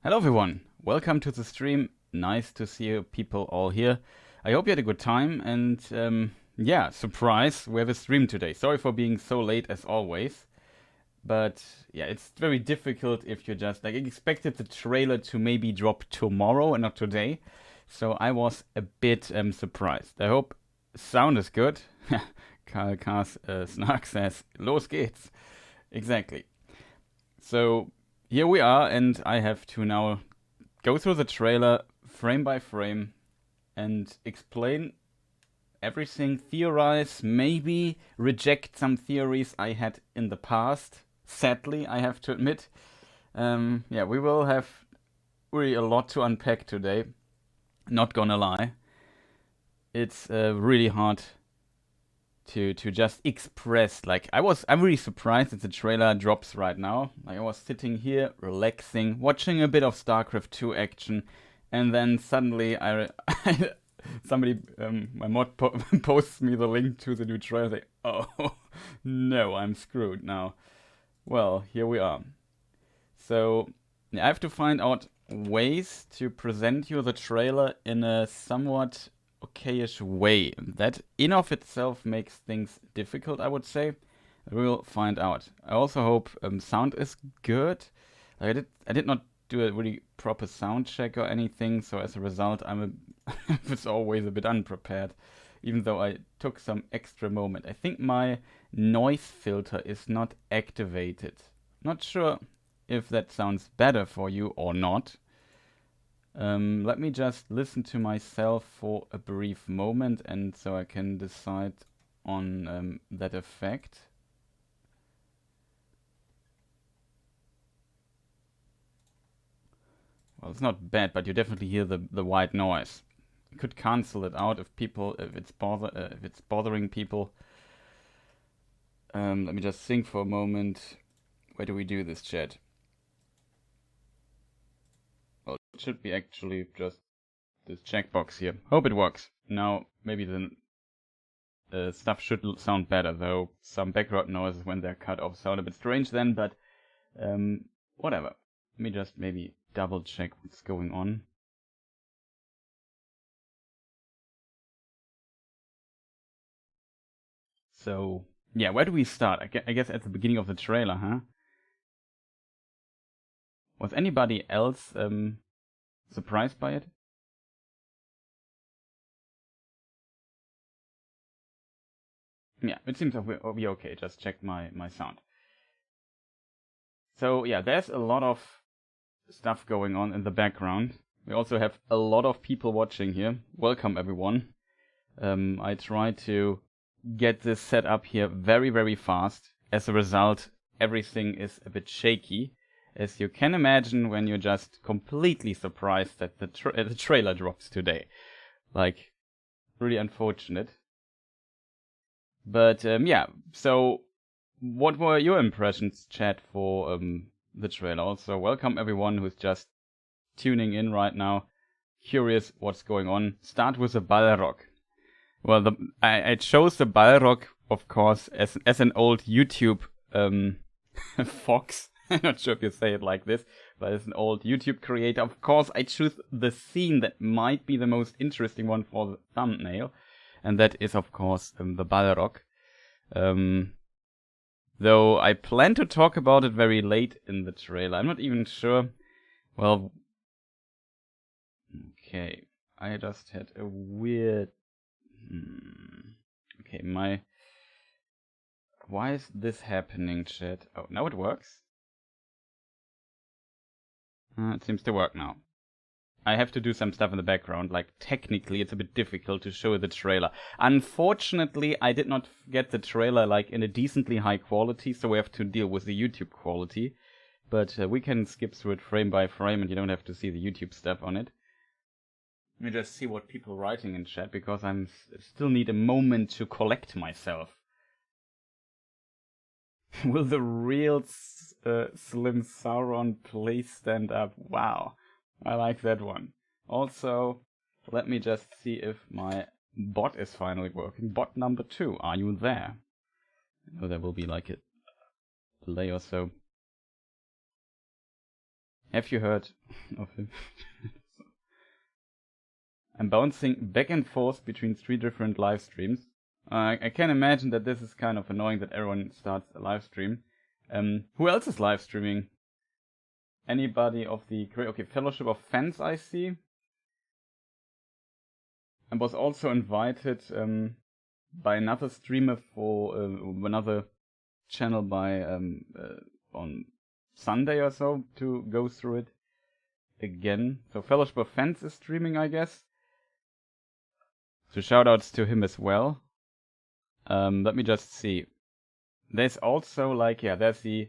Hello everyone, welcome to the stream. Nice to see you people all here. I hope you had a good time and yeah, surprise, we have a stream today. Sorry for being so late as always. But yeah, it's very difficult if you just, like, I expected the trailer to maybe drop tomorrow and not today. So I was a bit surprised. I hope sound is good. Karl Kars Snark says, los geht's. Exactly. So here we are, and I have to now go through the trailer frame by frame and explain everything, theorize, maybe reject some theories I had in the past. Sadly, I have to admit. Yeah, we will have really a lot to unpack today. Not gonna lie. It's really hard to just express. Like, I'm really surprised that the trailer drops right now. Like, I was sitting here relaxing, watching a bit of StarCraft 2 action, and then suddenly somebody, my mod posts me the link to the new trailer. Like, oh no, I'm screwed now. Well, here we are. So I have to find out ways to present you the trailer in a somewhat okayish way. That in of itself makes things difficult, I would say. We'll find out. I also hope sound is good. I did not do a really proper sound check or anything, so as a result, it's always a bit unprepared. Even though I took some extra moment. I think my noise filter is not activated. Not sure if that sounds better for you or not. Let me just listen to myself for a brief moment, and so I can decide on that effect. Well, it's not bad, but you definitely hear the white noise. You could cancel it out if it's bothering people. Let me just think for a moment. Where do we do this, chat? Well, it should be actually just this checkbox here. Hope it works. Now, maybe the stuff should sound better, though some background noises when they're cut off sound a bit strange then, but whatever. Let me just maybe double check what's going on. So, yeah, where do we start? I guess at the beginning of the trailer, huh? Was anybody else surprised by it? Yeah, it seems to be okay. Just check my sound. So yeah, there's a lot of stuff going on in the background. We also have a lot of people watching here. Welcome everyone. I try to get this set up here very, very fast. As a result, everything is a bit shaky, as you can imagine when you're just completely surprised that the trailer drops today. Like, really unfortunate. But yeah, so what were your impressions, chat, for the trailer? Also, welcome everyone who's just tuning in right now, curious what's going on. Start with the Balrog. Well, I chose the Balrog, of course, as an old YouTube fox. I'm not sure if you say it like this, but as an old YouTube creator, of course, I choose the scene that might be the most interesting one for the thumbnail, and that is, of course, the Balrog. Though I plan to talk about it very late in the trailer. I'm not even sure. Well, okay, I just had a weird... Okay, why is this happening, chat? Oh, now it works? It seems to work now. I have to do some stuff in the background. Like, technically, it's a bit difficult to show the trailer. Unfortunately, I did not get the trailer, like, in a decently high quality, so we have to deal with the YouTube quality. But we can skip through it frame by frame, and you don't have to see the YouTube stuff on it. Let me just see what people are writing in chat, because I still need a moment to collect myself. Will the real Slim Sauron please stand up? Wow, I like that one. Also, let me just see if my bot is finally working. Bot number 2, are you there? I know there will be like a delay or so. Have you heard of him? I'm bouncing back and forth between 3 different live streams. I can imagine that this is kind of annoying that everyone starts a live stream. Who else is live streaming? Anybody of the... Okay, Fellowship of Fans I see. I was also invited by another streamer for another channel by on Sunday or so to go through it again. So Fellowship of Fans is streaming, I guess. So shoutouts to him as well. Let me just see. There's also like, yeah, there's the...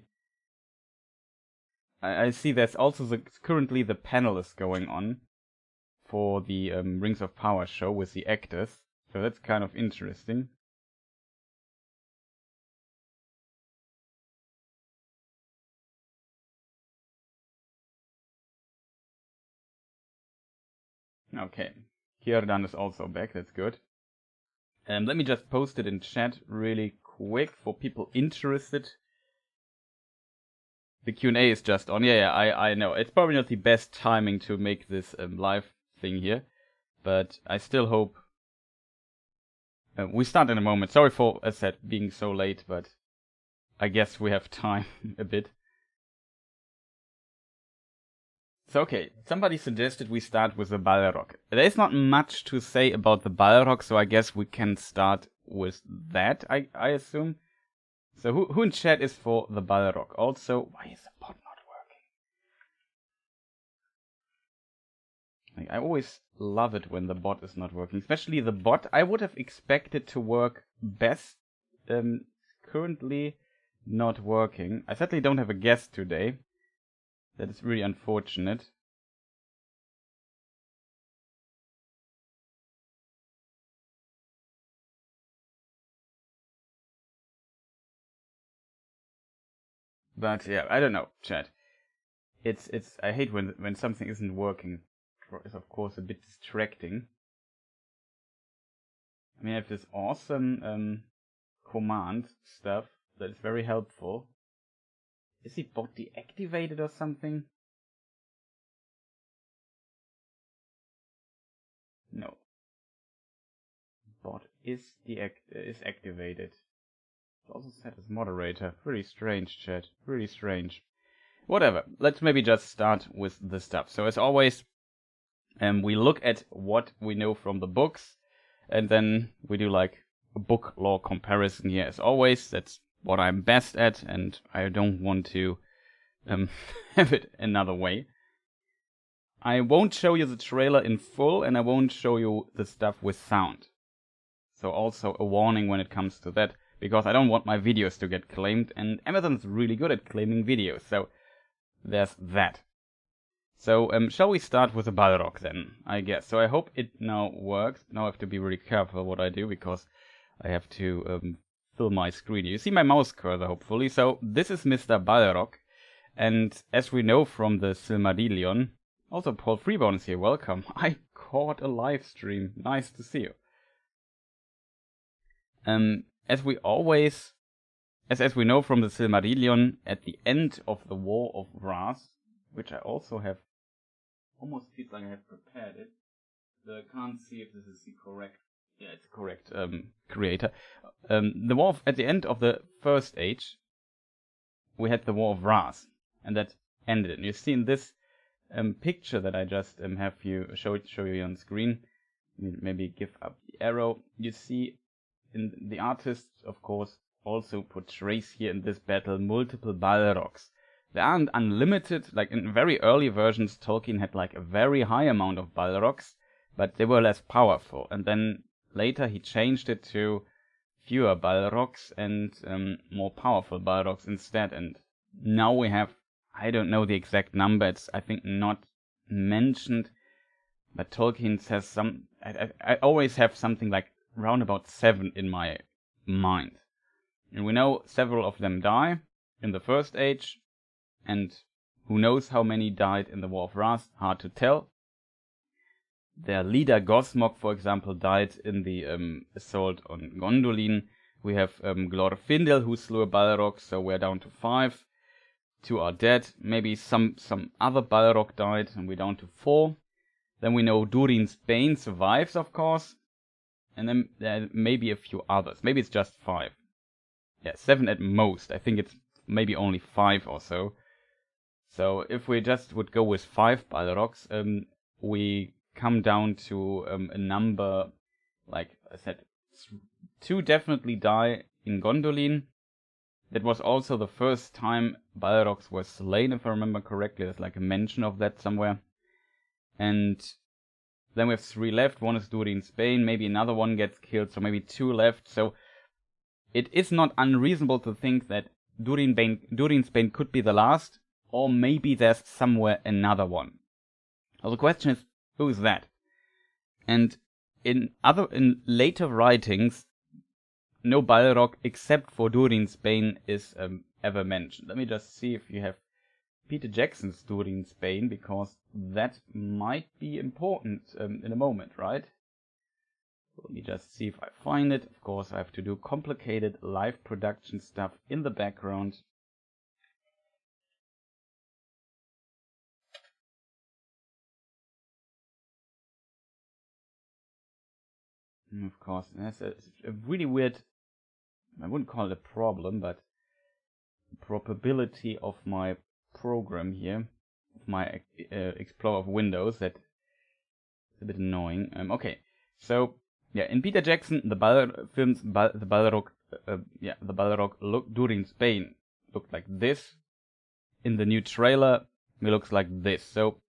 I see there's also currently the panel is going on for the Rings of Power show with the actors. So that's kind of interesting. Okay, Kierdan is also back, that's good. Let me just post it in chat really quick for people interested. The Q&A is just on. Yeah, I know. It's probably not the best timing to make this live thing here, but I still hope... we start in a moment. Sorry for, as I said, being so late, but I guess we have time a bit. So okay, somebody suggested we start with the Balrog. There's not much to say about the Balrog, so I guess we can start with that, I assume. So who in chat is for the Balrog? Also, why is the bot not working? Like, I always love it when the bot is not working, especially the bot. I would have expected to work best. Currently not working. I sadly don't have a guest today. That is really unfortunate. But yeah, I don't know, chat. It's I hate when something isn't working. It's of course a bit distracting. I mean, I have this awesome command stuff that is very helpful. Is the bot deactivated or something? No. Bot is activated. It's also set as moderator. Really strange, chat. Really strange. Whatever. Let's maybe just start with the stuff. So as always, we look at what we know from the books, and then we do like a book lore comparison here. As always, that's what I'm best at, and I don't want to have it another way. I won't show you the trailer in full, and I won't show you the stuff with sound. So also a warning when it comes to that, because I don't want my videos to get claimed, and Amazon's really good at claiming videos, so there's that. So shall we start with the Balrog then, I guess. So I hope it now works. Now I have to be really careful what I do, because I have to fill my screen. You see my mouse cursor, hopefully. So this is Mr. Balrog, and as we know from the Silmarillion, also Paul Freeborn is here, welcome. I caught a live stream, nice to see you. As we know from the Silmarillion, at the end of the War of Wrath, which I also have, almost feels like I have prepared it. I can't see if this is the correct, yeah, it's the correct creator. At the end of the First Age, we had the War of Wrath, and that ended. And you've seen this picture that I just have show you on screen. Maybe give up the arrow. You see, in the artist, of course, also portrays here in this battle multiple Balrogs. There aren't unlimited, like in very early versions, Tolkien had like a very high amount of Balrogs, but they were less powerful. And then later he changed it to fewer Balrogs and more powerful Balrogs instead. And now we have, I don't know the exact number, it's I think not mentioned, but Tolkien says some, I always have something like round about 7 in my mind. And we know several of them die in the First Age, and who knows how many died in the War of Wrath, hard to tell. Their leader Gosmog, for example, died in the assault on Gondolin. We have Glorfindel, who slew a Balrog, so we're down to 5. 2 are dead. Maybe some other Balrog died, and we're down to 4. Then we know Durin's Bane survives, of course. And then there may be a few others. Maybe it's just 5. Yeah, 7 at most. I think it's maybe only 5 or so. So if we just would go with 5 Balrogs, we come down to a number, like I said, 2 definitely die in Gondolin. That was also the first time Balrogs were slain, if I remember correctly. There's like a mention of that somewhere. And then we have 3 left. 1 is Durin's Bane. Maybe another one gets killed, so maybe 2 left. So it is not unreasonable to think that Durin's Bane could be the last, or maybe there's somewhere another one. Well, the question is, who is that? And in later writings, no Balrog except for Durin's Bane is ever mentioned. Let me just see if you have Peter Jackson's Durin's Bane, because that might be important in a moment, right? Let me just see if I find it. Of course, I have to do complicated live production stuff in the background. And of course, that's a really weird, I wouldn't call it a problem, but probability of my program here, of my Explorer of Windows, that is a bit annoying. Okay, so yeah, in Peter Jackson, the Balrog Durin's Bane looked like this. In the new trailer, it looks like this. So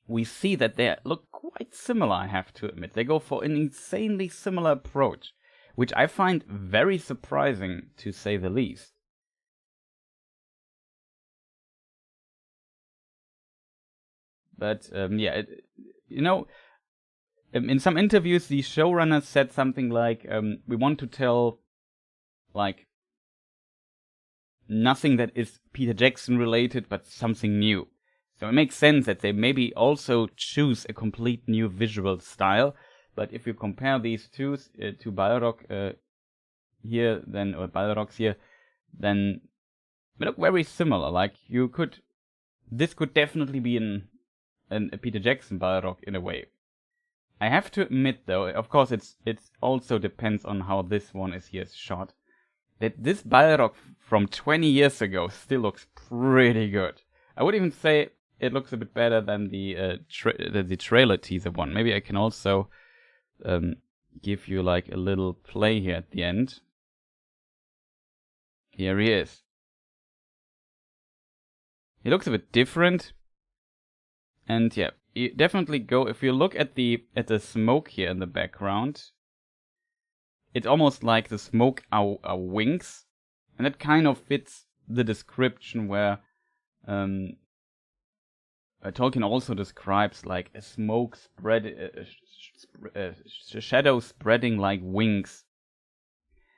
we see that they look quite similar, I have to admit. They go for an insanely similar approach, which I find very surprising, to say the least. But yeah, in some interviews, the showrunners said something like, we want to tell, like, nothing that is Peter Jackson related, but something new. So it makes sense that they maybe also choose a complete new visual style. But if you compare these two Balrog here, then, or Balrogs here, then they look very similar. Like, this could definitely be a Peter Jackson Balrog in a way. I have to admit, though, of course, it also depends on how this one is here shot, that this Balrog from 20 years ago still looks pretty good. I would even say it looks a bit better than the trailer teaser one. Maybe I can also give you like a little play here at the end. Here he is. He looks a bit different. And yeah, you definitely go, if you look at the smoke here in the background, it's almost like the smoke are wings, and that kind of fits the description where Tolkien also describes like a smoke shadow spreading like wings.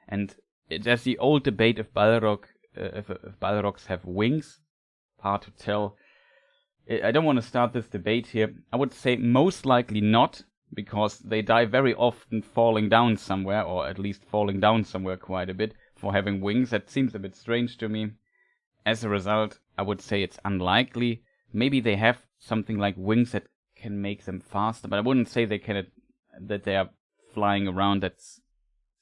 And there's the old debate if Balrogs have wings. Hard to tell. I don't want to start this debate here. I would say most likely not, because they die very often falling down somewhere, or at least falling down somewhere quite a bit for having wings. That seems a bit strange to me. As a result, I would say it's unlikely. Maybe they have something like wings that can make them faster, but I wouldn't say that they are flying around. That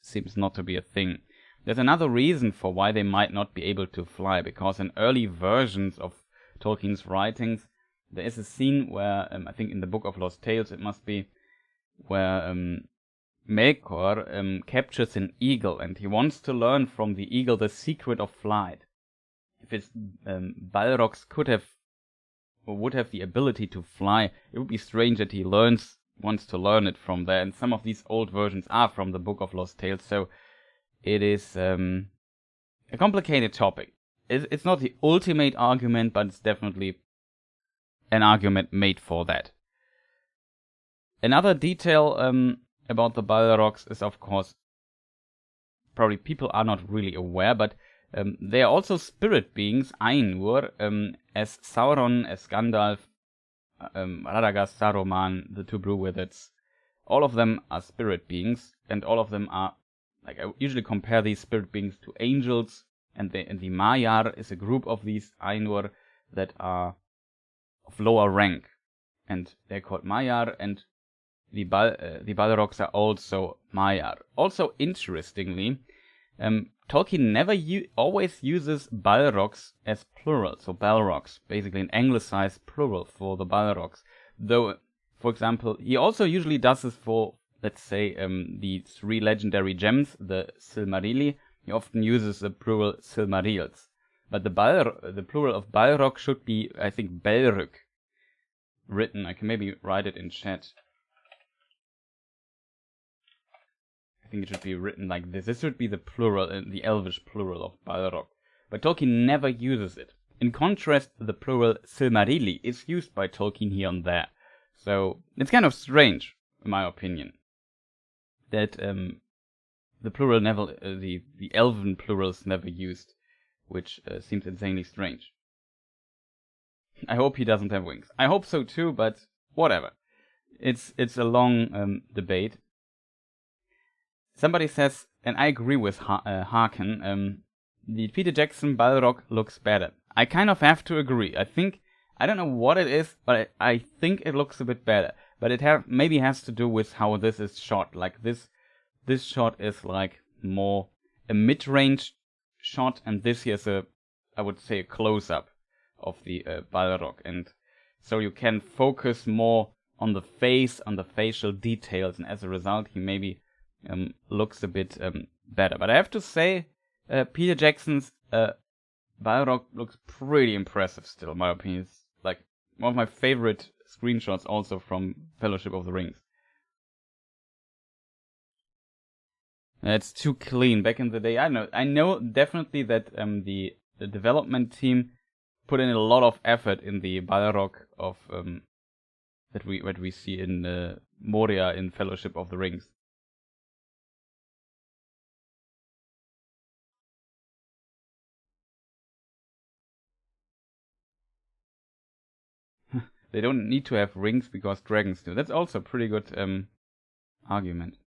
seems not to be a thing. There's another reason for why they might not be able to fly, because in early versions of Tolkien's writings, there is a scene where, I think in the Book of Lost Tales it must be, where Melkor captures an eagle, and he wants to learn from the eagle the secret of flight. If his Balrogs would have the ability to fly, it would be strange that he wants to learn it from there. And some of these old versions are from the Book of Lost Tales, so it is a complicated topic. It's not the ultimate argument, but it's definitely an argument made for that. Another detail about the Balrogs is, of course, probably people are not really aware, but they are also spirit beings, Ainur, as Sauron, as Gandalf, Radagast, Saruman, the two Blue Wizards. All of them are spirit beings, and all of them are, like, I usually compare these spirit beings to angels, and the Maiar is a group of these Ainur that are of lower rank, and they're called Maiar, and the Balrogs are also Maiar. Also, interestingly, Tolkien never always uses Balrogs as plural, so Balrogs, basically an anglicized plural for the Balrogs. Though, for example, he also usually does this for, let's say, the 3 legendary gems, the Silmarilli. He often uses the plural Silmarils. But the plural of Balrog should be, I think, Belrug. Written, I can maybe write it in chat. I think it should be written like this. This should be the plural, the Elvish plural of Balrog. But Tolkien never uses it. In contrast, the plural Silmarilli is used by Tolkien here and there. So it's kind of strange, in my opinion, that the plural never, the Elven plurals never used, which seems insanely strange. I hope he doesn't have wings. I hope so too, but whatever. It's a long debate. Somebody says, and I agree with Harkin, the Peter Jackson Balrog looks better. I kind of have to agree. I don't know what it is, but I think it looks a bit better. But it maybe has to do with how this is shot. Like this shot is like more a mid-range shot, and this here is I would say, a close-up of the Balrog, and so you can focus more on the face, on the facial details, and as a result, he maybe looks a bit better. But I have to say, Peter Jackson's Balrog looks pretty impressive still, in my opinion. It's like one of my favorite screenshots also from Fellowship of the Rings. It's too clean. Back in the day, I know definitely that the development team put in a lot of effort in the Balrog of that we see in Moria in Fellowship of the Rings. They don't need to have rings because dragons do. That's also a pretty good argument.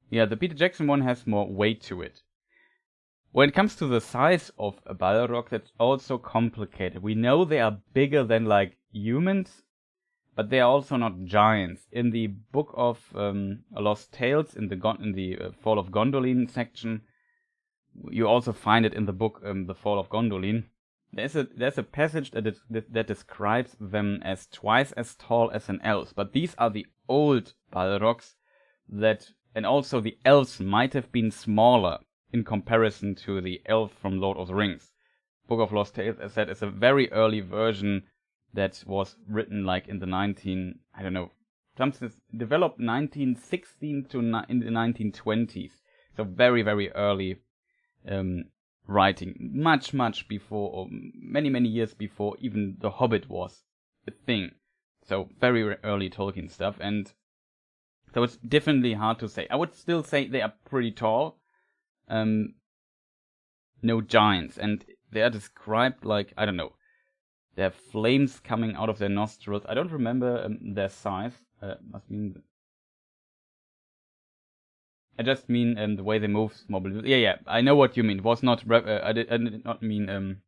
Yeah, the Peter Jackson one has more weight to it. When it comes to the size of a Balrog, that's also complicated. We know they are bigger than like humans, but they are also not giants. In the Book of Lost Tales, in the Fall of Gondolin section, you also find it in the book The Fall of Gondolin. There's a passage that describes them as twice as tall as an elf, but these are the old Balrogs and also the elves might have been smaller in comparison to the elf from Lord of the Rings. Book of Lost Tales, as I said, is a very early version that was written like in the developed 1916 to in the 1920s. So very, very early writing, much before, or many years before even The Hobbit was a thing. So very early Tolkien stuff, and so it's definitely hard to say. I would still say they are pretty tall, no giants, and they are described like, I don't know, they have flames coming out of their nostrils. I don't remember their size. I just mean the way they move, mobile. Yeah, I know what you mean. It was not. I did not mean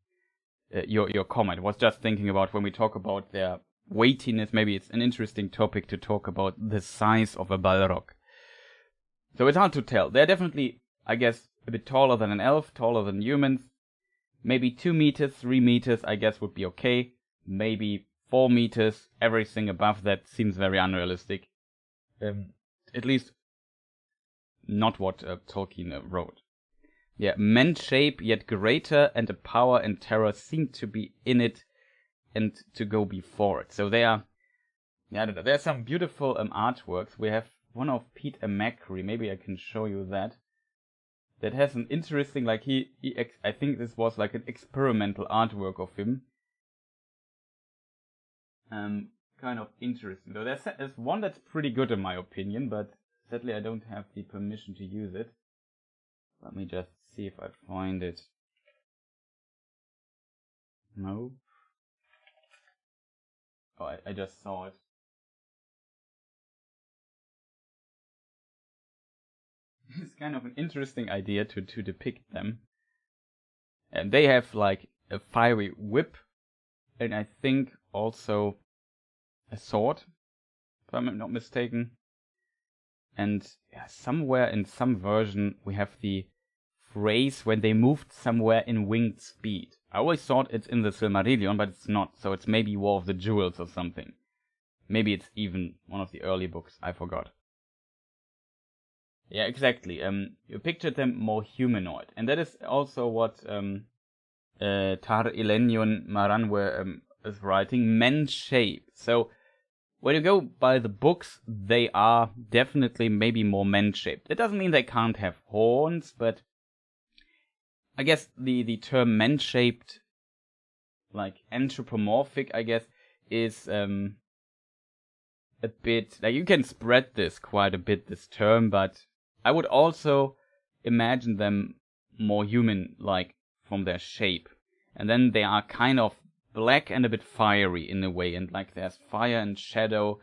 your comment. I was just thinking about when we talk about their weightiness. Maybe it's an interesting topic to talk about the size of a Balrog. So it's hard to tell. They're definitely, I guess, a bit taller than an elf, taller than humans. Maybe 2 meters, 3 meters, I guess would be okay. Maybe 4 meters. Everything above that seems very unrealistic. At least not what Tolkien wrote. Yeah, men's shape, yet greater, and a power and terror seem to be in it and to go before it. So they are, I don't know, there are some beautiful artworks. We have one of Peter Macri, maybe I can show you that. That has an interesting, like I think this was like an experimental artwork of him. Kind of interesting. Though there's one that's pretty good in my opinion, but sadly I don't have the permission to use it. Let me just see if I find it. No. Oh, I just saw it. it's kind of an interesting idea to depict them. And they have like a fiery whip, and I think also a sword, if I'm not mistaken. And yeah, somewhere in some version we have the phrase when they moved somewhere in winged speed. I always thought it's in the Silmarillion, but it's not, so it's maybe War of the Jewls or something. Maybe it's even one of the early books, I forgot. Yeah, exactly. You pictured them more humanoid, and that is also what Tar-Ilenion Maranwe is writing, men shape. So when you go by the books, they are definitely maybe more man-shaped. It doesn't mean they can't have horns, but I guess the term man-shaped, like anthropomorphic, I guess, is a bit, like you can spread this quite a bit, this term, but I would also imagine them more human-like from their shape. And then they are kind of black and a bit fiery in a way, and like there's fire and shadow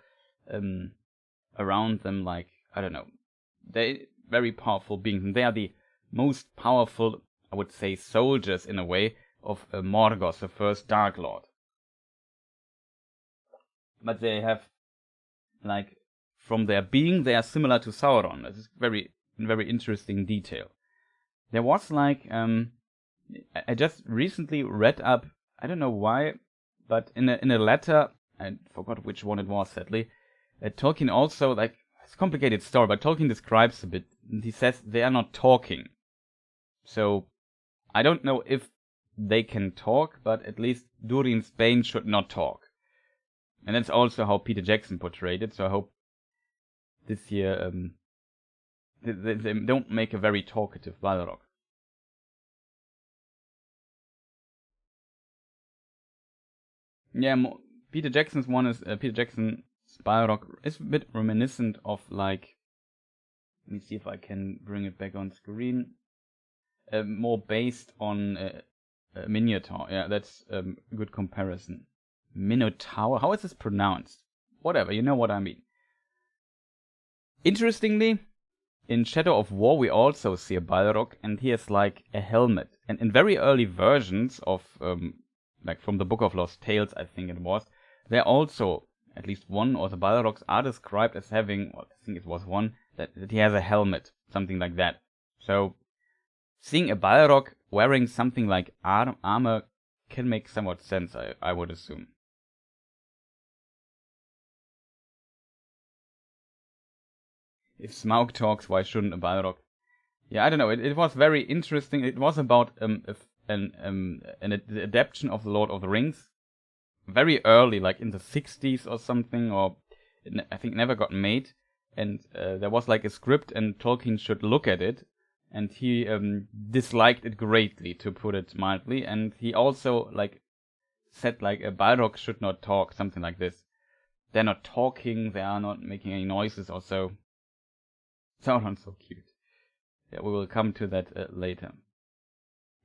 around them, like, I don't know. They're very powerful beings, and they are the most powerful, I would say, soldiers in a way of Morgoth, the first Dark Lord. But they have, like, from their being, they are similar to Sauron. This is very interesting detail. There was like, I just recently read up, I don't know why, but in a letter, I forgot which one it was, sadly, Tolkien also, like, it's a complicated story, but Tolkien describes a bit, and he says they are not talking. So, I don't know if they can talk, but at least Durin's Bane should not talk. And that's also how Peter Jackson portrayed it, so I hope this year they don't make a very talkative Balrog. Yeah, Peter Jackson's one is Peter Jackson's Balrog is a bit reminiscent of, like, let me see if I can bring it back on screen. More based on a Minotaur. Yeah, that's a good comparison. Minotaur? How is this pronounced? Whatever, you know what I mean. Interestingly, in Shadow of War we also see a Balrog, and he has like a helmet. And in very early versions of, like from the Book of Lost Tales, I think it was, there also, at least one of the Balrogs are described as having, well, I think it was one, that he has a helmet, something like that. So, seeing a Balrog wearing something like armor can make somewhat sense, I would assume. If Smaug talks, why shouldn't a Balrog? Yeah, I don't know. It was very interesting. It was about an adaptation of the Lord of the Rings, very early, like in the 60s or something, or I think never got made. And there was like a script, and Tolkien should look at it, and he disliked it greatly, to put it mildly. And he also like said like a Balrog should not talk, something like this. They're not talking, they are not making any noises or so. Sauron's so cute. Yeah, we will come to that later.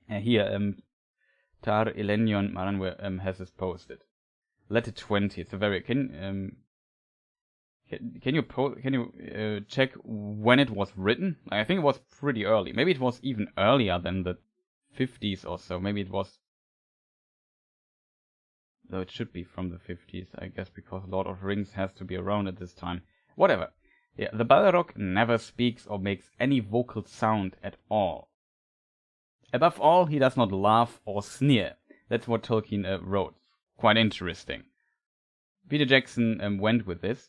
Here, Tar-Ilenion Maranwe has this posted. Letter 20. It's a very can you check when it was written? I think it was pretty early. Maybe it was even earlier than the 50s or so. Maybe it was. Though it should be from the 50s, I guess, because Lord of the Rings has to be around at this time. Whatever. Yeah, the Balrog never speaks or makes any vocal sound at all. Above all, he does not laugh or sneer. That's what Tolkien wrote. Quite interesting. Peter Jackson went with this.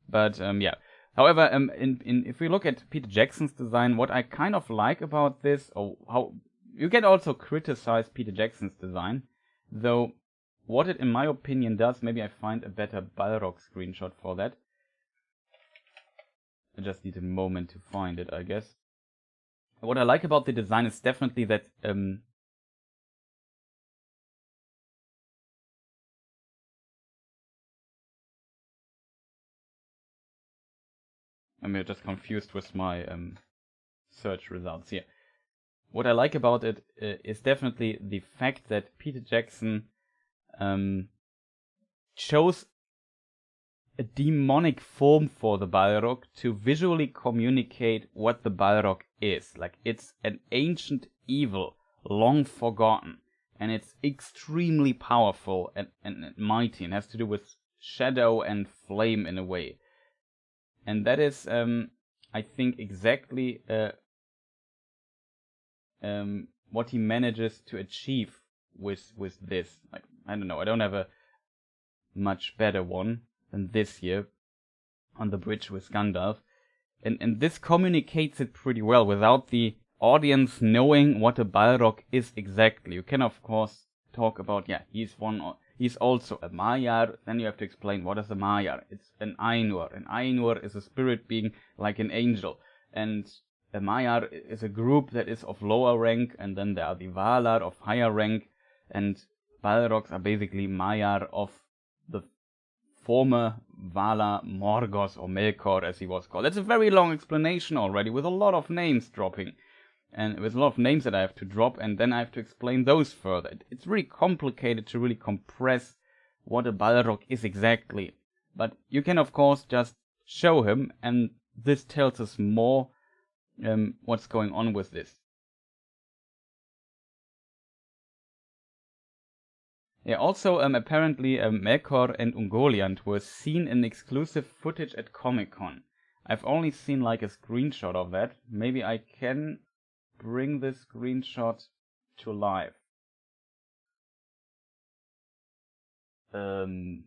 But, yeah. However, if we look at Peter Jackson's design, what I kind of like about this, or how you can also criticize Peter Jackson's design, though what it, in my opinion, does, maybe I find a better Balrog screenshot for that. I just need a moment to find it, I guess. What I like about the design is definitely that I'm just confused with my search results here. What I like about it is definitely the fact that Peter Jackson chose a demonic form for the Balrog to visually communicate what the Balrog is. Like, it's an ancient evil, long forgotten, and it's extremely powerful and mighty, and has to do with shadow and flame in a way. And that is, I think, exactly what he manages to achieve with this. Like, I don't know, I don't have a much better one than this here on the bridge with Gandalf. And this communicates it pretty well without the audience knowing what a Balrog is exactly. You can, of course, talk about, yeah, he's also a Maiar. Then you have to explain, what is a Maiar? It's an Ainur. An Ainur is a spirit being like an angel. And a Maiar is a group that is of lower rank, and then there are the Valar of higher rank, and Balrogs are basically Maiar of the former Valar Morgoth, or Melkor as he was called. That's a very long explanation already, with a lot of names dropping. And with a lot of names that I have to drop, and then I have to explain those further. It's really complicated to really compress what a Balrog is exactly. But you can, of course, just show him, and this tells us more what's going on with this. Yeah, also, apparently, Melkor and Ungoliant were seen in exclusive footage at Comic-Con. I've only seen like a screenshot of that. Maybe I can bring this screenshot to life. On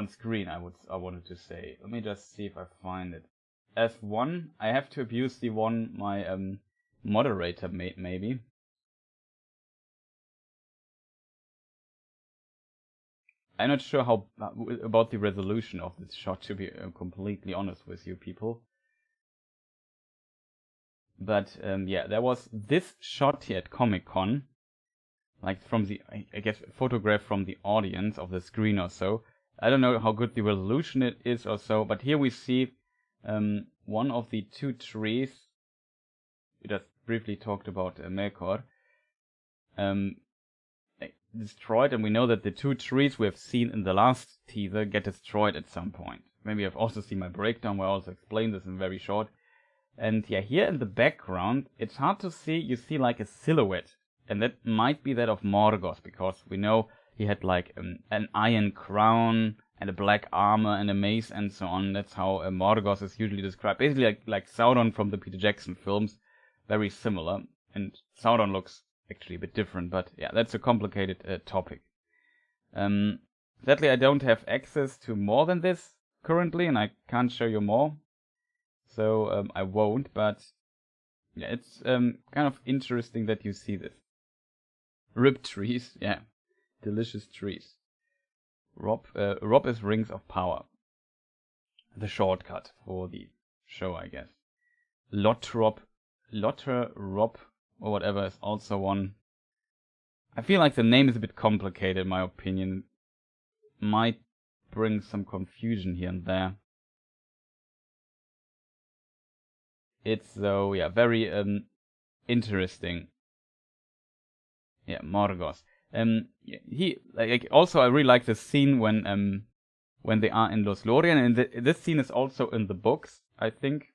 screen, I wanted to say. Let me just see if I find it. F1, I have to abuse the one my moderator made, maybe. I'm not sure how about the resolution of this shot, to be completely honest with you people. But yeah, there was this shot here at Comic-Con, like from the, I guess, photograph from the audience of the screen or so. I don't know how good the resolution it is or so, but here we see one of the two trees. We just briefly talked about Melkor. Destroyed, and we know that the two trees we have seen in the last teaser get destroyed at some point. Maybe I've also seen my breakdown where I also explain this in very short. And yeah, here in the background, it's hard to see. You see like a silhouette, and that might be that of Morgoth, because we know he had like an iron crown and a black armor and a mace and so on. That's how Morgoth is usually described. Basically like Sauron from the Peter Jackson films, very similar. And Sauron looks actually a bit different, but yeah, that's a complicated topic. Sadly, I don't have access to more than this currently, and I can't show you more, so I won't. But yeah, it's kind of interesting that you see this. Ripped trees, yeah, delicious trees. LotRRoP is Rings of Power, the shortcut for the show, I guess. LotRRoP, or whatever is also one. I feel like the name is a bit complicated, in my opinion. Might bring some confusion here and there. It's though, yeah, very interesting. Yeah, Morgoth. He like also I really like the scene when they are in Lothlorien, and this scene is also in the books, I think.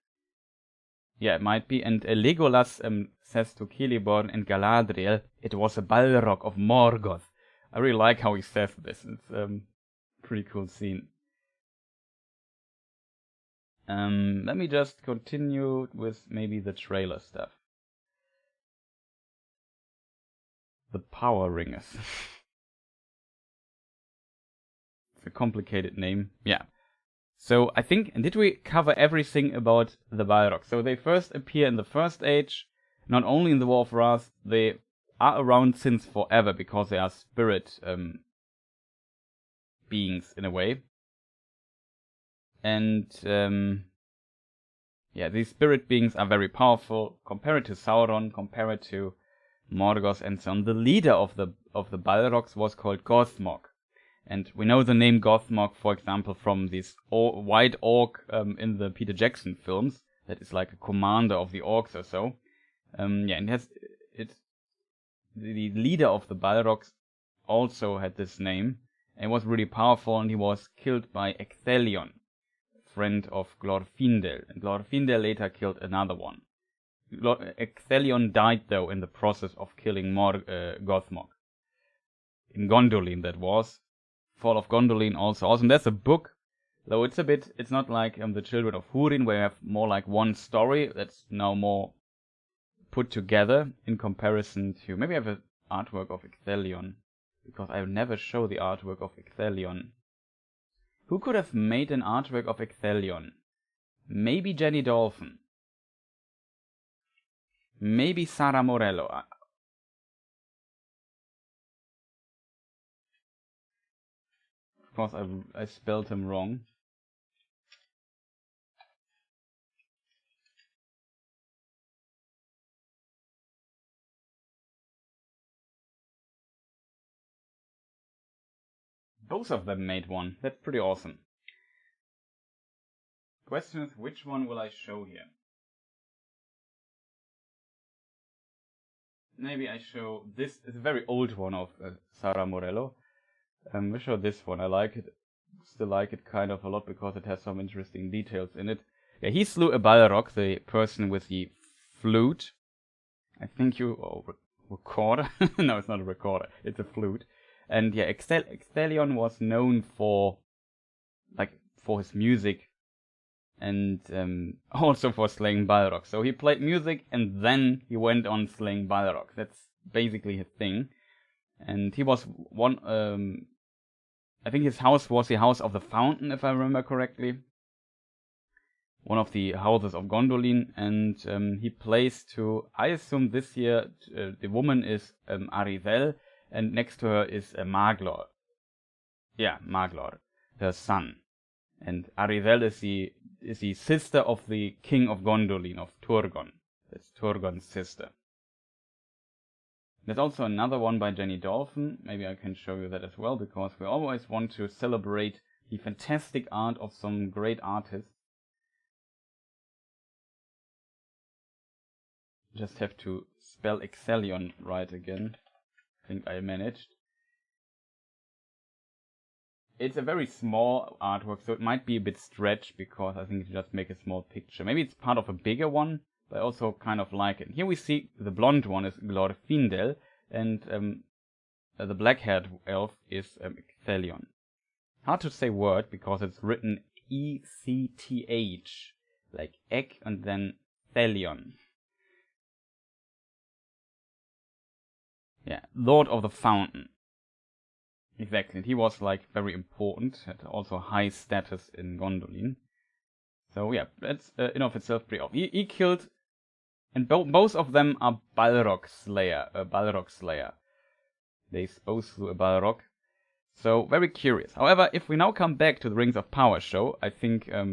Yeah, it might be. And Legolas says to Celeborn and Galadriel, "It was a Balrog of Morgoth." I really like how he says this. It's pretty cool scene. Let me just continue with maybe the trailer stuff. The Power Ringers. It's a complicated name. Yeah. So I think, did we cover everything about the Balrog? So they first appear in the First Age, not only in the War of Wrath, they are around since forever because they are spirit beings in a way. And yeah, these spirit beings are very powerful. Compare it to Sauron, compare it to Morgoth and so on. The leader of the Balrogs was called Gothmog. And we know the name Gothmog, for example, from this white orc in the Peter Jackson films. That is like a commander of the orcs or so. Yeah, and the leader of the Balrogs also had this name. and was really powerful, and he was killed by Ecthelion, friend of Glorfindel, and Glorfindel later killed another one. Ecthelion died though in the process of killing Gothmog. In Gondolin that was. Fall of Gondolin also. And there's a book, though it's not like the Children of Húrin, where you have more like one story that's now more put together in comparison to, maybe I have an artwork of Ecthelion, because I never show the artwork of Ecthelion. Who could have made an artwork of Ecthelion? Maybe Jenny Dolphin. Maybe Sara Morello. Of course, I spelled him wrong. Both of them made one. That's pretty awesome. Question is, which one will I show here? Maybe I show this. It's a very old one of Sara Morello. We'll show this one. I like it. Still like it kind of a lot because it has some interesting details in it. Yeah, he slew a Balrog, the person with the flute. I think recorder? No, it's not a recorder. It's a flute. And yeah, Ecthelion was known for his music and also for slaying Balrog. So he played music and then he went on slaying Balrog. That's basically his thing. And he was one. I think his house was the House of the Fountain, if I remember correctly. One of the houses of Gondolin, and he plays to, I assume this year, the woman is Arizel, and next to her is Maglor. Yeah, Maglor, her son. And Arizel is the sister of the king of Gondolin, of Turgon. That's Turgon's sister. There's also another one by Jenny Dolphin. Maybe I can show you that as well, because we always want to celebrate the fantastic art of some great artists. Just have to spell Ecthelion right again. I think I managed. It's a very small artwork, so it might be a bit stretched, because I think it just make a small picture. Maybe it's part of a bigger one, but I also kind of like it. Here we see the blonde one is Glorfindel, and the black-haired elf is Ecthelion. Hard to say word, because it's written E-C-T-H, like Ek and then Thelion. Yeah, Lord of the Fountain. Exactly, and he was like very important, had also high status in Gondolin. So yeah, that's in of itself pretty awesome. He killed, and both of them are Balrog Slayer. They both slew a Balrog. So very curious. However, if we now come back to the Rings of Power show, I think yeah,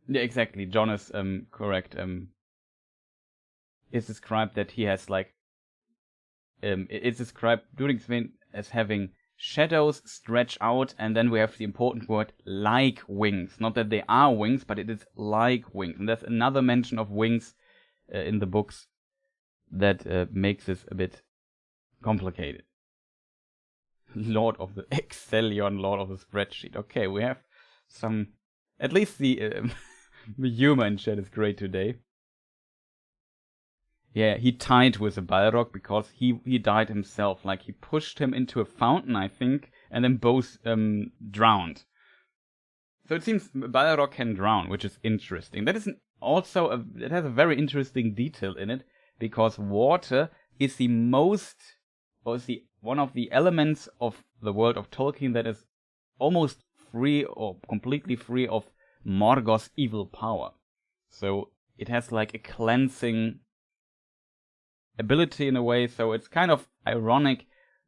exactly. John is correct. It's described that he has like it's described during Sven as having shadows stretch out, and then we have the important word like wings. Not that they are wings, but it is like wings. And there's another mention of wings in the books that makes this a bit complicated. Lord of the Ecthelion, Lord of the Spreadsheet. Okay, we have some. At least the humor in chat is great today. Yeah, he tied with a Balrog because he died himself. Like, he pushed him into a fountain, I think, and then both drowned. So it seems Balrog can drown, which is interesting. That is also it has a very interesting detail in it, because water is the one of the elements of the world of Tolkien that is almost free or completely free of Morgoth's evil power. So it has like a cleansing ability in a way, so it's kind of ironic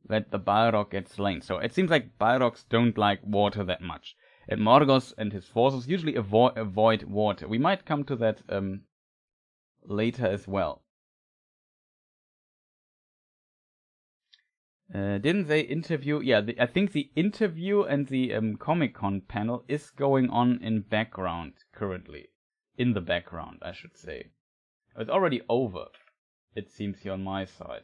that the Balrog gets slain. So it seems like Balrogs don't like water that much. And Morgoth and his forces usually avoid water. We might come to that later as well. Didn't they interview? Yeah, I think the interview and the Comic-Con panel is going on in background currently. In the background, I should say. It's already over. It seems here on my side.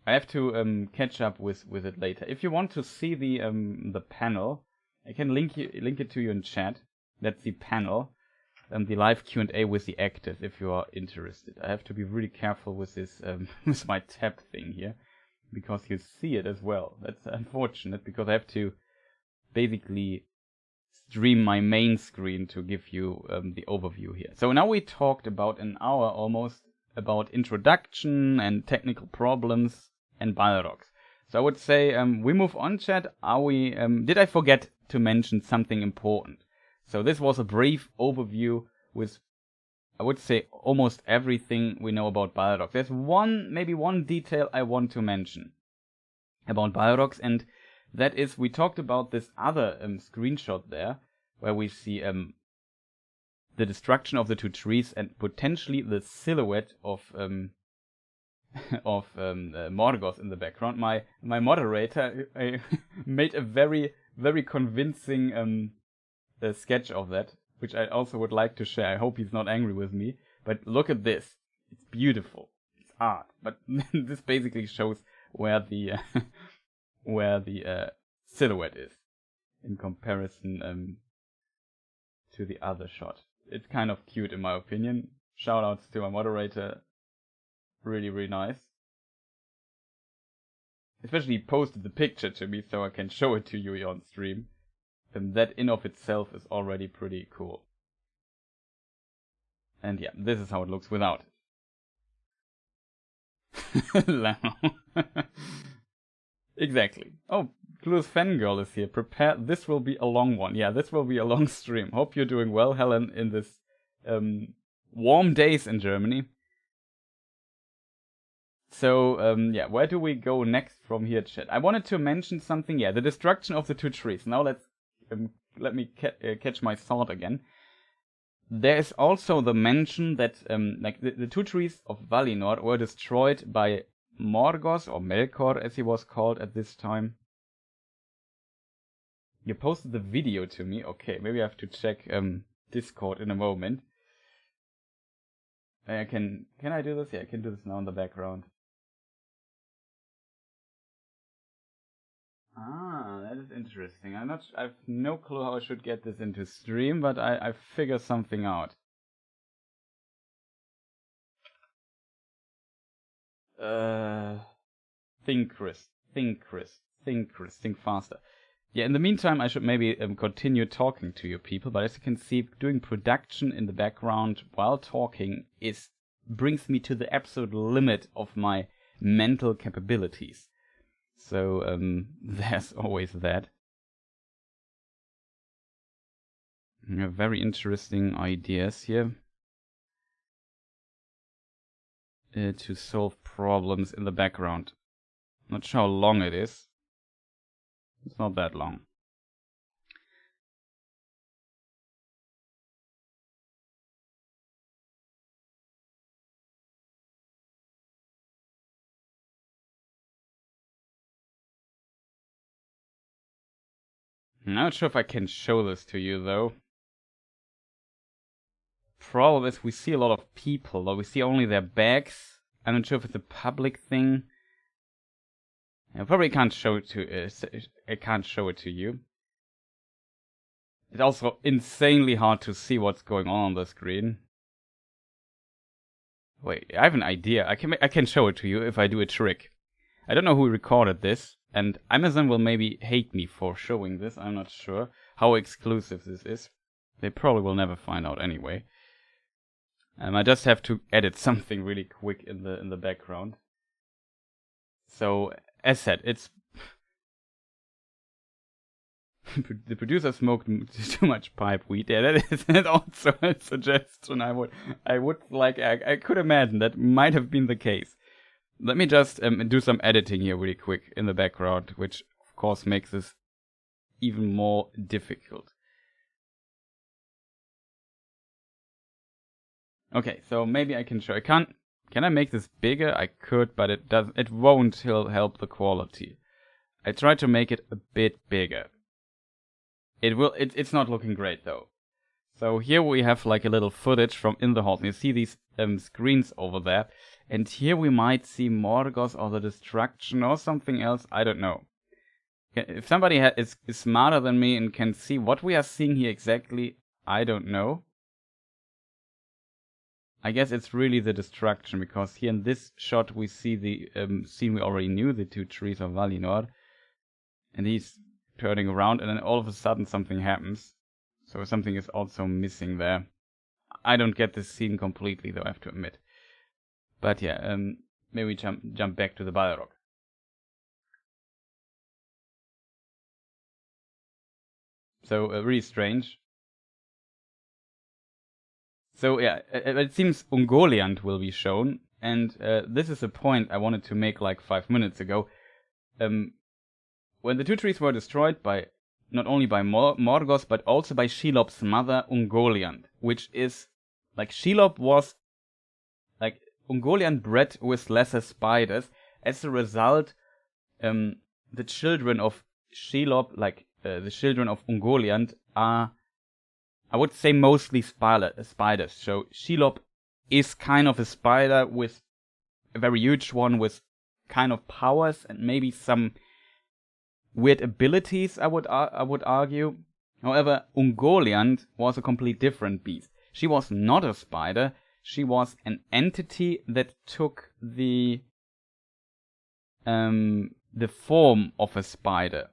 I have to catch up with it later. If you want to see the panel, I can link it to you in chat. That's the panel, the live Q&A with the actors. If you are interested, I have to be really careful with this with my tab thing here, because you see it as well. That's unfortunate because I have to basically stream my main screen to give you the overview here. So now we talked about an hour almost about introduction and technical problems and Balrogs. So I would say we move on, chat. Are we? Did I forget to mention something important? So this was a brief overview with, I would say, almost everything we know about Balrogs. There's maybe one detail I want to mention about Balrogs, and that is we talked about this other screenshot there, where we see the destruction of the two trees and potentially the silhouette of Morgoth in the background. My moderator made a very, very convincing sketch of that, which I also would like to share. I hope he's not angry with me. But look at this. It's beautiful. It's art. But this basically shows where the silhouette is in comparison to the other shot. It's kind of cute in my opinion. Shout outs to my moderator. Really, really nice. Especially he posted the picture to me so I can show it to you on stream. And that in of itself is already pretty cool. And yeah, this is how it looks without it. Exactly. Oh, Clueless Fangirl is here. Prepare. This will be a long one. Yeah, this will be a long stream. Hope you're doing well, Helen, in this warm days in Germany. So, yeah, where do we go next from here, chat? I wanted to mention something. Yeah, the destruction of the two trees. Now let me catch my thought again. There is also the mention that like the two trees of Valinor were destroyed by Morgoth, or Melkor as he was called at this time. You posted the video to me. Okay, maybe I have to check Discord in a moment. Can I do this? Yeah, I can do this now in the background. Ah, that is interesting. I've no clue how I should get this into stream, but I figure something out. Think, Chris. Think faster. Yeah, in the meantime, I should maybe continue talking to you people, but as you can see, doing production in the background while talking brings me to the absolute limit of my mental capabilities. So, there's always that. Very interesting ideas here. To solve problems in the background. Not sure how long it is. It's not that long. I'm not sure if I can show this to you though. Problem is we see a lot of people, though we see only their bags. I'm not sure if it's a public thing. I probably can't show it to I can't show it to you. It's also insanely hard to see what's going on the screen. Wait, I have an idea. I can show it to you if I do a trick. I don't know who recorded this, and Amazon will maybe hate me for showing this. I'm not sure how exclusive this is. They probably will never find out anyway. I just have to edit something really quick in the background. So, as said, it's the producer smoked too much pipe weed. Yeah, that is also a suggestion. I could imagine that might have been the case. Let me just do some editing here really quick in the background, which of course makes this even more difficult. Okay, so maybe I can show. Can I make this bigger? I could, but it won't help the quality. I tried to make it a bit bigger. It's not looking great though. So here we have like a little footage from in the halls. You see these screens over there. And here we might see Morgoth or the destruction or something else. I don't know. If somebody is smarter than me and can see what we are seeing here exactly, I don't know. I guess it's really the destruction, because here in this shot we see the scene we already knew, the two trees of Valinor. And he's turning around and then all of a sudden something happens. So something is also missing there. I don't get this scene completely though, I have to admit. But yeah, maybe we jump back to the Balrog. So really strange. So yeah, it seems Ungoliant will be shown, and this is a point I wanted to make like 5 minutes ago. When the two trees were destroyed by not only by Morgoth but also by Shelob's mother Ungoliant, which is like Shelob was like Ungoliant bred with lesser spiders. As a result, the children of Shelob, like the children of Ungoliant, are, I would say, mostly spiders. So Shelob is kind of a spider, with a very huge one with kind of powers and maybe some weird abilities, I would argue. However, Ungoliant was a complete different beast. She was not a spider. She was an entity that took the form of a spider.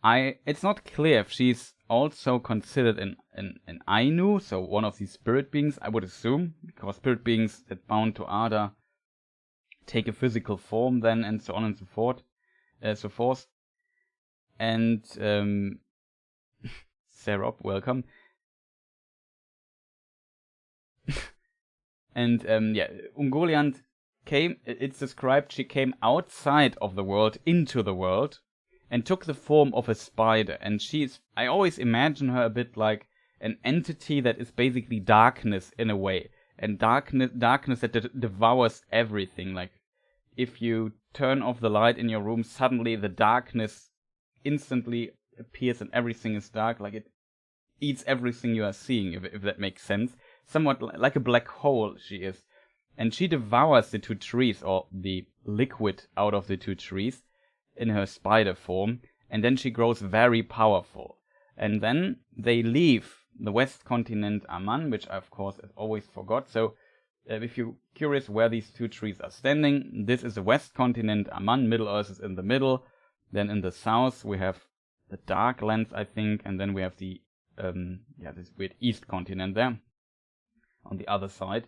It's not clear if she's also considered an Ainu, so one of these spirit beings, I would assume, because spirit beings that bound to Arda take a physical form then, and so on and so forth. And SDCC, welcome. And yeah, Ungoliant came, it's described, she came outside of the world into the world and took the form of a spider. And I always imagine her a bit like an entity that is basically darkness in a way. And darkness that devours everything. Like, if you turn off the light in your room, suddenly the darkness instantly appears and everything is dark. Like, it eats everything you are seeing, if that makes sense. Somewhat like a black hole she is. And she devours the two trees, or the liquid out of the two trees, in her spider form. And then she grows very powerful. And then they leave the west continent Aman, which I of course always forgot. So if you're curious where these two trees are standing, this is the west continent Aman, Middle Earth is in the middle. Then in the south we have the Dark Lands, I think, and then we have the this weird east continent there on the other side.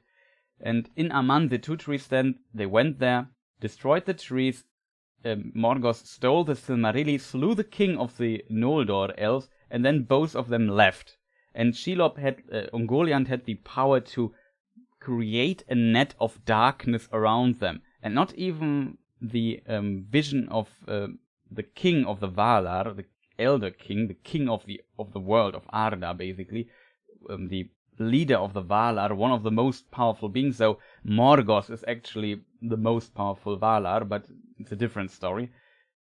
And in Aman the two trees stand. They went there, destroyed the trees. Morgoth stole the Silmarillion, slew the king of the Noldor elves, and then both of them left. And Ungoliant had the power to create a net of darkness around them. And not even the vision of the king of the Valar, the elder king, the king of the world, of Arda, basically, the leader of the Valar, one of the most powerful beings. So Morgoth is actually the most powerful Valar, but it's a different story.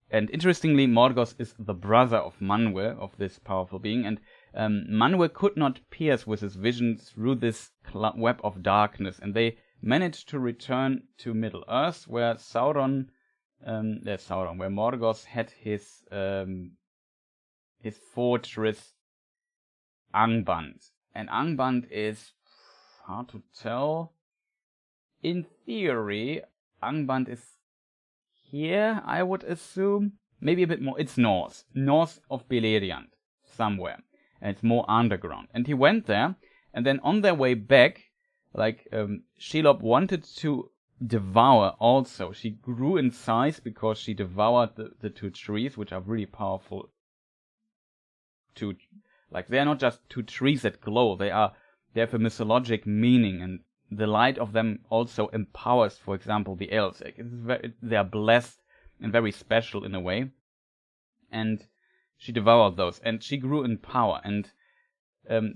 And interestingly, Morgoth is the brother of Manwë, of this powerful being, and Manwë could not pierce with his vision through this web of darkness, and they managed to return to Middle Earth, where where Morgoth had his fortress Angband. And Angband is hard to tell. In theory, Angband is here, I would assume. Maybe a bit more. It's north of Beleriand, somewhere. And it's more underground. And he went there, and then on their way back, like, Shelob wanted to devour also. She grew in size because she devoured the two trees, which are really powerful. Like, they are not just two trees that glow. They have a mythologic meaning, and the light of them also empowers, for example, the elves. They are blessed and very special in a way. And she devoured those, and she grew in power. And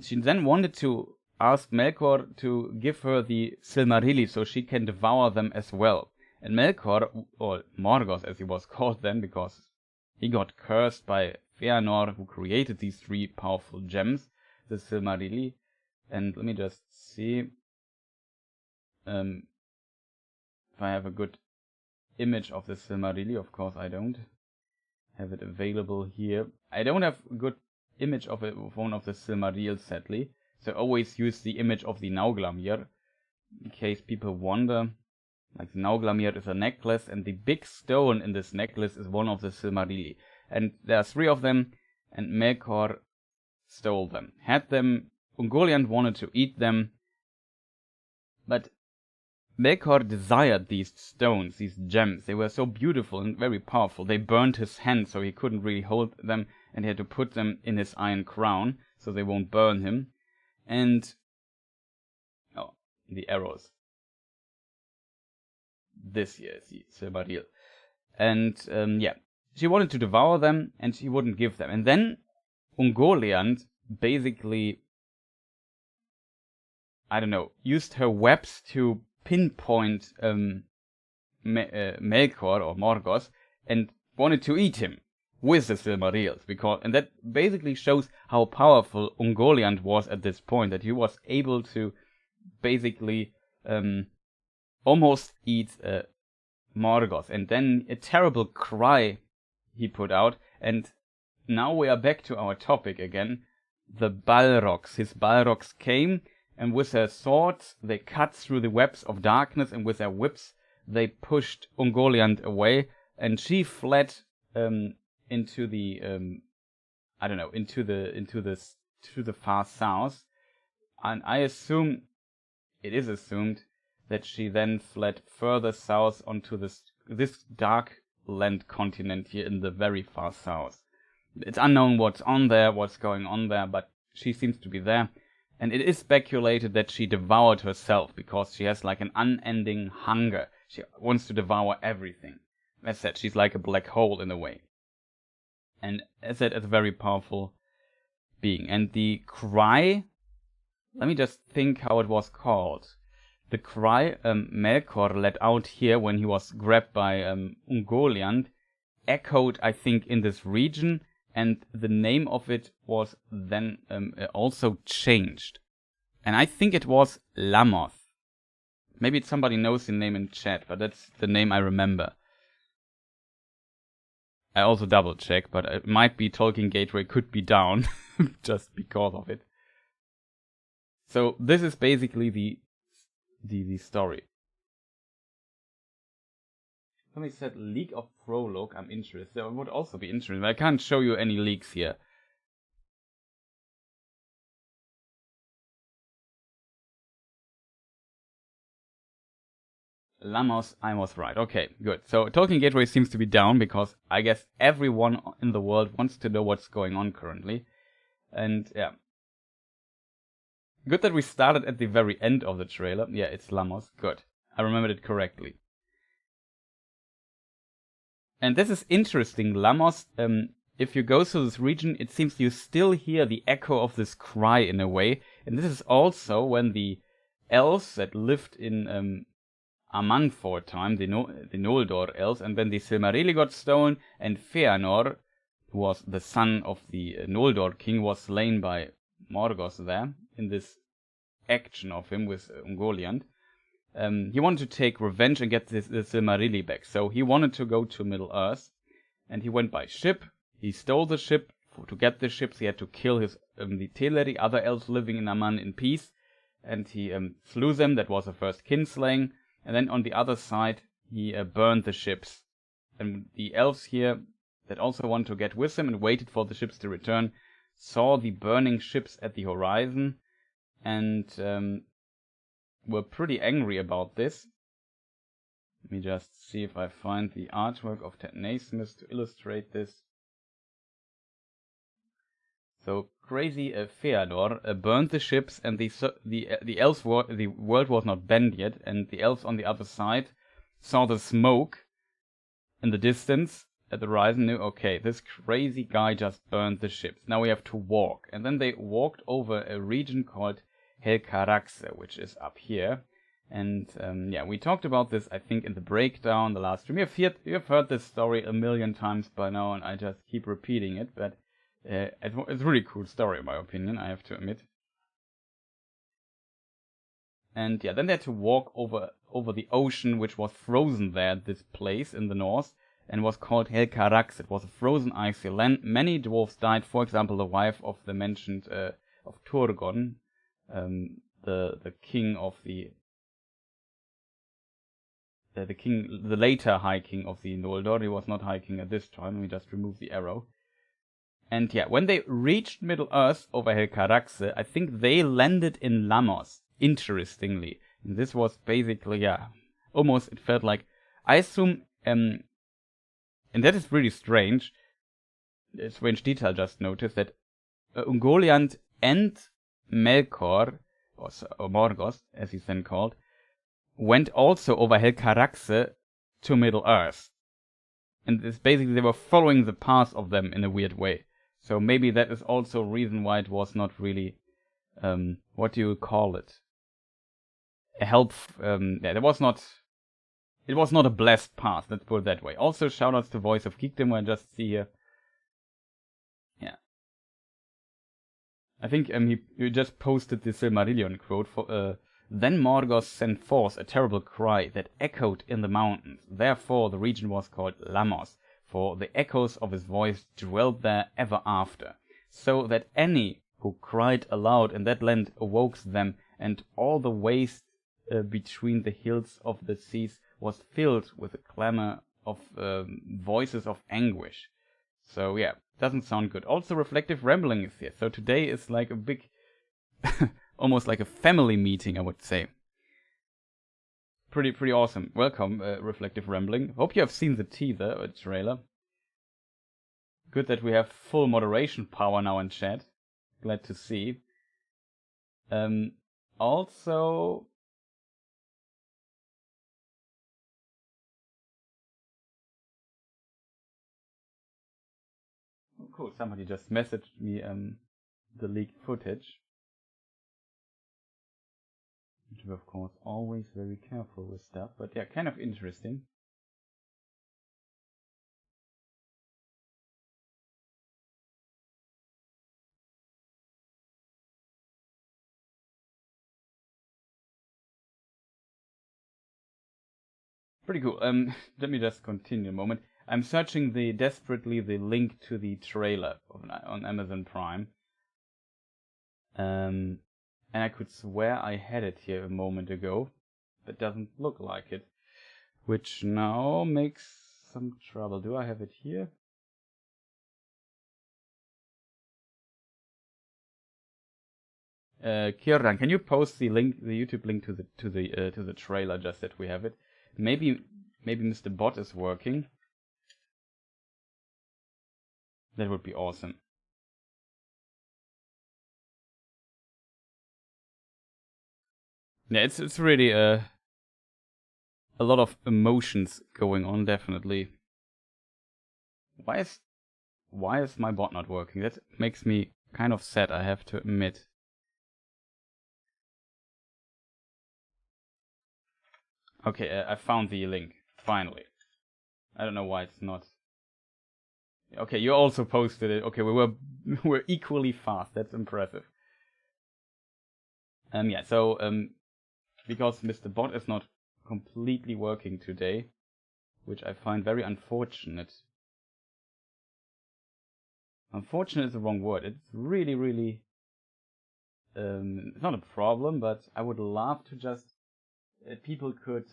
she then wanted to ask Melkor to give her the Silmarillion so she can devour them as well. And Melkor, or Morgoth as he was called then, because he got cursed by Fëanor, who created these three powerful gems. the Silmarillion. And let me just see if I have a good image of the Silmarillion. Of course I don't have it available here. I don't have a good image of one of the Silmarillion, sadly. So I always use the image of the Nauglamir, in case people wonder. Like the Nauglamir is a necklace, and the big stone in this necklace is one of the Silmarillion. And there are 3 of them, and Melkor stole them. Had them, Ungoliant wanted to eat them, but Melkor desired these stones, these gems. They were so beautiful and very powerful. They burned his hand, so he couldn't really hold them, and he had to put them in his iron crown, so they won't burn him. And oh, the arrows. This here is the Silmarillion. And yeah, she wanted to devour them, and she wouldn't give them. And then Ungoliant basically, I don't know, used her webs to pinpoint Melkor or Morgoth, and wanted to eat him with the Silmarillion, and that basically shows how powerful Ungoliant was at this point, that he was able to basically almost eat Morgoth. And then a terrible cry he put out, and now we are back to our topic again, the Balrogs. His Balrogs came, and with their swords they cut through the webs of darkness, and with their whips they pushed Ungoliant away, and she fled into the I don't know, to the far south. And I assume, it is assumed, that she then fled further south onto this dark land continent here in the very far south. It's unknown what's going on there, but she seems to be there. And it is speculated that she devoured herself, because she has like an unending hunger. She wants to devour everything. As said, she's like a black hole in a way. And as said, it's a very powerful being. And the cry, let me just think how it was called. The cry Melkor let out here when he was grabbed by Ungoliant echoed, I think, in this region, and the name of it was then also changed. And I think it was Lamoth. Maybe somebody knows the name in chat, but that's the name I remember. I also double check, but it might be Tolkien Gateway could be down just because of it. So this is basically the story. Somebody said leak of prologue. I'm interested. I would also be interested. I can't show you any leaks here. Lamos, I was right. Okay, good. So Tolkien Gateway seems to be down because I guess everyone in the world wants to know what's going on currently. And yeah. Good that we started at the very end of the trailer. Yeah, it's Lamos. Good. I remembered it correctly. And this is interesting. Lamos, if you go through this region, it seems you still hear the echo of this cry in a way. And this is also when the elves that lived in Aman for a time, the Noldor elves, and then the Silmarillion got stolen, and Feanor, who was the son of the Noldor king, was slain by Morgoth there, in this action of him with Ungoliant. He wanted to take revenge and get the Silmarillion back, so he wanted to go to Middle-earth, and he went by ship. He stole the ship. To get the ships, he had to kill the Teleri, other elves living in Aman, in peace, and he slew them. That was the first kinslaying. And then on the other side, he burned the ships. And the elves here, that also wanted to get with him and waited for the ships to return, saw the burning ships at the horizon, and were pretty angry about this. Let me just see if I find the artwork of Ted Naismith to illustrate this. So crazy Feanor burned the ships, and the elves the world was not banned yet, and the elves on the other side saw the smoke in the distance at the horizon. Knew, okay, this crazy guy just burned the ships. Now we have to walk, and then they walked over a region called Helcaraxe, which is up here. And yeah, we talked about this, I think, in the breakdown, the last stream. You've heard this story a million times by now, and I just keep repeating it, but It's a really cool story, in my opinion, I have to admit. And yeah, then they had to walk over the ocean, which was frozen there at this place in the north, and was called Helcarax. It was a frozen icy land. Many dwarves died. For example, the wife of the mentioned of Turgon, the king of the later High King of the Noldor. He was not High King at this time. We just removed the arrow. And yeah, when they reached Middle Earth over Helcaraxe, I think they landed in Lamos. Interestingly, and this was basically, yeah, almost, it felt like, I assume, and that is really strange. A strange detail I just noticed, that Ungoliant and Melkor, or Morgoth, as he's then called, went also over Helcaraxe to Middle Earth. And it's basically, they were following the path of them in a weird way. So maybe that is also a reason why it was not really, what do you call it? A help, yeah, it was not a blessed path, let's put it that way. Also, shoutouts to Voice of Geekdom, I just see here. Yeah. I think he just posted the Silmarillion quote for, then Morgoth sent forth a terrible cry that echoed in the mountains. Therefore the region was called Lamos, for the echoes of his voice dwelt there ever after, so that any who cried aloud in that land awoke them, and all the waste between the hills of the seas was filled with a clamor of voices of anguish. So yeah, doesn't sound good. Also, reflective rambling is here. So today is like a big, almost like a family meeting, I would say. Pretty awesome. Welcome, reflective rambling. Hope you have seen the teaser or trailer. Good that we have full moderation power now in chat. Glad to see. Also, oh, cool. Somebody just messaged me the leaked footage. We're of course always very careful with stuff, but yeah, kind of interesting. Pretty cool. Let me just continue a moment. I'm searching desperately the link to the trailer on Amazon Prime. And I could swear I had it here a moment ago, but doesn't look like it, which now makes some trouble. Do I have it here? Kieran, can you post the link, the YouTube link to the trailer, just that we have it? Maybe Mr. Bot is working. That would be awesome. Yeah, it's really a lot of emotions going on, definitely. Why is my bot not working? That makes me kind of sad, I have to admit. Okay, I found the link, finally. I don't know why it's not. Okay, you also posted it. Okay, we're equally fast. That's impressive. Yeah, so because Mr. Bot is not completely working today, which I find very unfortunate. Unfortunate is the wrong word. It's really it's not a problem, but I would love to just people could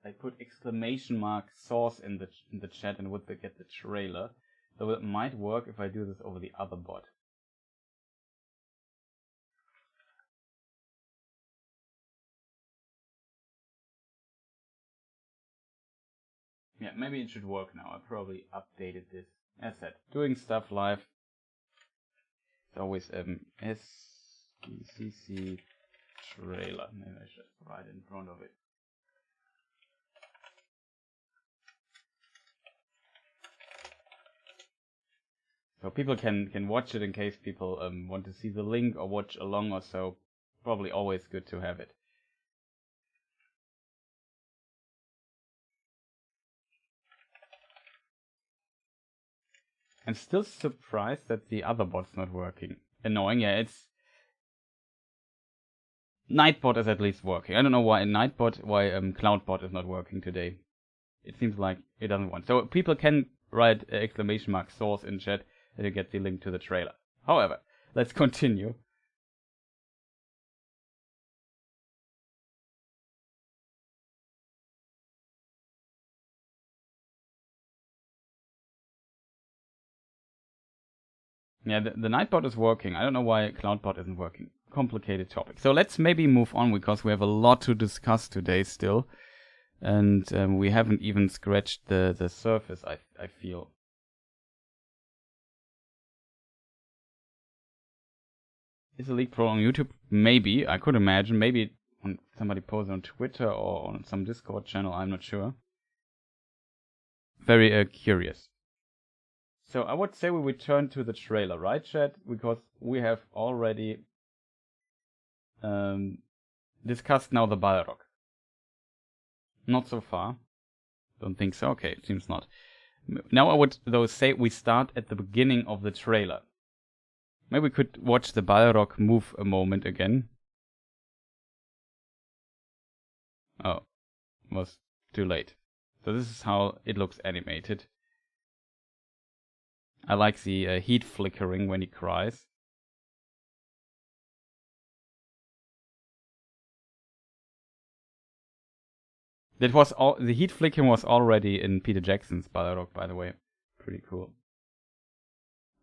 like put exclamation mark source in the chat and would get the trailer. So it might work if I do this over the other bot. Yeah, maybe it should work now. I probably updated this. As said, doing stuff live. It's always SDCC trailer. Maybe I should write in front of it. So people can watch it in case people want to see the link or watch along or so. Probably always good to have it. I'm still surprised that the other bot's not working. Annoying, yeah, it's... Nightbot is at least working. I don't know why Cloudbot is not working today. It seems like it doesn't want. So people can write !source in chat and you get the link to the trailer. However, let's continue. Yeah, the Nightbot is working. I don't know why Cloudbot isn't working. Complicated topic. So let's maybe move on because we have a lot to discuss today still. And we haven't even scratched the surface, I feel. Is the leak pro on YouTube? Maybe. I could imagine. Maybe when somebody posted on Twitter or on some Discord channel. I'm not sure. Very curious. So I would say we return to the trailer, right, chat? Because we have already discussed now the Balrog. Not so far. Don't think so. Okay, it seems not. Now I would though say we start at the beginning of the trailer. Maybe we could watch the Balrog move a moment again. Oh, was too late. So this is how it looks animated. I like the heat flickering when he cries. That was all. The heat flickering was already in Peter Jackson's Balrog, by the way. Pretty cool.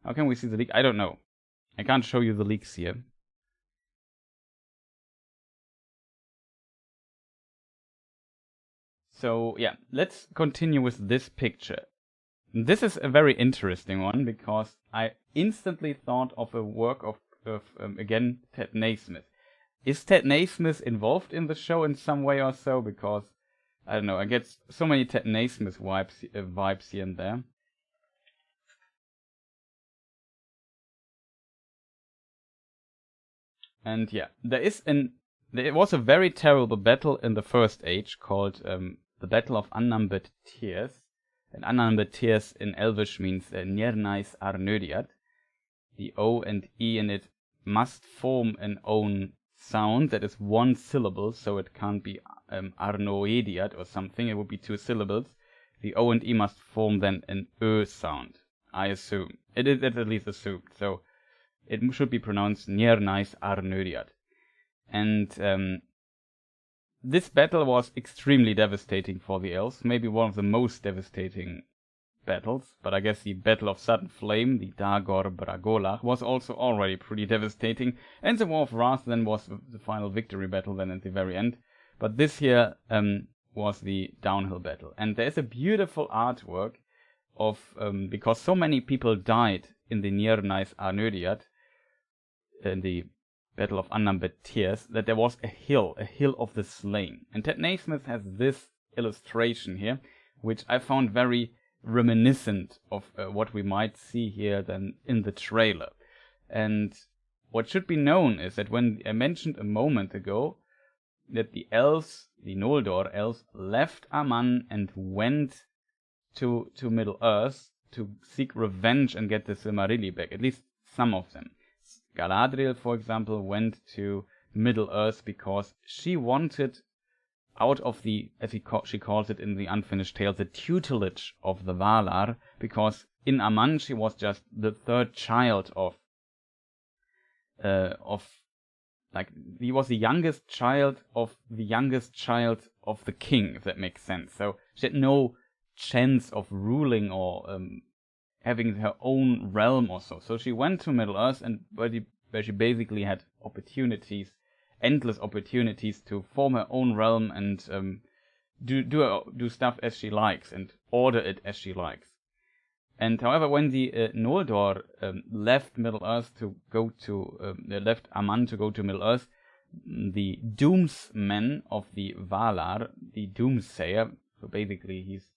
How can we see the leak? I don't know. I can't show you the leaks here. So yeah, let's continue with this picture. This is a very interesting one because I instantly thought of a work of again, Ted Naismith. Is Ted Naismith involved in the show in some way or so? Because I don't know, I get so many Ted Naismith vibes here and there. And yeah, there was a very terrible battle in the First Age called the Battle of Unnumbered Tears. And Unnumbered Tears in Elvish means Nirnais Arnödiat. The O and E in it must form an own sound that is one syllable, so it can't be Arnoediat or something, it would be two syllables. The O and E must form then an Ö sound, I assume. It's at least assumed, so it should be pronounced Nirnais Arnödiat. And this battle was extremely devastating for the elves, maybe one of the most devastating battles, but I guess the Battle of Sudden Flame, the Dagor Bragolach, was also already pretty devastating, and the War of Wrath then was the final victory battle then at the very end. But this here was the downhill battle, and there's a beautiful artwork of, because so many people died in the Nirnais Arnödiat, in the Battle of Unnumbered Tears, that there was a hill of the slain. And Ted Naismith has this illustration here, which I found very reminiscent of what we might see here then in the trailer. And what should be known is that when I mentioned a moment ago that the elves, the Noldor elves, left Aman and went to Middle-earth to seek revenge and get the Silmarillion back, at least some of them. Galadriel, for example, went to Middle-earth because she wanted out of the, as she calls it in the Unfinished Tale, the tutelage of the Valar, because in Aman she was just the third child he was the youngest child of the king, if that makes sense. So she had no chance of ruling or having her own realm or so. So she went to Middle-earth, and where she basically had endless opportunities to form her own realm and do stuff as she likes and order it as she likes. And however, when the Noldor left Middle-earth left Aman to go to Middle-earth, the doomsmen of the Valar, the doomsayer, so basically he's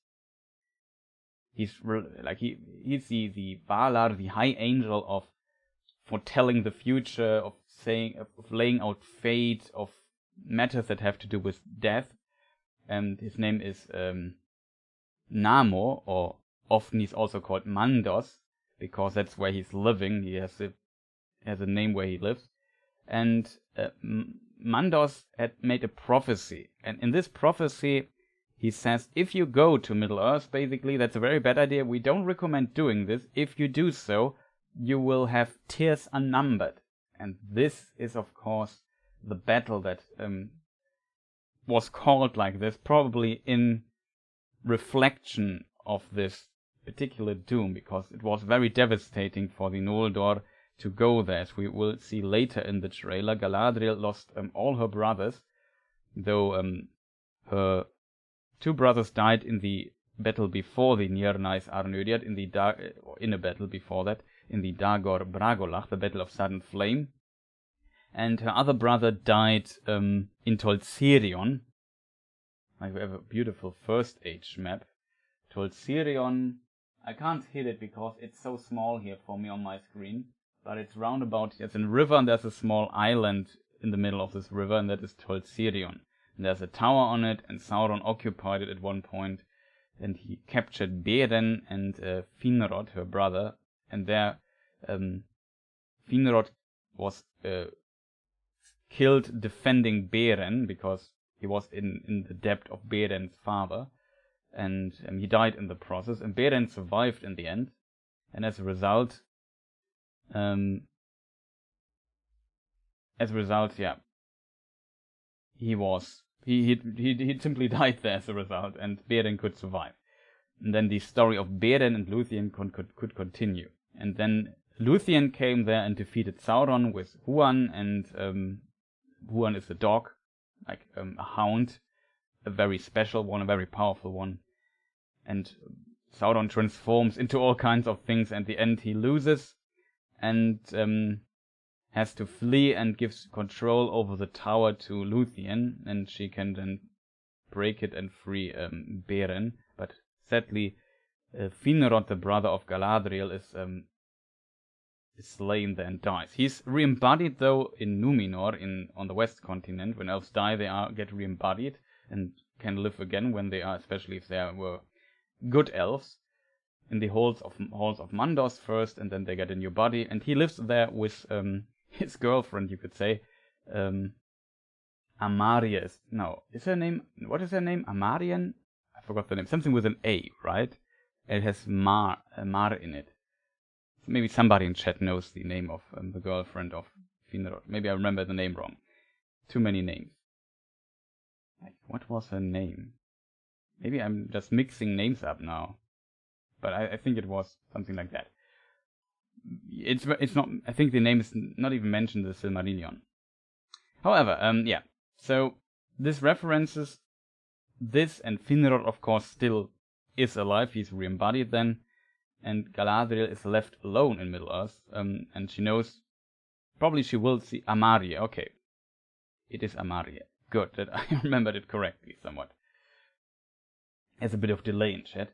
the Valar, the high angel of foretelling the future, of laying out fate, of matters that have to do with death. And his name is Namor, or often he's also called Mandos, because that's where he's living. He has a name where he lives. And Mandos had made a prophecy. And in this prophecy, he says, if you go to Middle-earth, basically, that's a very bad idea. We don't recommend doing this. If you do so, you will have tears unnumbered. And this is, of course, the battle that was called like this, probably in reflection of this particular doom, because it was very devastating for the Noldor to go there. As we will see later in the trailer, Galadriel lost all her brothers, though her 2 brothers died in the battle before the Nirnais Arnödiad, in a battle before that, in the Dagor Bragolach, the Battle of Sudden Flame. And her other brother died in Tolsirion. I have a beautiful First Age map. Tolsirion, I can't hit it because it's so small here for me on my screen, but it's roundabout, it's in a river, and there's a small island in the middle of this river, and that is Tolsirion. And there's a tower on it, and Sauron occupied it at one point, and he captured Beren and Finrod, her brother, and there Finrod was killed defending Beren, because he was in the debt of Beren's father, and he died in the process, and Beren survived in the end, and as a result, yeah, he simply died there as a result, and Beren could survive. And then the story of Beren and Luthien could continue. And then Luthien came there and defeated Sauron with Huan, and Huan is a dog, like a hound, a very special one, a very powerful one. And Sauron transforms into all kinds of things, and at the end he loses, and has to flee and gives control over the tower to Luthien, and she can then break it and free Beren. But sadly, Finrod, the brother of Galadriel, is slain there and dies. He's re-embodied though in Numenor, on the west continent. When elves die, they get re-embodied and can live again when they are, especially if they were good elves, in the halls of Mandos first, and then they get a new body. And he lives there with his girlfriend, you could say. Amaria is her name? What is her name? Amarian? I forgot the name. Something with an A, right? It has Mar in it. Maybe somebody in chat knows the name of the girlfriend of Finrod. Maybe I remember the name wrong. Too many names. Like, what was her name? Maybe I'm just mixing names up now. But I think it was something like that. It's not. I think the name is not even mentioned in the Silmarillion. However, yeah. So this references this, and Finrod, of course, still is alive. He's re-embodied then, and Galadriel is left alone in Middle-earth. And she knows, probably she will see Amaria. Okay, it is Amaria. Good that I remembered it correctly somewhat. There's a bit of delay in chat.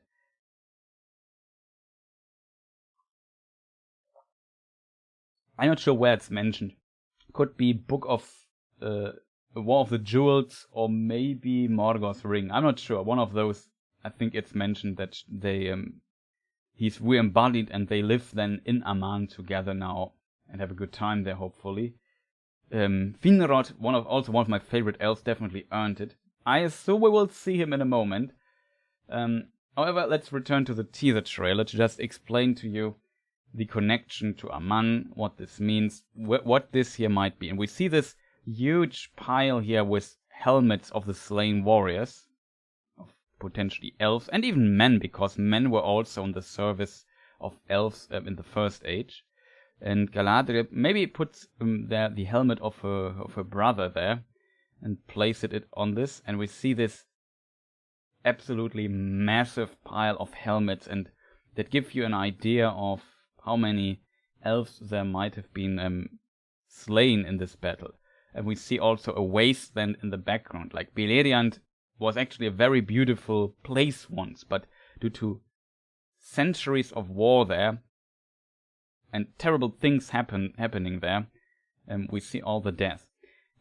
I'm not sure where it's mentioned. Could be Book of War of the Jewls, or maybe Morgoth's Ring. I'm not sure. One of those. I think it's mentioned that they he's re-embodied and they live then in Aman together now and have a good time there, hopefully. Finrod, also one of my favorite elves, definitely earned it. I assume we will see him in a moment. However, let's return to the teaser trailer to just explain to you the connection to Aman, what this means, what this here might be. And we see this huge pile here with helmets of the slain warriors, of potentially elves, and even men, because men were also in the service of elves in the First Age. And Galadriel maybe puts there the helmet of her brother there, and places it on this, and we see this absolutely massive pile of helmets, and that give you an idea of how many elves there might have been slain in this battle. And we see also a wasteland in the background. Like, Beleriand was actually a very beautiful place once, but due to centuries of war there and terrible things happening there, we see all the death.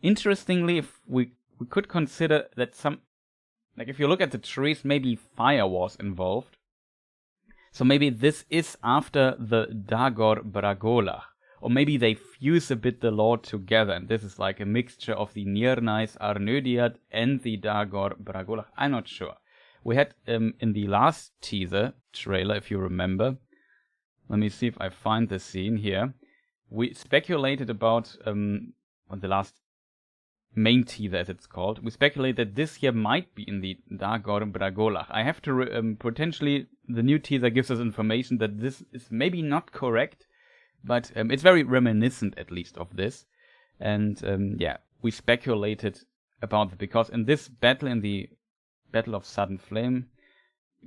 Interestingly, if we could consider that if you look at the trees, maybe fire was involved. So maybe this is after the Dagor Bragolach. Or maybe they fuse a bit the lore together, and this is like a mixture of the Nirnais Arnödiad and the Dagor Bragolach. I'm not sure. We had in the last teaser trailer, if you remember, let me see if I find the scene here. We speculated about, on the last main teaser as it's called, we speculated that this here might be in the Dagor Bragolach. I have to, potentially, the new teaser gives us information that this is maybe not correct, but it's very reminiscent, at least, of this. And yeah, we speculated about it because in this battle, in the Battle of Sudden Flame,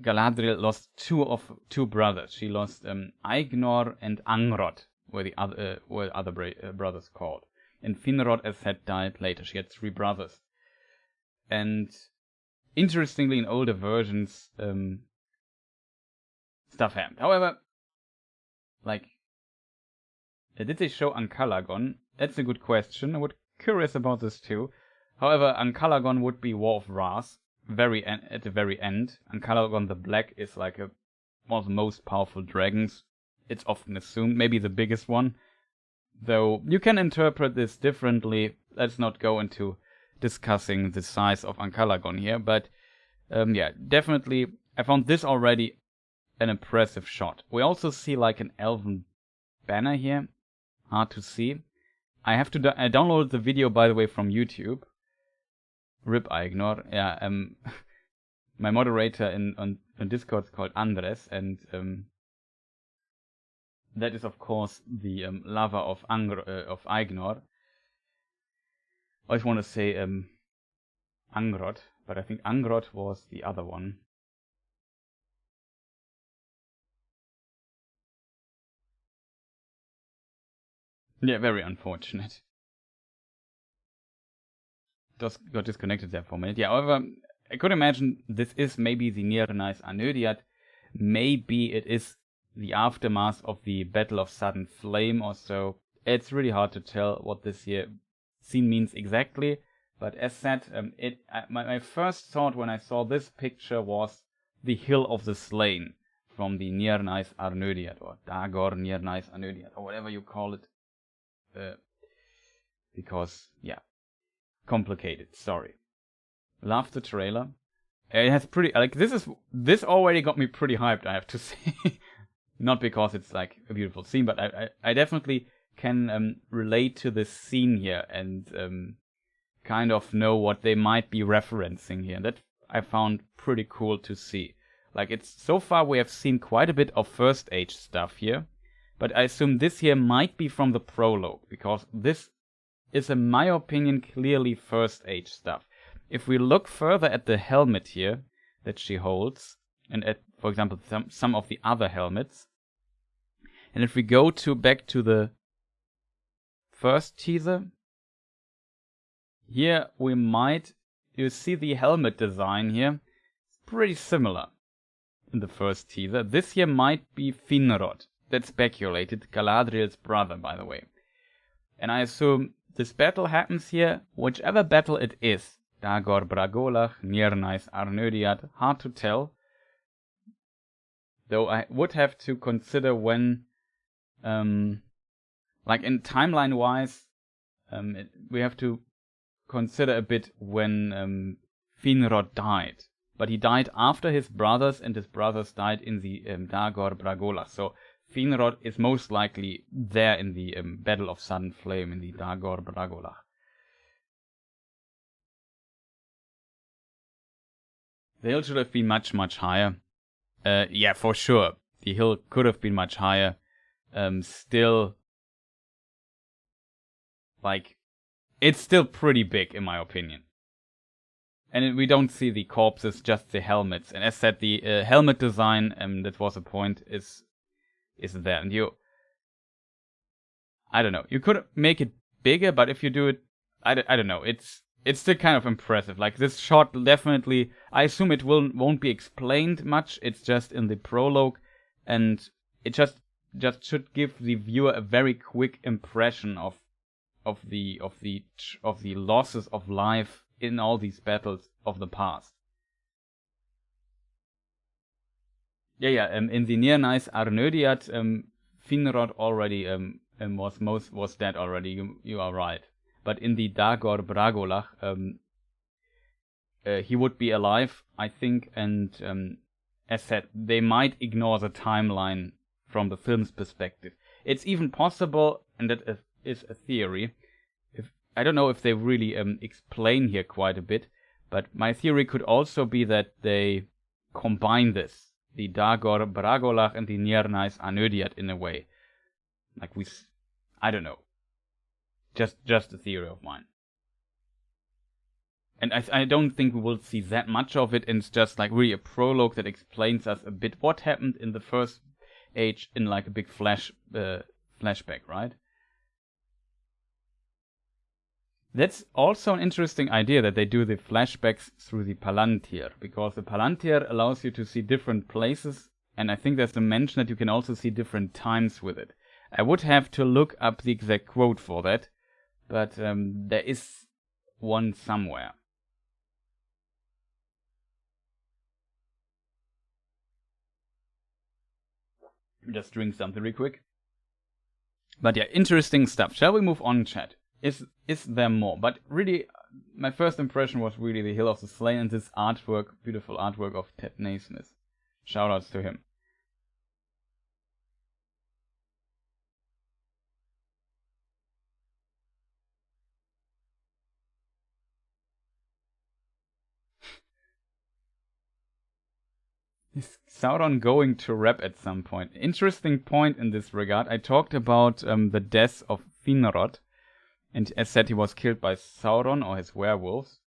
Galadriel lost two brothers. She lost Aignor and Angrod, were the other brothers called. And Finrod, as said, died later. She had 3 brothers. And interestingly, in older versions, stuff happened. However, like, did they show Ancalagon? That's a good question. I was curious about this too. However, Ancalagon would be War of Wrath, at the very end. Ancalagon the Black is like one of the most powerful dragons. It's often assumed, maybe the biggest one. Though you can interpret this differently. Let's not go into discussing the size of Ancalagon here. But yeah, definitely, I found this already an impressive shot. We also see like an elven banner here. Hard to see. I have to I downloaded the video, by the way, from YouTube. Rip Aignor. Yeah, my moderator on Discord is called Andres, and that is, of course, the lover of Aignor. I always want to say Angrod, but I think Angrod was the other one. Yeah, very unfortunate. Just got disconnected there for a minute. Yeah, however, I could imagine this is maybe the Nirnais Arnödiad. Maybe it is the aftermath of the Battle of Sudden Flame or so. It's really hard to tell what this here scene means exactly. But as said, my first thought when I saw this picture was the Hill of the Slain from the Nirnais Arnödiad, or Dagor Nirnais Arnödiad, or whatever you call it. Because, yeah, complicated, sorry. Love the trailer. It has pretty, like, this already got me pretty hyped, I have to say. Not because it's like a beautiful scene, but I definitely can relate to this scene here and kind of know what they might be referencing here. That I found pretty cool to see. Like, it's so far we have seen quite a bit of First Age stuff here. But I assume this here might be from the prologue, because this is, in my opinion, clearly First Age stuff. If we look further at the helmet here that she holds, and at, for example, some of the other helmets, and if we go back to the first teaser, here we you see the helmet design here, it's pretty similar in the first teaser. This here might be Finrod. That's speculated, Galadriel's brother, by the way. And I assume this battle happens here, whichever battle it is. Dagor Bragolach, Nirnais Arnödiad, hard to tell. Though I would have to consider when, like in timeline-wise, we have to consider a bit when Finrod died. But he died after his brothers, and his brothers died in the Dagor Bragolach. So Finrod is most likely there in the Battle of Sudden Flame in the Dagor Bragolach. The hill should have been much, much higher. Yeah, for sure. The hill could have been much higher. Still, like, it's still pretty big in my opinion. And we don't see the corpses, just the helmets. And as said, the helmet design, that was a point, is there. And I don't know. You could make it bigger, but if you do it, I don't know. It's still kind of impressive. Like, this shot definitely, I assume it won't be explained much. It's just in the prologue, and it just should give the viewer a very quick impression of the losses of life in all these battles of the past. Yeah. In the Near Nice Arnödiat, Finrod already was dead already. You are right. But in the Dagor Bragolach, he would be alive, I think. And as said, they might ignore the timeline from the film's perspective. It's even possible, and that is a theory. I don't know if they really explain here quite a bit, but my theory could also be that they combine this, the Dagor Bragolach and the Near Nice Arnödiat in a way. Like I don't know. Just a theory of mine. And I don't think we will see that much of it, and it's just like really a prologue that explains us a bit what happened in the first age in like a big flashback, right? That's also an interesting idea that they do the flashbacks through the Palantir, because the Palantir allows you to see different places, and I think there's a mention that you can also see different times with it. I would have to look up the exact quote for that, but there is one somewhere. Just drink something real quick. But yeah, interesting stuff. Shall we move on, chat? Is there more? But really, my first impression was really the Hill of the Slain and this artwork, beautiful artwork of Ted Naismith. Shoutouts to him. Is Sauron going to rap at some point? Interesting point in this regard. I talked about the death of Finrod, and as said, he was killed by Sauron or his werewolves.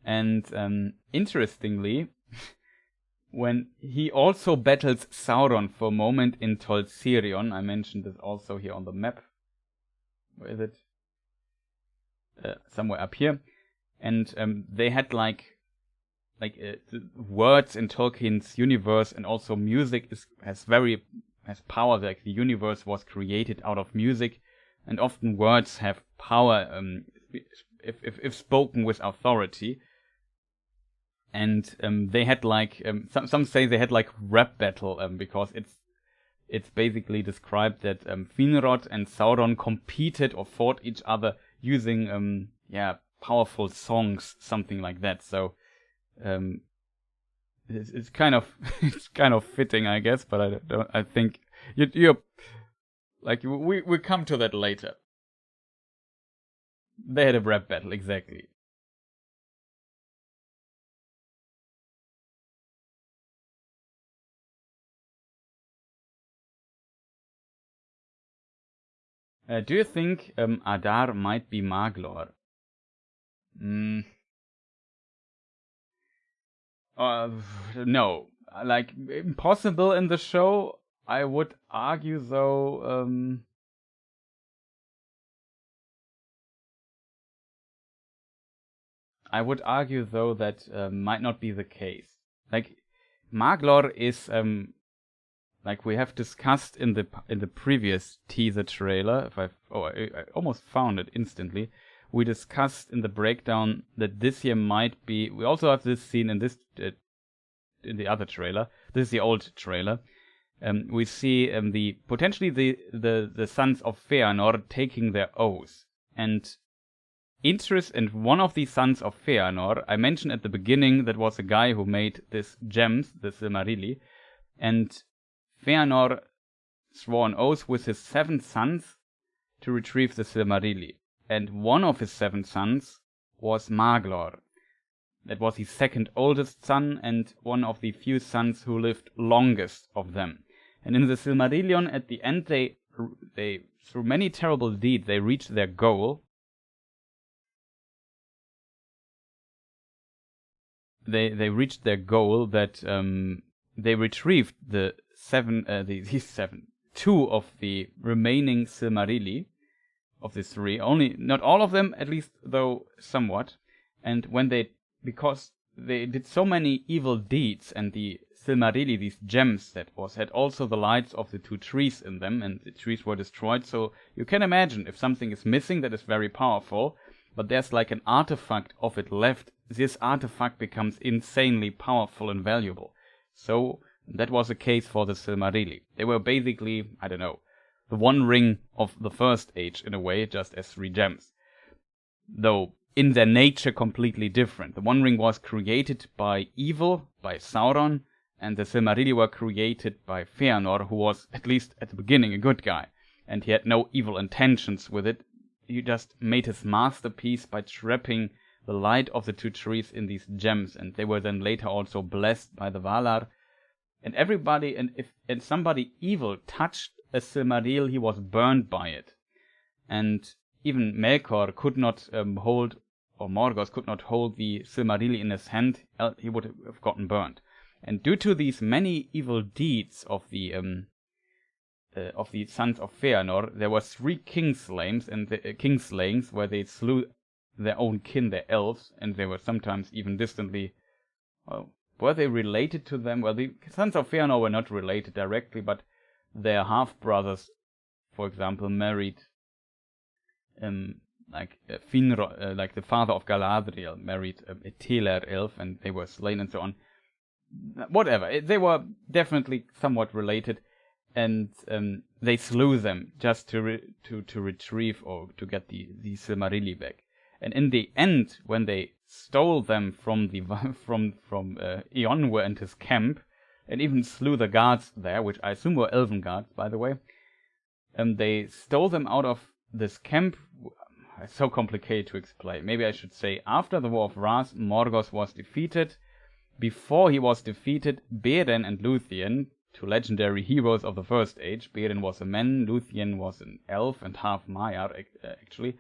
And interestingly, when he also battles Sauron for a moment in Tolkien, I mentioned this also here on the map. Where is it? Somewhere up here. And they had like words in Tolkien's universe, and also music has power. Like the universe was created out of music, and often words have power if spoken with authority. And they had like some say they had like rap battle because it's basically described that Finrod and Sauron competed or fought each other using powerful songs, something like that. So it's kind of fitting, I guess, but I think you're like we come to that later. They had a rap battle, exactly. Do you think Adar might be Maglor? No. Like, impossible in the show? I would argue, though... that might not be the case. Like, Maglor is... like we have discussed in the previous teaser trailer, I almost found it instantly. We discussed in the breakdown that this here might be. We also have this scene in this in the other trailer. This is the old trailer. We see potentially the sons of Feanor taking their oath, and one of the sons of Feanor, I mentioned at the beginning, that was a guy who made these gems, the Silmarillion, and Feanor swore an oath with his 7 sons to retrieve the Silmarillion. And one of his 7 sons was Maglor. That was his second oldest son, and one of the few sons who lived longest of them. And in the Silmarillion, at the end, they through many terrible deeds, they reached their goal. They reached their goal that they retrieved the 2 of the remaining Silmarillion of the 3. Only not all of them, at least, though somewhat. And because they did so many evil deeds, and the Silmarillion, these gems had also the lights of the 2 trees in them, and the trees were destroyed. So you can imagine, if something is missing that is very powerful, but there's like an artifact of it left, this artifact becomes insanely powerful and valuable. So That was the case for the Silmarilli. They were basically, I don't know, the one ring of the First Age in a way, just as 3 gems. Though in their nature completely different. The One Ring was created by evil, by Sauron, and the Silmarilli were created by Fëanor, who was, at least at the beginning, a good guy. And he had no evil intentions with it. He just made his masterpiece by trapping the light of the 2 trees in these gems, and they were then later also blessed by the Valar. And everybody, and if somebody evil touched a Silmaril, he was burned by it. And even Melkor could not hold, or Morgoth could not hold the Silmarilli in his hand, he would have gotten burned. And due to these many evil deeds of the sons of Fëanor, there were 3 kingslayings, and kingslayings where they slew their own kin, their elves, and they were sometimes even distantly. Well, were they related to them? Well, the sons of Fëanor were not related directly, but their half brothers, for example, married, like the father of Galadriel married a Teler elf, and they were slain and so on. Whatever, they were definitely somewhat related. And they slew them just to retrieve or to get the Silmarilli back. And in the end, when they stole them from Eonwe and his camp, and even slew the guards there, which I assume were elven guards, by the way, they stole them out of this camp. It's so complicated to explain. Maybe I should say, after the War of Wrath, Morgoth was defeated. Before he was defeated, Beren and Luthien, 2 legendary heroes of the First Age. Beren was a man, Luthien was an elf and half Maiar, actually.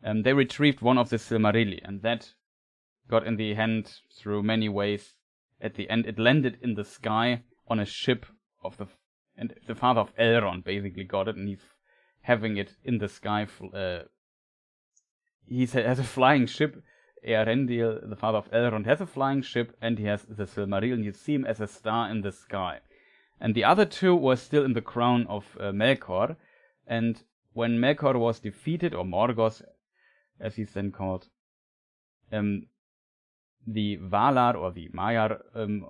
They retrieved one of the Silmarilli, and that got in the hand through many ways. At the end, it landed in the sky on a ship of and the father of Elrond basically got it, and he's having it in the sky. He has a flying ship. Eärendil, the father of Elrond, has a flying ship, and he has the Silmarillion. You see him as a star in the sky. And the other 2 were still in the crown of Melkor. And when Melkor was defeated, or Morgoth, as he's then called, the Valar, or the Maiar,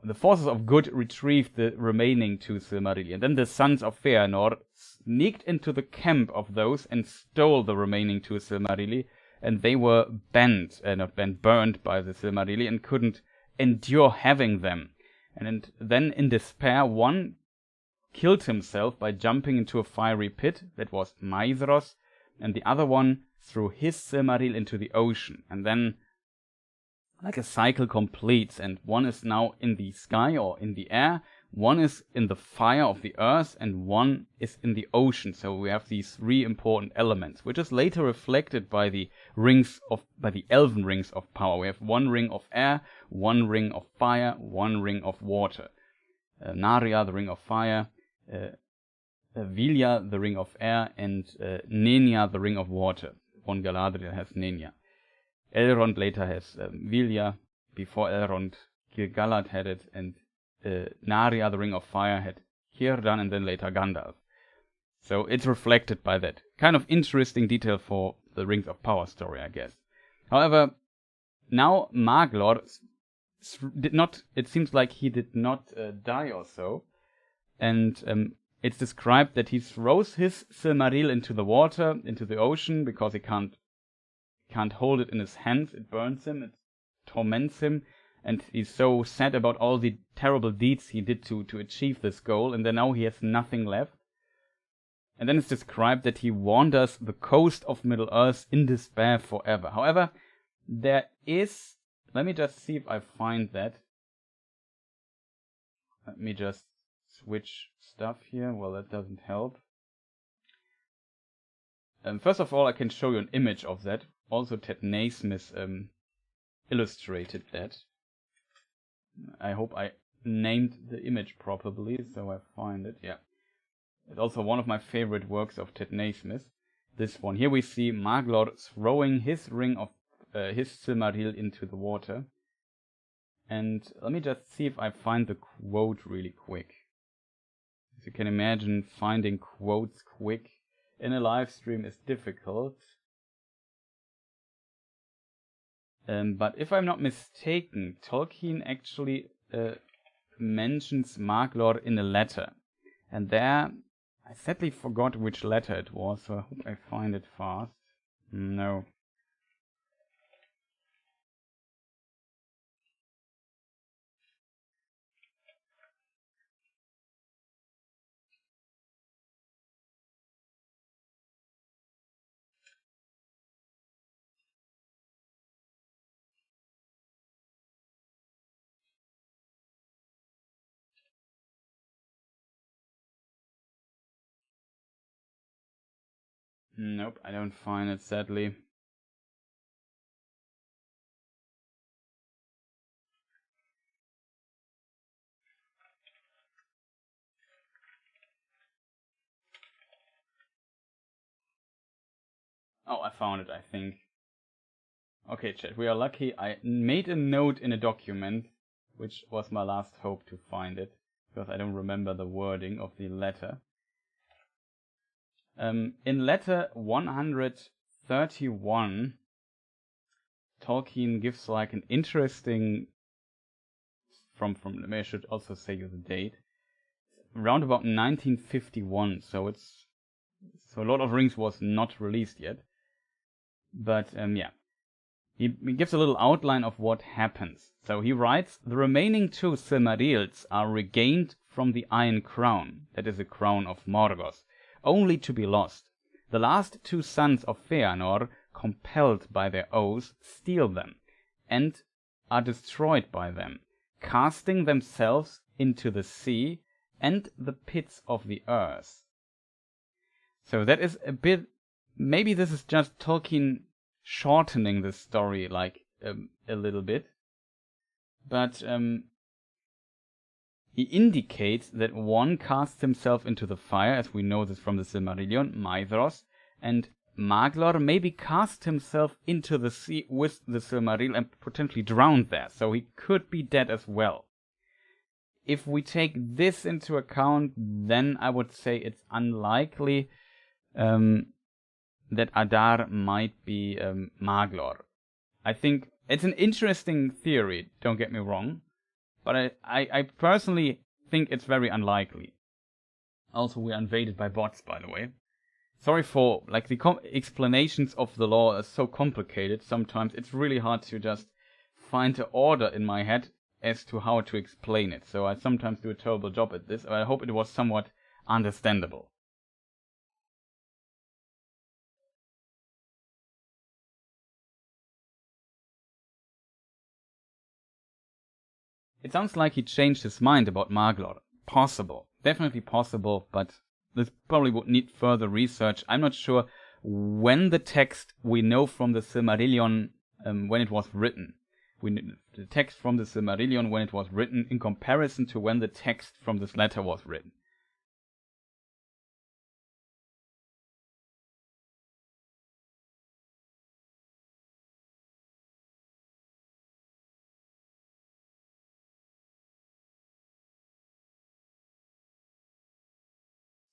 the forces of good retrieved the remaining 2 Silmarilli. And then the sons of Fëanor sneaked into the camp of those and stole the remaining 2 Silmarilli. And they were burned by the Silmarilli and couldn't endure having them. And then in despair, one killed himself by jumping into a fiery pit, that was Maedhros, and the other one threw his Silmaril into the ocean. And then, like a cycle completes, and one is now in the sky or in the air, one is in the fire of the earth, and one is in the ocean. So we have these 3 important elements, which is later reflected by the elven rings of power. We have 1 ring of air, 1 ring of fire, 1 ring of water. Narya, the ring of fire, Vilya, the ring of air, and Nenya, the ring of water. One Galadriel has Nenya. Elrond later has Vilya. Before Elrond, gil-galad had it, and Narya, the ring of fire, had Círdan, and then later Gandalf. So it's reflected by that. Kind of interesting detail for the Rings of Power story, I guess. However, now Maglor it seems like he did not die or so. And it's described that he throws his Silmaril into the water, into the ocean, because he can't hold it in his hands. It burns him, it torments him, and he's so sad about all the terrible deeds he did to achieve this goal, and then now he has nothing left. And then it's described that he wanders the coast of Middle-earth in despair forever. However, there is... Let me just see if I find that. Let me just switch stuff here. Well, that doesn't help. First of all, I can show you an image of that. Also, Ted Naismith illustrated that. I hope I named the image properly, so I find it. Yeah. It's also one of my favorite works of Ted Naismith. This one. Here we see Maglor throwing his ring of his Silmaril into the water. And let me just see if I find the quote really quick. As you can imagine, finding quotes quick in a live stream is difficult. But if I'm not mistaken, Tolkien actually mentions Maglor in a letter. And there, I sadly forgot which letter it was, so I hope I find it fast. No. Nope, I don't find it, sadly. Oh, I found it, I think. Okay, chat, we are lucky. I made a note in a document, which was my last hope to find it, because I don't remember the wording of the letter. In letter 131, Tolkien gives like an interesting, I should also say you the date, around about 1951, so Lord of the Rings was not released yet. But yeah, he gives a little outline of what happens. So he writes, the remaining 2 Silmarils are regained from the Iron Crown, that is a crown of Morgoth, only to be lost. The last 2 sons of Feanor, compelled by their oaths, steal them, and are destroyed by them, casting themselves into the sea and the pits of the earth. So that is a bit, maybe this is just Tolkien shortening the story like a little bit, but he indicates that one casts himself into the fire, as we know this from the Silmarillion, Maedhros, and Maglor maybe cast himself into the sea with the Silmaril and potentially drowned there, so he could be dead as well. If we take this into account, then I would say it's unlikely that Adar might be Maglor. I think it's an interesting theory, don't get me wrong, but I personally think it's very unlikely. Also, we're invaded by bots, by the way. Sorry for, like, the explanations of the law are so complicated sometimes, it's really hard to just find an order in my head as to how to explain it. So I sometimes do a terrible job at this, but I hope it was somewhat understandable. It sounds like he changed his mind about Maglor. Possible. Definitely possible, but this probably would need further research. I'm not sure when the text we know from the Silmarillion, when it was written. The text from the Silmarillion when it was written in comparison to when the text from this letter was written.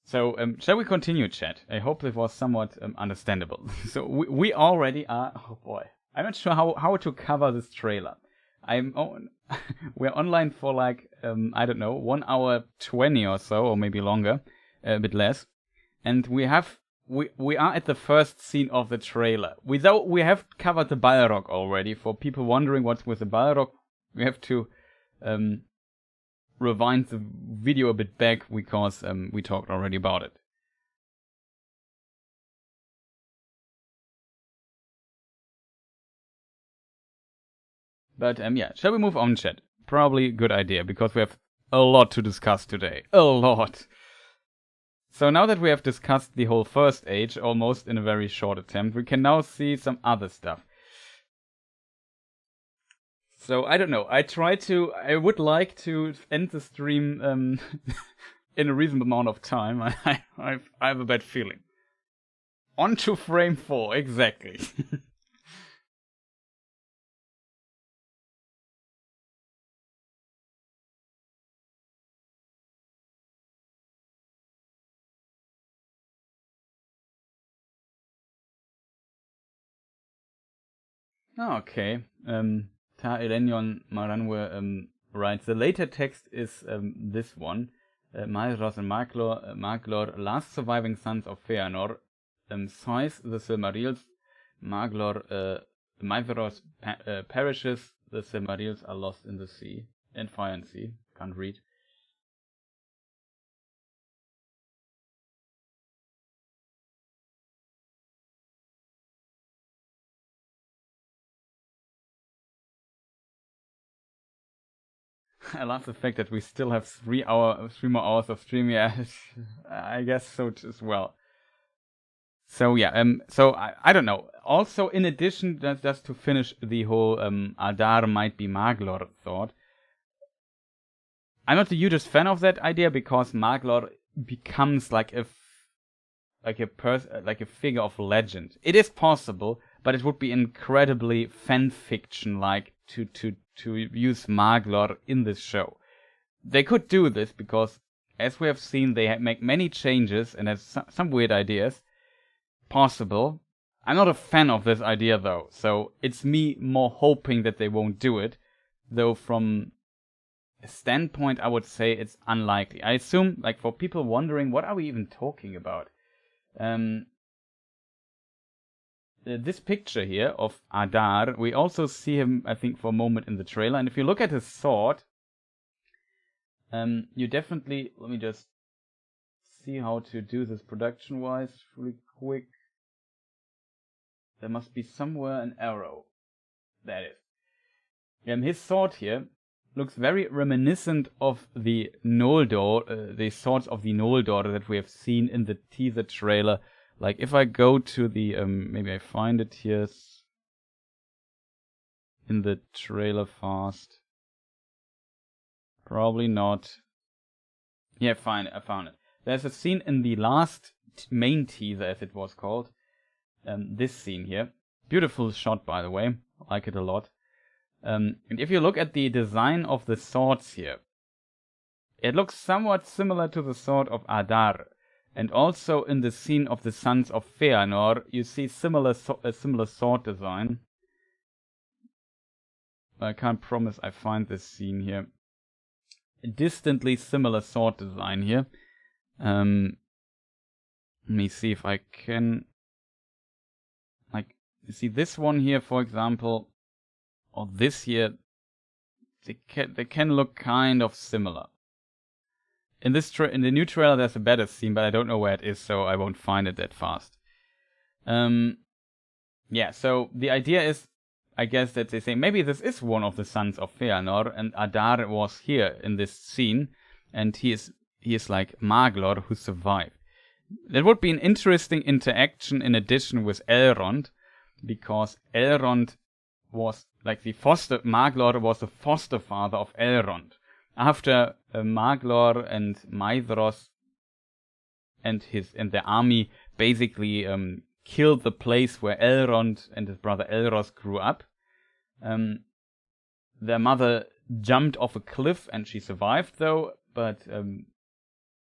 So, shall we continue, chat? I hope it was somewhat understandable. So, we already are... Oh boy. I'm not sure how to cover this trailer. We're online for like, I don't know, 1 hour 20 or so, or maybe longer, a bit less. And we are at the first scene of the trailer. We have covered the Balrog already. For people wondering what's with the Balrog, we have to rewind the video a bit back because we talked already about it. But yeah, shall we move on, chat? Probably a good idea because we have a lot to discuss today. A lot. So now that we have discussed the whole first age almost in a very short attempt, we can now see some other stuff. So I don't know. I would like to end the stream in a reasonable amount of time. I have a bad feeling. On to frame 4, exactly. Okay. Ta Elenion Maranwe Right, the later text is this one. Maelstrom and Maglor, last surviving sons of Feanor, seize the Silmarils. Maelstrom perishes. The Silmarils are lost in the sea, in fire and sea. Can't read. I love the fact that we still have 3 more hours of stream. Yeah, I guess so as well. So yeah, so I don't know. Also, in addition, just to finish the whole Adar might be Maglor thought, I'm not the hugest fan of that idea because Maglor becomes like a figure of legend. It is possible, but it would be incredibly fan fiction like to use Maglor in this show. They could do this because, as we have seen, they make many changes and have some weird ideas. Possible. I'm not a fan of this idea though, so it's me more hoping that they won't do it. Though from a standpoint, I would say it's unlikely. I assume, like, for people wondering, what are we even talking about? This picture here of Adar, we also see him, I think, for a moment in the trailer. And if you look at his sword, you definitely... Let me just see how to do this production-wise really quick. There must be somewhere an arrow. There it is. His sword here looks very reminiscent of the Noldor, the swords of the Noldor that we have seen in the teaser trailer. Like, if I go to the, maybe I find it here in the trailer fast. Probably not. Yeah, fine, I found it. There's a scene in the last main teaser, as it was called. This scene here. Beautiful shot, by the way. I like it a lot. And if you look at the design of the swords here, it looks somewhat similar to the sword of Adar. And also in the scene of the Sons of Feanor, you see a similar sword design. I can't promise I find this scene here. A distantly similar sword design here. Let me see if I can... Like, you see this one here, for example, or this here, they can look kind of similar. In the new trailer, there's a better scene, but I don't know where it is, so I won't find it that fast. Yeah, so the idea is, I guess, that they say maybe this is one of the sons of Feanor, and Adar was here in this scene, and he is like Maglor who survived. That would be an interesting interaction in addition with Elrond, because Elrond was like Maglor was the foster father of Elrond. After Maglor and Maedhros and their army basically killed the place where Elrond and his brother Elros grew up, their mother jumped off a cliff and she survived though, but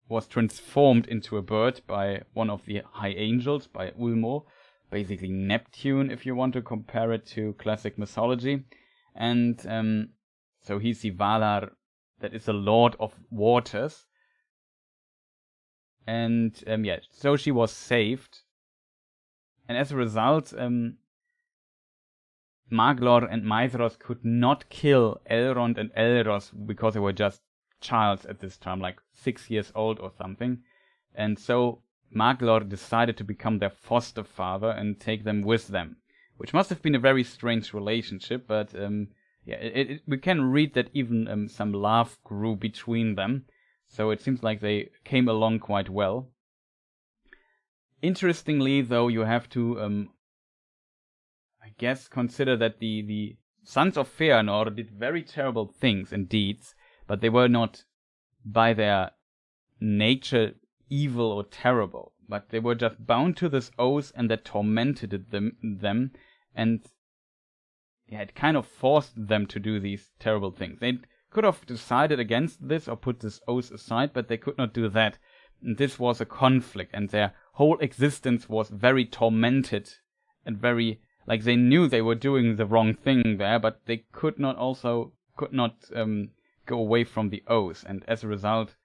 was transformed into a bird by one of the high angels, by Ulmo, basically Neptune if you want to compare it to classic mythology. And so he's the Valar that is the Lord of Waters. And yeah, so she was saved. And as a result, Maglor and Maedhros could not kill Elrond and Elros because they were just childs at this time, like 6 years old or something. And so Maglor decided to become their foster father and take them with them, which must have been a very strange relationship, but yeah, we can read that even some love grew between them, so it seems like they came along quite well. Interestingly, though, you have to, I guess, consider that the Sons of Feanor did very terrible things and deeds, but they were not by their nature evil or terrible, but they were just bound to this oath and that tormented them, and yeah, it kind of forced them to do these terrible things. They could have decided against this or put this oath aside, but they could not do that. And this was a conflict, and their whole existence was very tormented and very, like, they knew they were doing the wrong thing there, but they could not go away from the oath, and as a result,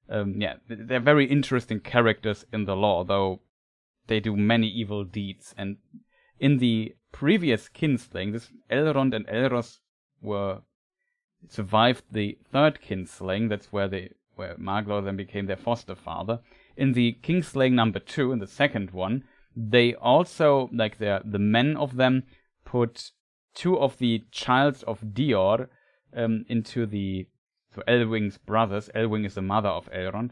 yeah, they're very interesting characters in the lore, though they do many evil deeds. And in the previous kinslaying, this Elrond and Elros survived the third kinslaying. That's where Maglor then became their foster father. In the kinslaying number 2, in the second one, they also, like the men of them, put 2 of the childs of Dior into so Elwing's brothers. Elwing is the mother of Elrond,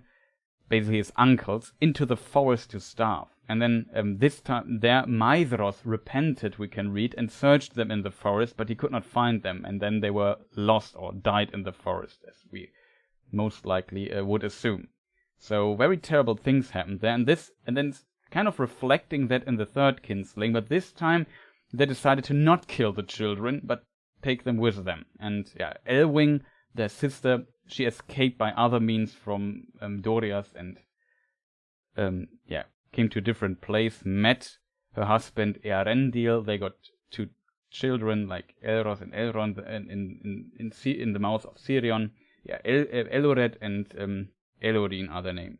basically his uncles, into the forest to starve. And then this time there Maedhros repented, we can read, and searched them in the forest, but he could not find them, and then they were lost or died in the forest, as we most likely would assume. So very terrible things happened there, and then kind of reflecting that in the third kinslaying, but this time they decided to not kill the children, but take them with them. And yeah, Elwing, their sister, she escaped by other means from Doriath, and came to a different place, met her husband Earendil. They got 2 children, like Elros and Elrond, in the mouth of Sirion. Yeah, Elored and Elorin are their name.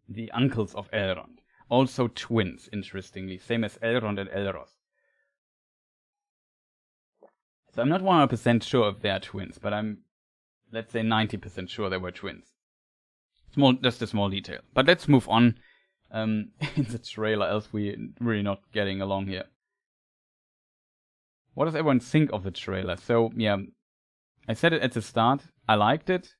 The uncles of Elrond. Also twins, interestingly, same as Elrond and Elros. So I'm not 100% sure if they are twins, but I'm, let's say, 90% sure they were twins. Just a small detail. But let's move on in the trailer, else we're really not getting along here. What does everyone think of the trailer? So, yeah, I said it at the start, I liked it,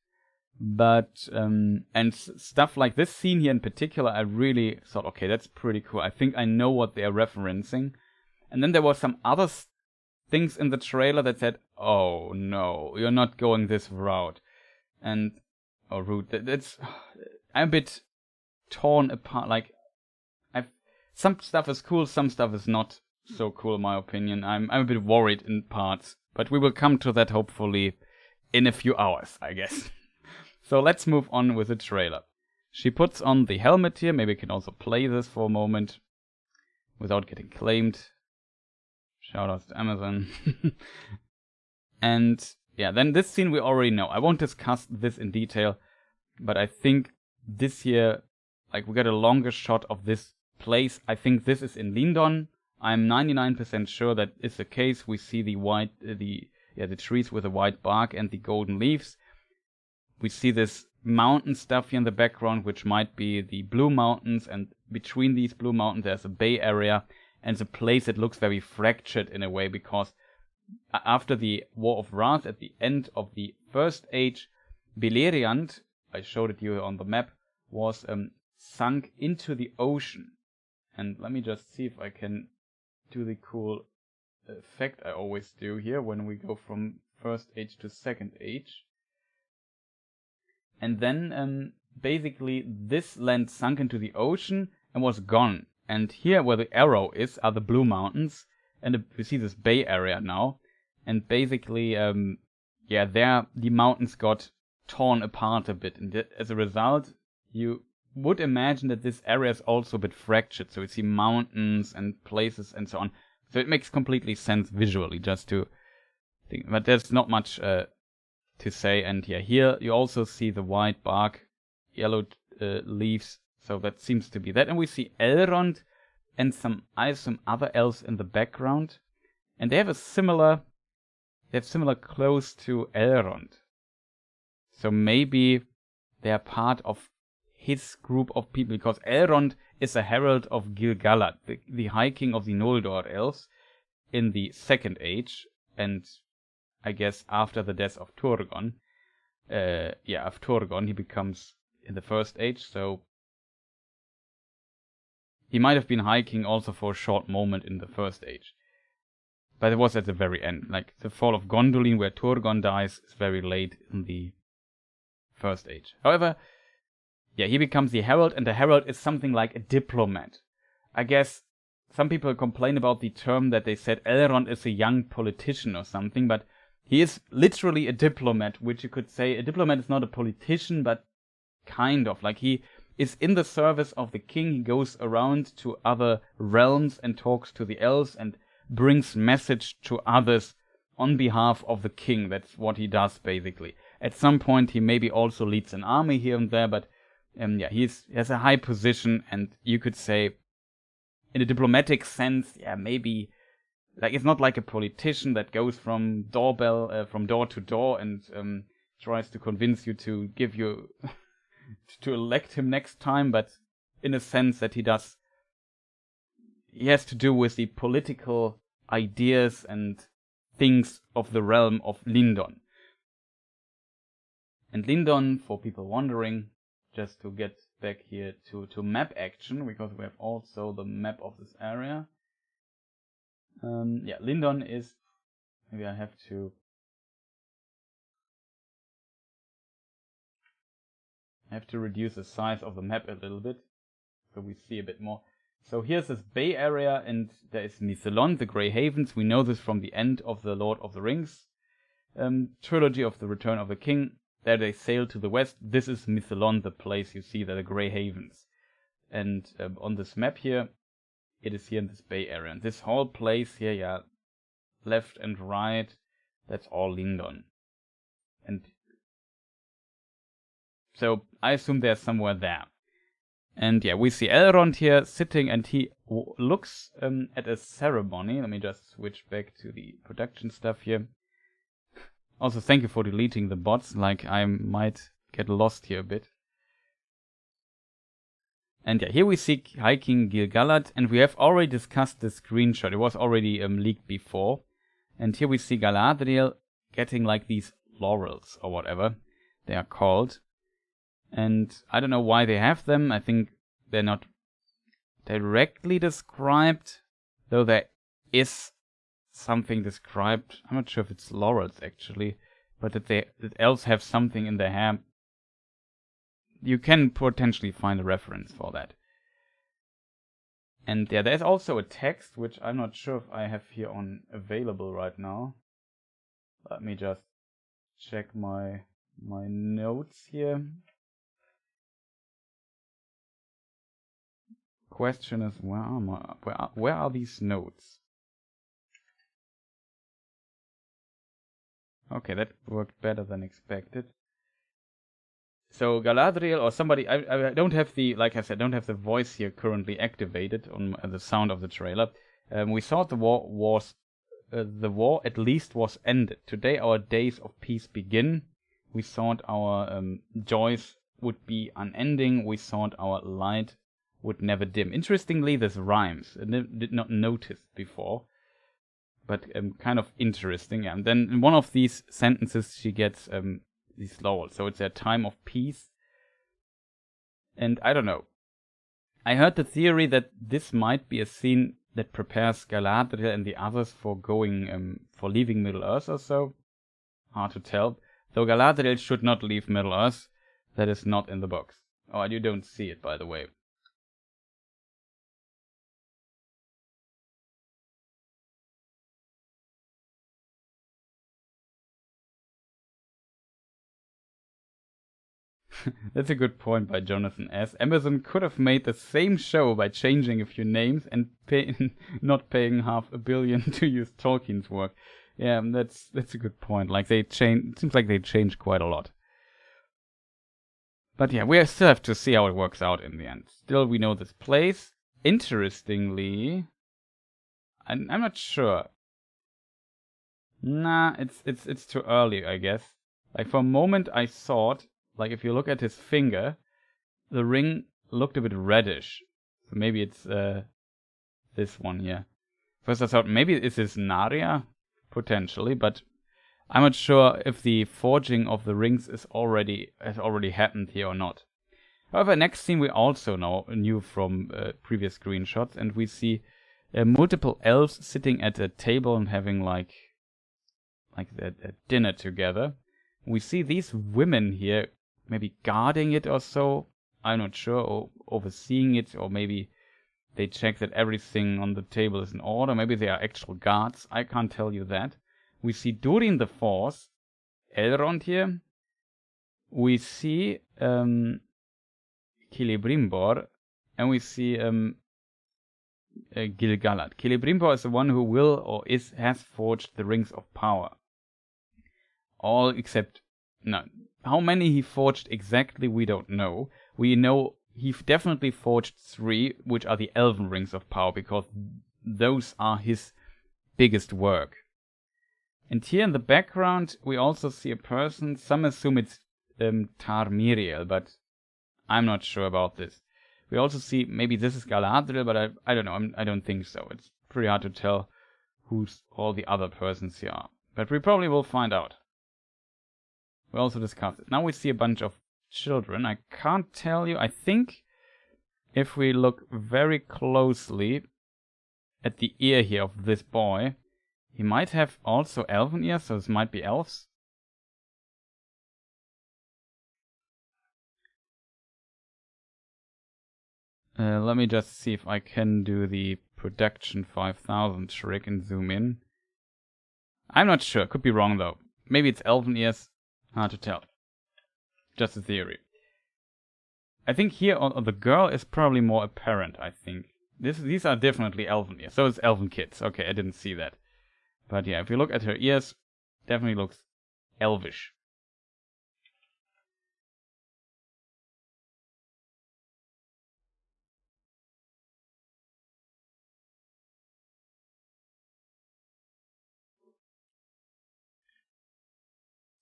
but, and stuff like this scene here in particular, I really thought, okay, that's pretty cool. I think I know what they're referencing. And then there were some other things in the trailer that said, oh no, you're not going this route. And, oh, rude, I'm a bit torn apart, like, some stuff is cool, some stuff is not so cool in my opinion. I'm a bit worried in parts, but we will come to that hopefully in a few hours, I guess. So let's move on with the trailer. She puts on the helmet here, maybe we can also play this for a moment without getting claimed. Shout out to Amazon. And yeah, then this scene we already know. I won't discuss this in detail, but I think this here, like, we got a longer shot of this place. I think this is in Lindon. I'm 99% sure that is the case. We see the trees with the white bark and the golden leaves. We see this mountain stuff here in the background, which might be the Blue Mountains, and between these Blue Mountains there's a bay area, and it's a place that looks very fractured in a way, because after the War of Wrath, at the end of the First Age, Beleriand, I showed it you on the map, was sunk into the ocean. And let me just see if I can do the cool effect I always do here when we go from First Age to Second Age. And then basically this land sunk into the ocean and was gone. And here where the arrow is are the Blue Mountains, and we see this bay area now. And basically, there the mountains got torn apart a bit, and as a result, you would imagine that this area is also a bit fractured. So we see mountains and places and so on. So it makes completely sense visually, just to think. But there's not much to say. And yeah, here you also see the white bark, yellow leaves. So that seems to be that. And we see Elrond and some other elves in the background. And they have similar clothes to Elrond. So maybe they are part of his group of people, because Elrond is a herald of Gil-galad, the High King of the Noldor elves in the Second Age, and I guess after the death of Turgon, he becomes in the First Age, so he might have been High King also for a short moment in the First Age. But it was at the very end, like the fall of Gondolin, where Turgon dies, is very late in the First Age. However, yeah, he becomes the herald, and the herald is something like a diplomat. I guess some people complain about the term that they said Elrond is a young politician or something, but he is literally a diplomat, which you could say a diplomat is not a politician, but kind of. Like, he is in the service of the king. He goes around to other realms and talks to the elves and brings message to others on behalf of the king. That's what he does, basically. At some point he maybe also leads an army here and there, but yeah, he has a high position, and you could say, in a diplomatic sense, yeah, maybe, like, it's not like a politician that goes from door to door and tries to convince you to give you to elect him next time, but in a sense that he has to do with the political ideas and things of the realm of Lindon. And Lindon, for people wondering, just to get back here to map action, because we have also the map of this area. Yeah, Lindon is, maybe I have to reduce the size of the map a little bit, so we see a bit more. So here's this bay area, and there is Mithelon, the Grey Havens. We know this from the end of the Lord of the Rings trilogy of the Return of the King. There they sail to the west. This is Mithelon, the place you see there, the Grey Havens. And on this map here, it is here in this bay area. And this whole place here, yeah, left and right, that's all Lindon. And so I assume they're somewhere there. And yeah, we see Elrond here sitting, and he looks at a ceremony. Let me just switch back to the production stuff here. Also, thank you for deleting the bots, like I might get lost here a bit. And yeah, here we see High King Gil-galad, and we have already discussed the screenshot. It was already leaked before. And here we see Galadriel getting like these laurels, or whatever they are called. And I don't know why they have them. I think they're not directly described, though there is something described. I'm not sure if it's laurels actually, but that elves have something in their hair. You can potentially find a reference for that. And yeah, there's also a text, which I'm not sure if I have here on available right now. Let me just check my notes here. Question is, where are these notes? Okay, that worked better than expected. So Galadriel or somebody, I don't have the, like I said, don't have the voice here currently activated on the sound of the trailer. We thought the war at least was ended. Today our days of peace begin. We thought our joys would be unending. We thought our light would never dim. Interestingly, this rhymes. I did not notice before, but kind of interesting. Yeah. And then in one of these sentences, she gets these laurels. So it's a time of peace. And I don't know. I heard the theory that this might be a scene that prepares Galadriel and the others for going, for leaving Middle-earth or so. Hard to tell. Though Galadriel should not leave Middle-earth. That is not in the box. Oh, and you don't see it, by the way. That's a good point by Jonathan S. Amazon could have made the same show by changing a few names and not paying $500 million to use Tolkien's work. Yeah, that's a good point. Like it seems like they changed quite a lot. But yeah, we still have to see how it works out in the end. Still, we know this place. Interestingly, I'm not sure. Nah, it's too early, I guess. Like for a moment, I thought, like if you look at his finger, the ring looked a bit reddish. So maybe it's this one here. First I thought maybe it's this Narya, potentially, but I'm not sure if the forging of the rings has already happened here or not. However, next scene we also knew from previous screenshots, and we see multiple elves sitting at a table and having like a dinner together. We see these women here maybe guarding it or so. I'm not sure, or overseeing it, or maybe they check that everything on the table is in order. Maybe they are actual guards. I can't tell you that. We see Durin the Fourth, Elrond here. We see Celebrimbor, and we see Gil-galad. Celebrimbor is the one who will or has forged the Rings of Power. All except No. How many he forged exactly, we don't know. We know he definitely forged 3, which are the Elven Rings of Power, because those are his biggest work. And here in the background, we also see a person. Some assume it's Tarmiriel, but I'm not sure about this. We also see, maybe this is Galadriel, but I don't know. I don't think so. It's pretty hard to tell who's all the other persons here are. But we probably will find out. We also discussed it. Now we see a bunch of children. I can't tell you. I think if we look very closely at the ear here of this boy, he might have also elven ears, so this might be elves. Let me just see if I can do the production 5000 trick and zoom in. I'm not sure. Could be wrong though. Maybe it's elven ears. Hard to tell. Just a theory. I think here the girl is probably more apparent, I think. These are definitely elven ears. So it's elven kids. Okay, I didn't see that. But yeah, if you look at her ears, definitely looks elvish.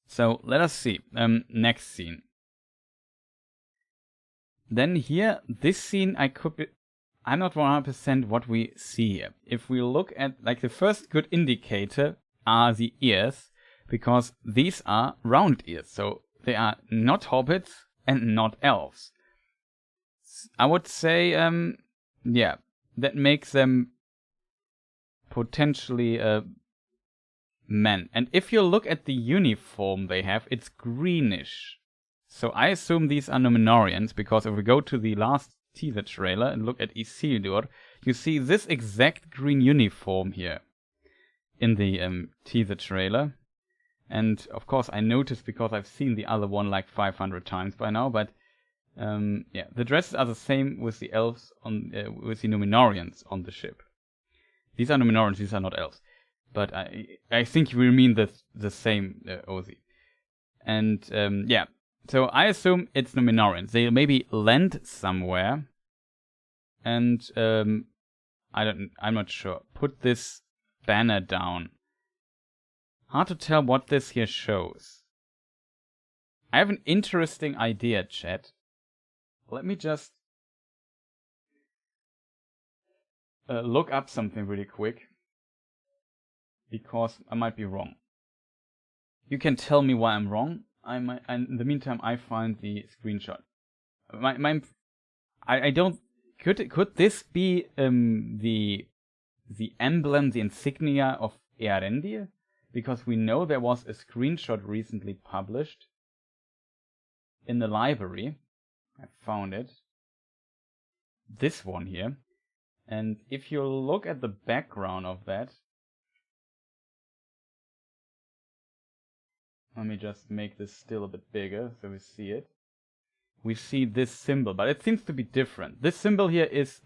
So let us see. Next scene. Then here, this scene, I'm not 100% what we see here. If we look at, like, the first good indicator are the ears, because these are round ears, so they are not hobbits and not elves. I would say, yeah, that makes them potentially men. And if you look at the uniform they have, it's greenish. So I assume these are Numenorians, because if we go to the last teaser trailer and look at Isildur, you see this exact green uniform here in the teaser trailer. And of course I noticed because I've seen the other one like 500 times by now, but yeah, the dresses are the same with the elves with the Numenorians on the ship. These are Numenorians, these are not elves. But I think we mean the same, Ozzy. And yeah, so I assume it's Numenorians. They maybe land somewhere, and I'm not sure. Put this banner down. Hard to tell what this here shows. I have an interesting idea, chat. Let me just look up something really quick, because I might be wrong. You can tell me why I'm wrong. In the meantime, I find the screenshot. I don't. Could this be the emblem, the insignia of Earendir? Because we know there was a screenshot recently published in the library. I found it. This one here. And if you look at the background of that, let me just make this still a bit bigger so we see it. We see this symbol, but it seems to be different. This symbol here is,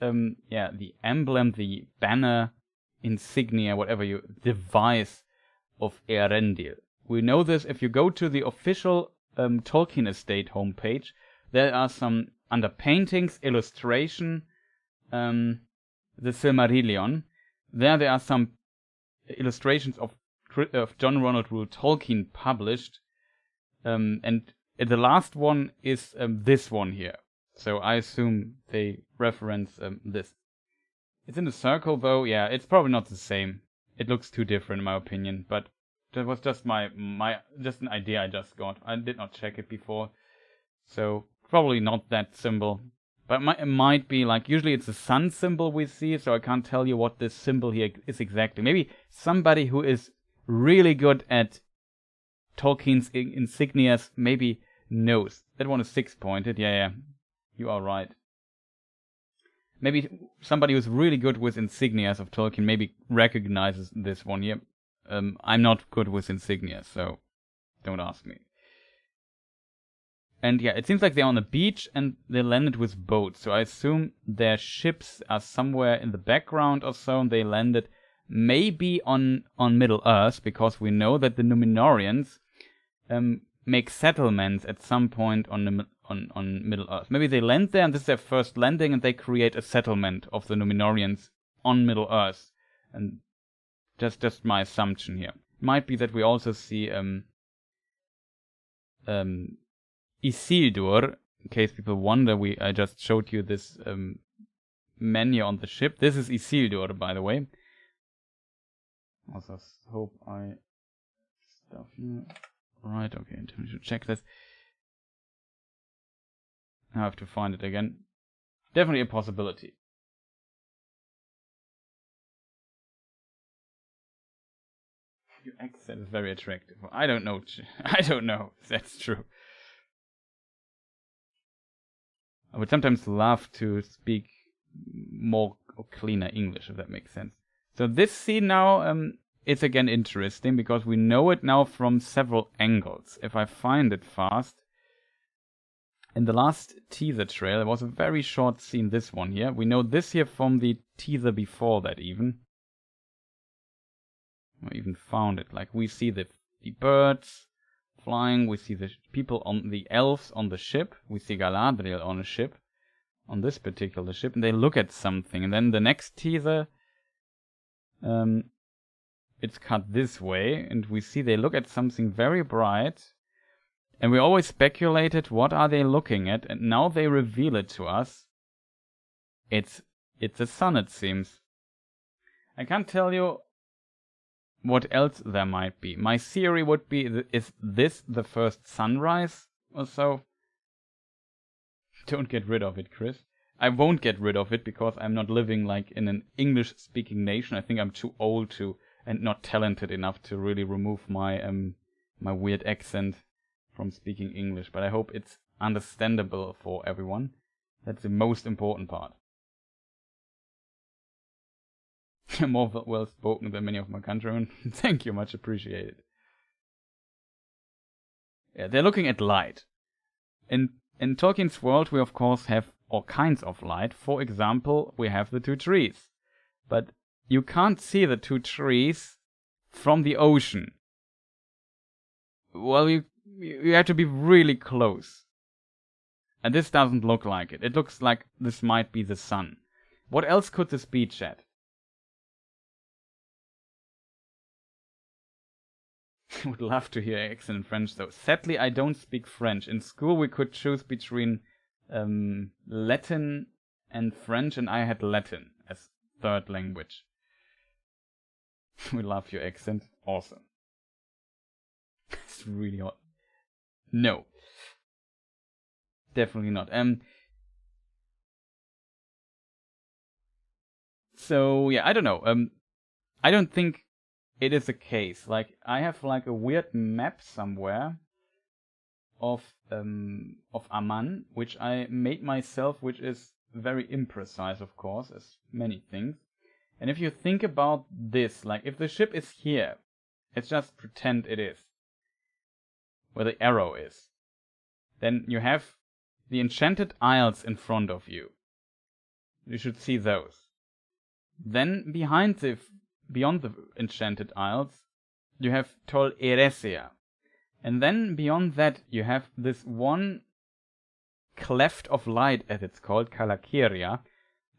yeah, the emblem, the banner, insignia, whatever you device of Earendir. We know this if you go to the official Tolkien Estate homepage. There are some, under paintings, illustration, the Silmarillion. There are some illustrations of John Ronald Reuel Tolkien published, and the last one is this one here. So I assume they reference this. It's in a circle though. Yeah, it's probably not the same. It looks too different in my opinion, but that was just just an idea I just got. I did not check it before, so probably not that symbol. But it might be, like, usually it's a sun symbol we see, so I can't tell you what this symbol here is exactly. Maybe somebody who is really good at Tolkien's insignias maybe knows. That one is 6-pointed. Yeah, you are right. Maybe somebody who's really good with insignias of Tolkien maybe recognizes this one here. I'm not good with insignias, so don't ask me. And yeah, it seems like they're on a beach and they landed with boats. So I assume their ships are somewhere in the background or so, and they landed maybe on Middle Earth, because we know that the Numenorians make settlements at some point on Middle-earth. Maybe they land there and this is their first landing and they create a settlement of the Númenóreans on Middle-earth. And just my assumption here. Might be that we also see Isildur. In case people wonder, I just showed you this menu on the ship. This is Isildur, by the way. Also hope I stuff here. Right, okay, I should check this. I have to find it again. Definitely a possibility. Your accent is very attractive. I don't know. I don't know if that's true. I would sometimes love to speak more or cleaner English, if that makes sense. So this scene now is again interesting because we know it now from several angles. If I find it fast. In the last teaser trailer, there was a very short scene, this one here. We know this here from the teaser before that even. I even found it. Like we see the birds flying, we see the people on the elves on the ship, we see Galadriel on a ship, on this particular ship, and they look at something. And then the next teaser, it's cut this way, and we see they look at something very bright. And we always speculated, what are they looking at? And now they reveal it to us. It's the sun, it seems. I can't tell you what else there might be. My theory would be, is this the first sunrise or so? Don't get rid of it, Chris. I won't get rid of it because I'm not living like in an English-speaking nation. I think I'm too old to and not talented enough to really remove my my weird accent from speaking English. But I hope it's understandable for everyone. That's the most important part. More well spoken than many of my countrymen. Thank you, much appreciated. Yeah, they're looking at light. In Tolkien's world, we of course have all kinds of light. For example, we have the two trees. But you can't see the two trees from the ocean. Well, you have to be really close. And this doesn't look like it. It looks like this might be the sun. What else could this be, chat? I would love to hear accent in French, though. Sadly, I don't speak French. In school, we could choose between Latin and French, and I had Latin as third language. We love your accent. Awesome. It's really hot. No. Definitely not. So, yeah, I don't know. I don't think it is a case. Like, I have like a weird map somewhere of Aman, which I made myself, which is very imprecise, of course, as many things. And if you think about this, like, if the ship is here, let's just pretend it is, where the arrow is. Then you have the Enchanted Isles in front of you. You should see those. Then beyond the Enchanted Isles, you have Tol Eressëa. And then beyond that, you have this one cleft of light, as it's called, Kalakiria.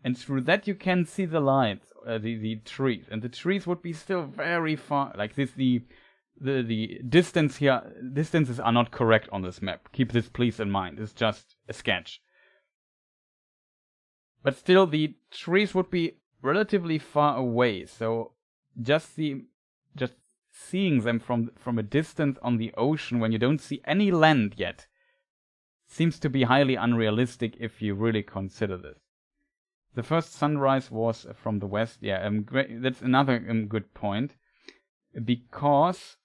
And through that you can see the lights, the trees. And the trees would be still very far. Like this, the distance here, distances are not correct on this map. Keep this please in mind. It's just a sketch. But still, the trees would be relatively far away. So just seeing them from a distance on the ocean when you don't see any land yet seems to be highly unrealistic if you really consider this. The first sunrise was from the west. Yeah, that's another good point. Because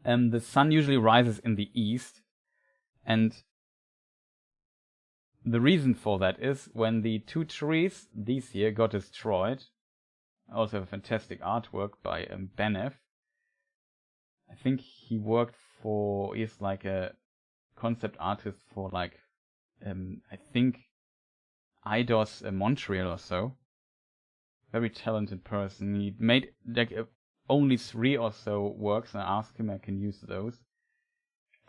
the sun usually rises in the east. And the reason for that is when the two trees this year got destroyed. I also have a fantastic artwork by Benef. I think he's like a concept artist for like, I think Eidos Montreal or so. Very talented person. He made like only 3 or so works, and I asked him I can use those.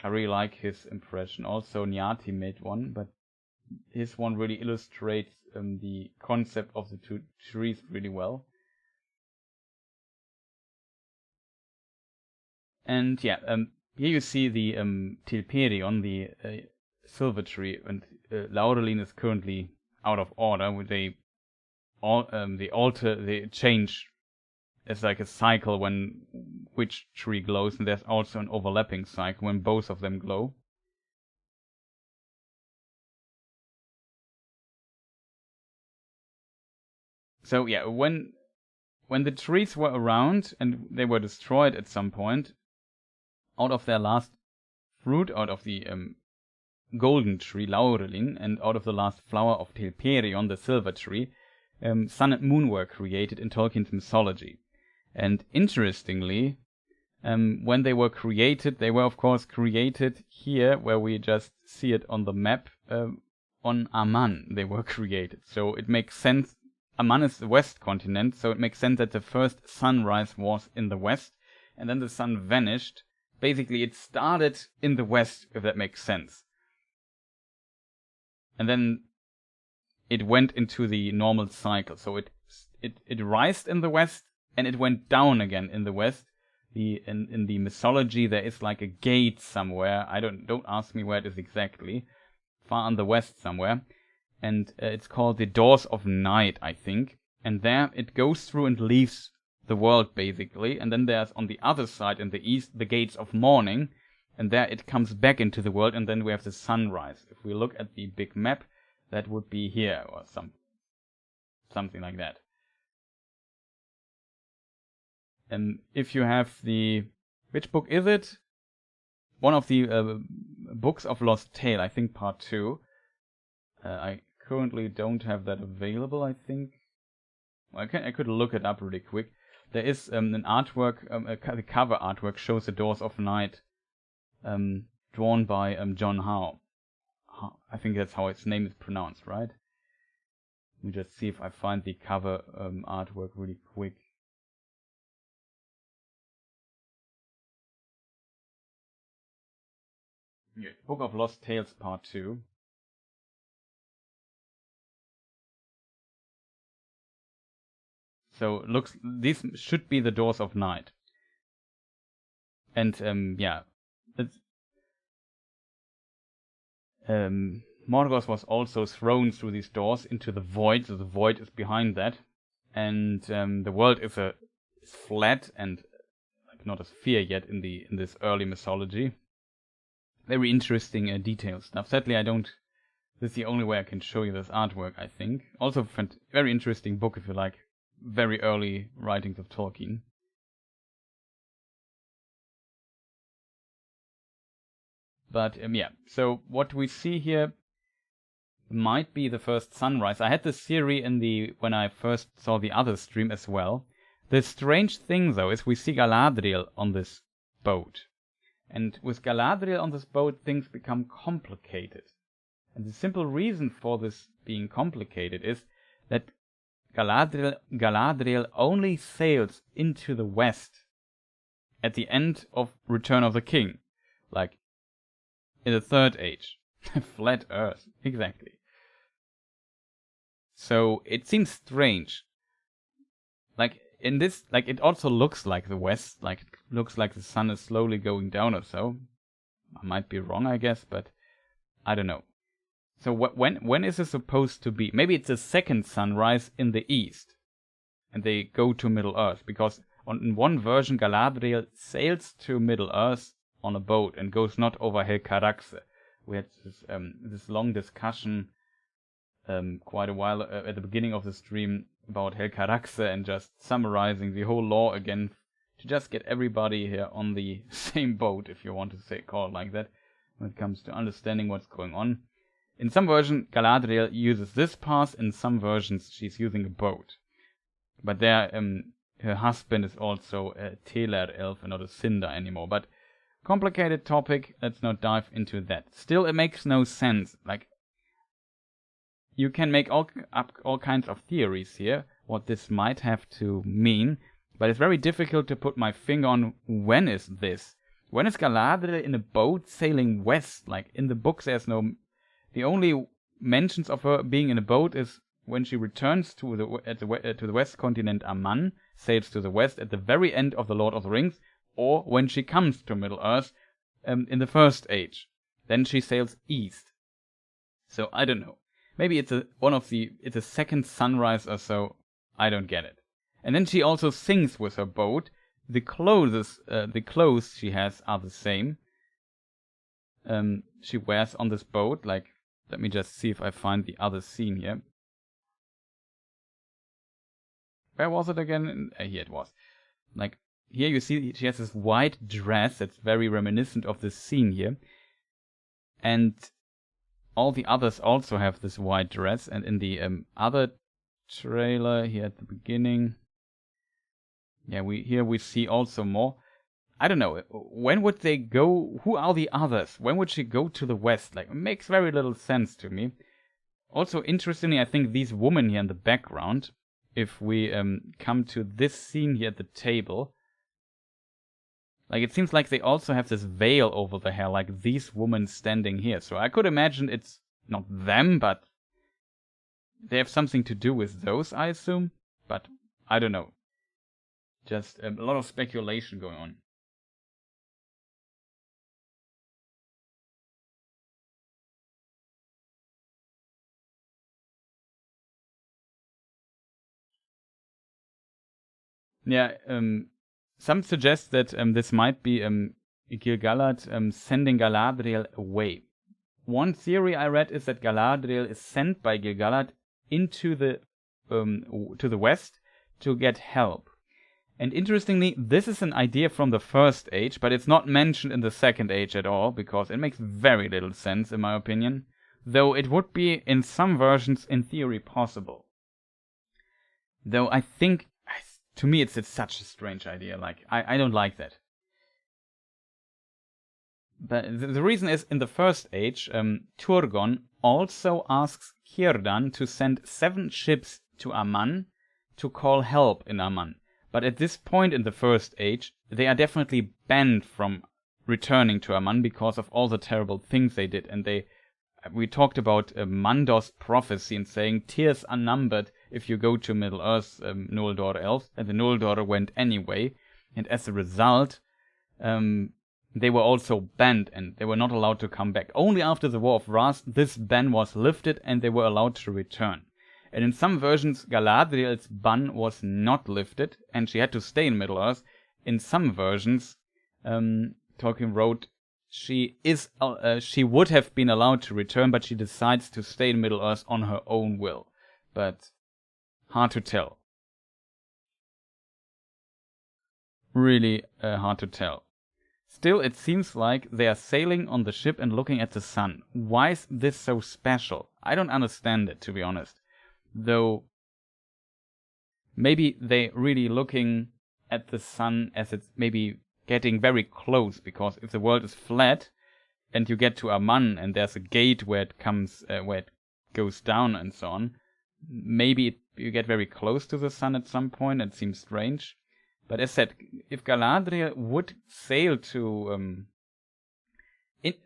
I really like his impression. Also, Nyati made one, but his one really illustrates the concept of the two trees really well. And yeah, here you see the Tilperion, the silver tree, and Laurelin is currently out of order. They change. It's like a cycle when which tree glows, and there's also an overlapping cycle when both of them glow. So yeah, when the trees were around and they were destroyed at some point, out of their last fruit, out of the golden tree, Laurelin, and out of the last flower of Tilperion, the silver tree, sun and moon were created in Tolkien's mythology. And interestingly, when they were created, they were of course created here, where we just see it on the map, on Aman they were created. So it makes sense. Aman is the west continent, so it makes sense that the first sunrise was in the west, and then the sun vanished. Basically, it started in the west, if that makes sense. And then it went into the normal cycle. So it rised in the west, and it went down again in the west. In the mythology, there is like a gate somewhere. Don't ask me where it is exactly. Far in the west somewhere. And it's called the Doors of Night, I think. And there it goes through and leaves the world, basically. And then there's on the other side in the east the Gates of Morning. And there it comes back into the world, and then we have the sunrise. If we look at the big map, that would be here, or something like that. And if you have which book is it? One of the books of Lost Tale, I think part 2. I currently don't have that available, I think. Well, I could look it up really quick. There is an artwork, the cover artwork shows the Doors of Night, drawn by John Howe. I think that's how its name is pronounced, right? Let me just see if I find the cover artwork really quick. Yeah, Book of Lost Tales Part 2. So these should be the Doors of Night. And yeah, Morgoth was also thrown through these doors into the void, so the void is behind that. And the world is flat and like not a sphere yet in this early mythology. Very interesting detail stuff. Sadly, this is the only way I can show you this artwork, I think. Also, very interesting book if you like very early writings of Tolkien. But yeah, so what we see here might be the first sunrise. I had this theory when I first saw the other stream as well. The strange thing though is we see Galadriel on this boat. And with Galadriel on this boat, things become complicated. And the simple reason for this being complicated is that Galadriel only sails into the west at the end of Return of the King. Like, in the Third Age. Flat Earth. Exactly. So, it seems strange. Like, in this, like, it also looks like the west. Like, it looks like the sun is slowly going down or so. I might be wrong, I guess, but I don't know. So when is it supposed to be? Maybe it's the second sunrise in the east. And they go to Middle-earth. Because in one version, Galadriel sails to Middle-earth on a boat and goes not over Helcaraxe. We had this long discussion quite a while at the beginning of the stream about Helcaraxe and just summarizing the whole lore again to just get everybody here on the same boat, if you want to call it like that, when it comes to understanding what's going on. In some version, Galadriel uses this path. In some versions, she's using a boat. But there, her husband is also a Teler elf and not a Cinder anymore. But complicated topic. Let's not dive into that. Still, it makes no sense. Like, you can make up all kinds of theories here, what this might have to mean. But it's very difficult to put my finger on when is this. When is Galadriel in a boat sailing west? Like, in the books there's no... The only mentions of her being in a boat is when she returns to the west continent Aman, sails to the west at the very end of The Lord of the Rings, or when she comes to Middle-earth in the First Age. Then she sails east. So, I don't know. Maybe it's a second sunrise or so. I don't get it. And then she also sings with her boat. The clothes she has are the same. She wears on this boat. Like, let me just see if I find the other scene here. Where was it again? Here it was. Like, here you see she has this white dress that's very reminiscent of this scene here. And all the others also have this white dress. And in the other trailer here at the beginning, yeah, we see also more. I don't know. When would they go? Who are the others? When would she go to the west? Like, it makes very little sense to me. Also, interestingly, I think these women here in the background, if we come to this scene here at the table, like, it seems like they also have this veil over the hair, like these women standing here. So I could imagine it's not them, but they have something to do with those, I assume. But I don't know. Just a lot of speculation going on. Yeah, some suggest that this might be gil-galad sending Galadriel away. One theory I read is that Galadriel is sent by Gil-galad into the to the west to get help. And interestingly, this is an idea from the First Age, but it's not mentioned in the Second Age at all, because it makes very little sense, in my opinion. Though it would be, in some versions, in theory, possible. Though I think, to me, it's such a strange idea. Like, I don't like that. But the reason is, in the First Age, Turgon also asks Círdan to send 7 ships to Aman to call help in Aman. But at this point in the First Age, they are definitely banned from returning to Aman because of all the terrible things they did. And we talked about Mandor's prophecy and saying tears unnumbered if you go to Middle-earth, Noldor elves. And the Noldor went anyway. And as a result, they were also banned and they were not allowed to come back. Only after the War of Wrath, this ban was lifted and they were allowed to return. And in some versions, Galadriel's ban was not lifted, and she had to stay in Middle-earth. In some versions, Tolkien wrote she would have been allowed to return, but she decides to stay in Middle-earth on her own will. But hard to tell. Really hard to tell. Still, it seems like they are sailing on the ship and looking at the sun. Why is this so special? I don't understand it, to be honest. Though, maybe they're really looking at the sun as it's maybe getting very close, because if the world is flat and you get to Aman and there's a gate where it goes down and so on, maybe you get very close to the sun at some point. It seems strange. But as said, if Galadriel would sail to... if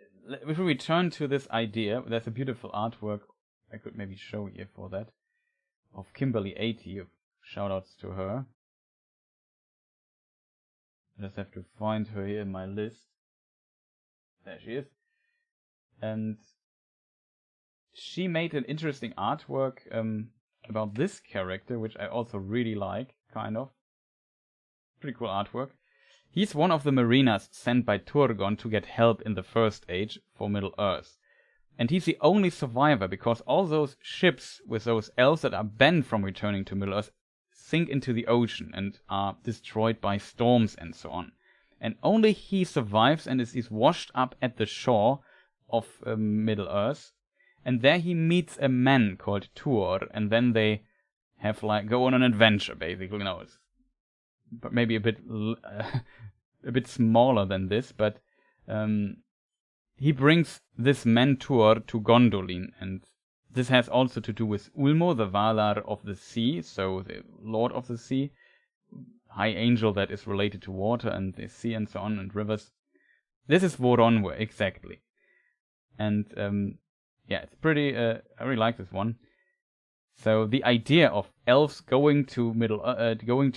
we return to this idea, there's a beautiful artwork I could maybe show here for that, of Kimberly80, shoutouts to her. I just have to find her here in my list. There she is. And she made an interesting artwork about this character, which I also really like, kind of. Pretty cool artwork. He's one of the mariners sent by Turgon to get help in the First Age for Middle-earth. And he's the only survivor, because all those ships with those elves that are banned from returning to Middle-earth sink into the ocean and are destroyed by storms and so on. And only he survives and is washed up at the shore of Middle-earth. And there he meets a man called Tuor, and then they have go on an adventure, basically. No, it's but maybe a bit smaller than this, but he brings this mentor to Gondolin, and this has also to do with Ulmo, the Valar of the Sea, so the Lord of the Sea, high angel that is related to water and the sea and so on, and rivers. This is Voronwe, exactly. And yeah, it's pretty, I really like this one. So the idea of elves going to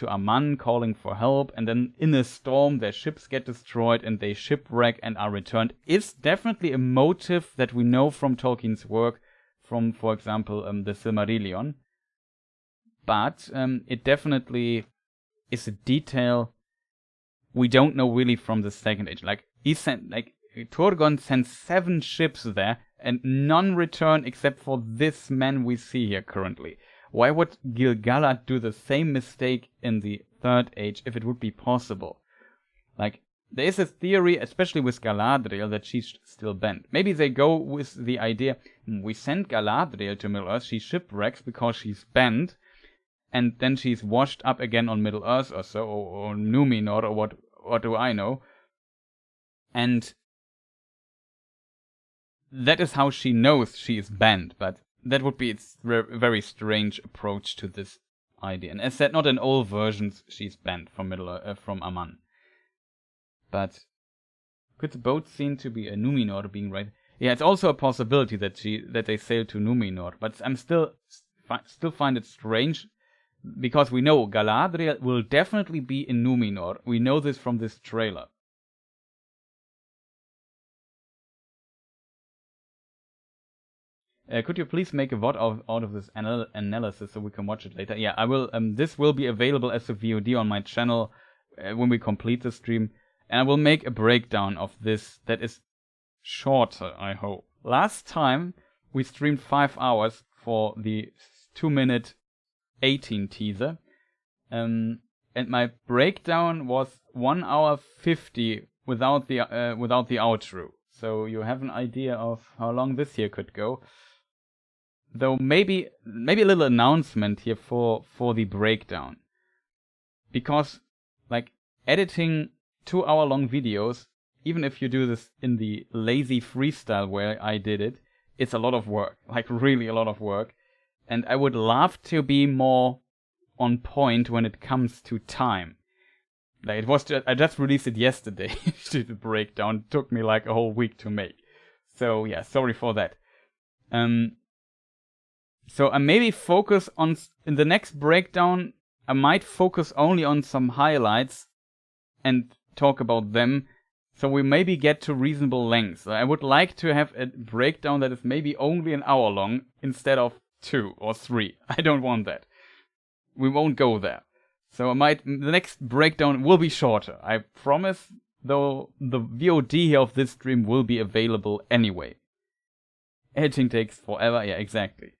Aman, calling for help, and then in a storm their ships get destroyed and they shipwreck and are returned is definitely a motive that we know from Tolkien's work, from, for example, the Silmarillion. But it definitely is a detail we don't know really from the Second Age. Like Turgon sent 7 ships there, and none return except for this man we see here currently. Why would gil-galad do the same mistake in the Third Age if it would be possible? Like, there is a theory, especially with Galadriel, that she's still bent. Maybe they go with the idea, we send Galadriel to Middle-earth, she shipwrecks because she's bent, and then she's washed up again on Middle-earth or so, or Numenor, or what do I know. And that is how she knows she is banned, but that would be its very strange approach to this idea. And as said, not in all versions she's banned from from Aman. But could the boat seem to be a Numenor being right? Yeah, it's also a possibility that they sail to Numenor, but I'm still find it strange, because we know Galadriel will definitely be in Numenor. We know this from this trailer. Could you please make a VOD out of this analysis so we can watch it later? Yeah, I will. This will be available as a VOD on my channel when we complete the stream. And I will make a breakdown of this that is shorter, I hope. Last time we streamed 5 hours for the 2-minute 18 teaser. And my breakdown was 1 hour 50 without the outro. So you have an idea of how long this here could go. Though maybe a little announcement here for the breakdown. Because like editing 2-hour-long videos, even if you do this in the lazy freestyle way I did it, it's a lot of work. Like really a lot of work. And I would love to be more on point when it comes to time. Like I just released it yesterday. The breakdown took me like a whole week to make. So yeah, sorry for that. So I maybe focus on, in the next breakdown, I might focus only on some highlights and talk about them, so we maybe get to reasonable lengths. I would like to have a breakdown that is maybe only an hour long instead of 2 or 3. I don't want that. We won't go there. So the next breakdown will be shorter. I promise, though the VOD of this stream will be available anyway. Editing takes forever, yeah, exactly.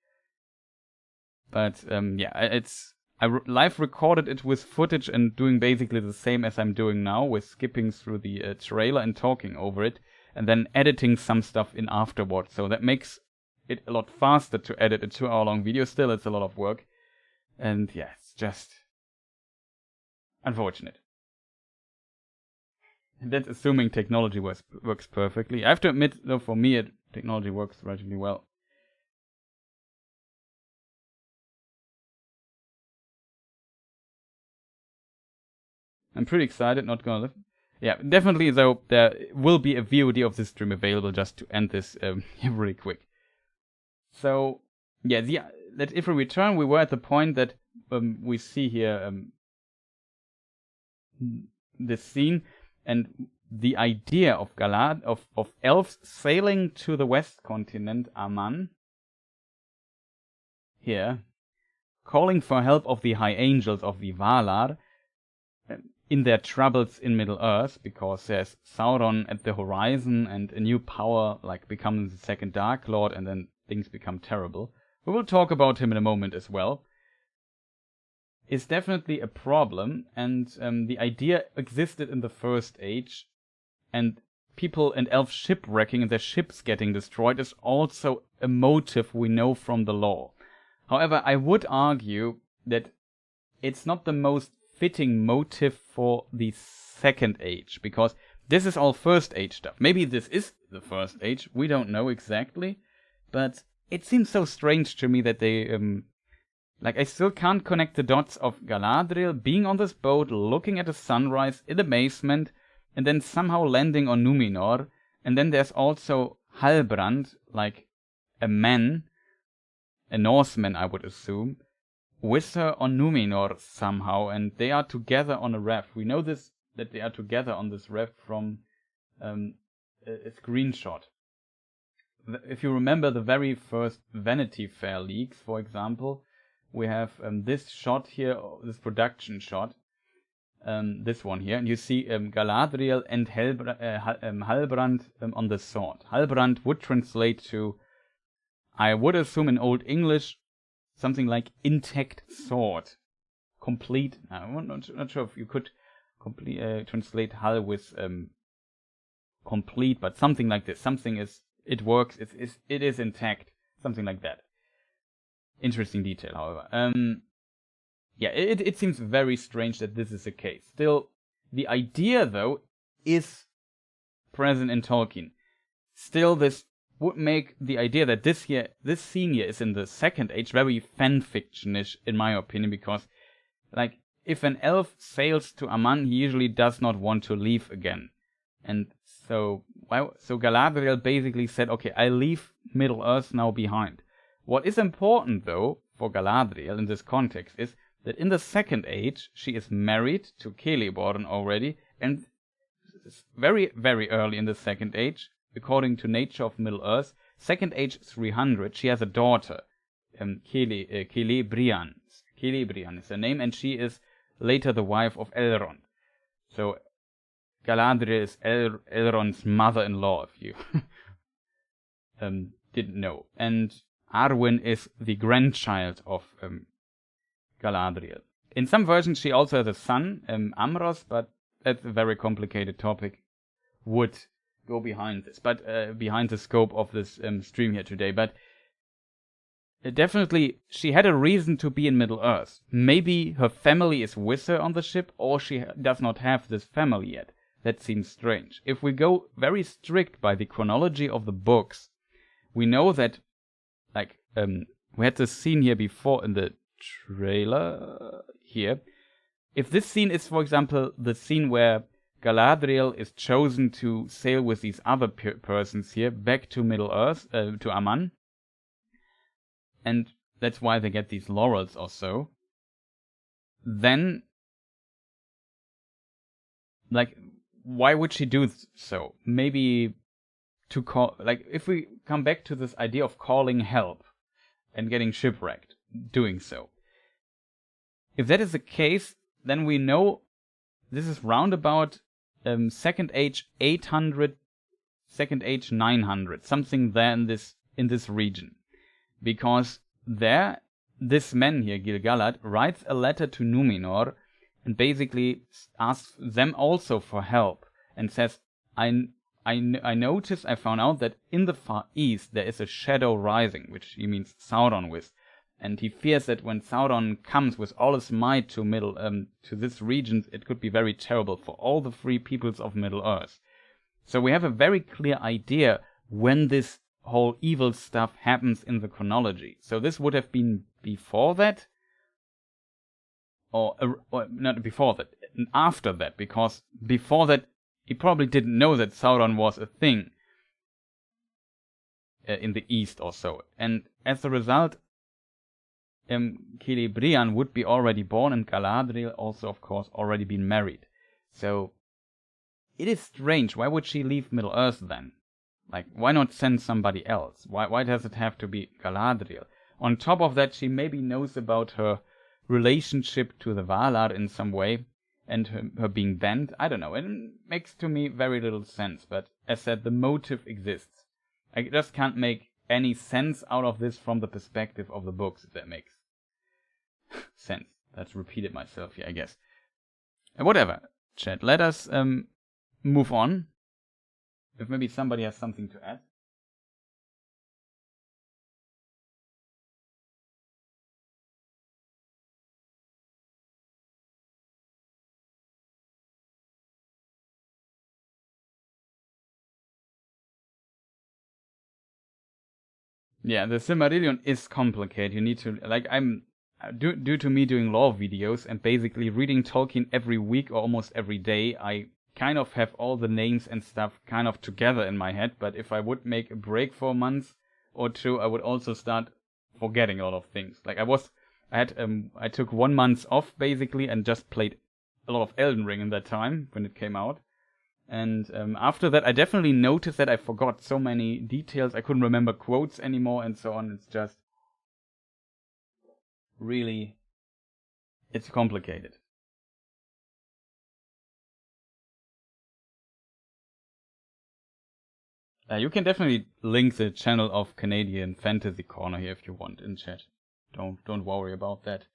But yeah, I live recorded it with footage and doing basically the same as I'm doing now, with skipping through the trailer and talking over it, and then editing some stuff in afterwards. So that makes it a lot faster to edit a 2-hour-long video. Still, it's a lot of work. And yeah, it's just unfortunate. And that's assuming technology works perfectly. I have to admit, though, for me, technology works relatively well. I'm pretty excited, not gonna live. Yeah, definitely, though, there will be a VOD of this stream available, just to end this really quick. So, yeah, if we return, we were at the point that we see here this scene, and the idea of of elves sailing to the west continent, Aman, here, calling for help of the high angels of the Valar, in their troubles in Middle-earth, because there's Sauron at the horizon and a new power like becomes the second Dark Lord, and then things become terrible. We will talk about him in a moment as well. Is definitely a problem, and the idea existed in the First Age, and people and elves shipwrecking and their ships getting destroyed is also a motive we know from the lore. However, I would argue that it's not the most fitting motive for the Second Age, because this is all First Age stuff. Maybe this is the First Age, we don't know exactly, but it seems so strange to me that they, I still can't connect the dots of Galadriel being on this boat, looking at the sunrise in amazement, and then somehow landing on Numenor. And then there's also Halbrand, like a man, a Norseman I would assume, with her on Numenor somehow, and they are together on a raft. We know this, that they are together on this raft from a screenshot. If you remember the very first Vanity Fair leaks, for example, we have this shot here, this production shot, this one here, and you see Galadriel and Halbrand on the sword. Halbrand would translate to, I would assume in Old English, something like intact sword. Complete. I'm not sure if you could translate Hal with complete, but something like this. Something is, it works, it is intact. Something like that. Interesting detail, however. Yeah, it seems very strange that this is the case. Still, the idea, though, is present in Tolkien. Still, this would make the idea that this scene here is in the Second Age very fanfiction-ish, in my opinion, because, like, if an elf sails to Aman, he usually does not want to leave again. And so Galadriel basically said, okay, I leave Middle-earth now behind. What is important, though, for Galadriel in this context is that in the Second Age, she is married to Celeborn already, and very, very early in the Second Age, according to Nature of Middle-earth, Second Age 300, she has a daughter, Celebrian. Celebrian is her name, and she is later the wife of Elrond. So Galadriel is Elrond's mother-in-law, if you didn't know. And Arwen is the grandchild of Galadriel. In some versions she also has a son, Amros, but that's a very complicated topic. Would go behind this, but behind the scope of this stream here today. But definitely she had a reason to be in Middle-earth. Maybe her family is with her on the ship, or she does not have this family yet. That seems strange. If we go very strict by the chronology of the books, we know that, like, we had this scene here before in the trailer here. If this scene is, for example, the scene where Galadriel is chosen to sail with these other persons here back to Middle-earth, to Aman, and that's why they get these laurels or so, then, like, why would she do so? Maybe to call, like, if we come back to this idea of calling help and getting shipwrecked, doing so. If that is the case, then we know this is roundabout Second Age 800, Second Age 900, something there in this region. Because there, this man here, Gil-galad, writes a letter to Numenor and basically asks them also for help and says, I noticed, I found out that in the far east there is a shadow rising, which he means Sauron with. And he fears that when Sauron comes with all his might to this region, it could be very terrible for all the free peoples of Middle-earth. So we have a very clear idea when this whole evil stuff happens in the chronology. So this would have been before that, or not before that, after that, because before that he probably didn't know that Sauron was a thing in the east or so. And as a result, Celebrian would be already born, and Galadriel also, of course, already been married. So it is strange. Why would she leave Middle-earth then? Like, why not send somebody else? Why does it have to be Galadriel? On top of that, she maybe knows about her relationship to the Valar in some way, and her being banned. I don't know. It makes to me very little sense. But as said, the motive exists. I just can't make any sense out of this from the perspective of the books, if that makes sense. That's repeated myself here, I guess. Whatever, chat. Let us move on. If maybe somebody has something to add. Yeah, the Silmarillion is complicated. You need to, like, due to me doing lore videos and basically reading Tolkien every week or almost every day, I kind of have all the names and stuff kind of together in my head, but if I would make a break for a month or two, I would also start forgetting a lot of things. Like I took 1 month off basically and just played a lot of Elden Ring in that time when it came out. And after that, I definitely noticed that I forgot so many details. I couldn't remember quotes anymore and so on. It's just really, it's complicated. You can definitely link the channel of Canadian Fantasy Corner here if you want in chat. Don't worry about that.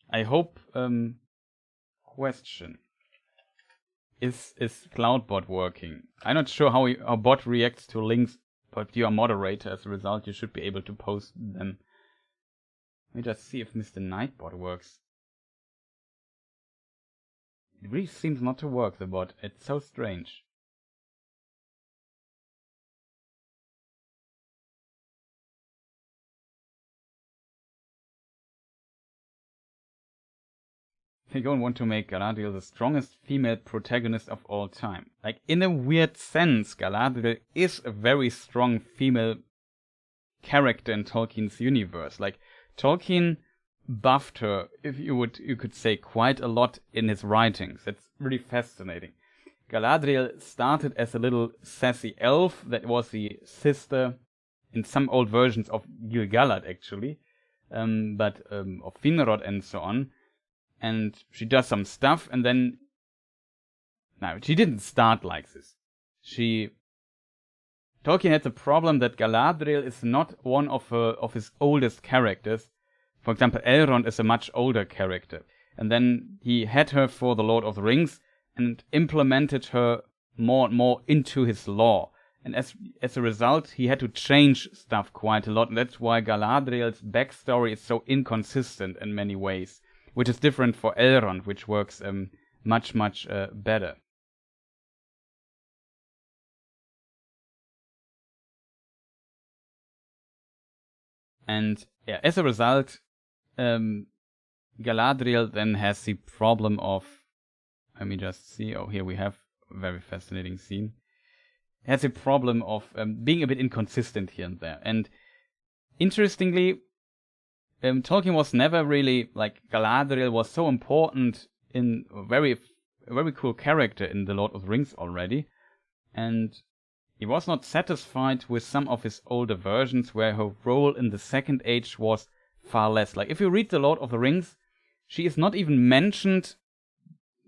I hope. Question: Is CloudBot working? I'm not sure how bot reacts to links, but you are moderator. As a result, you should be able to post them. Let me just see if Mr. Nightbot works. It really seems not to work, the bot. It's so strange. They don't want to make Galadriel the strongest female protagonist of all time. Like, in a weird sense, Galadriel is a very strong female character in Tolkien's universe. Like, Tolkien buffed her, if you could say, quite a lot in his writings. That's really fascinating. Galadriel started as a little sassy elf that was the sister in some old versions of Gil-galad, actually, but of Finrod and so on. And she does some stuff, and then... No, she didn't start like this. Tolkien had the problem that Galadriel is not one of his oldest characters. For example, Elrond is a much older character. And then he had her for the Lord of the Rings, and implemented her more and more into his lore. And as a result, he had to change stuff quite a lot, and that's why Galadriel's backstory is so inconsistent in many ways. Which is different for Elrond, which works much better. And yeah, as a result, Galadriel then has the problem of, let me just see, oh, here we have a very fascinating scene. Has a problem of being a bit inconsistent here and there. And interestingly, Tolkien was never really, like, Galadriel was so important in a very cool character in The Lord of the Rings already, and he was not satisfied with some of his older versions where her role in the Second Age was far less. Like, if you read The Lord of the Rings, she is not even mentioned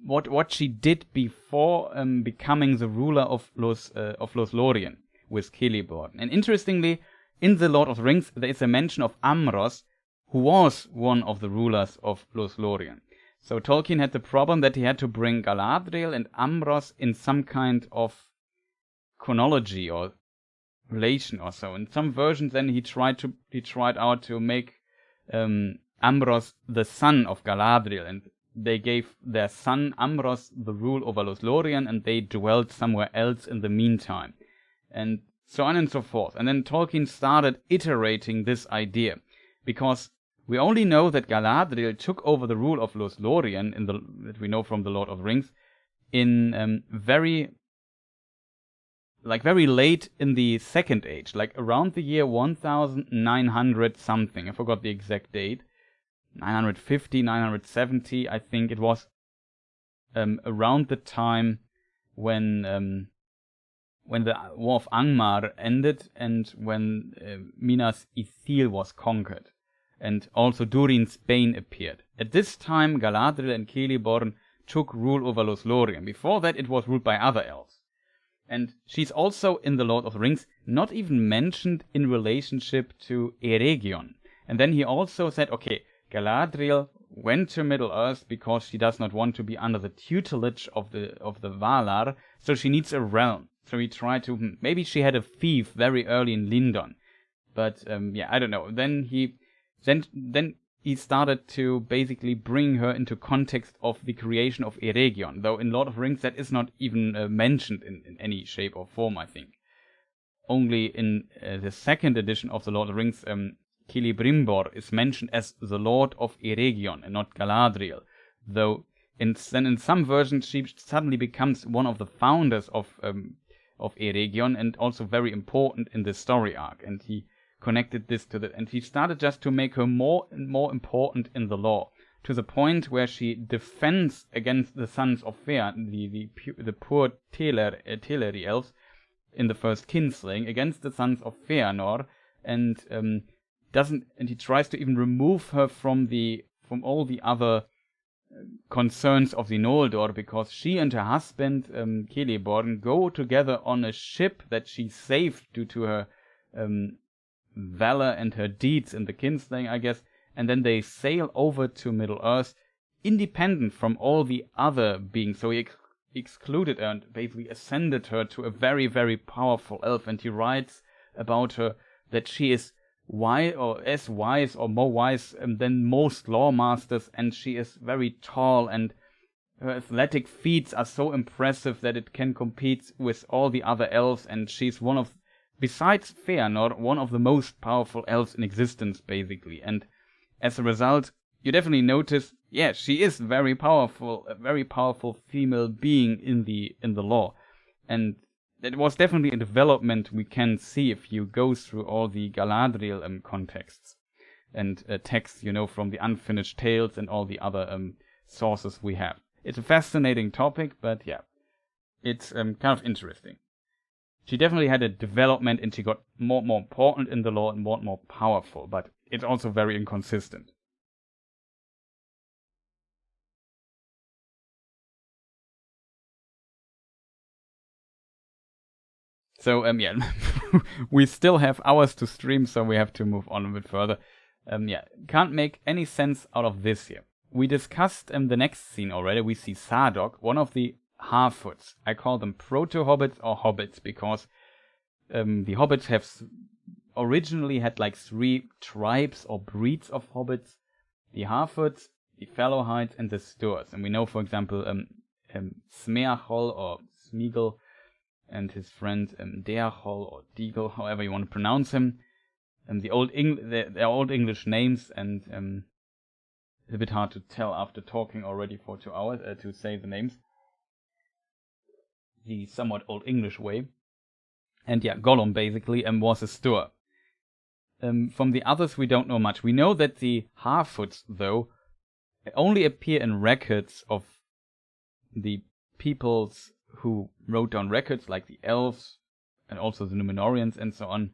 what she did before becoming the ruler of Lothlorien with Celeborn. And interestingly, in The Lord of the Rings, there is a mention of Amros, who was one of the rulers of Lothlorien. So Tolkien had the problem that he had to bring Galadriel and Amros in some kind of chronology or relation or so. In some versions, then he tried out to make Amros the son of Galadriel, and they gave their son Amros the rule over Lothlorien, and they dwelt somewhere else in the meantime, and so on and so forth. And then Tolkien started iterating this idea, because we only know that Galadriel took over the rule of Lothlorien that we know from the Lord of the Rings in very late in the Second Age, like around the year 1900 something. I forgot the exact date. 950, 970, I think it was around the time when the War of Angmar ended and when Minas Ithil was conquered. And also Durin's Bane appeared. At this time, Galadriel and Celeborn took rule over Lothlorien. Before that, it was ruled by other elves. And she's also in The Lord of the Rings not even mentioned in relationship to Eregion. And then he also said, okay, Galadriel went to Middle-earth because she does not want to be under the tutelage of the Valar, so she needs a realm. So he tried to, maybe she had a fief very early in Lindon. But yeah, I don't know. Then he started to basically bring her into context of the creation of Eregion, though in Lord of the Rings that is not even mentioned in any shape or form, I think. Only in the second edition of the Lord of the Rings, Celebrimbor is mentioned as the Lord of Eregion and not Galadriel, though then in some versions she suddenly becomes one of the founders of Eregion, and also very important in the story arc. And he connected this to and he started just to make her more and more important in the lore, to the point where she defends against the sons of Fear, the poor Teleri elves in the first kinslaying, against the sons of Feanor, and he tries to even remove her from all the other concerns of the Noldor, because she and her husband Celeborn go together on a ship that she saved due to her valor and her deeds in the kinslaying, I guess, and then they sail over to Middle-earth independent from all the other beings. So he excluded her and basically ascended her to a very, very powerful elf, and he writes about her that she is wise, or more wise than most lawmasters, and she is very tall, and her athletic feats are so impressive that it can compete with all the other elves, and she's besides Feanor, one of the most powerful elves in existence, basically. And as a result, you definitely notice, yeah, she is very powerful, a very powerful female being in the lore. And it was definitely a development we can see if you go through all the Galadriel contexts and texts, from the Unfinished Tales and all the other sources we have. It's a fascinating topic, but yeah, it's kind of interesting. She definitely had a development, and she got more and more important in the lore and more powerful, but it's also very inconsistent. So, yeah, we still have hours to stream, so we have to move on a bit further. Yeah, can't make any sense out of this here. We discussed the next scene already. We see Sardok, one of the Harfoots. I call them proto-hobbits or hobbits, because the hobbits have originally had like 3 tribes or breeds of hobbits: the Harfoots, the Fellowhides, and the Sturs. And we know, for example, Smeagol or Smeagol and his friend Deachol or Deagle, however you want to pronounce him. They're old English names, and it's a bit hard to tell after talking already for 2 hours to say the names the somewhat old English way. And yeah, Gollum basically was a Stur. From the others we don't know much. We know that the Harfoots, though, only appear in records of the peoples who wrote down records, like the elves and also the Númenóreans and so on.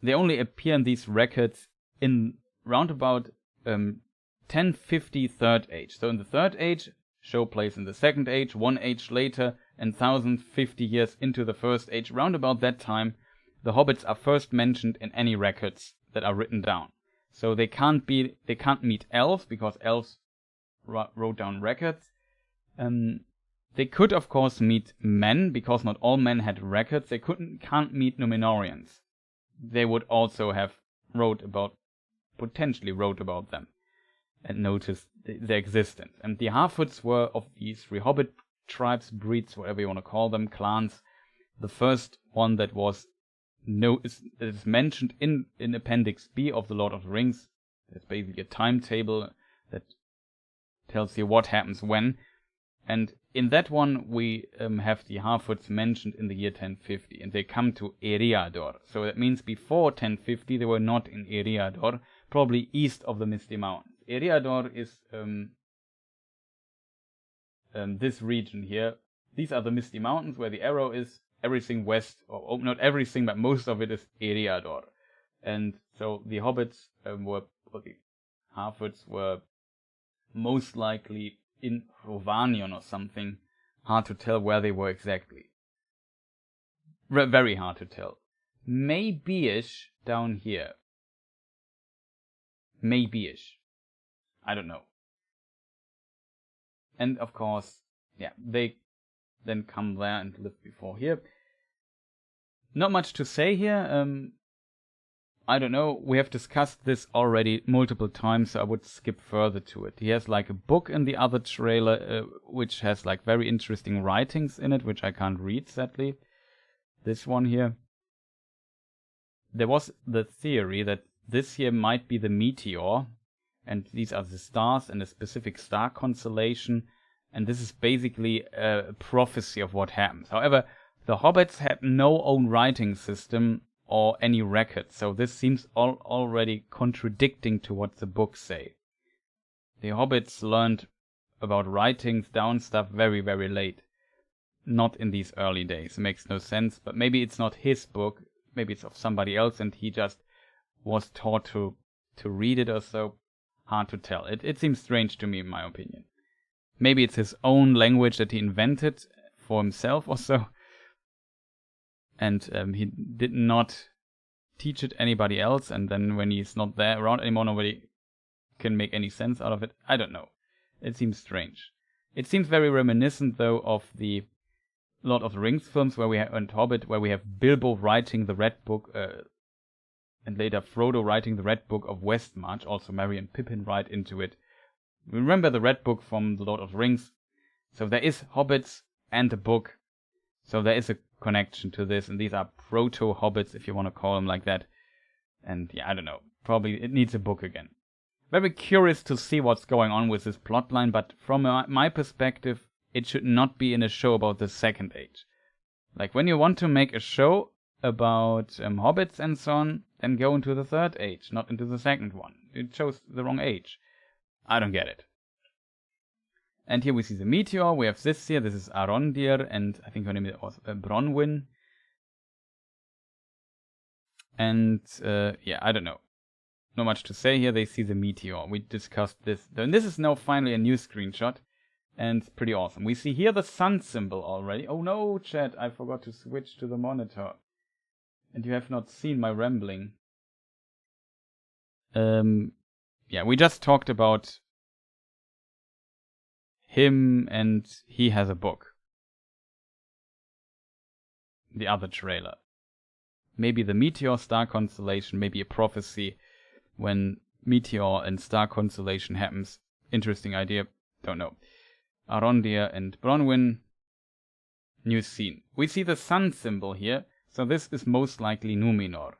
They only appear in these records in roundabout 1050 Third Age. So in the Third Age, show plays in the Second Age, 1 age later, and 1050 years into the First Age. Roundabout that time, the hobbits are first mentioned in any records that are written down. So they can't meet elves, because elves wrote down records. They could, of course, meet men, because not all men had records. They can't meet Númenóreans. They would also have potentially wrote about them and noticed their existence. And the Harfoots were of these 3 hobbit tribes, breeds, whatever you want to call them, clans. The first one that is mentioned in Appendix B of the Lord of the Rings. There's basically a timetable that tells you what happens when. And in that one, we have the Harfoots mentioned in the year 1050, and they come to Eriador. So that means before 1050, they were not in Eriador, probably east of the Misty Mountains. Eriador is this region here. These are the Misty Mountains where the arrow is. Everything west, or not everything, but most of it is Eriador. And so the hobbits the Harfoots were most likely in Rovanion or something. Hard to tell where they were exactly. Very hard to tell. Maybe-ish down here. Maybe-ish. I don't know. And of course, yeah, they then come there and live before here. Not much to say here. I don't know, we have discussed this already multiple times, so I would skip further to it. He has like a book in the other trailer, which has like very interesting writings in it, which I can't read, sadly. This one here. There was the theory that this here might be the meteor, and these are the stars and a specific star constellation, and this is basically a prophecy of what happens. However, the hobbits had no own writing system or any record, so this seems already contradicting to what the books say. The hobbits learned about writing down stuff very, very late. Not in these early days. It makes no sense, but maybe it's not his book, maybe it's of somebody else and he just was taught to read it or so. Hard to tell. It seems strange to me, in my opinion. Maybe it's his own language that he invented for himself or so, and he did not teach it anybody else, and then when he's not there around anymore, nobody can make any sense out of it. I don't know. It seems strange. It seems very reminiscent, though, of the Lord of the Rings films and Hobbit, where we have Bilbo writing the Red Book, and later Frodo writing the Red Book of Westmarch, also Merry and Pippin write into it. Remember the Red Book from the Lord of the Rings? So there is hobbits and a book, so there is a connection to this, and these are proto-hobbits, if you want to call them like that. And yeah, I don't know, probably it needs a book again. Very curious to see what's going on with this plotline, but from my perspective, it should not be in a show about the Second Age. Like, when you want to make a show about hobbits and so on, then go into the Third Age, not into the second one. It shows the wrong age. I don't get it. And here we see the meteor. We have this here. This is Arondir, and I think her name is Bronwyn. And yeah, I don't know. Not much to say here. They see the meteor. We discussed this. And this is now finally a new screenshot. And it's pretty awesome. We see here the sun symbol already. Oh no, chat, I forgot to switch to the monitor. And you have not seen my rambling. Yeah, we just talked about him, and he has a book. The other trailer. Maybe the meteor star constellation, maybe a prophecy when meteor and star constellation happens. Interesting idea, don't know. Arondir and Bronwyn. New scene. We see the sun symbol here, so this is most likely Numenor.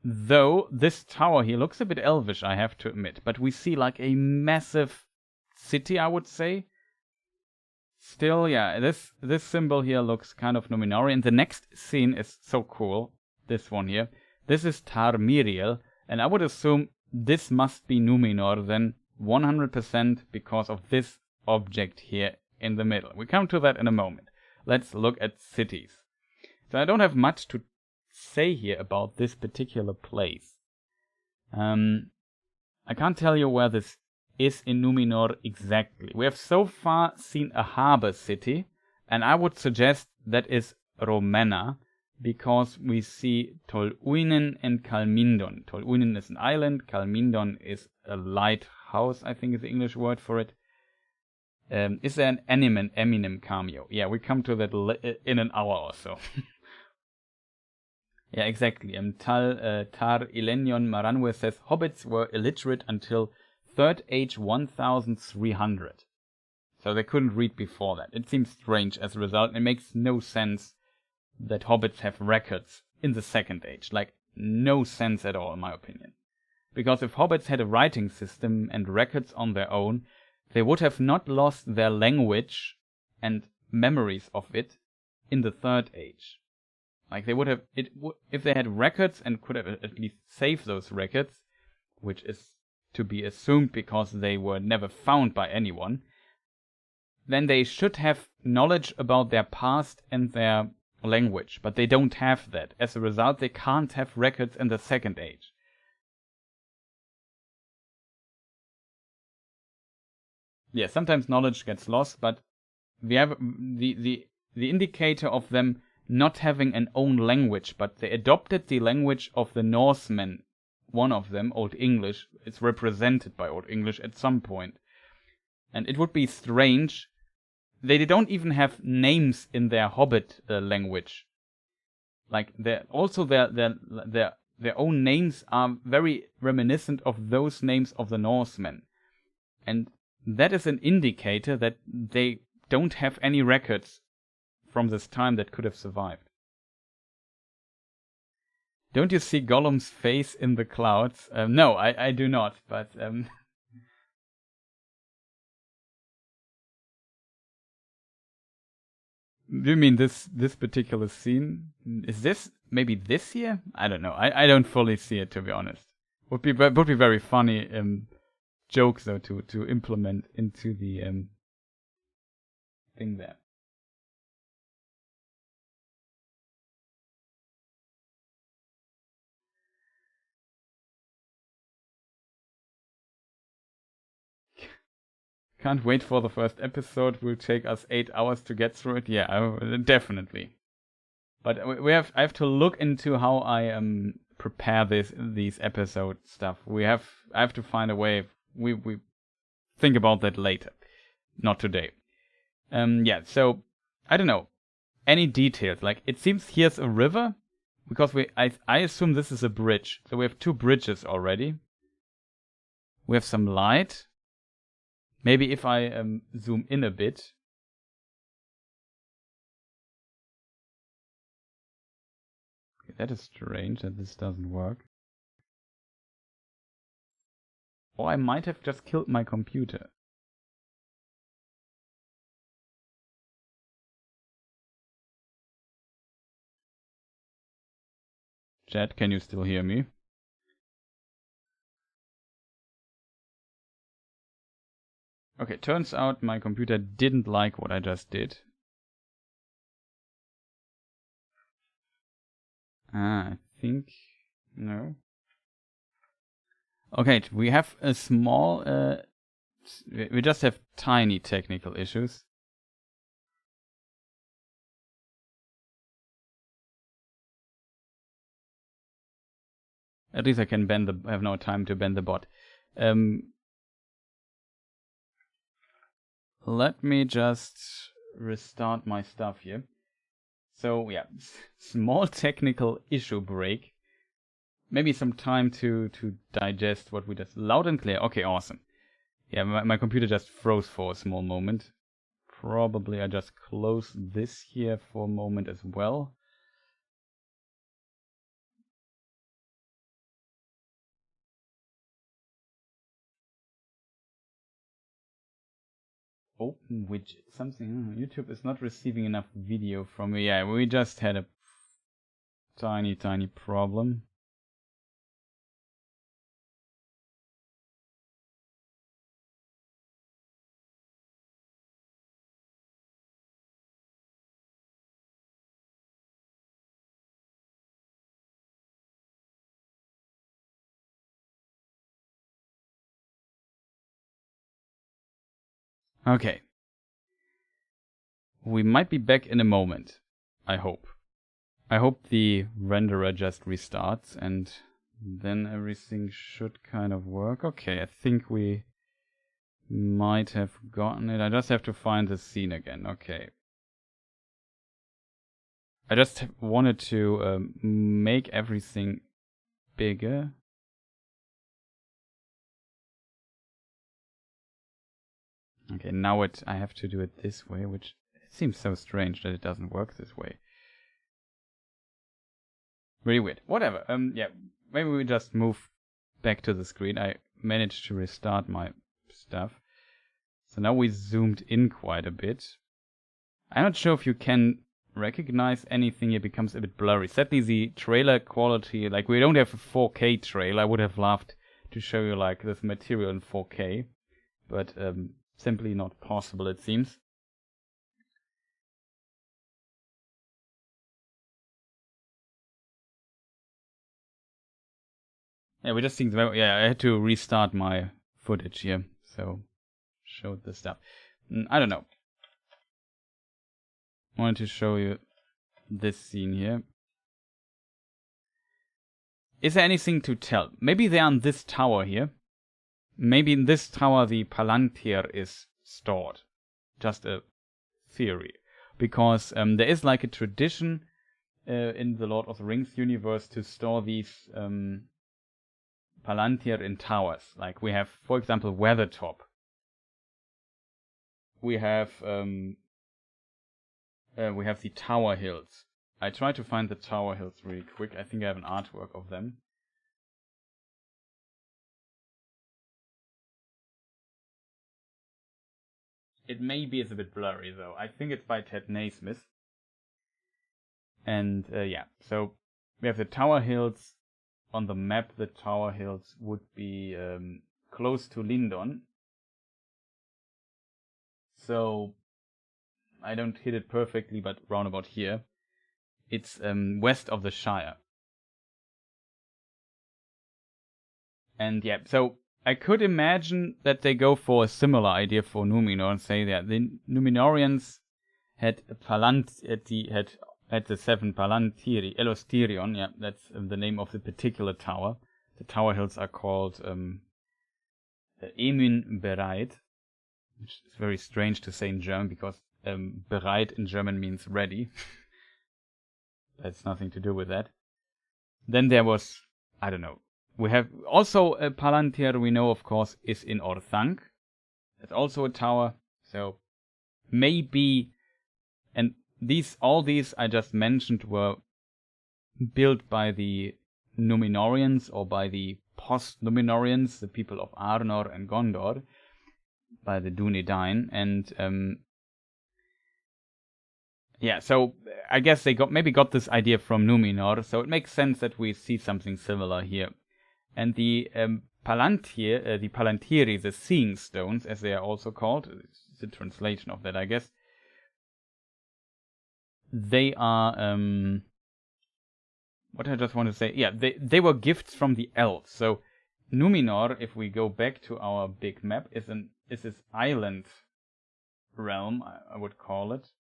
Though this tower here looks a bit elvish, I have to admit, but we see like a massive city, I would say. Still, yeah, this symbol here looks kind of Numenorian. The next scene is so cool, this one here. This is Tar Miriel, and I would assume this must be Numenor then 100% because of this object here in the middle. We come to that in a moment. Let's look at cities. So I don't have much to say here about this particular place. I can't tell you where this is in Numenor exactly. We have so far seen a harbor city, and I would suggest that is Romena, because we see Tol Uinen and Kalmindon. Tol Uinen is an island, Kalmindon is a lighthouse, I think is the English word for it. Is there an Eminem cameo? Yeah, we come to that in an hour or so. Yeah, exactly. Tar Ilenion Maranwe says hobbits were illiterate until 3rd Age 1300. So they couldn't read before that. It seems strange as a result. It makes no sense that hobbits have records in the 2nd Age. Like, no sense at all, in my opinion. Because if hobbits had a writing system and records on their own, they would have not lost their language and memories of it in the 3rd Age. Like, they would have, if they had records and could have at least saved those records, which is to be assumed because they were never found by anyone, then they should have knowledge about their past and their language, but they don't have that. As a result, they can't have records in the 2nd Age. Yeah, sometimes knowledge gets lost, but we have the indicator of them not having an own language, but they adopted the language of the Norsemen. One of them, Old English, is represented by Old English at some point. And it would be strange. They don't even have names in their Hobbit language. Like, their own names are very reminiscent of those names of the Norsemen. And that is an indicator that they don't have any records from this time that could have survived. Don't you see Gollum's face in the clouds? No, I do not, but Do you mean this particular scene? Is this maybe this here? I don't know. I don't fully see it, to be honest. Would be very funny joke though to implement into the thing there. Can't wait for the first episode. Will take us 8 hours to get through it. Yeah, definitely. But I have to look into how I prepare these episode stuff. I have to find a way. We think about that later, not today. Yeah. So I don't know any details. Like it seems here's a river because I assume this is a bridge. So we have 2 bridges already. We have some light. Maybe if I zoom in a bit. Okay, that is strange that this doesn't work. Or I might have just killed my computer. Chat, can you still hear me? Okay, turns out my computer didn't like what I just did. I think... no. Okay, we have a small... we just have tiny technical issues. At least I can I have no time to bend the bot. Let me just restart my stuff here. So yeah, small technical issue break. Maybe some time to digest what we just... loud and clear. Okay, awesome. Yeah, my computer just froze for a small moment. Probably I just close this here for a moment as well. Open widget. Something. YouTube is not receiving enough video from me. Yeah, we just had a tiny problem. Okay. We might be back in a moment. I hope. I hope the renderer just restarts and then everything should kind of work. Okay, I think we might have gotten it. I just have to find the scene again. Okay. I just wanted to make everything bigger. Okay, now I have to do it this way, which seems so strange that it doesn't work this way. Really weird. Whatever. Yeah, maybe we just move back to the screen. I managed to restart my stuff. So now we zoomed in quite a bit. I'm not sure if you can recognize anything. It becomes a bit blurry. Sadly, the trailer quality, like we don't have a 4K trailer. I would have loved to show you like this material in 4K, but simply not possible, it seems. Yeah, we're just seeing. Yeah, I had to restart my footage here, so showed the stuff. I don't know. I wanted to show you this scene here. Is there anything to tell? Maybe they're on this tower here. Maybe in this tower the Palantir is stored. Just a theory. Because there is like a tradition in the Lord of the Rings universe to store these Palantir in towers. Like we have, for example, Weathertop. We have the Tower Hills. I try to find the Tower Hills really quick. I think I have an artwork of them. It maybe is a bit blurry though. I think it's by Ted Naismith. And yeah, so we have the Tower Hills on the map. The Tower Hills would be close to Lindon. So I don't hit it perfectly, but round about here. It's west of the Shire. And yeah, so I could imagine that they go for a similar idea for Numenor and say that the Numenorians had the 7 Palantiri, Elostirion, yeah, that's the name of the particular tower. The Tower Hills are called Emin bereit, which is very strange to say in German because bereit in German means ready. That's nothing to do with that. Then there was, I don't know. We have also a Palantir, we know, of course, is in Orthanc. It's also a tower. So maybe, and all these I just mentioned were built by the Numenorians or by the post-Numenorians, the people of Arnor and Gondor, by the Dunedain, and yeah, so I guess they maybe got this idea from Numenor, so it makes sense that we see something similar here. And the Palantiri, the Seeing Stones, as they are also called, it's a translation of that, I guess. They are, what I just want to say, yeah, they were gifts from the elves. So Numenor, if we go back to our big map, is this island realm, I would call it,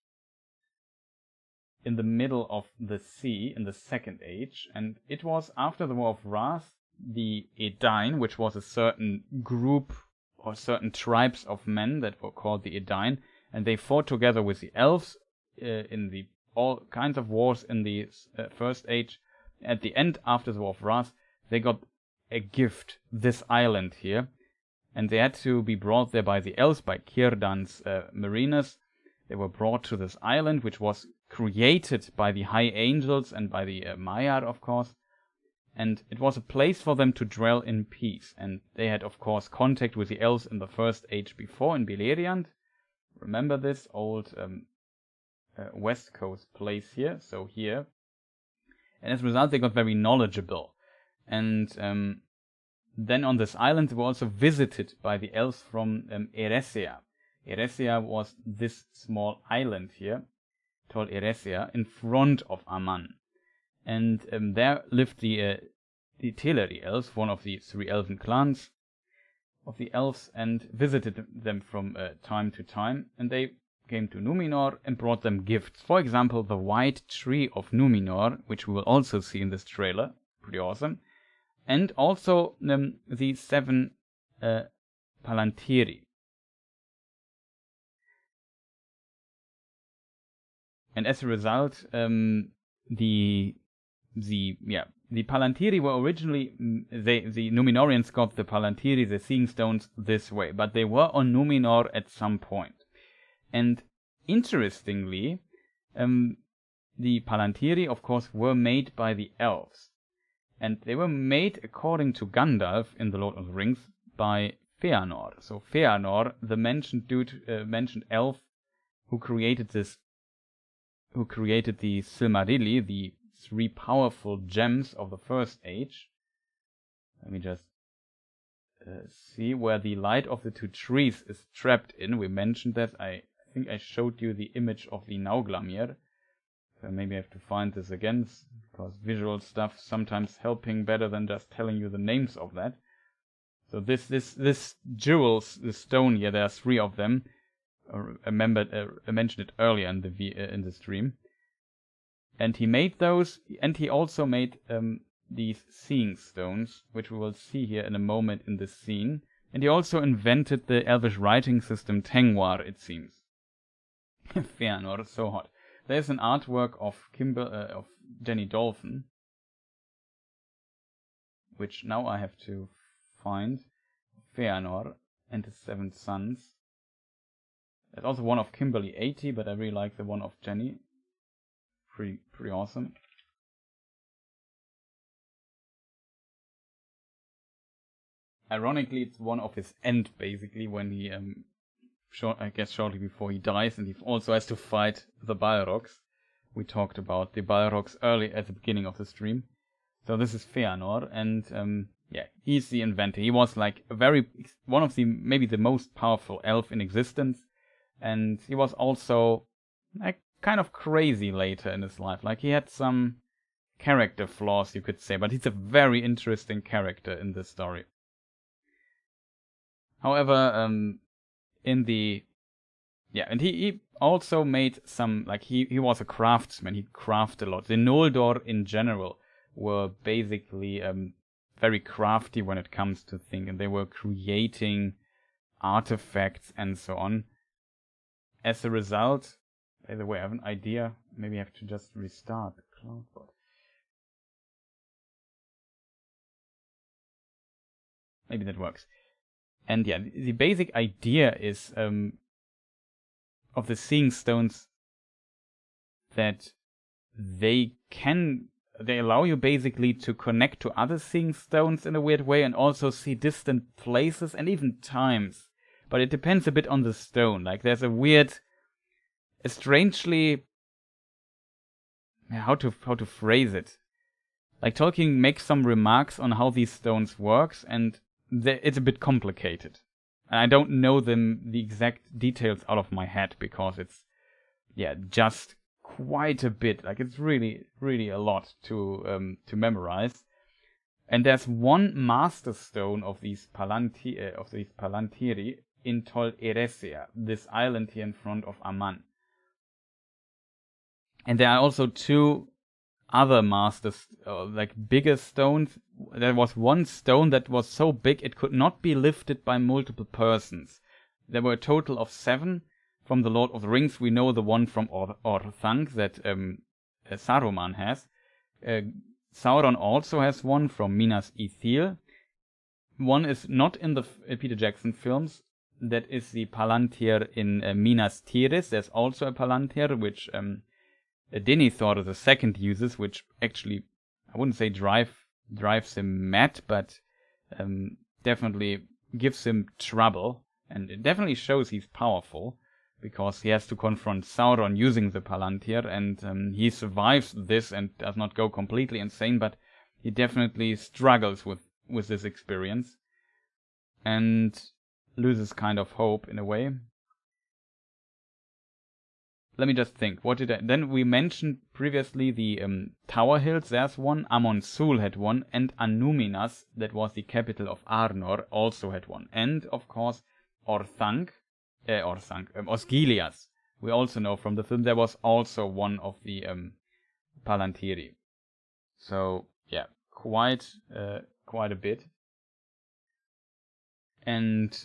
in the middle of the sea in the Second Age, and it was after the War of Wrath, the Edain, which was a certain group or certain tribes of men that were called the Edain, and they fought together with the elves in the all kinds of wars in the First Age. At the end, after the War of Wrath, they got a gift, this island here, and they had to be brought there by the elves, by Círdan's mariners. They were brought to this island, which was created by the High Angels and by the Maiar, of course. And it was a place for them to dwell in peace. And they had, of course, contact with the elves in the First Age before in Beleriand. Remember this old West Coast place here, so here. And as a result, they got very knowledgeable. And then on this island, they were also visited by the elves from Eressëa. Eressëa was this small island here, called Eressëa, in front of Aman. And there lived the Teleri elves, one of the 3 elven clans of the elves, and visited them from time to time. And they came to Numenor and brought them gifts. For example, the White Tree of Numenor, which we will also see in this trailer, pretty awesome. And also the 7 Palantiri. And as a result, the Palantiri were originally, the Numenorians got the Palantiri, the Seeing Stones, this way, but they were on Numenor at some point. And interestingly, the Palantiri, of course, were made by the elves. And they were made, according to Gandalf in The Lord of the Rings, by Feanor. So Feanor, the mentioned elf who created the Silmarillion, the 3 powerful gems of the First Age. Let me just see where the light of the 2 trees is trapped in. We mentioned that. I think I showed you the image of the Nauglamir. So maybe I have to find this again, because visual stuff sometimes helping better than just telling you the names of that. So this Jewls, the stone here, there are 3 of them. I mentioned it earlier in the stream. And he made those, and he also made these Seeing Stones, which we will see here in a moment in this scene. And he also invented the Elvish writing system Tengwar, it seems. Feanor, so hot. There's an artwork of Jenny Dolphin, which now I have to find. Feanor and his 7 sons. There's also one of Kimberly 80, but I really like the one of Jenny. Pretty awesome. Ironically, it's one of his end, basically, when he, I guess shortly before he dies, and he also has to fight the Balrogs, we talked about the Balrogs early at the beginning of the stream. So this is Feanor, and yeah, he's the inventor. He was like one of the maybe the most powerful elf in existence, and he was also like kind of crazy later in his life. Like he had some character flaws, you could say, but he's a very interesting character in this story. However, and he also made some, like he was a craftsman. He crafted a lot. The Noldor in general were basically very crafty when it comes to things, and they were creating artifacts and so on. As a result, by the way, I have an idea. Maybe I have to just restart the CloudBot. Maybe that works. And yeah, the basic idea is of the seeing stones that they allow you basically to connect to other seeing stones in a weird way and also see distant places and even times. But it depends a bit on the stone. Like there's a strangely, how to phrase it. Like Tolkien makes some remarks on how these stones works, and it's a bit complicated. And I don't know the exact details out of my head because it's just quite a bit. Like it's really, really a lot to memorize. And there's one master stone of these Palantiri in Tol Eressëa, this island here in front of Amman. And there are also two other masters, like bigger stones. There was one stone that was so big it could not be lifted by multiple persons. There were a total of 7 from the Lord of the Rings. We know the one from Orthanc that Saruman has. Sauron also has one from Minas Ithil. One is not in the Peter Jackson films. That is the Palantir in Minas Tirith. There's also a Palantir which Denethor the second uses, which actually, I wouldn't say drives him mad, but definitely gives him trouble. And it definitely shows he's powerful, because he has to confront Sauron using the Palantir, and he survives this and does not go completely insane, but he definitely struggles with this experience, and loses kind of hope in a way. Let me just think. Then we mentioned previously the Tower Hills. There's one. Amon-Sul had one. And Annúminas, that was the capital of Arnor, also had one. And, of course, Osgiliath. We also know from the film there was also one of the Palantiri. So, yeah, quite a bit. And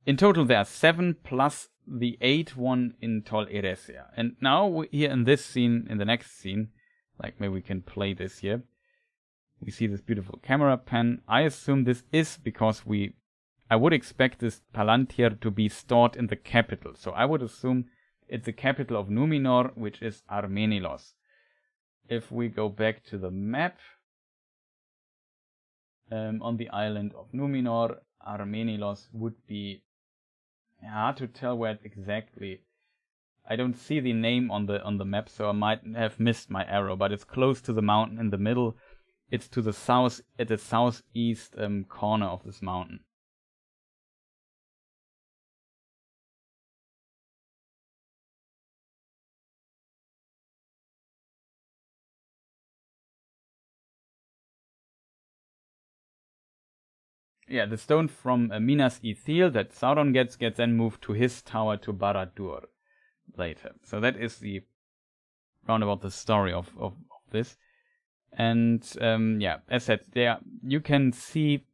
in total there are 7 plus the 8 one in Tol Eressëa. And now here in this scene, in the next scene, like maybe we can play this here. We see this beautiful camera pan. I assume this is because I would expect this Palantir to be stored in the capital. So I would assume it's the capital of Númenor, which is Armenilos. If we go back to the map, on the island of Númenor, Armenilos would be hard to tell where exactly. I don't see the name on the map, so I might have missed my arrow, but it's close to the mountain in the middle. It's to the south, at the southeast corner of this mountain. Yeah, the stone from Minas Ithil that Sauron gets then moved to his tower to Barad-dûr later. So that is the roundabout the story of this. And as said, you can see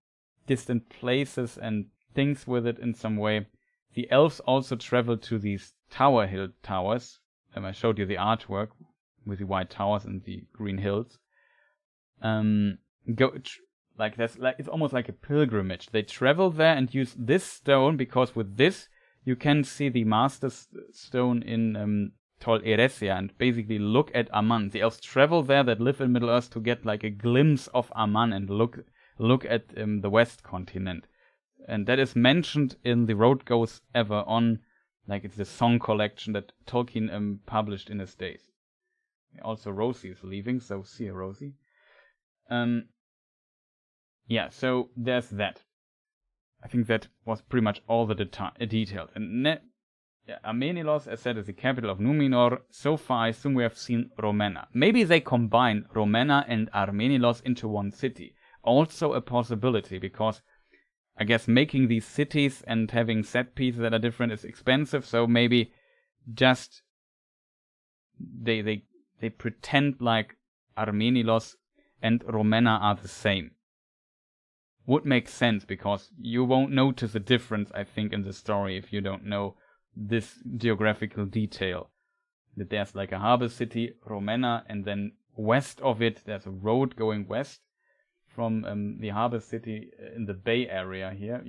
distant places and things with it in some way. The elves also travel to these Tower Hill towers. I showed you the artwork with the white towers and the green hills. It's almost like a pilgrimage. They travel there and use this stone, because with this you can see the Master Stone in Tol Eressëa and basically look at Amman. The elves travel there that live in Middle Earth to get like a glimpse of Amman and look at the West continent. And that is mentioned in The Road Goes Ever On, Like it's the song collection that Tolkien published in his days. Also Rosie is leaving, so see you, Rosie. Yeah, so there's that. I think that was pretty much all the details. And Amenelos, as said, is the capital of Numenor. So far, I assume we have seen Romena. Maybe they combine Romena and Amenelos into one city. Also a possibility, because I guess making these cities and having set pieces that are different is expensive. So maybe just they pretend like Amenelos and Romena are the same. Would make sense, because you won't notice a difference, I think, in the story if you don't know this geographical detail. That there's like a harbor city, Romena, and then west of it there's a road going west from the harbor city in the bay area here.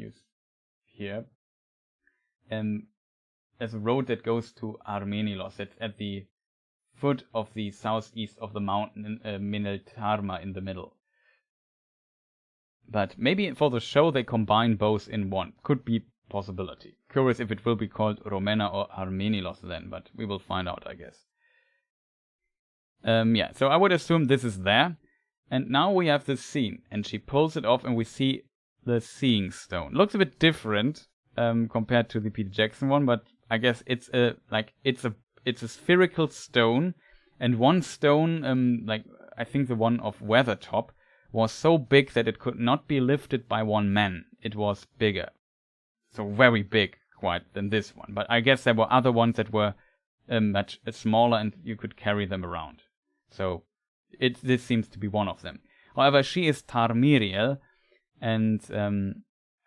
There's a road that goes to Amenelos. It's at the foot of the southeast of the mountain, Mineltarma in the middle. But maybe for the show they combine both in one. Could be possibility. Curious if it will be called Romena or Amenelos then, but we will find out, I guess. Yeah, so I would assume this is there. And now we have this scene, and she pulls it off and we see the Seeing Stone. Looks a bit different compared to the Peter Jackson one, but I guess it's a spherical stone, and one stone, like I think the one of Weathertop, was so big that it could not be lifted by one man. It was bigger. So very big, quite, than this one. But I guess there were other ones that were much smaller and you could carry them around. So this seems to be one of them. However, she is Tarmiriel, and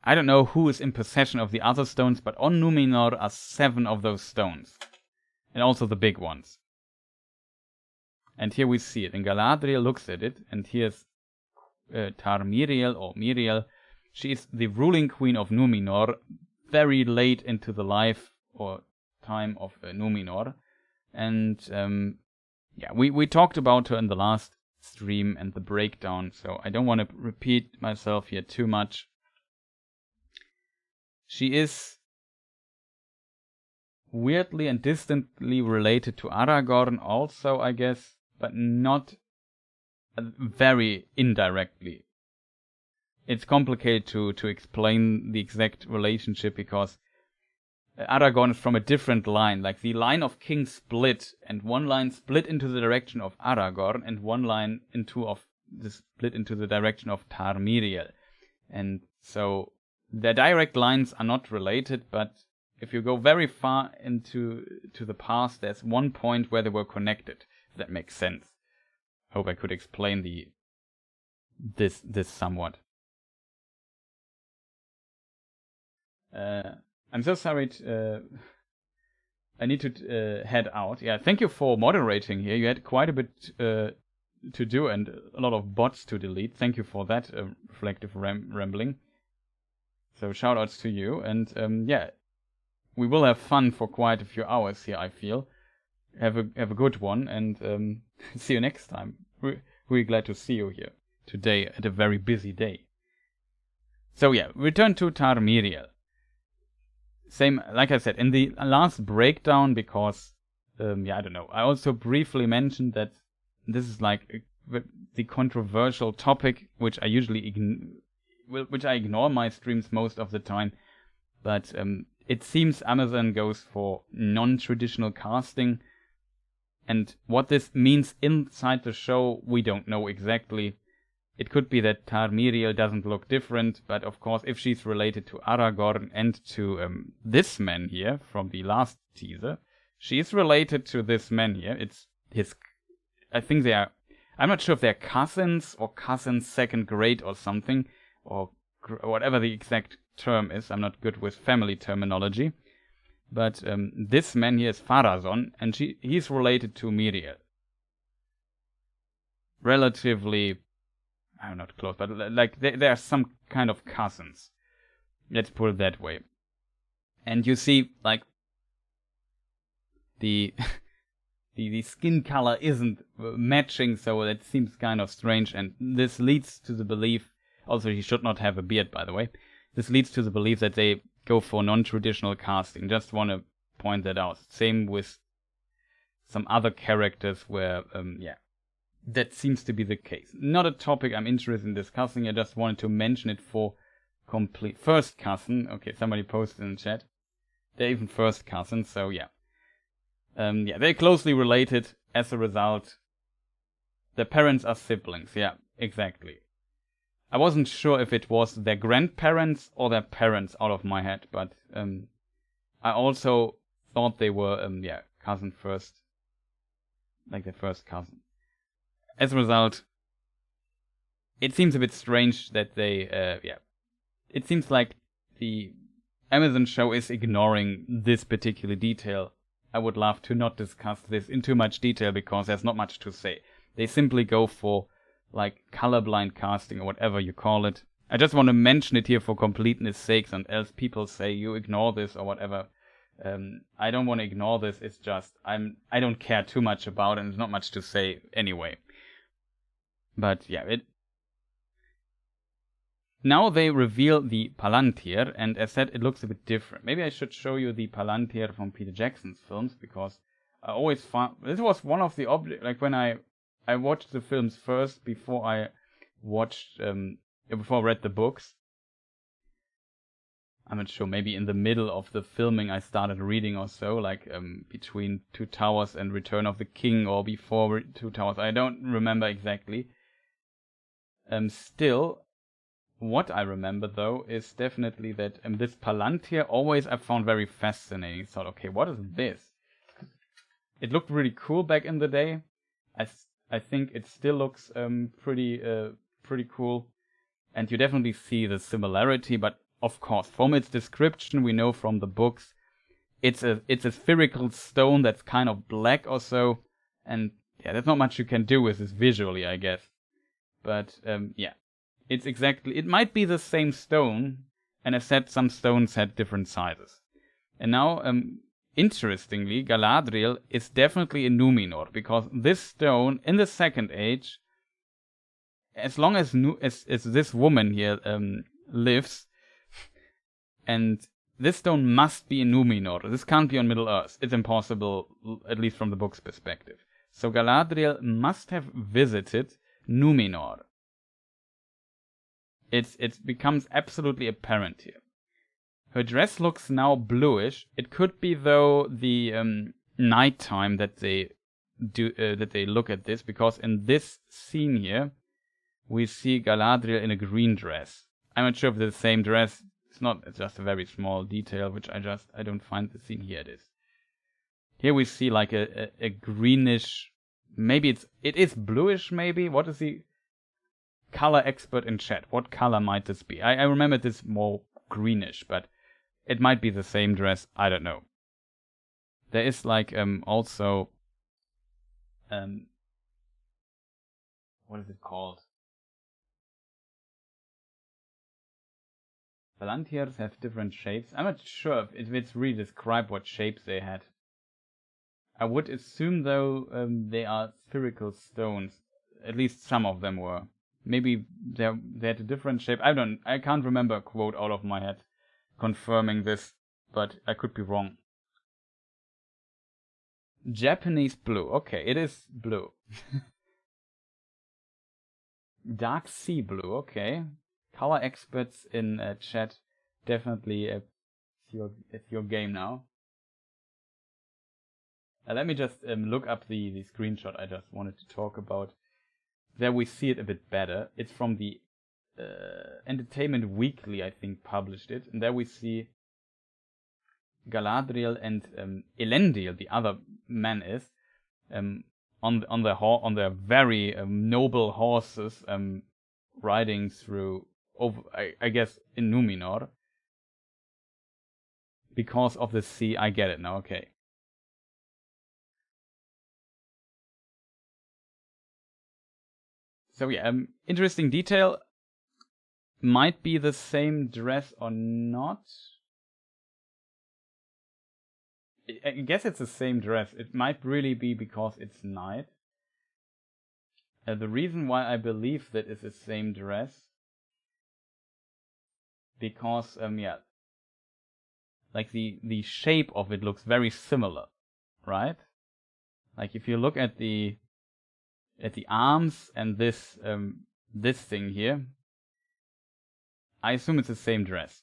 I don't know who is in possession of the other stones, but on Numenor are 7 of those stones. And also the big ones. And here we see it. And Galadriel looks at it, and here's Tarmiriel or Miriel. She is the ruling queen of Numenor, very late into the life or time of Numenor. And yeah, we talked about her in the last stream and the breakdown, so I don't want to repeat myself here too much. She is weirdly and distantly related to Aragorn also, I guess, but not very indirectly. It's complicated to explain the exact relationship, because Aragorn is from a different line. Like the line of King split, and one line split into the direction of Aragorn, and one line split into the direction of Tarmiriel. And so their direct lines are not related, but if you go very far into the past, there's one point where they were connected, if that makes sense. Hope I could explain this somewhat. I'm so sorry. I need to head out. Yeah, thank you for moderating here. You had quite a bit to do and a lot of bots to delete. Thank you for that reflective rambling. So shout outs to you. And yeah, we will have fun for quite a few hours here, I feel. Have a good one, and see you next time. We're glad to see you here today at a very busy day. So yeah, return to Tarmiriel. Same, like I said, in the last breakdown, because, yeah, I don't know. I also briefly mentioned that this is like the controversial topic, which I usually ignore in my streams most of the time. But it seems Amazon goes for non-traditional casting. And what this means inside the show, we don't know exactly. It could be that Tarmiriel doesn't look different, but of course, if she's related to Aragorn and to this man here from the last teaser, she is related to this man here. It's his. I think they are. I'm not sure if they're cousins or cousins second grade or something, or whatever the exact term is. I'm not good with family terminology. But this man here is Pharazôn, and he's related to Miriel. Relatively, I'm not close, but like they are some kind of cousins. Let's put it that way. And you see, like, the skin color isn't matching, so it seems kind of strange, and this leads to the belief, also he should not have a beard, by the way, this leads to the belief that they go for non-traditional casting, just want to point that out. Same with some other characters where, yeah, that seems to be the case. Not a topic I'm interested in discussing. I just wanted to mention it for complete. First cousin. Okay, somebody posted in the chat. They're even first cousins, so yeah. Yeah, they're closely related. As a result, their parents are siblings. Yeah, exactly. I wasn't sure if it was their grandparents or their parents out of my head, but I also thought they were, yeah, cousin first. Like their first cousin. As a result, it seems a bit strange that they, yeah. It seems like the Amazon show is ignoring this particular detail. I would love to not discuss this in too much detail because there's not much to say. They simply go for like colorblind casting or whatever you call it. I just want to mention it here for completeness sakes, and else people say you ignore this or whatever. I don't want to ignore this. It's just I don't care too much about it, and there's not much to say anyway. But yeah, now they reveal the Palantir, and as said, it looks a bit different. Maybe I should show you the Palantir from Peter Jackson's films, because I always found this was one of the objects. Like when I watched the films first before I watched before I read the books. I'm not sure. Maybe in the middle of the filming, I started reading or so, like between Two Towers and Return of the King, or before Two Towers. I don't remember exactly. Still. What I remember, though, is definitely that this Palantir always I found very fascinating. Thought, okay, what is this? It looked really cool back in the day. I think it still looks pretty cool, and you definitely see the similarity. But of course, from its description, we know from the books, it's a spherical stone that's kind of black or so, and yeah, there's not much you can do with this visually, I guess. But yeah. It might be the same stone, and as said, some stones had different sizes. And now, interestingly, Galadriel is definitely a Numenor, because this stone, in the Second Age, as long as this woman here lives, and this stone must be in Numenor. This can't be on Middle-earth. It's impossible, at least from the book's perspective. So Galadriel must have visited Numenor. It becomes absolutely apparent here. Her dress looks now bluish. It could be, though, the nighttime that they look at this, because in this scene here we see Galadriel in a green dress. I'm not sure if it's the same dress. It's just a very small detail, which I don't find the scene here. It is. Here we see like a greenish. Maybe it is bluish. Maybe what is the color expert in chat? What color might this be? I remember this more greenish, but it might be the same dress. I don't know. There is like also what is it called? Palantirs have different shapes. I'm not sure if it's really described what shapes they had. I would assume, though, they are spherical stones. At least some of them were. Maybe they had a different shape. I can't remember a quote out of my head confirming this, but I could be wrong. Japanese blue. Okay, it is blue. Dark sea blue. Okay. Color experts in chat, definitely it's your game now. Let me just look up the screenshot I just wanted to talk about. There we see it a bit better. It's from the Entertainment Weekly, I think, published it. And there we see Galadriel and Elendil, the other man is, on their very noble horses, riding through, over, I guess, in Numenor. Because of the sea, I get it now, okay. So yeah, interesting detail. Might be the same dress or not. I guess it's the same dress. It might really be because it's night. The reason why I believe that it's the same dress, because yeah, like the shape of it looks very similar, right? Like if you look at the arms and this thing here, I assume it's the same dress.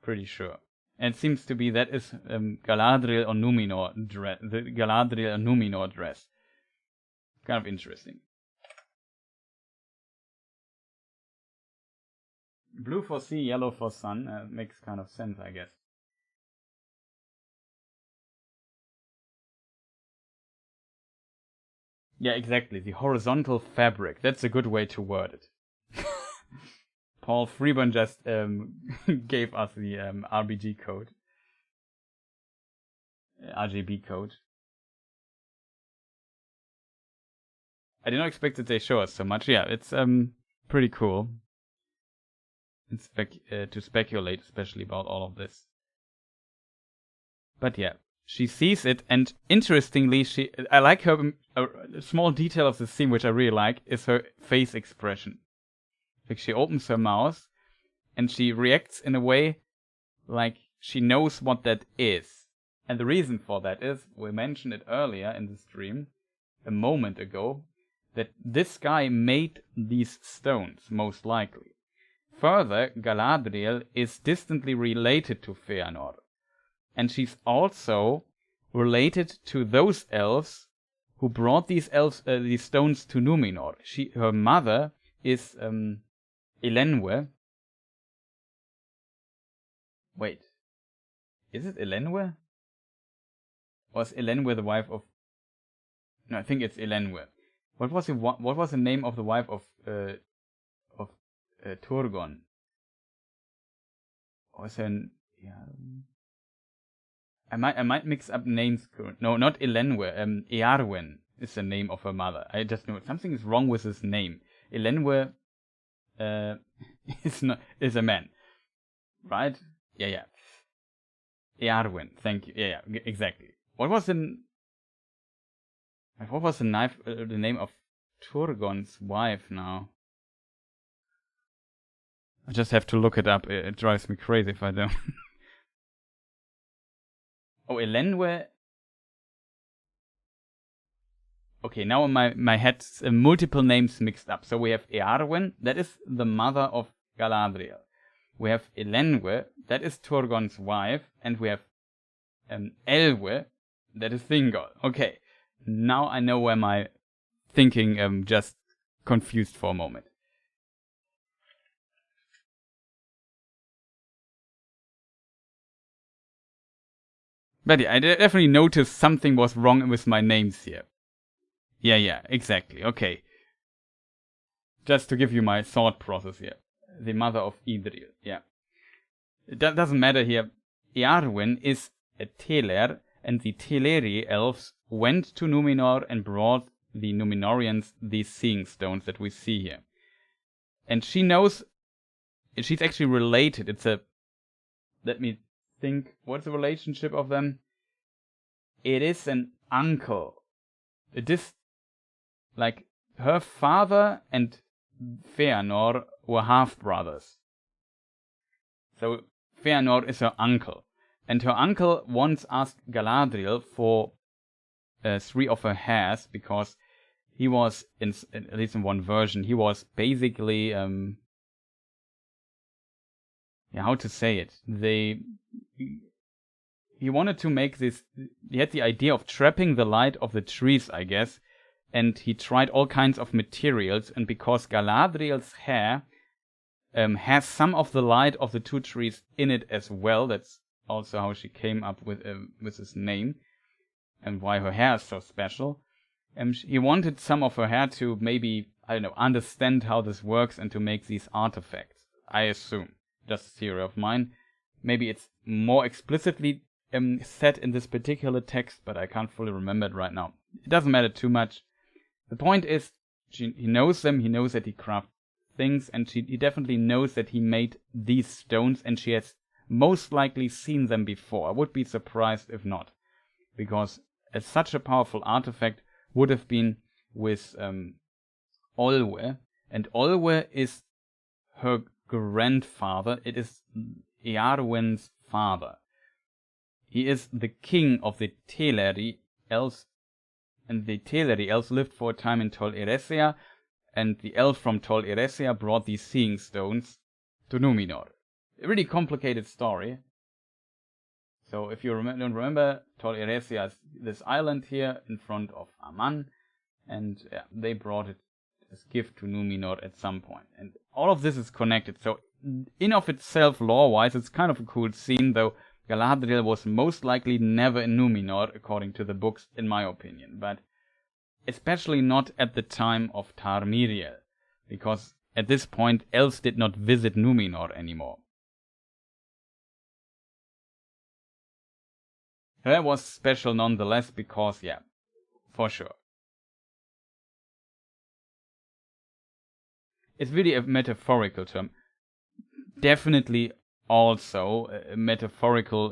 Pretty sure. And it seems to be that is Galadriel or Numenor dress. The Galadriel or Numenor dress. Kind of interesting. Blue for sea, yellow for sun. Makes kind of sense, I guess. Yeah, exactly. The horizontal fabric. That's a good way to word it. Paul Freeburn just gave us the RBG code. RGB code. I did not expect that they show us so much. Yeah, it's pretty cool. It's to speculate, especially about all of this. But yeah, she sees it, and interestingly, I like her. A small detail of the scene which I really like is her face expression. Like she opens her mouth, and she reacts in a way like she knows what that is. And the reason for that is, we mentioned it earlier in the stream, a moment ago, that this guy made these stones, most likely. Further, Galadriel is distantly related to Fëanor. And she's also related to those elves who brought these stones to Numenor. Her mother is Elenwe. Wait, is it Elenwe? Or is Elenwe the wife of? No, I think it's Elenwe. What was the name of the wife of Turgon? Or is I might mix up names. No, not Elenwe. Earwen is the name of her mother. I just know something is wrong with his name. Elenwe is a man, right? Yeah. Earwen, thank you. Yeah, exactly. What was the name of Turgon's wife now? I just have to look it up. It drives me crazy if I don't. Oh, Elenwe. Okay, now in my head, multiple names mixed up. So we have Earwen, that is the mother of Galadriel. We have Elenwe, that is Turgon's wife, and we have Elwe, that is Thingol. Okay, now I know where my thinking just confused for a moment. But yeah, I definitely noticed something was wrong with my names here. Yeah, exactly. Okay. Just to give you my thought process here. The mother of Idril, yeah. It doesn't matter here. Earwen is a Teler, and the Teleri elves went to Numenor and brought the Numenorians these seeing stones that we see here. And she knows, she's actually related. Let me think, what's the relationship of them? It is an uncle. It is like her father and Fëanor were half-brothers. So Fëanor is her uncle. And her uncle once asked Galadriel for 3 of her hairs, because he was, at least in one version, he was basically, how to say it? He wanted to make this, he had the idea of trapping the light of the trees, I guess, and he tried all kinds of materials, and because Galadriel's hair has some of the light of the 2 trees in it as well, that's also how she came up with his name, and why her hair is so special. He wanted some of her hair to maybe, I don't know, understand how this works and to make these artifacts, I assume. Just a theory of mine. Maybe it's more explicitly said in this particular text, but I can't fully remember it right now. It doesn't matter too much. The point is, he knows them, he knows that he crafts things, and he definitely knows that he made these stones, and she has most likely seen them before. I would be surprised if not, because as such a powerful artifact would have been with Olwe, and Olwe is her grandfather. It is Earwen's father. He is the king of the Teleri elves, and the Teleri elves lived for a time in Tol Eressëa, and the elf from Tol Eressëa brought these seeing stones to Numenor. A really complicated story. So if you don't remember, Tol Eressëa is this island here in front of Aman, and they brought it as gift to Numenor at some point. And all of this is connected. So in of itself, lore-wise, it's kind of a cool scene, though Galadriel was most likely never in Numenor, according to the books, in my opinion. But especially not at the time of Tar Miriel, because at this point elves did not visit Numenor anymore. That was special nonetheless, because, yeah, for sure. It's really a metaphorical term. Definitely also a metaphorical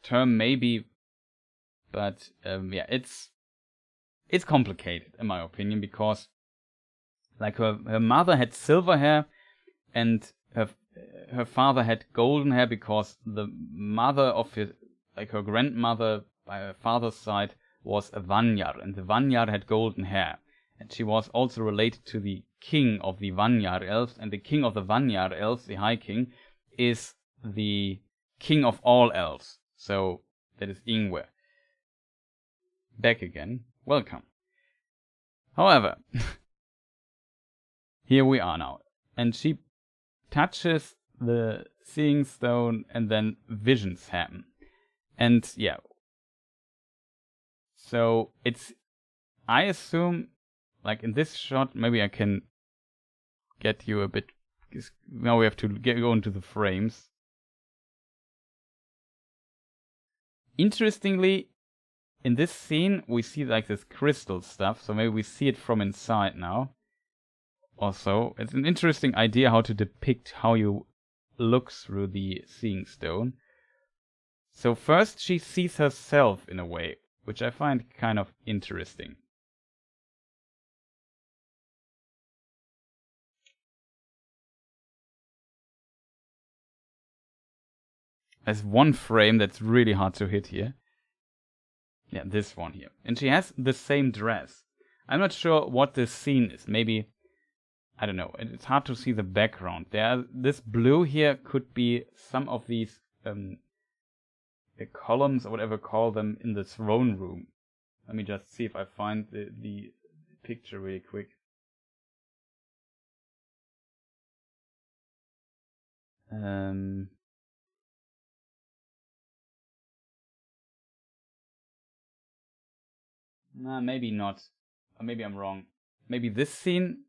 term, maybe, but yeah, it's complicated in my opinion, because like her mother had silver hair and her father had golden hair, because the mother of his, like her grandmother by her father's side, was a Vanyar, and the Vanyar had golden hair, and she was also related to the king of the Vanyar elves, and the king of the Vanyar elves, the High King, is the king of all elves. So that is Ingwe. Back again. Welcome. However, here we are now, and she touches the seeing stone, and then visions happen. And yeah, so it's, I assume, like in this shot, maybe I can get you a bit, now we have to go into the frames. Interestingly, in this scene we see like this crystal stuff, so maybe we see it from inside now. Also, it's an interesting idea how to depict how you look through the seeing stone. So first she sees herself in a way, which I find kind of interesting. There's one frame that's really hard to hit here. Yeah, this one here. And she has the same dress. I'm not sure what this scene is. Maybe, I don't know. It's hard to see the background. This blue here could be some of these the columns or whatever call them in the throne room. Let me just see if I find the picture really quick. Nah, maybe not. Or maybe I'm wrong. Maybe this scene,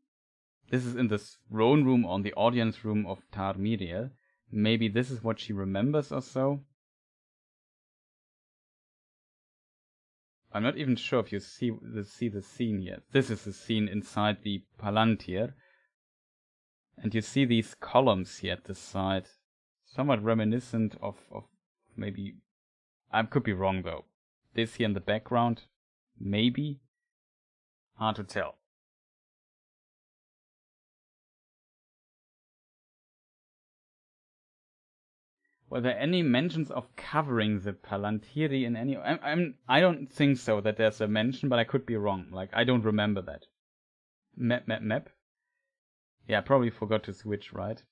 this is in the throne room or the audience room of Tar Miriel. Maybe this is what she remembers or so. I'm not even sure if you see the scene here. This is the scene inside the Palantir. And you see these columns here at the side. Somewhat reminiscent of maybe... I could be wrong though. This here in the background. Maybe. Hard to tell. Were there any mentions of covering the Palantiri in any... I don't think so that there's a mention, but I could be wrong. Like, I don't remember that. Map. Yeah, I probably forgot to switch, right?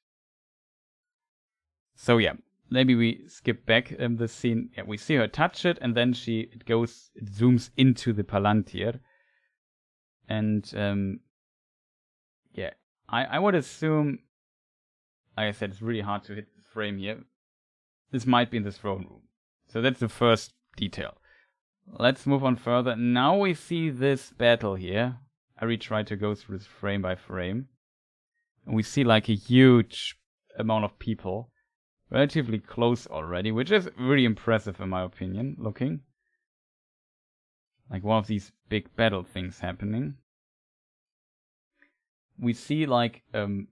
So yeah, maybe we skip back the scene. Yeah, we see her touch it, and then it zooms into the Palantir. And yeah, I would assume, like I said, it's really hard to hit the frame here. This might be in the throne room. So that's the first detail. Let's move on further. Now we see this battle here. I retry to go through this frame by frame. And we see like a huge amount of people. Relatively close already, which is really impressive in my opinion, looking. Like one of these big battle things happening. We see like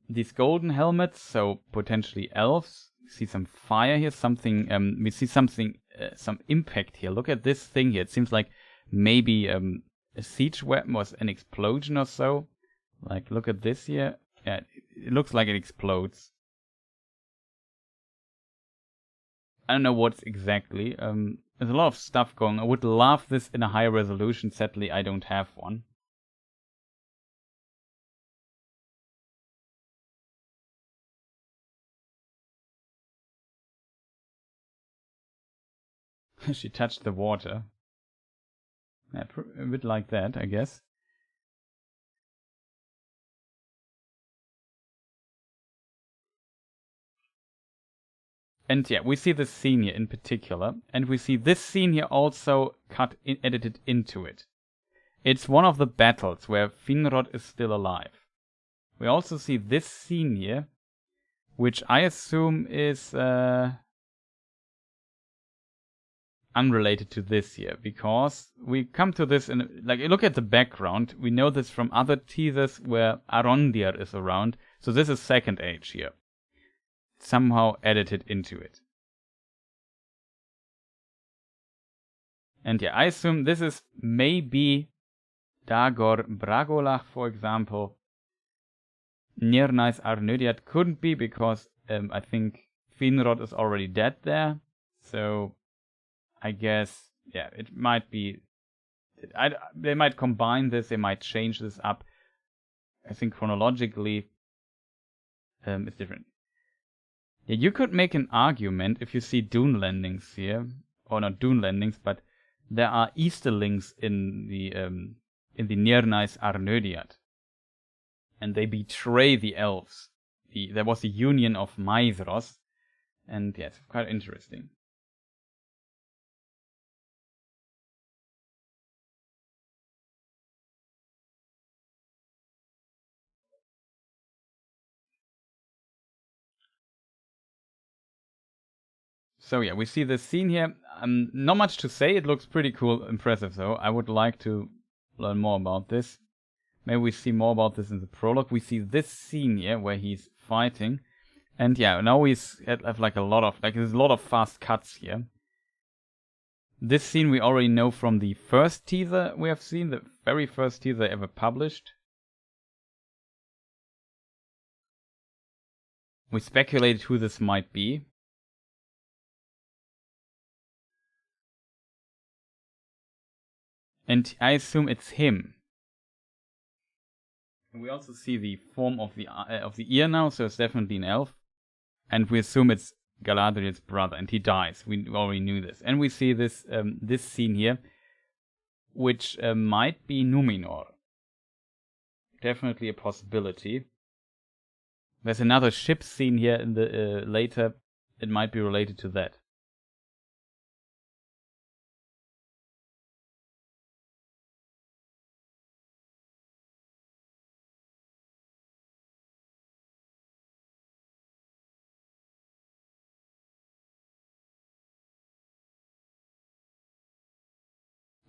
these golden helmets, so potentially elves. We see some fire here, something, we see something, some impact here. Look at this thing here. It seems like maybe a siege weapon was an explosion or so. Like, look at this here. Yeah, it looks like it explodes. I don't know what's exactly. There's a lot of stuff going. I would love this in a higher resolution. Sadly, I don't have one. She touched the water. Yeah, a bit like that, I guess. And yeah, we see this scene here in particular, and we see this scene here also edited into it. It's one of the battles where Finrod is still alive. We also see this scene here, which I assume is unrelated to this here, because we come to this in, like, look at the background. We know this from other teasers where Arondir is around, so this is Second Age here. Somehow edited into it. And yeah, I assume this is maybe Dagor Bragolach, for example. Nirnais Arnödiat couldn't be, because I think Finrod is already dead there. So I guess, yeah, it might be... they might combine this, they might change this up. I think chronologically it's different. Yeah, you could make an argument if you see Dune landings here, or not Dune landings, but there are Easterlings in the Nirnais Arnödiat, and they betray the elves. There was a union of Maedhros, and yeah, it's quite interesting. So yeah, we see this scene here. Not much to say. It looks pretty cool, impressive though. I would like to learn more about this. Maybe we see more about this in the prologue. We see this scene here where he's fighting. And yeah, now we have like a lot of, there's a lot of fast cuts here. This scene we already know from the first teaser we have seen, the very first teaser ever published. We speculated who this might be. And I assume it's him. We also see the form of the ear now, so it's definitely an elf. And we assume it's Galadriel's brother, and he dies. We already knew this. And we see this this scene here, which might be Numenor. Definitely a possibility. There's another ship scene here in the later. It might be related to that.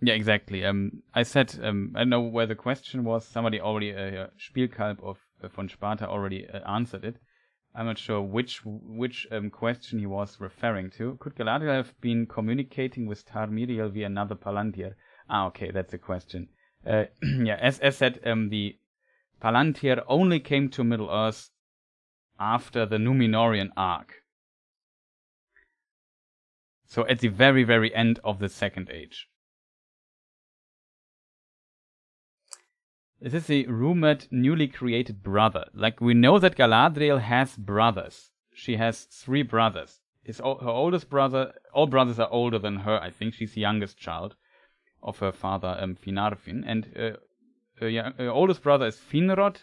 Yeah, exactly. I said, I don't know where the question was. Somebody already, Spielkalb von Sparta already answered it. I'm not sure which question he was referring to. Could Galadriel have been communicating with Tarmiriel via another Palantir? Ah, okay, that's a question. Yeah, as said, the Palantir only came to Middle-earth after the Númenórean arc. So at the very, very end of the Second Age. This is a rumored newly created brother. Like, we know that Galadriel has brothers. She has 3 brothers. Her oldest brother, all brothers are older than her, I think. She's the youngest child of her father, Finarfin. And her oldest brother is Finrod.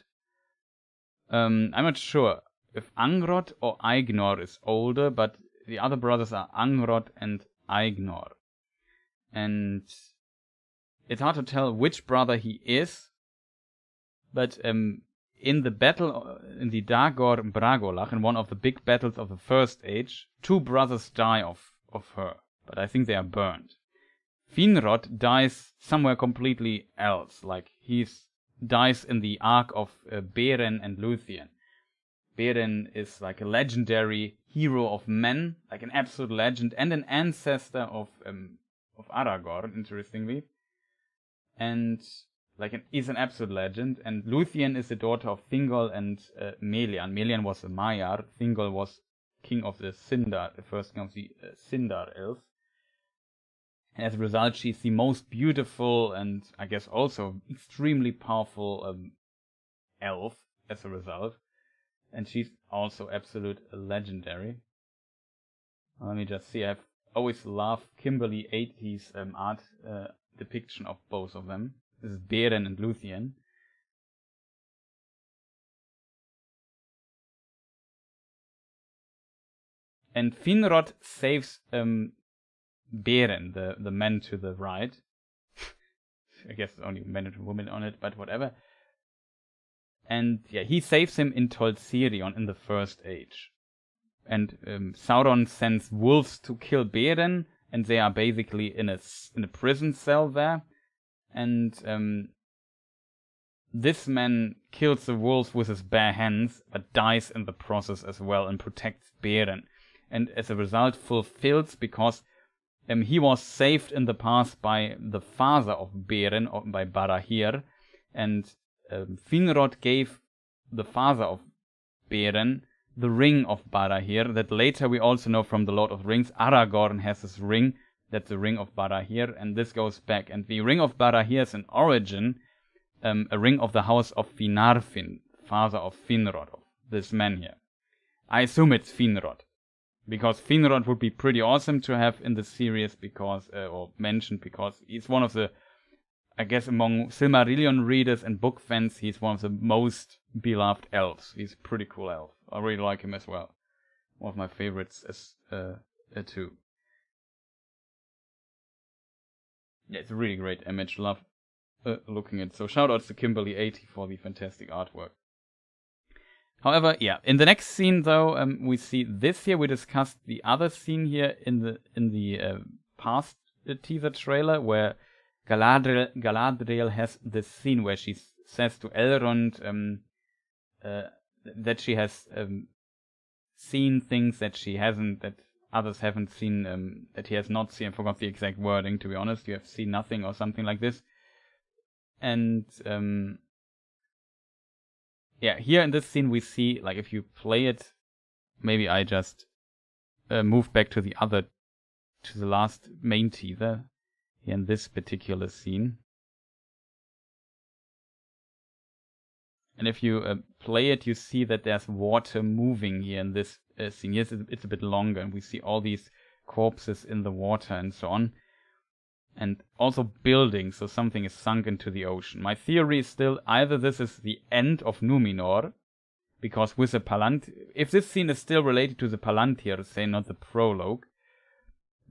I'm not sure if Angrod or Aignor is older, but the other brothers are Angrod and Aignor. And it's hard to tell which brother he is. But in the battle, in the Dagor Bragolach, in one of the big battles of the First Age, 2 brothers die of her. But I think they are burned. Finrod dies somewhere completely else. Like, he dies in the arc of Beren and Luthien. Beren is like a legendary hero of men, like an absolute legend, and an ancestor of Aragorn, interestingly. And is an absolute legend, and Luthien is the daughter of Thingol and Melian. Melian was a Maiar, Thingol was king of the Sindar, the first king of the Sindar elves. And as a result, she's the most beautiful and I guess also extremely powerful elf as a result. And she's also absolute legendary. Let me just see, I've always loved Kimberly 80's art depiction of both of them. This is Beren and Luthien. And Finrod saves Beren, the man to the right. I guess only man and woman on it, but whatever. And yeah, he saves him in Tolkien in the First Age. And Sauron sends wolves to kill Beren, and they are basically in a prison cell there. And this man kills the wolves with his bare hands, but dies in the process as well, and protects Beren. And as a result fulfills, because he was saved in the past by the father of Beren, by Barahir, and Finrod gave the father of Beren the ring of Barahir, that later we also know from the Lord of the Rings. Aragorn has this ring, that's the ring of Barahir, and this goes back. And the ring of Barahir is in origin a ring of the house of Finarfin, father of Finrod, of this man here. I assume it's Finrod, because Finrod would be pretty awesome to have in the series, because or mentioned, because he's one of the, I guess among Silmarillion readers and book fans, he's one of the most beloved elves. He's a pretty cool elf. I really like him as well. One of my favorites as too. Yeah, it's a really great image. Love looking at it. So shout outs to Kimberly 80 for the fantastic artwork. However, yeah, in the next scene though, we see this here. We discussed the other scene here in the past teaser trailer, where Galadriel has this scene where she says to Elrond that she has seen things that she hasn't, that others haven't seen, that he has not seen. I forgot the exact wording, to be honest. You have seen nothing or something like this. And yeah, here in this scene we see, like, if you play it, maybe I just move back to the last main teaser here in this particular scene. And if you play it, you see that there's water moving here in this scene. Yes, it's a bit longer, and we see all these corpses in the water and so on. And also buildings, so something is sunk into the ocean. My theory is still either this is the end of Numenor, because with the Palantir, if this scene is still related to the Palantir, say not the prologue,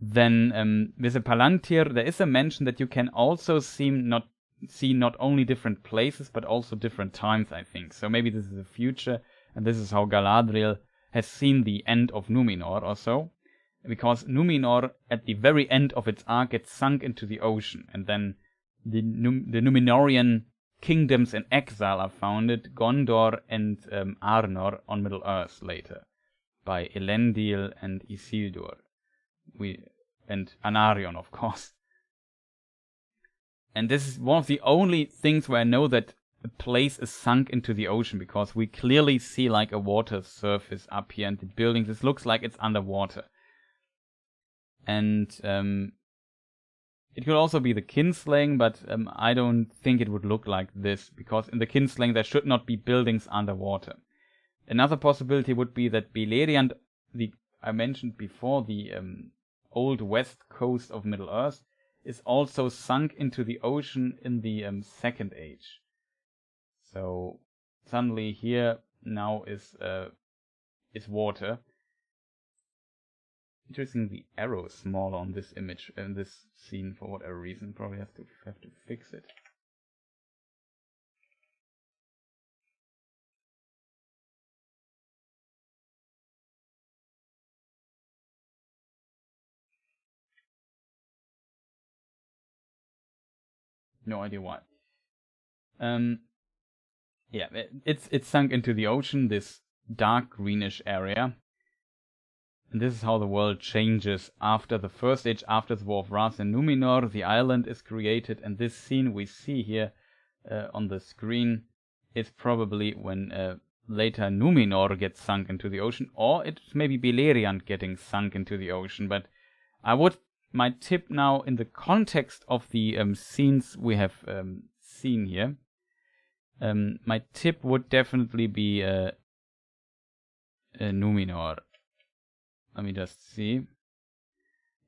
then with the Palantir there is a mention that you can also see not only different places but also different times, I think. So maybe this is the future, and this is how Galadriel has seen the end of Numenor or so. Because Numenor, at the very end of its arc, gets sunk into the ocean, and then the Numenorian kingdoms in exile are founded, Gondor and Arnor on Middle-earth later, by Elendil and Isildur, and Anarion, of course. And this is one of the only things where I know that a place is sunk into the ocean, because we clearly see like a water surface up here, and the buildings, this looks like it's underwater. And it could also be the kinslaying, but I don't think it would look like this, because in the kinslaying there should not be buildings underwater. Another possibility would be that Beleriand, I mentioned before, the old west coast of Middle-earth, is also sunk into the ocean in the Second Age. So suddenly here now is water. Interesting, the arrow is smaller on this image, in this scene, for whatever reason. Probably have to fix it. No idea why. Yeah, it's sunk into the ocean, this dark greenish area. And this is how the world changes after the First Age, after the War of Wrath in Numenor. The island is created, and this scene we see here on the screen is probably when later Numenor gets sunk into the ocean, or it's maybe Beleriand getting sunk into the ocean. But my tip now, in the context of the scenes we have seen here, my tip would definitely be Numenor. Let me just see.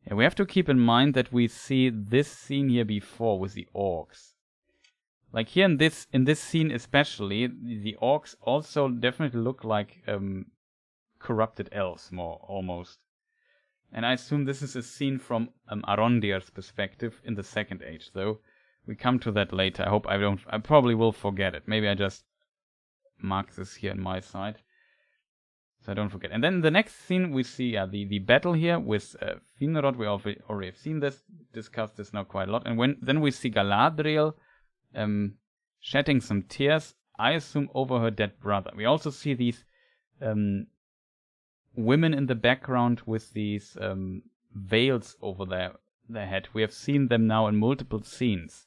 Yeah, we have to keep in mind that we see this scene here before with the orcs. Like here in this scene especially, the orcs also definitely look like corrupted elves, more almost. And I assume this is a scene from Arondir's perspective in the Second Age, though. We come to that later. I hope I don't. I probably will forget it. Maybe I just mark this here on my side, so I don't forget. And then the next scene we see the battle here with Finrod. We already have seen this, discussed this now quite a lot. And then we see Galadriel shedding some tears, I assume over her dead brother. We also see these women in the background with these veils over their head. We have seen them now in multiple scenes.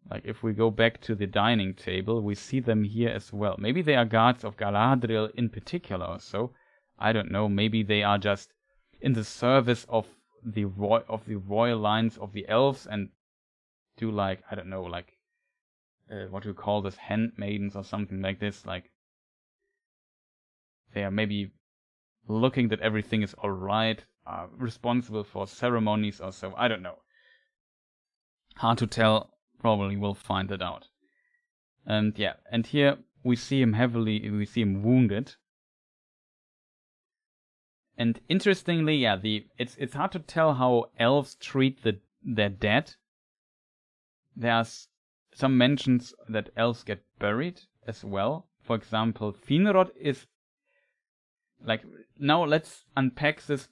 Like if we go back to the dining table, we see them here as well. Maybe they are guards of Galadriel in particular or so. I don't know. Maybe they are just in the service of the royal lines of the elves and do like, I don't know, like what do you call this, handmaidens or something like this. Like they are maybe looking that everything is alright, responsible for ceremonies or so. I don't know. Hard to tell. Probably will find it out. And yeah, and here we see him wounded. And interestingly, yeah, it's hard to tell how elves treat their dead. There's some mentions that elves get buried as well. For example, Finrod is like, now let's unpack this.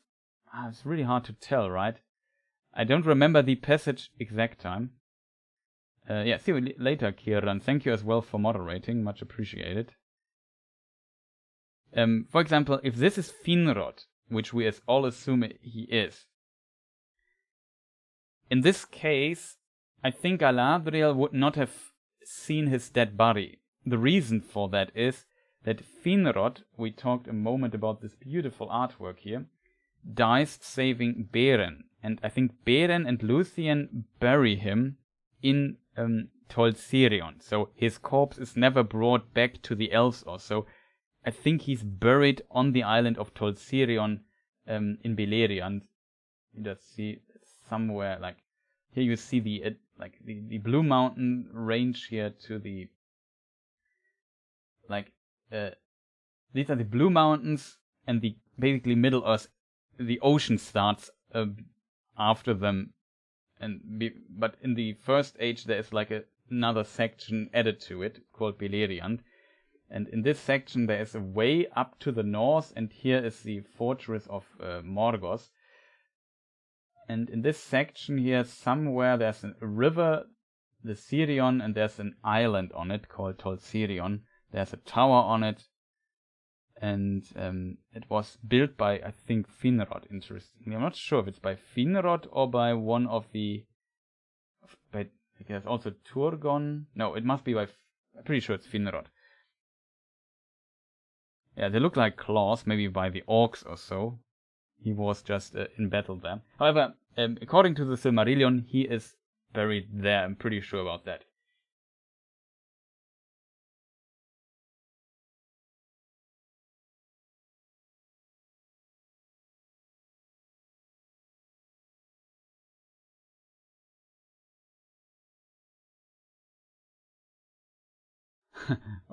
It's really hard to tell, right? I don't remember the passage exact time. Yeah, see you later, Kieran. Thank you as well for moderating. Much appreciated. For example, if this is Finrod, which we all assume he is, in this case, I think Galadriel would not have seen his dead body. The reason for that is that Finrod, we talked a moment about this beautiful artwork here, dies saving Beren. And I think Beren and Luthien bury him in Tol Sirion. So his corpse is never brought back to the elves or so. I think he's buried on the island of Tol Sirion in Beleriand. You just see somewhere, like here you see the Blue Mountain range here to the these are the Blue Mountains, and the basically Middle Earth, the ocean starts after them. But in the First Age there is like another section added to it called Beleriand, and in this section there is a way up to the north, and here is the fortress of Morgoth. And in this section here somewhere there's a river, the Sirion, and there's an island on it called Tol Sirion. There's a tower on it, and it was built by, I think, Finrod, interestingly. I'm not sure if it's by Finrod or by one of the... There's also Turgon. No, it must be by... I'm pretty sure it's Finrod. Yeah, they look like claws, maybe by the orcs or so. He was just in battle there. However, according to the Silmarillion, he is buried there. I'm pretty sure about that.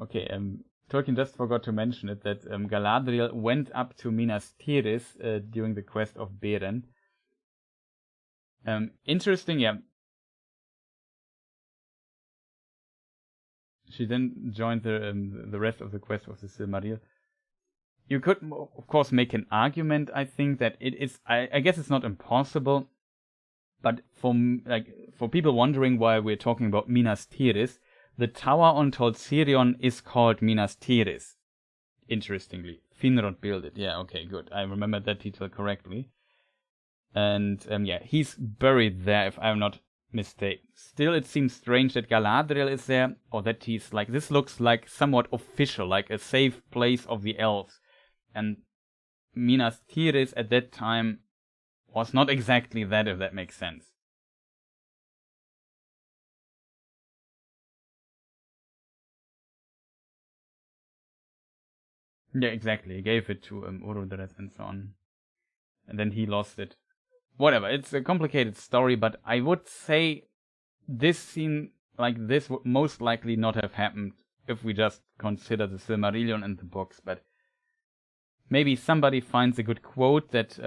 Okay, Tolkien just forgot to mention it, that Galadriel went up to Minas Tirith during the quest of Beren. Interesting, yeah. She then joined the rest of the quest of the Silmaril. You could, of course, make an argument, I think, that it is... I guess it's not impossible, but for people wondering why we're talking about Minas Tirith, the tower on Tol Sirion is called Minas Tirith. Interestingly. Finrod built it. Yeah, okay, good. I remember that detail correctly. And yeah, he's buried there, if I'm not mistake. Still, it seems strange that Galadriel is there, or that he's like, this looks like somewhat official, like a safe place of the elves. And Minas Tirith at that time was not exactly that, if that makes sense. Yeah, exactly. He gave it to Urudreth and so on. And then he lost it. Whatever, it's a complicated story, but I would say this scene like this would most likely not have happened if we just consider the Silmarillion and the books, but maybe somebody finds a good quote that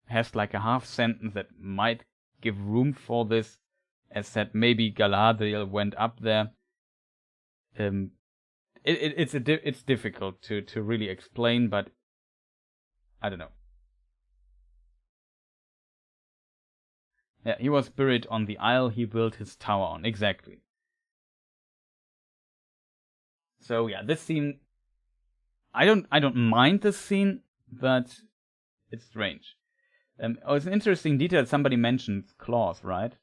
has like a half sentence that might give room for this, as said maybe Galadriel went up there. It's difficult to really explain, but I don't know. Yeah, he was buried on the isle he built his tower on. Exactly. So yeah, this scene, I don't mind this scene, but it's strange. It's an interesting detail. Somebody mentioned claws, right?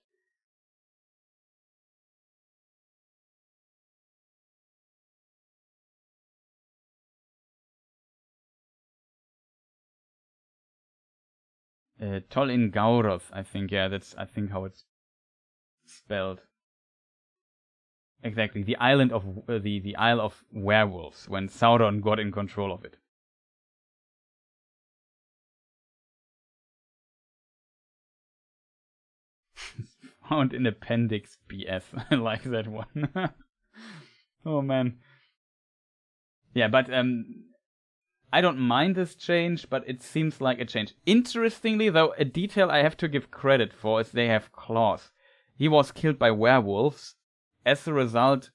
Tolkien Gauroth, I think. Yeah, that's I think how it's spelled. Exactly, the island of the Isle of Werewolves, when Sauron got in control of it. Found in Appendix BS. I like that one. Oh man. Yeah, but I don't mind this change, but it seems like a change. Interestingly, though, a detail I have to give credit for is they have claws. He was killed by werewolves. As a result,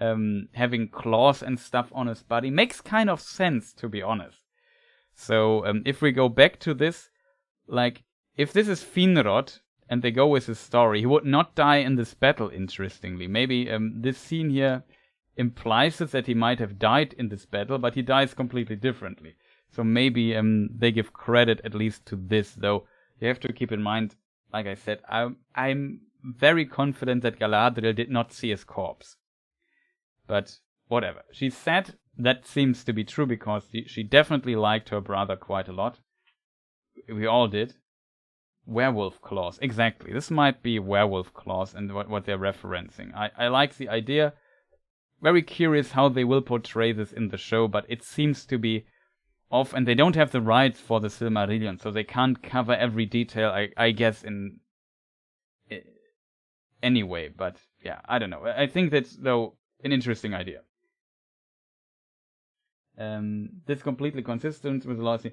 having claws and stuff on his body makes kind of sense, to be honest. So if we go back to this, like, if this is Finrod, and they go with his story, he would not die in this battle, interestingly. Maybe this scene here implies it that he might have died in this battle, but he dies completely differently. So maybe they give credit at least to this, though you have to keep in mind, like I said, I'm very confident that Galadriel did not see his corpse. But whatever. She said that seems to be true because she definitely liked her brother quite a lot. We all did. Werewolf claws, exactly. This might be werewolf claws and what they're referencing. I like the idea. Very curious how they will portray this in the show, but it seems to be off, and they don't have the rights for the Silmarillion, so they can't cover every detail, I guess, in anyway. But yeah, I don't know. I think that's, though, an interesting idea. This completely consistent with the last scene.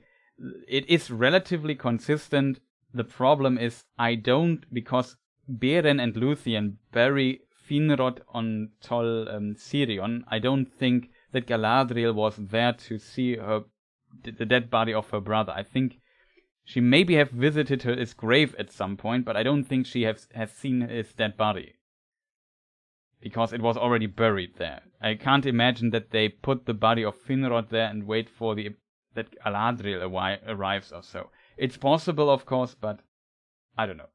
It is relatively consistent. The problem is because Beren and Luthien bury Finrod on Tol Sirion, I don't think that Galadriel was there to see the dead body of her brother. I think she maybe have visited his grave at some point, but I don't think she has seen his dead body. Because it was already buried there. I can't imagine that they put the body of Finrod there and wait for that Galadriel arrives or so. It's possible, of course, but I don't know.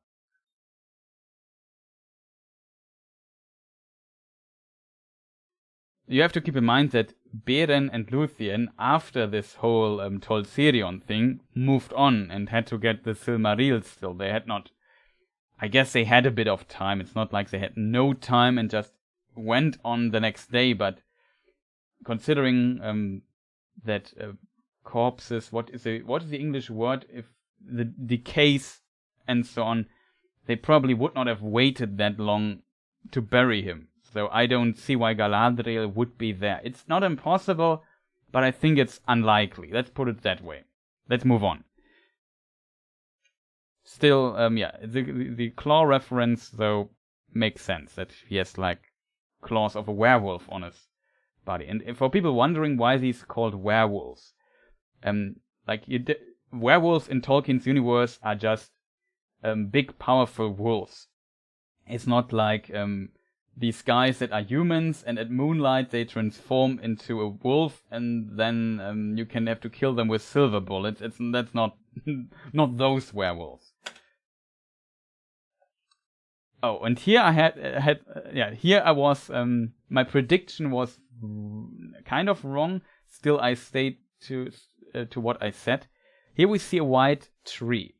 You have to keep in mind that Beren and Luthien, after this whole Tol Sirion thing, moved on and had to get the Silmarils still. They had not... I guess they had a bit of time. It's not like they had no time and just went on the next day, but considering that corpses, what is the English word, if the decays and so on, they probably would not have waited that long to bury him. So I don't see why Galadriel would be there. It's not impossible, but I think it's unlikely. Let's put it that way. Let's move on. Still, yeah, the claw reference, though, makes sense, that he has, like, claws of a werewolf on his body. And for people wondering why these called werewolves, werewolves in Tolkien's universe are just big, powerful wolves. It's not like these guys that are humans, and at moonlight they transform into a wolf, and then you can have to kill them with silver bullets. That's not not those werewolves. Oh, and here I had here I was, my prediction was kind of wrong. Still, I stayed to what I said. Here we see a white tree.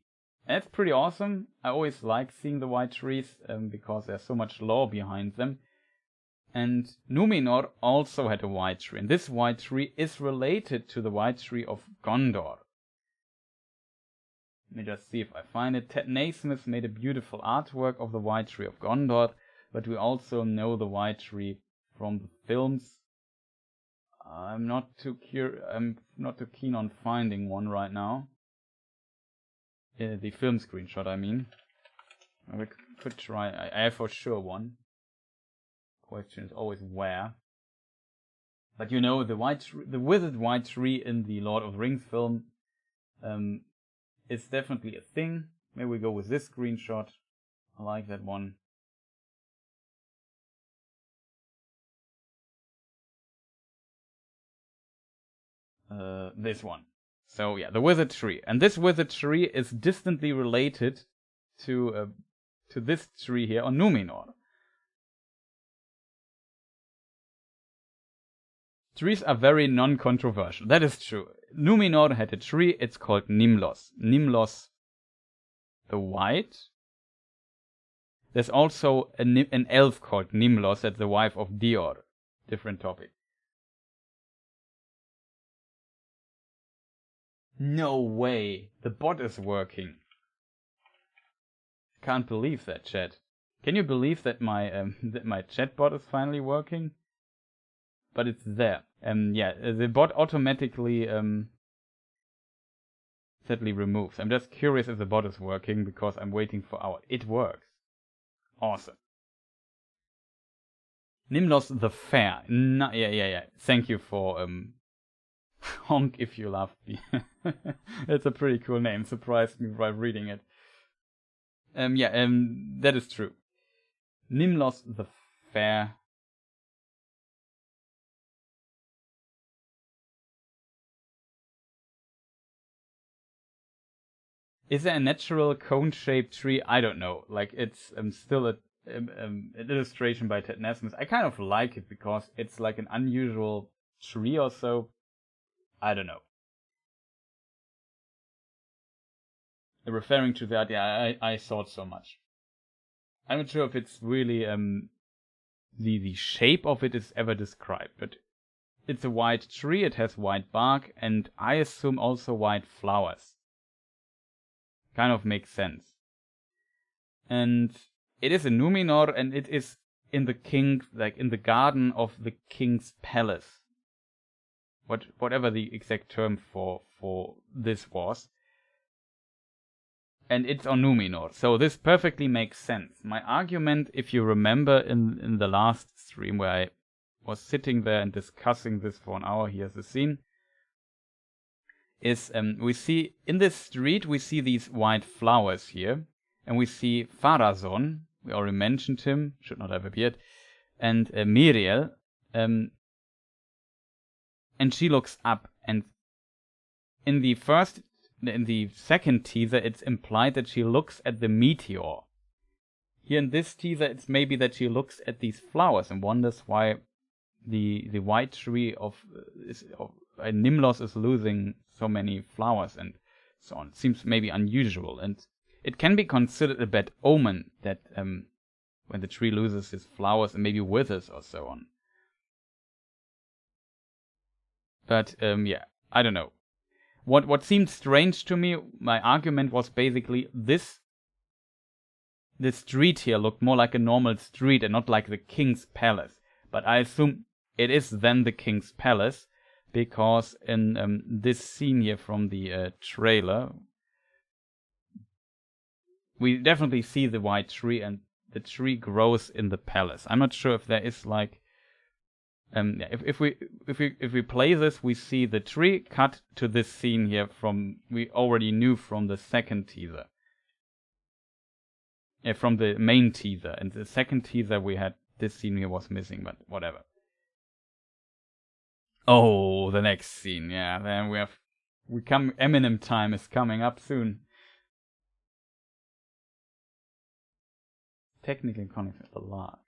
That's pretty awesome. I always like seeing the white trees because there's so much lore behind them. And Numenor also had a white tree, and this white tree is related to the white tree of Gondor. Let me just see if I find it. Ted Naismith made a beautiful artwork of the White Tree of Gondor, but we also know the White Tree from the films. I'm not too keen on finding one right now. The film screenshot, I mean. We could try. I have for sure one. Question is always where. But you know, the withered White Tree in the Lord of the Rings film. It's definitely a thing. Maybe we go with this screenshot. I like that one. This one. So yeah, the withered tree. And this withered tree is distantly related to this tree here on Numenor. Trees are very non-controversial. That is true. Numenor had a tree. It's called Nimlos. Nimlos the White. There's also an elf called Nimlos. That's the wife of Dior. Different topic. No way. The bot is working. Can't believe that, chat. Can you believe that my chat bot is finally working? But it's there. Yeah, the bot automatically sadly removes. I'm just curious if the bot is working because I'm waiting for hours. It works. Awesome. Nimlos the Fair. Yeah. Thank you for honk if you love me. It's a pretty cool name. Surprised me by reading it. That is true. Nimlos the Fair. Is there a natural cone-shaped tree? I don't know. Like, it's still an illustration by Ted Naismith. I kind of like it because it's like an unusual tree or so. I don't know. Referring to that, yeah, I thought so much. I'm not sure if it's really the shape of it is ever described, but it's a white tree. It has white bark, and I assume also white flowers. Kind of makes sense. And it is in Numenor, and it is in the king, like in the garden of the king's palace. Whatever the exact term for this was. And it's on Numenor, so this perfectly makes sense. My argument, if you remember in the last stream where I was sitting there and discussing this for an hour, here's the scene, is we see in this street we see these white flowers here, and we see Pharazôn, we already mentioned him, should not have appeared, and Miriel, and she looks up, and in the second teaser it's implied that she looks at the meteor. Here in this teaser it's maybe that she looks at these flowers and wonders why the white tree of Nimlos is losing so many flowers and so on. It seems maybe unusual, and it can be considered a bad omen that when the tree loses its flowers and maybe withers or so on. But yeah, I don't know. What seemed strange to me, my argument was basically this street here looked more like a normal street and not like the king's palace. But I assume it is then the king's palace, because in this scene here from the trailer, we definitely see the white tree, and the tree grows in the palace. I'm not sure if there is like if we play this, we see the tree cut to this scene here from we already knew from the second teaser. From the main teaser, and the second teaser we had this scene here was missing, but whatever. Oh, the next scene, yeah. Then Eminem time is coming up soon. technically conifers a lot.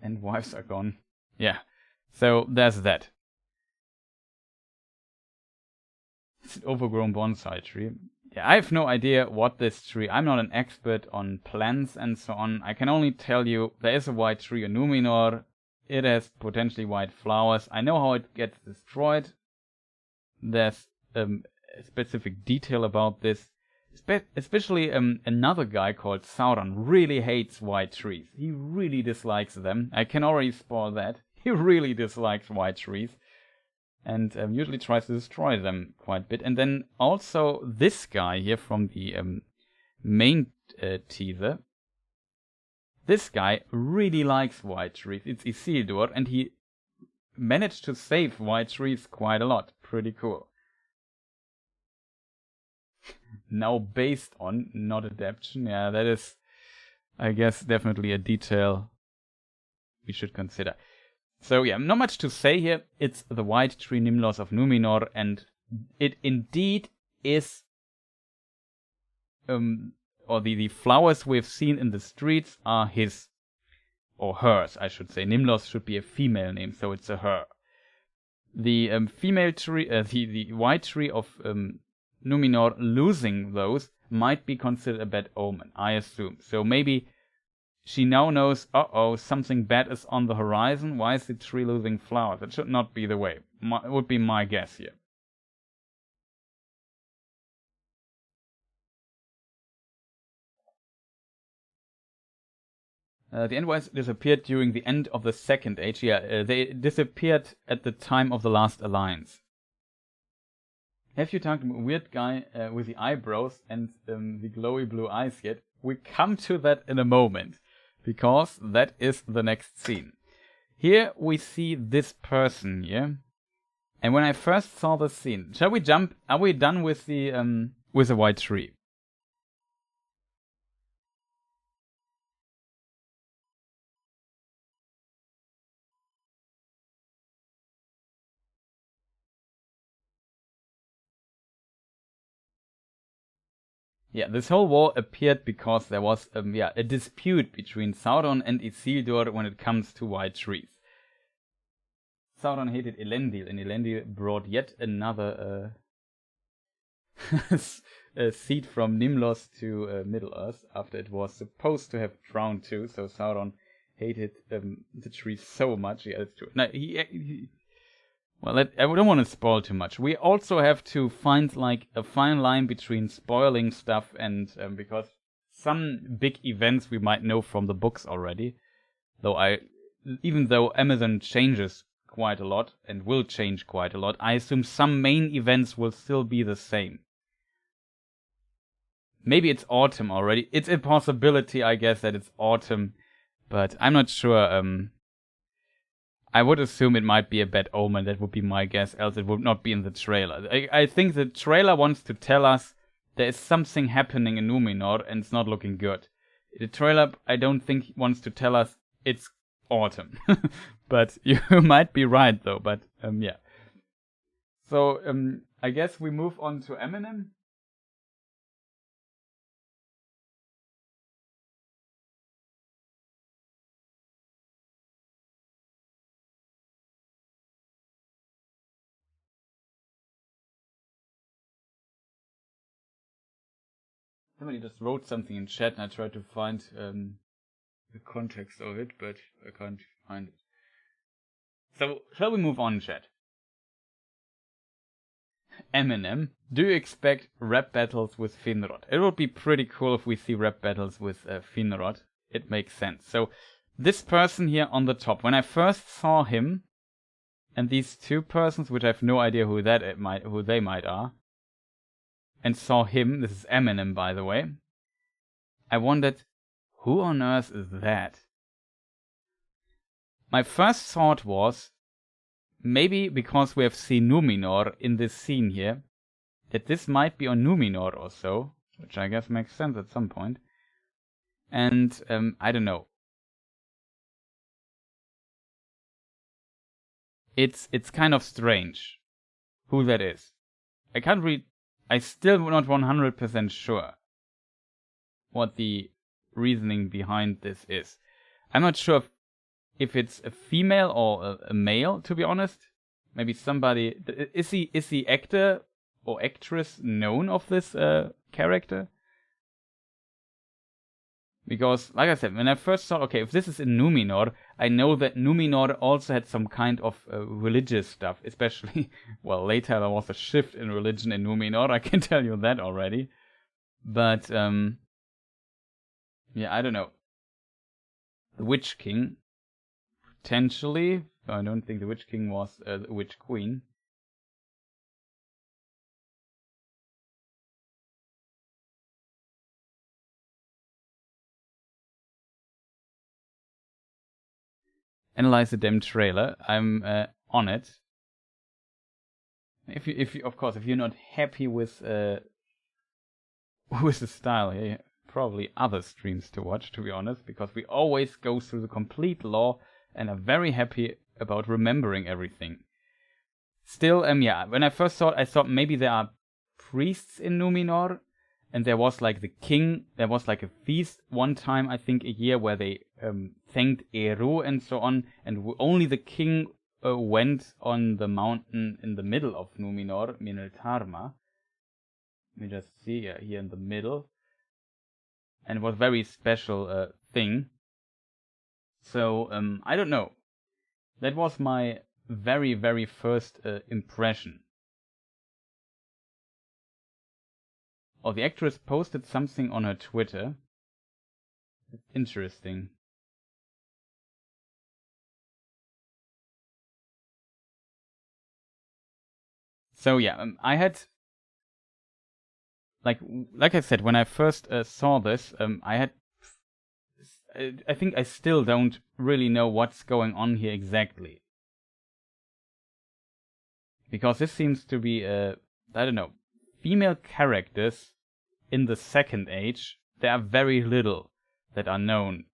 And wives are gone. Yeah. So there's that. It's an overgrown bonsai tree. Yeah, I have no idea what this tree... I'm not an expert on plants and so on. I can only tell you there is a white tree in Numenor. It has potentially white flowers. I know how it gets destroyed. There's a specific detail about this. Especially another guy called Sauron really hates white trees. He really dislikes them. I can already spoil that. He really dislikes white trees. And usually tries to destroy them quite a bit. And then also this guy here from the main teaser. This guy really likes white trees. It's Isildur, and he managed to save white trees quite a lot. Pretty cool. Now based on, not adaptation. Yeah, that is, I guess, definitely a detail we should consider. So yeah, not much to say here. It's the white tree Nimlos of Numenor, and it indeed is, or the flowers we've seen in the streets are his, or hers, I should say. Nimlos should be a female name, so it's a her. The female tree, the white tree of Numenor losing those might be considered a bad omen, I assume. So maybe she now knows, uh-oh, something bad is on the horizon. Why is the tree losing flowers? That should not be the way. Would be my guess here. The Endwise disappeared during the end of the Second Age. Yeah, they disappeared at the time of the last alliance. Have you talked to a weird guy with the eyebrows and the glowy blue eyes yet? We come to that in a moment, because that is the next scene. Here we see this person here, and when I first saw the scene, shall we jump? Are we done with the white tree? Yeah, this whole war appeared because there was a dispute between Sauron and Isildur when it comes to white trees. Sauron hated Elendil, and Elendil brought yet another seed from Nimlos to Middle-earth after it was supposed to have drowned too. So Sauron hated the tree so much. Yeah, that's true. Now, well, I don't want to spoil too much. We also have to find like a fine line between spoiling stuff and because some big events we might know from the books already. Even though Amazon changes quite a lot and will change quite a lot, I assume some main events will still be the same. Maybe it's autumn already. It's a possibility, I guess, that it's autumn, but I'm not sure. I would assume it might be a bad omen. That would be my guess, else it would not be in the trailer. I think the trailer wants to tell us there is something happening in Numenor and it's not looking good. The trailer, I don't think, wants to tell us it's autumn. But you might be right, though. But, yeah. So, I guess we move on to Eminem. Somebody just wrote something in chat and I tried to find the context of it, but I can't find it. So, shall we move on, chat? Eminem, do you expect rap battles with Finrod? It would be pretty cool if we see rap battles with Finrod. It makes sense. So, this person here on the top, when I first saw him, and these two persons, which I have no idea who they might are, and saw him, this is Eminem by the way, I wondered, who on earth is that? My first thought was, maybe because we have seen Numenor in this scene here, that this might be on Numenor or so, which I guess makes sense at some point. And, I don't know. It's kind of strange who that is. I still not 100% sure what the reasoning behind this is. I'm not sure if it's a female or a male, to be honest. Maybe somebody... Is the actor or actress known of this character? Because, like I said, when I first thought, okay, if this is in Numenor, I know that Numenor also had some kind of religious stuff, especially, well, later there was a shift in religion in Numenor, I can tell you that already. But, yeah, I don't know. The Witch King, potentially. I don't think the Witch King was the Witch Queen. Analyze the damn trailer. I'm on it. If you, of course, if you're not happy with the style here, probably other streams to watch, to be honest, because we always go through the complete lore and are very happy about remembering everything. Still, yeah, when I first saw it, I thought maybe there are priests in Numenor, and there was like the king, there was like a feast one time, I think a year, where they thanked Eru and so on, and only the king went on the mountain in the middle of Numenor, Mineltarma. Let me just see here in the middle. And it was a very special thing. So, I don't know. That was my very, very first impression. Oh, the actress posted something on her Twitter. Interesting. So yeah, I had, like I said, when I first saw this, I think I still don't really know what's going on here exactly. Because this seems to be, I don't know, female characters in the Second Age. There are very little that are known.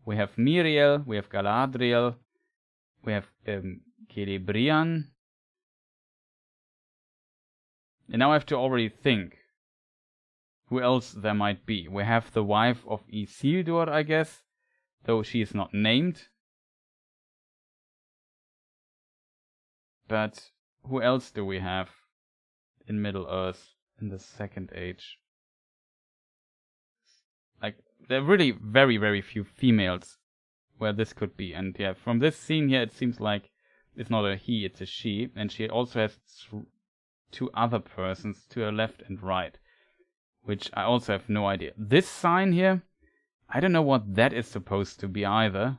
We have Miriel, we have Galadriel, we have Celebrian. And now I have to already think who else there might be. We have the wife of Isildur, I guess, though she is not named. But who else do we have in Middle-earth in the Second Age? Like, there are really very, very few females where this could be. And yeah, from this scene here, it seems like it's not a he, it's a she. And she also has two other persons to her left and right, which I also have no idea. This sign here, I don't know what that is supposed to be either.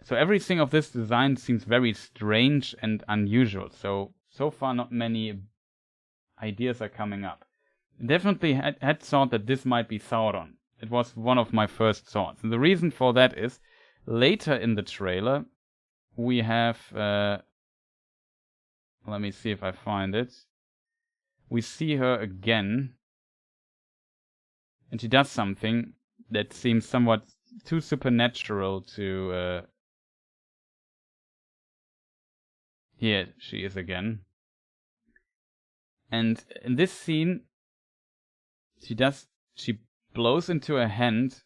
So everything of this design seems very strange and unusual. So far not many ideas are coming up. Definitely had thought that this might be Sauron. It was one of my first thoughts. And the reason for that is, later in the trailer, we have... let me see if I find it. We see her again. And she does something that seems somewhat too supernatural to... Here she is again. And in this scene, she blows into her hand,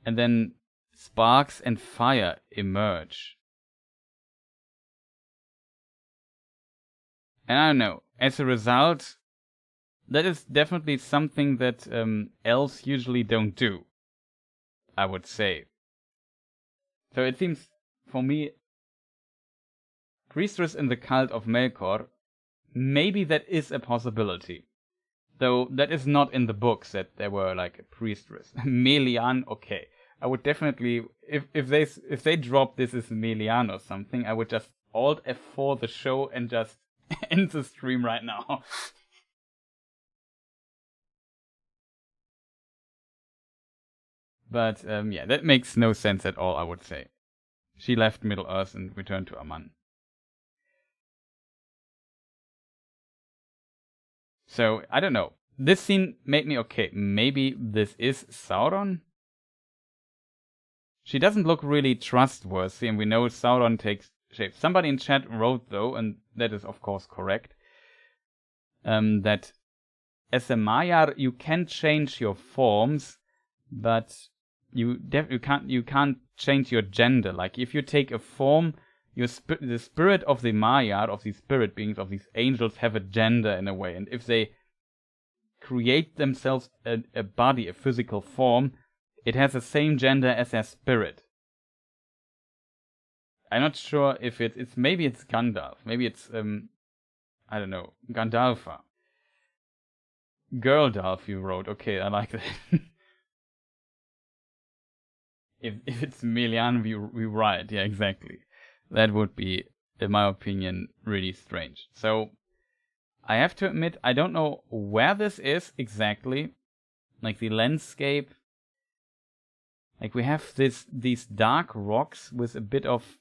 and then sparks and fire emerge. And I don't know, as a result, that is definitely something that elves usually don't do, I would say. So it seems, for me, priestess in the cult of Melkor, maybe that is a possibility. Though that is not in the books that there were like a priestess. Melian, okay. I would definitely, if they drop this as Melian or something, I would just Alt F4 the show and just end the stream right now. But yeah, that makes no sense at all, I would say. She left Middle-earth and returned to Aman. So, I don't know. This scene made me okay. Maybe this is Sauron? She doesn't look really trustworthy, and we know Sauron takes shape. Somebody in chat wrote, though, and that is of course correct, that as a Maiar you can change your forms, but you can't change your gender. Like if you take a form, the spirit of the Maiar, of these spirit beings, of these angels, have a gender in a way, and if they create themselves a body, a physical form, it has the same gender as their spirit. I'm not sure if it's maybe it's Gandalf, maybe it's I don't know, Gandalfa. Girldalf you wrote, okay, I like that. if it's Melian we write, yeah, exactly. That would be, in my opinion, really strange. So I have to admit, I don't know where this is exactly. Like the landscape, like we have these dark rocks with a bit of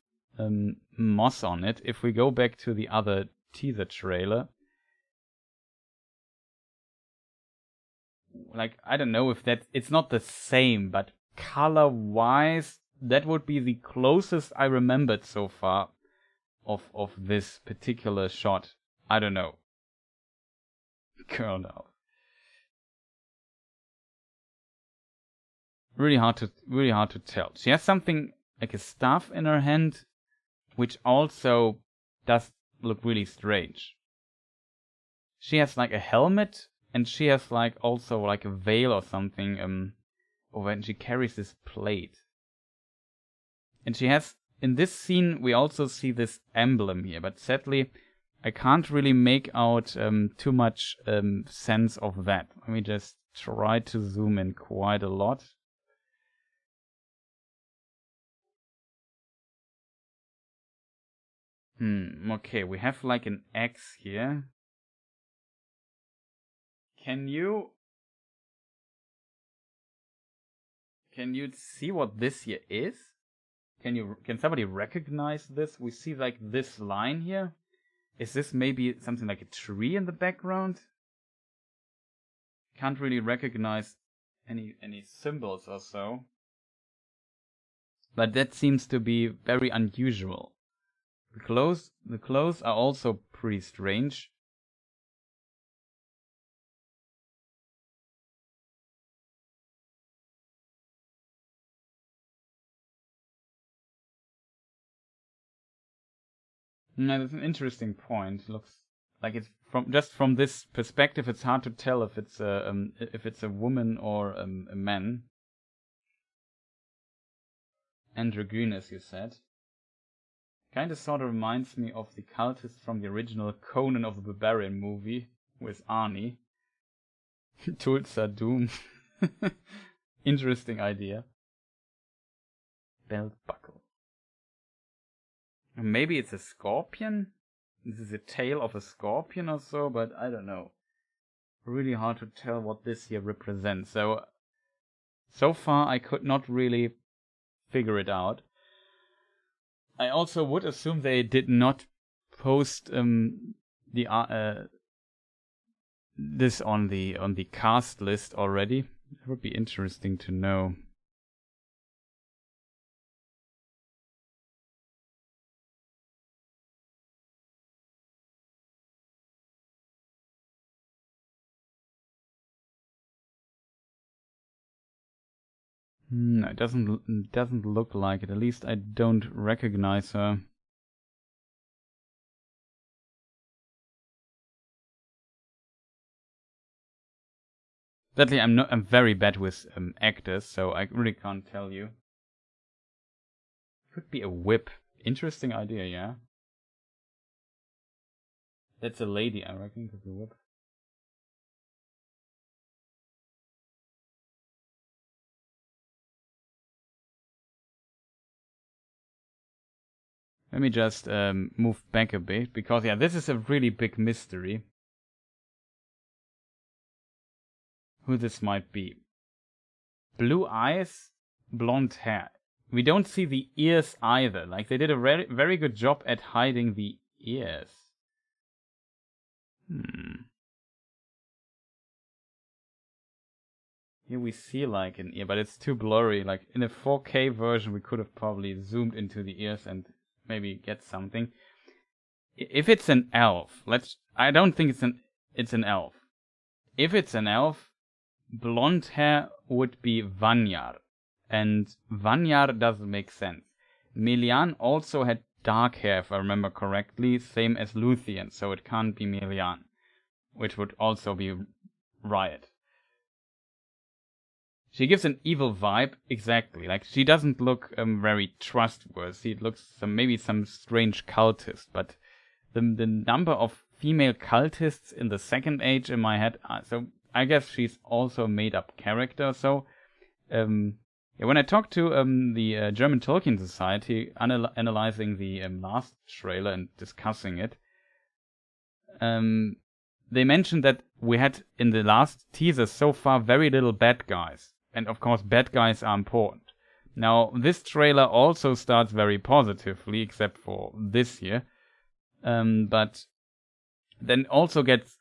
moss on it. If we go back to the other teaser trailer, like I don't know if it's not the same, but color-wise, that would be the closest I remembered so far of this particular shot. I don't know. Girl now. Really hard to tell. She has something like a staff in her hand, which also does look really strange. She has like a helmet, and she has like also like a veil or something over, and she carries this plate. And she has, in this scene, we also see this emblem here, but sadly, I can't really make out too much sense of that. Let me just try to zoom in quite a lot. Okay, we have like an X here. Can you see what this here is? Can somebody recognize this? We see like this line here. Is this maybe something like a tree in the background? Can't really recognize any symbols or so. But that seems to be very unusual. The clothes are also pretty strange. No, that's an interesting point. Looks like it's from this perspective, it's hard to tell if it's a woman or a man. Androgynous, you said. Kind of sort of reminds me of the cultist from the original Conan of the Barbarian movie with Arnie. Tulsa Doom. Interesting idea. Belt buckle. Maybe it's a scorpion? This is a tail of a scorpion or so, but I don't know. Really hard to tell what this here represents. So far I could not really figure it out. I also would assume they did not post this on the cast list already. It would be interesting to know. No, it doesn't look like it. At least I don't recognize her. Sadly, I'm very bad with actors, so I really can't tell you. Could be a whip. Interesting idea, yeah. That's a lady, I reckon, with a whip. Let me just move back a bit, because yeah, this is a really big mystery. Who this might be. Blue eyes, blonde hair. We don't see the ears either. Like, they did a very, very good job at hiding the ears. Here we see like an ear, but it's too blurry. Like, in a 4K version, we could have probably zoomed into the ears and maybe get something. If it's an elf, I don't think it's an elf. If it's an elf, blonde hair would be Vanyar. And Vanyar doesn't make sense. Melian also had dark hair, if I remember correctly, same as Luthien, so it can't be Melian, which would also be Riot. She gives an evil vibe, exactly. Like, she doesn't look very trustworthy. It looks maybe some strange cultist, but the number of female cultists in the Second Age in my head, so I guess she's also a made-up character. So, when I talked to the German Tolkien Society, analyzing the last trailer and discussing it, they mentioned that we had in the last teaser so far very little bad guys. And of course, bad guys are important. Now, this trailer also starts very positively, except for this here. But then also gets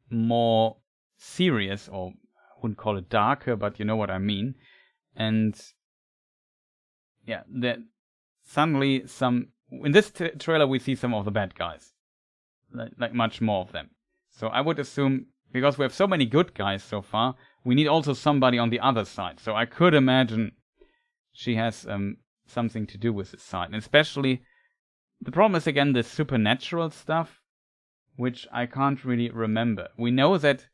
more serious, or I wouldn't call it darker, but you know what I mean. And yeah, suddenly in this trailer we see some of the bad guys. Like much more of them. So I would assume, because we have so many good guys so far, we need also somebody on the other side. So I could imagine she has something to do with this side. And especially, the problem is again the supernatural stuff, which I can't really remember. We know that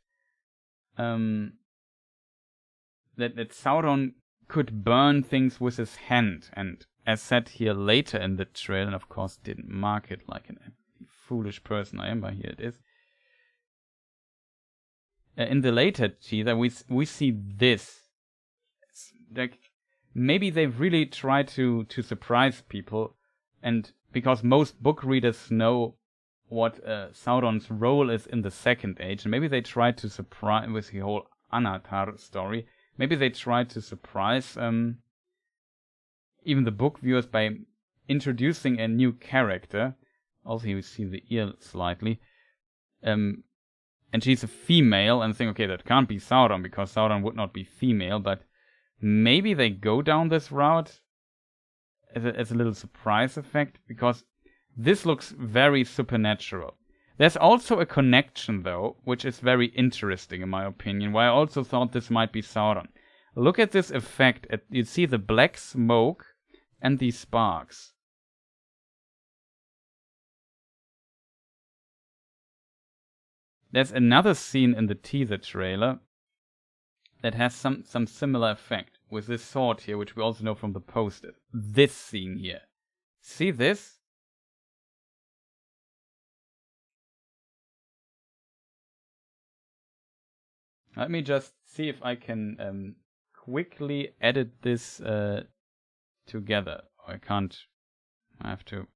that Sauron could burn things with his hand. And as said here later in the trailer, and of course didn't mark it like a foolish person I am, but here it is. In the later teaser, we see this. Like, maybe they've really tried to surprise people, and because most book readers know what Sauron's role is in the Second Age, and maybe they tried to surprise with the whole Anatar story. Maybe they tried to surprise even the book viewers by introducing a new character. Also, you see the ear slightly. And she's a female, and think, okay, that can't be Sauron, because Sauron would not be female, but maybe they go down this route as a little surprise effect, because this looks very supernatural. There's also a connection, though, which is very interesting, in my opinion, why I also thought this might be Sauron. Look at this effect. You see the black smoke and these sparks. There's another scene in the teaser trailer that has some similar effect with this sword here, which we also know from the poster. This scene here. See this? Let me just see if I can quickly edit this together. I can't. I have to.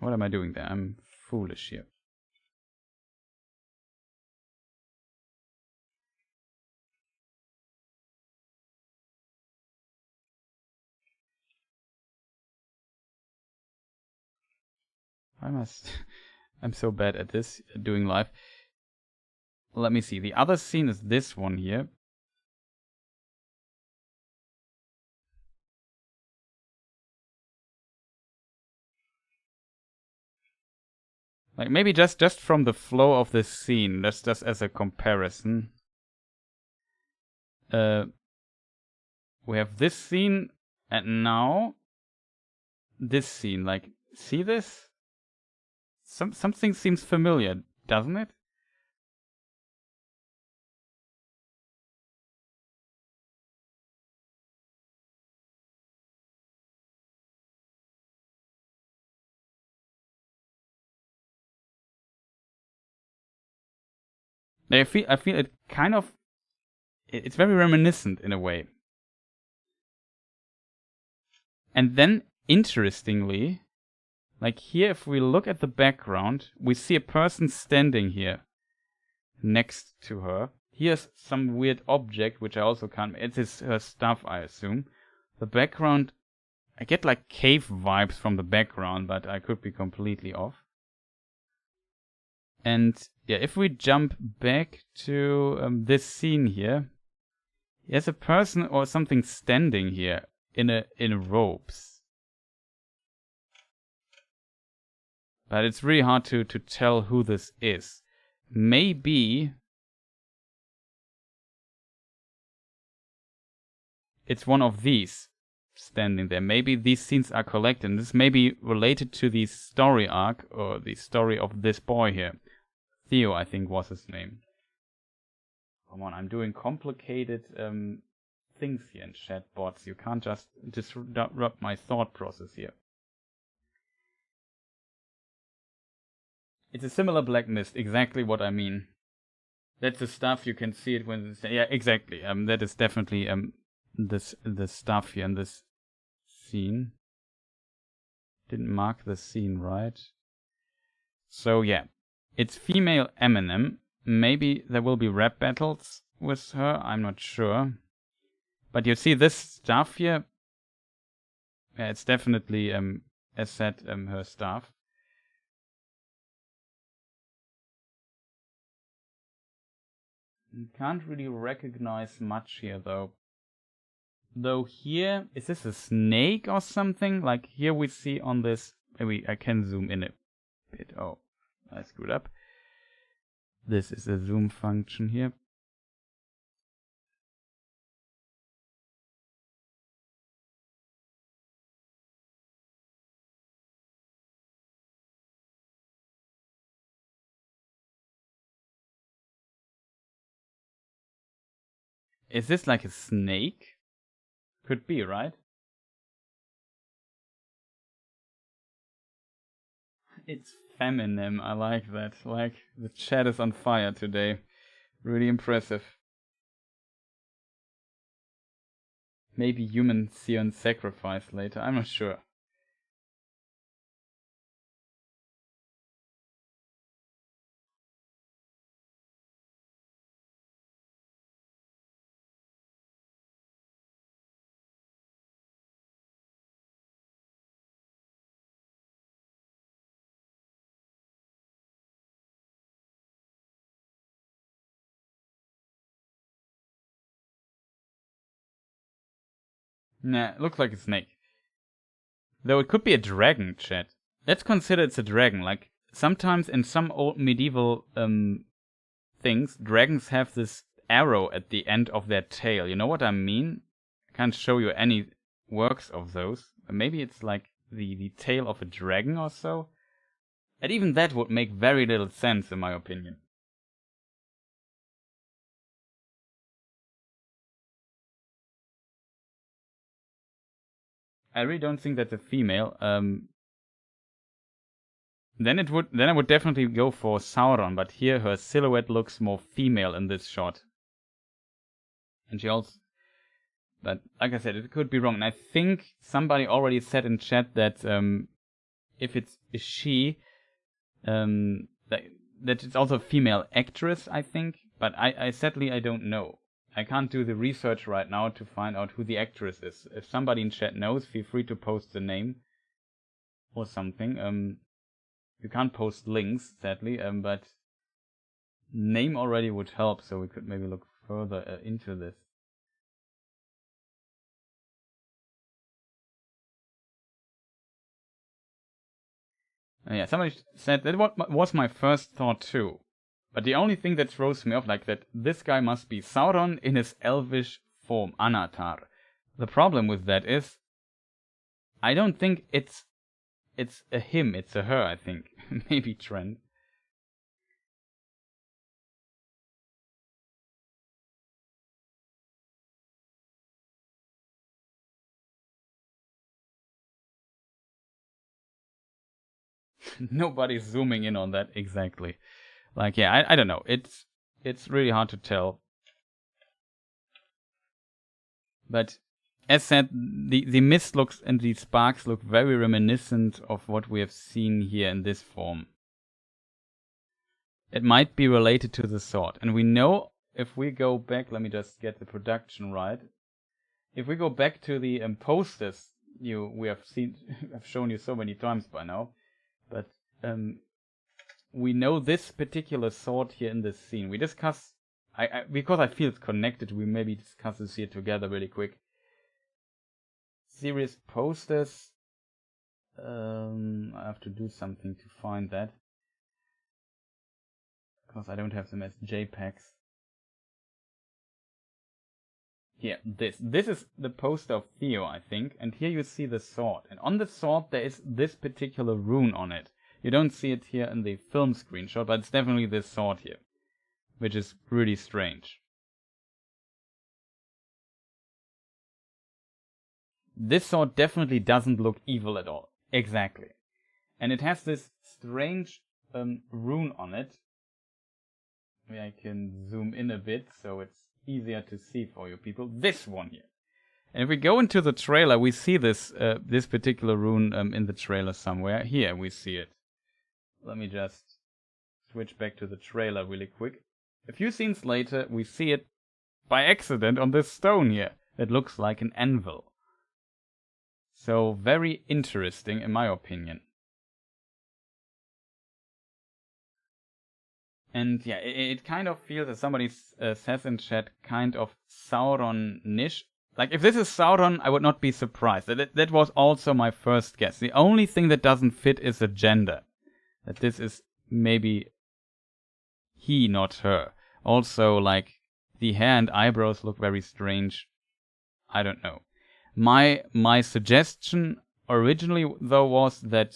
What am I doing there? I'm foolish here. I'm so bad at this, doing live. Let me see. The other scene is this one here. Like, maybe just from the flow of this scene, just as a comparison. We have this scene, and now this scene. Like, see this? Something seems familiar, doesn't it? I feel it kind of. It's very reminiscent in a way. And then, interestingly, like here, if we look at the background, we see a person standing here next to her. Here's some weird object, which I also can't. It's her stuff, I assume. The background, I get like cave vibes from the background, but I could be completely off. And yeah, if we jump back to this scene here, there's a person or something standing here. in robes. But it's really hard to tell who this is. Maybe it's one of these standing there. Maybe these scenes are collected. And this may be related to the story arc or the story of this boy here. Theo, I think, was his name. Come on, I'm doing complicated things here in chat bots. You can't just disrupt my thought process here. It's a similar black mist, exactly what I mean. That's the stuff, you can see it when it's... Yeah, exactly. That is definitely the stuff here in this scene. Didn't mark the scene, right? So yeah, it's female Eminem. Maybe there will be rap battles with her, I'm not sure. But you see this stuff here? Yeah, it's definitely, as said, her stuff. You can't really recognize much here, though. Though here, is this a snake or something? Like here we see on this, maybe I can zoom in a bit. Oh, I screwed up. This is a zoom function here. Is this like a snake? Could be, right? It's feminine, I like that. Like, the chat is on fire today. Really impressive. Maybe human Sion sacrifice later, I'm not sure. Nah, it looks like a snake. Though it could be a dragon, chat. Let's consider it's a dragon. Like, sometimes in some old medieval things, dragons have this arrow at the end of their tail. You know what I mean? I can't show you any works of those. Maybe it's like the tail of a dragon or so. And even that would make very little sense, in my opinion. I really don't think that's a female. Then I would definitely go for Sauron, but here her silhouette looks more female in this shot. And she also... But like I said, it could be wrong. And I think somebody already said in chat that if it's a she, that it's also a female actress, I think. But I sadly don't know. I can't do the research right now to find out who the actress is. If somebody in chat knows, feel free to post the name or something. You can't post links, sadly, but name already would help, so we could maybe look further into this. Yeah, somebody said that was my first thought too. But the only thing that throws me off, like that this guy must be Sauron in his elvish form, Anatar. The problem with that is, I don't think it's a him, it's a her, I think. Maybe Trent. Nobody's zooming in on that exactly. Like, yeah, I don't know. It's really hard to tell. But as said, the mist looks and the sparks look very reminiscent of what we have seen here in this form. It might be related to the sword. And we know if we go back, let me just get the production right. If we go back to the posters we have seen, I've shown you so many times by now, but we know this particular sword here in this scene. We discuss, because I feel it's connected, we maybe discuss this here together really quick. series posters. I have to do something to find that, because I don't have them as JPEGs. Here, this is the poster of Theo, I think, and here you see the sword, and on the sword there is this particular rune on it. You don't see it here in the film screenshot, but it's definitely this sword here, which is really strange. This sword definitely doesn't look evil at all. Exactly. And it has this strange rune on it. I can zoom in a bit so it's easier to see for you people. This one here. And if we go into the trailer, we see this this particular rune in the trailer somewhere. Here we see it. Let me just switch back to the trailer really quick. A few scenes later, we see it by accident on this stone here. It looks like an anvil. So very interesting in my opinion. And yeah, it kind of feels, as somebody says in chat, kind of Sauron-ish. Like, if this is Sauron, I would not be surprised. That was also my first guess. The only thing that doesn't fit is the gender. That this is maybe he, not her. Also, like, the hair and eyebrows look very strange. I don't know. My suggestion originally, though, was that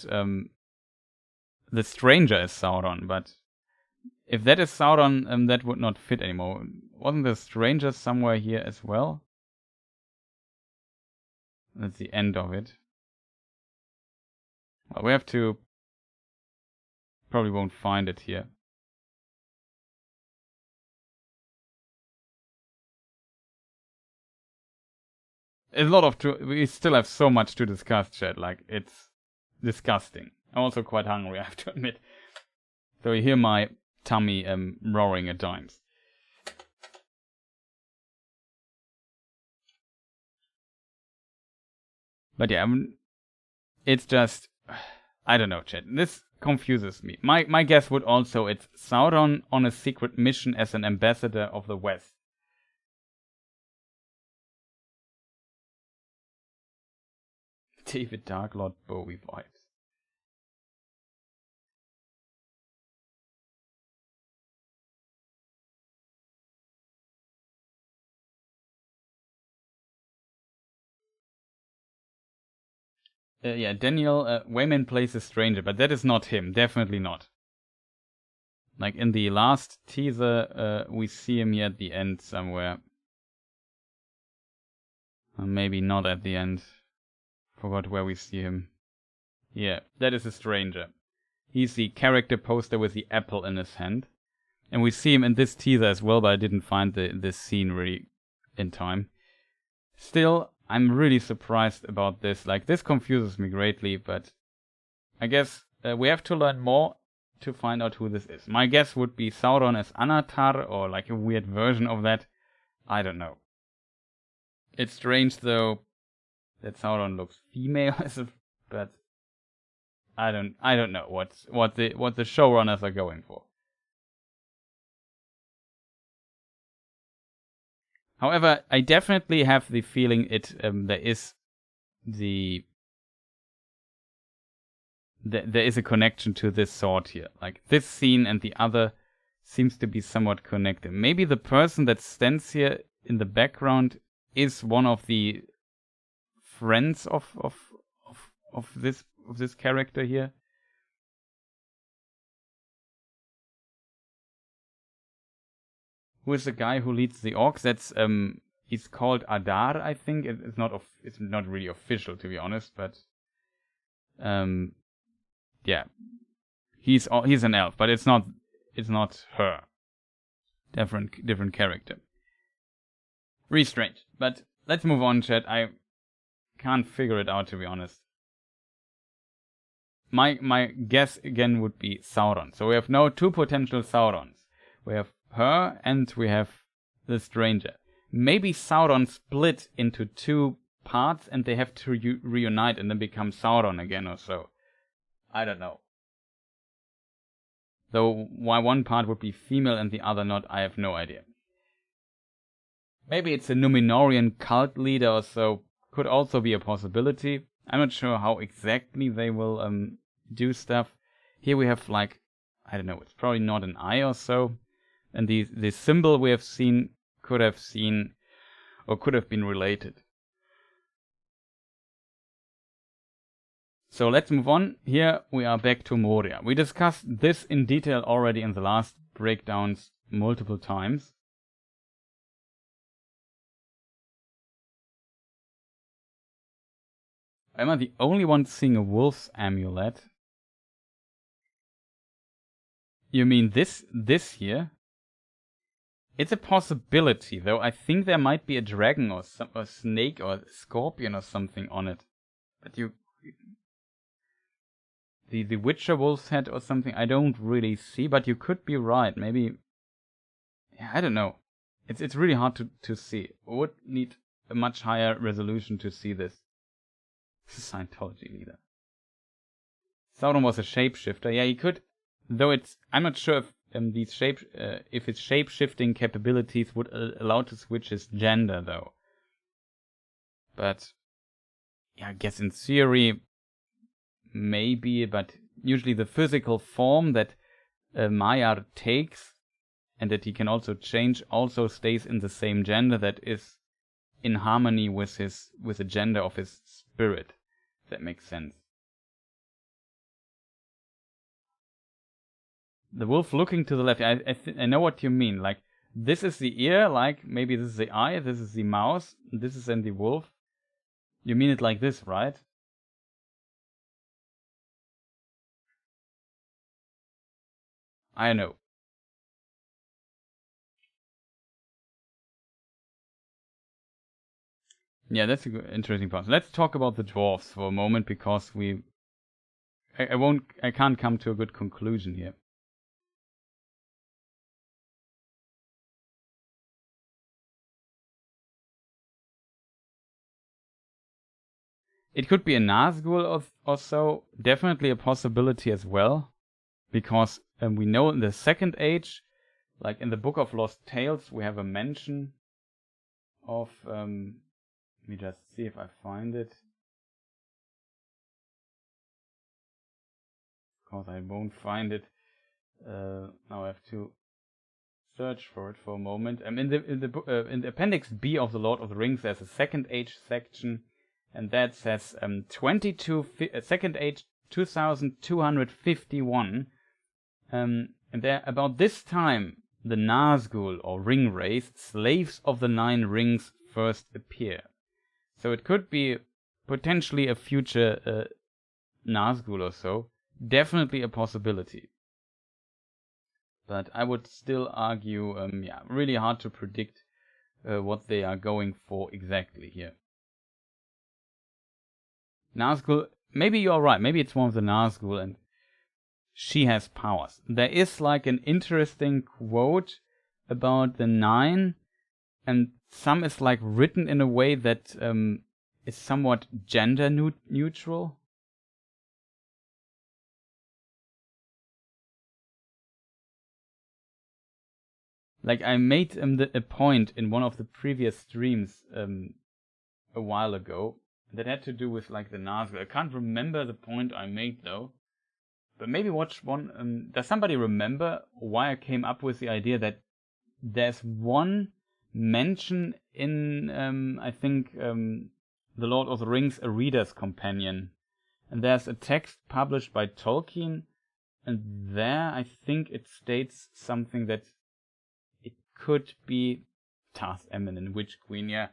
the stranger is Sauron, but if that is Sauron, that would not fit anymore. Wasn't the stranger somewhere here as well? That's the end of it. Well, we have to... Probably won't find it here. There's a lot of... We still have so much to discuss, chat. Like, it's disgusting. I'm also quite hungry, I have to admit. So you hear my tummy roaring at times. But yeah, it's just... I don't know, chat. This confuses me. My guess would also, it's Sauron on a secret mission as an ambassador of the West. David Darklord Bowie vibes. Yeah, Daniel Wayman plays a stranger, but that is not him. Definitely not. Like in the last teaser, we see him here at the end somewhere. Maybe not at the end. Forgot where we see him. Yeah, that is a stranger. He's the character poster with the apple in his hand. And we see him in this teaser as well, but I didn't find this scene really in time. Still, I'm really surprised about this. Like, this confuses me greatly, but I guess we have to learn more to find out who this is. My guess would be Sauron as Anatar, or like a weird version of that. I don't know. It's strange, though, that Sauron looks female, but I don't know what the showrunners are going for. However, I definitely have the feeling there is there is a connection to this sword here. Like, this scene and the other seems to be somewhat connected. Maybe the person that stands here in the background is one of the friends of this character here. Who is the guy who leads the orcs? That's he's called Adar, I think. It's not really official, to be honest, but yeah, he's an elf, but it's not her. Different character. Really strange. But let's move on, chat. I can't figure it out, to be honest. My guess again would be Sauron. So we have now two potential Saurons. We have her and we have the stranger. Maybe Sauron split into two parts and they have to reunite and then become Sauron again or so. I don't know. Though why one part would be female and the other not, I have no idea. Maybe it's a Númenórean cult leader or so. could also be a possibility. I'm not sure how exactly they will do stuff. Here we have like, I don't know, it's probably not an eye or so. And the symbol we have seen could have been related. So let's move on. Here we are back to Moria. We discussed this in detail already in the last breakdowns multiple times. Am I the only one seeing a wolf's amulet? You mean this here? It's a possibility, though I think there might be a dragon or a snake or a scorpion or something on it. But the Witcher wolf's head or something I don't really see, but you could be right. Maybe, yeah, I don't know. It's really hard to see. Would need a much higher resolution to see this. Scientology leader. Sauron was a shapeshifter. Yeah, he could, though I'm not sure if if his shape-shifting capabilities would allow to switch his gender, though. But yeah, I guess in theory, maybe. But usually the physical form that Maiar takes, and that he can also change, also stays in the same gender that is in harmony with the gender of his spirit. If that makes sense. The wolf looking to the left. I know what you mean. Like, this is the ear, like maybe this is the eye, this is the mouth, this is then the wolf. You mean it like this, right? I know. Yeah, that's an interesting point. Let's talk about the dwarves for a moment, because I can't come to a good conclusion here. It could be a Nazgul or so. Definitely a possibility as well, because we know in the Second Age, like in the Book of Lost Tales, we have a mention of. Let me just see if I find it. Of course, I won't find it. Now I have to search for it for a moment. In the Appendix B of the Lord of the Rings, there's a Second Age section, and that says Second Age 2251. And there, about this time, the Nazgul, or ring race, slaves of the Nine Rings, first appear. So it could be potentially a future Nazgul or so. Definitely a possibility. But I would still argue, really hard to predict what they are going for exactly here. Nazgul, maybe you're right. Maybe it's one of the Nazgul and she has powers. There is like an interesting quote about the Nine, and some is like written in a way that is somewhat gender neutral. Like I made a point in one of the previous streams a while ago that had to do with like the Nazgul. I can't remember the point I made though. But maybe watch one. Does somebody remember why I came up with the idea that there's one mention in, I think, The Lord of the Rings, A Reader's Companion. And there's a text published by Tolkien, and there I think it states something that it could be Tarth Eminent Witch Queen, yeah.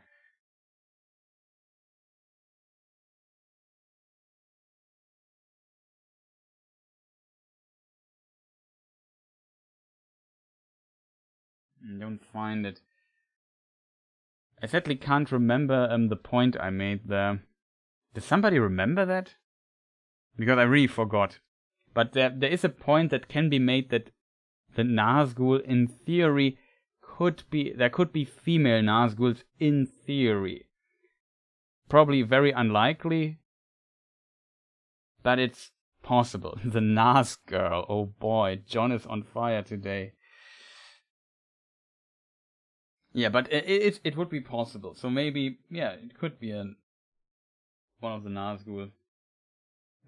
Don't find it. I sadly can't remember the point I made there. Does somebody remember that? Because I really forgot. But there is a point that can be made that the Nazgul, in theory, there could be female Nazguls in theory. Probably very unlikely, but it's possible. The Naz girl, oh boy, John is on fire today. Yeah, but it would be possible. So maybe, yeah, it could be a one of the Nazgul.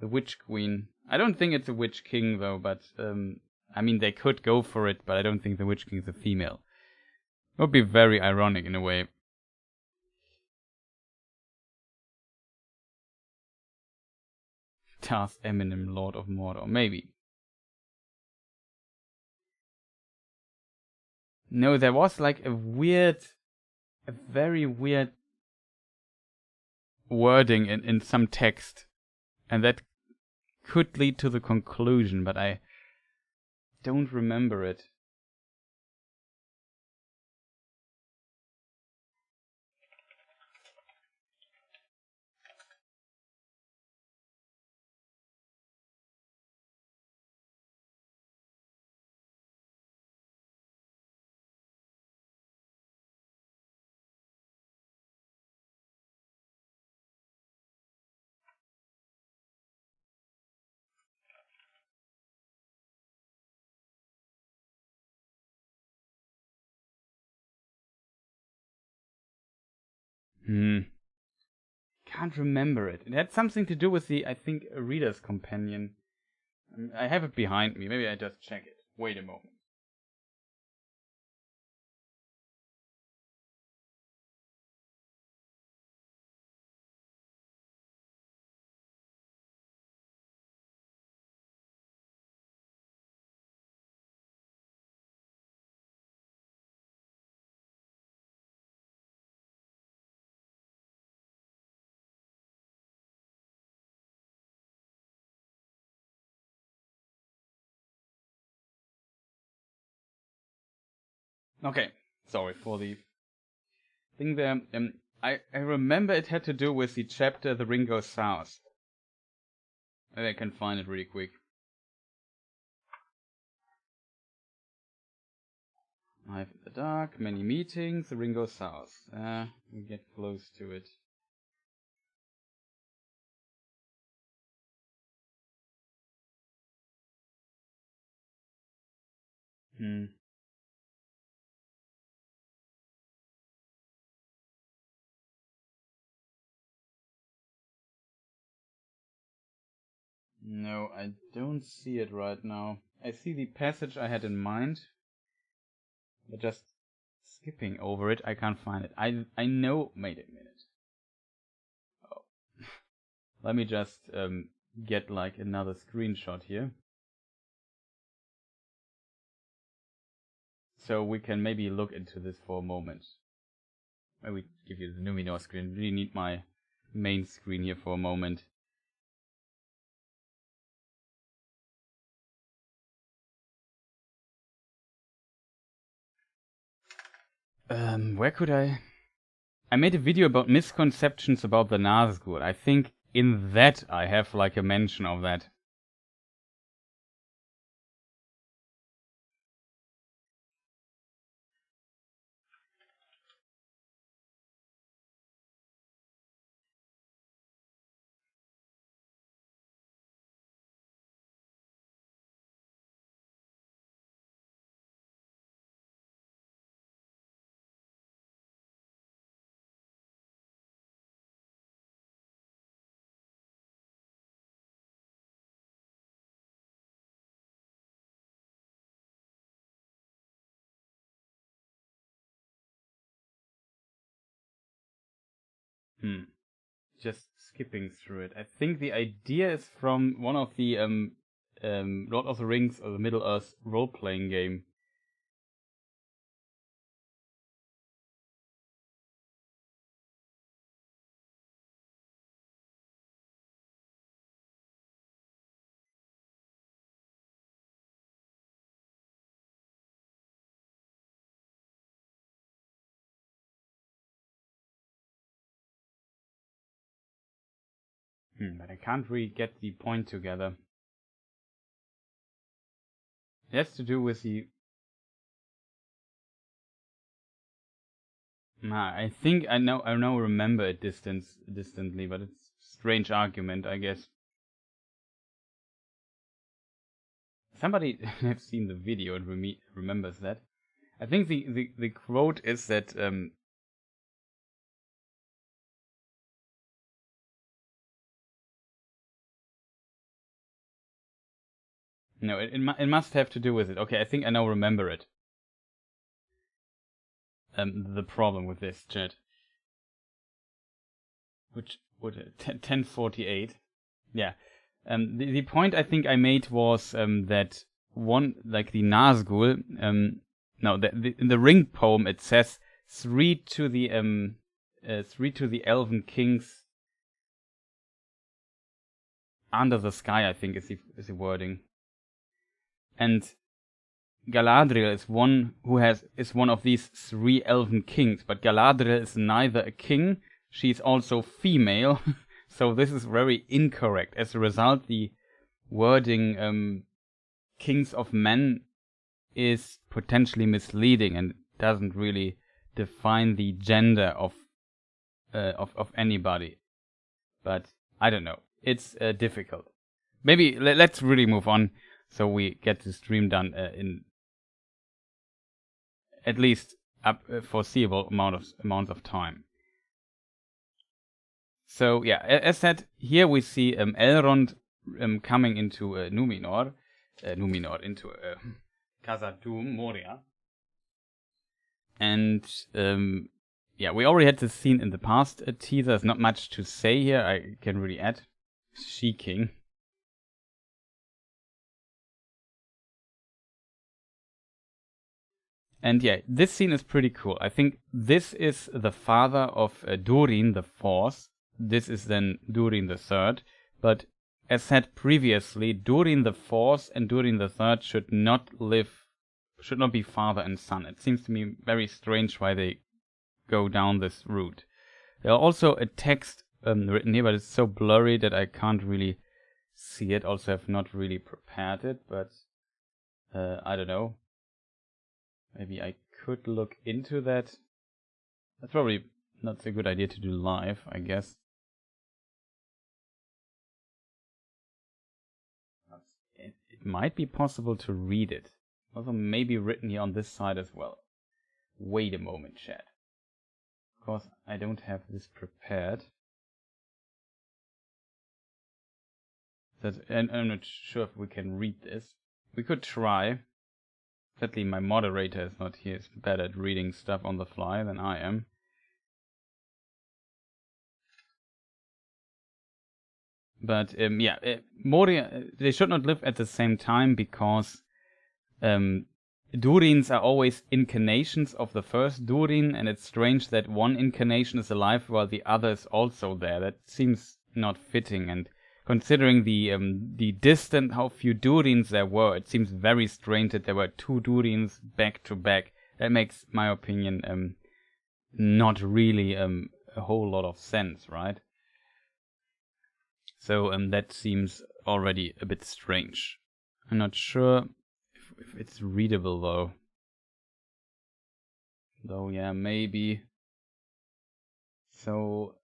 The Witch Queen. I don't think it's a Witch King though, but I mean they could go for it, but I don't think the Witch King's a female. It would be very ironic in a way. Darth Eminem, Lord of Mordor, maybe. No, there was like a very weird wording in some text, and that could lead to the conclusion, but I don't remember it. Can't remember it. It had something to do with the, I think, a Reader's Companion. I have it behind me. Maybe I just check it. Wait a moment. Okay, sorry for the thing there. I remember it had to do with the chapter The Ring Goes South. Maybe I can find it really quick. Life in the Dark, many meetings, The Ring Goes South. We get close to it. No, I don't see it right now. I see the passage I had in mind, but just skipping over it, I can't find it. I know. Wait a minute. Oh, let me just get like another screenshot here, so we can maybe look into this for a moment. Maybe give you the Numenor screen. Really need my main screen here for a moment. Where could I made a video about misconceptions about the Nazgul. I think in that I have like a mention of that. Just skipping through it. I think the idea is from one of the Lord of the Rings or the Middle-earth role-playing game. But I can't really get the point together. It has to do with the... I think I now remember it distantly, but it's a strange argument, I guess. Somebody has seen the video and remembers that. I think the quote is that No, it must have to do with it. Okay, I think I now remember it. The problem with this, chat. Which would 1048? Yeah. The point I think I made was that one, like the Nazgul, no, in the Ring poem it says three to the elven kings under the sky, I think is the wording. And Galadriel is one of these three elven kings, but Galadriel is neither a king, she's also female, so this is very incorrect. As a result, the wording kings of men is potentially misleading and doesn't really define the gender of anybody. But I don't know. It's difficult. Maybe let's really move on so we get the stream done in at least a foreseeable amounts of time. So yeah, as said, here we see Elrond coming into Numenor into Khazad-dûm, Moria. And yeah, we already had this scene in the past teaser. There's not much to say here. I can really add. She-King. And yeah, this scene is pretty cool. I think this is the father of Durin the Fourth. This is then Durin the Third. But as said previously, Durin the Fourth and Durin the Third should not be father and son. It seems to me very strange why they go down this route. There's also a text written here, but it's so blurry that I can't really see it. Also, have not really prepared it, but I don't know. Maybe I could look into that. That's probably not a good idea to do live, I guess. It might be possible to read it. Also, maybe written here on this side as well. Wait a moment, chat. Of course, I don't have this prepared. And I'm not sure if we can read this. We could try. Sadly, my moderator is not here. He's better at reading stuff on the fly than I am. But yeah, Moria, they should not live at the same time because Durins are always incarnations of the first Durin, and it's strange that one incarnation is alive while the other is also there. That seems not fitting, and considering the distant how few Durins there were, it seems very strange that there were two Durins back to back. That makes my opinion not really a whole lot of sense, right? So that seems already a bit strange. I'm not sure if it's readable though. Though yeah, maybe. So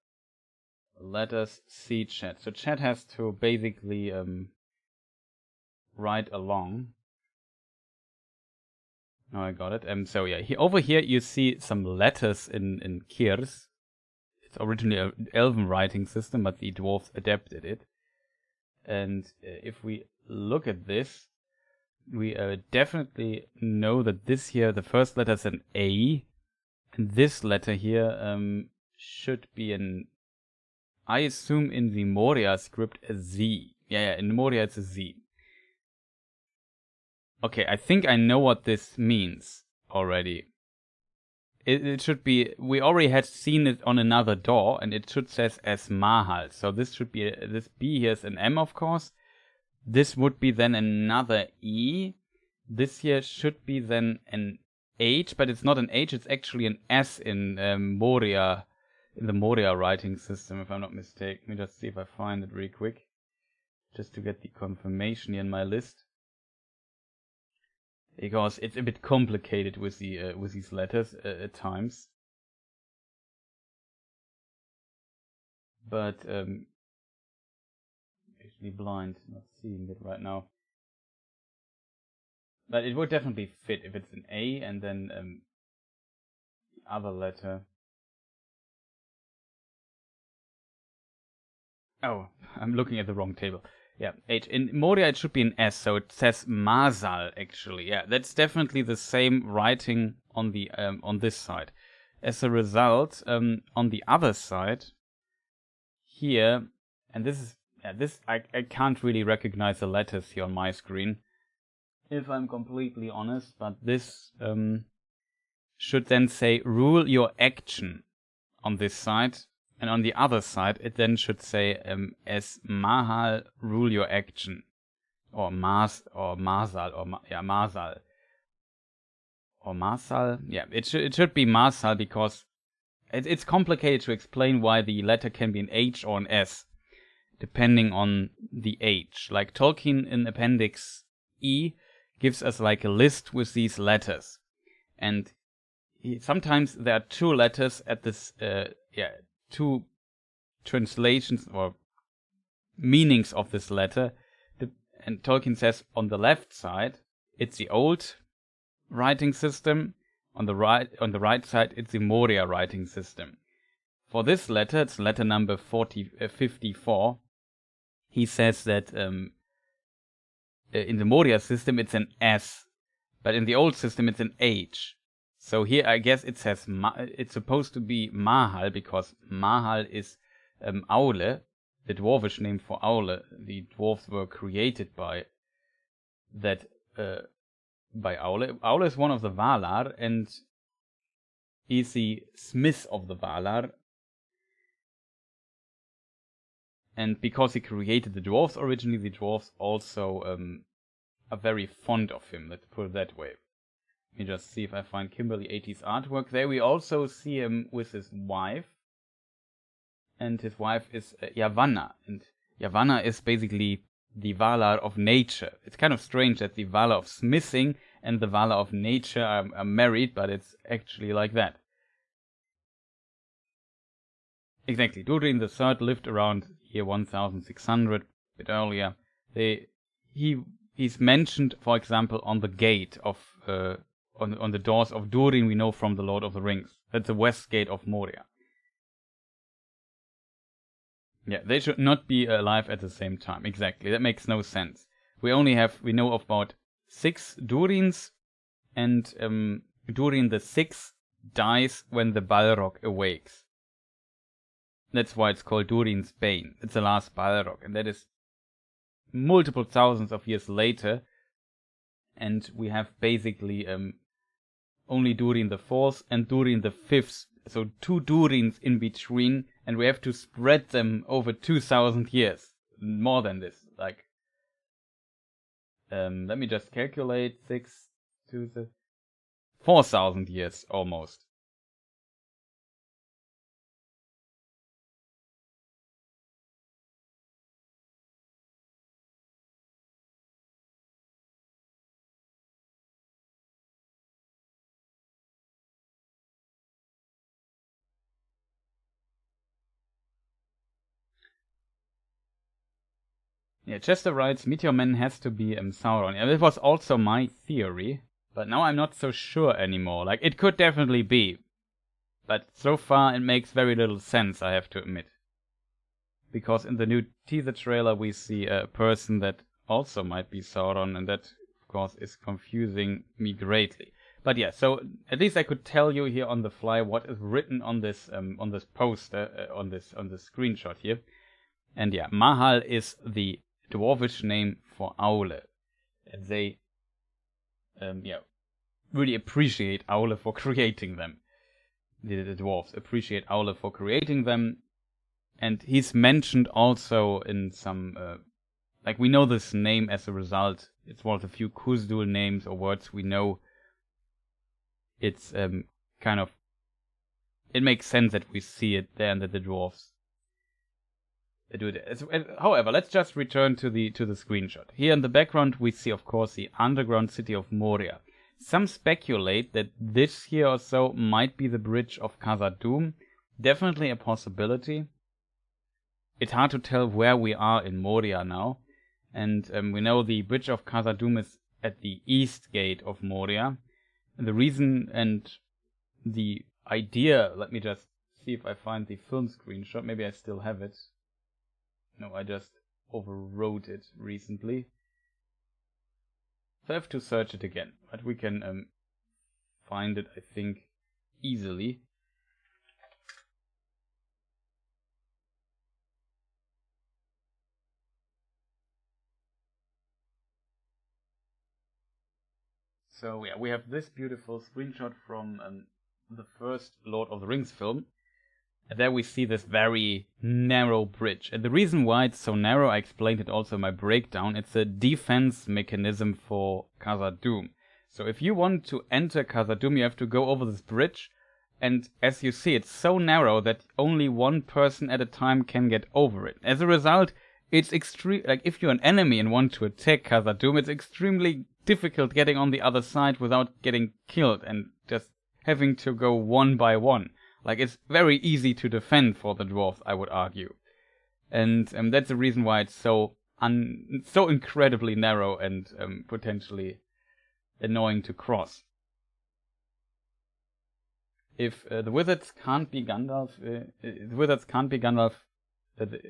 let us see chat. So chat has to basically write along. Now I got it. So yeah, over here you see some letters in Kirs. It's originally an elven writing system, but the dwarves adapted it. And if we look at this, we definitely know that this here, the first letter is an A, and this letter here should be an, I assume in the Moria script, a Z. Yeah, in Moria it's a Z. Okay, I think I know what this means already. It should be, we already had seen it on another door, and it should says as Mahal. So this should be, this B here is an M, of course. This would be then another E. This here should be then an H, but it's not an H, it's actually an S in Moria, in the Moria writing system, if I'm not mistaken. Let me just see if I find it really quick, just to get the confirmation here in my list. Because it's a bit complicated with the with these letters at times. But actually blind, not seeing it right now. But it would definitely fit if it's an A and then the other letter. Oh, I'm looking at the wrong table. Yeah, H. In Moria it should be an S, so it says Masal actually. Yeah, that's definitely the same writing on the on this side. As a result, on the other side, here, and this is I can't really recognize the letters here on my screen, if I'm completely honest, but this should then say rule your action on this side, and on the other side it then should say as Mahal rule your action, or Mas or Masal or Masal or Masal. Yeah, it should be Masal because it's complicated to explain why the letter can be an H or an S depending on the H. Like Tolkien in Appendix E gives us like a list with these letters, and sometimes there are two letters at this, two translations or meanings of this letter. And Tolkien says on the left side it's the old writing system, on the right side it's the Moria writing system. For this letter, it's letter number 54. He says that in the Moria system it's an S, but in the old system it's an H. So here I guess it says it's supposed to be Mahal because Mahal is Aule, the dwarvish name for Aule. The dwarves were created by that by Aule. Aule is one of the Valar and he's the smith of the Valar. And because he created the dwarves originally, the dwarves also are very fond of him. Let's put it that way. Let me just see if I find Kimberly 80's artwork. There we also see him with his wife. And his wife is Yavanna. And Yavanna is basically the Valar of nature. It's kind of strange that the Valar of smithing and the Valar of nature are married, but it's actually like that. Exactly. Durin the Third lived around year 1600, a bit earlier. He's mentioned, for example, on the gate of on the doors of Durin. We know from the Lord of the Rings. That's the west gate of Moria. Yeah, they should not be alive at the same time. Exactly, that makes no sense. We know of about 6 Durins, and Durin the Sixth dies when the Balrog awakes. That's why it's called Durin's Bane. It's the last Balrog, and that is multiple thousands of years later. And we have basically only Durin the Fourth and Durin the Fifth, so 2 Durins in between, and we have to spread them over 2,000 years. More than this, like let me just calculate. 4,000 years almost. Yeah, Chester writes, Meteor Man has to be Sauron. Yeah, it was also my theory, but now I'm not so sure anymore. Like, it could definitely be, but so far it makes very little sense, I have to admit. Because in the new teaser trailer we see a person that also might be Sauron, and that, of course, is confusing me greatly. But yeah, so at least I could tell you here on the fly what is written on this poster, on this screenshot here. And yeah, Mahal is the dwarvish name for Aule. And they really appreciate Aule for creating them. The dwarves appreciate Aule for creating them. And he's mentioned also in some, like we know this name as a result. It's one of the few Kuzdul names or words we know. It's kind of, it makes sense that we see it there and that the dwarves do it. However, let's just return to the screenshot. Here in the background we see, of course, the underground city of Moria. Some speculate that this here or so might be the bridge of Khazad-dûm. Definitely a possibility. It's hard to tell where we are in Moria now. And we know the bridge of Khazad-dûm is at the east gate of Moria. And the reason and the idea, let me just see if I find the film screenshot. Maybe I still have it. No, I just overwrote it recently. So I have to search it again, but we can find it, I think, easily. So yeah, we have this beautiful screenshot from the first Lord of the Rings film. And there we see this very narrow bridge. And the reason why it's so narrow, I explained it also in my breakdown, it's a defense mechanism for Khazad-dûm. So if you want to enter Khazad-dûm, you have to go over this bridge. And as you see, it's so narrow that only one person at a time can get over it. As a result, it's extreme. Like if you're an enemy and want to attack Khazad-dûm, it's extremely difficult getting on the other side without getting killed and just having to go one by one. Like, it's very easy to defend for the dwarves, I would argue. And that's the reason why it's so incredibly narrow and potentially annoying to cross. If the wizards can't be Gandalf,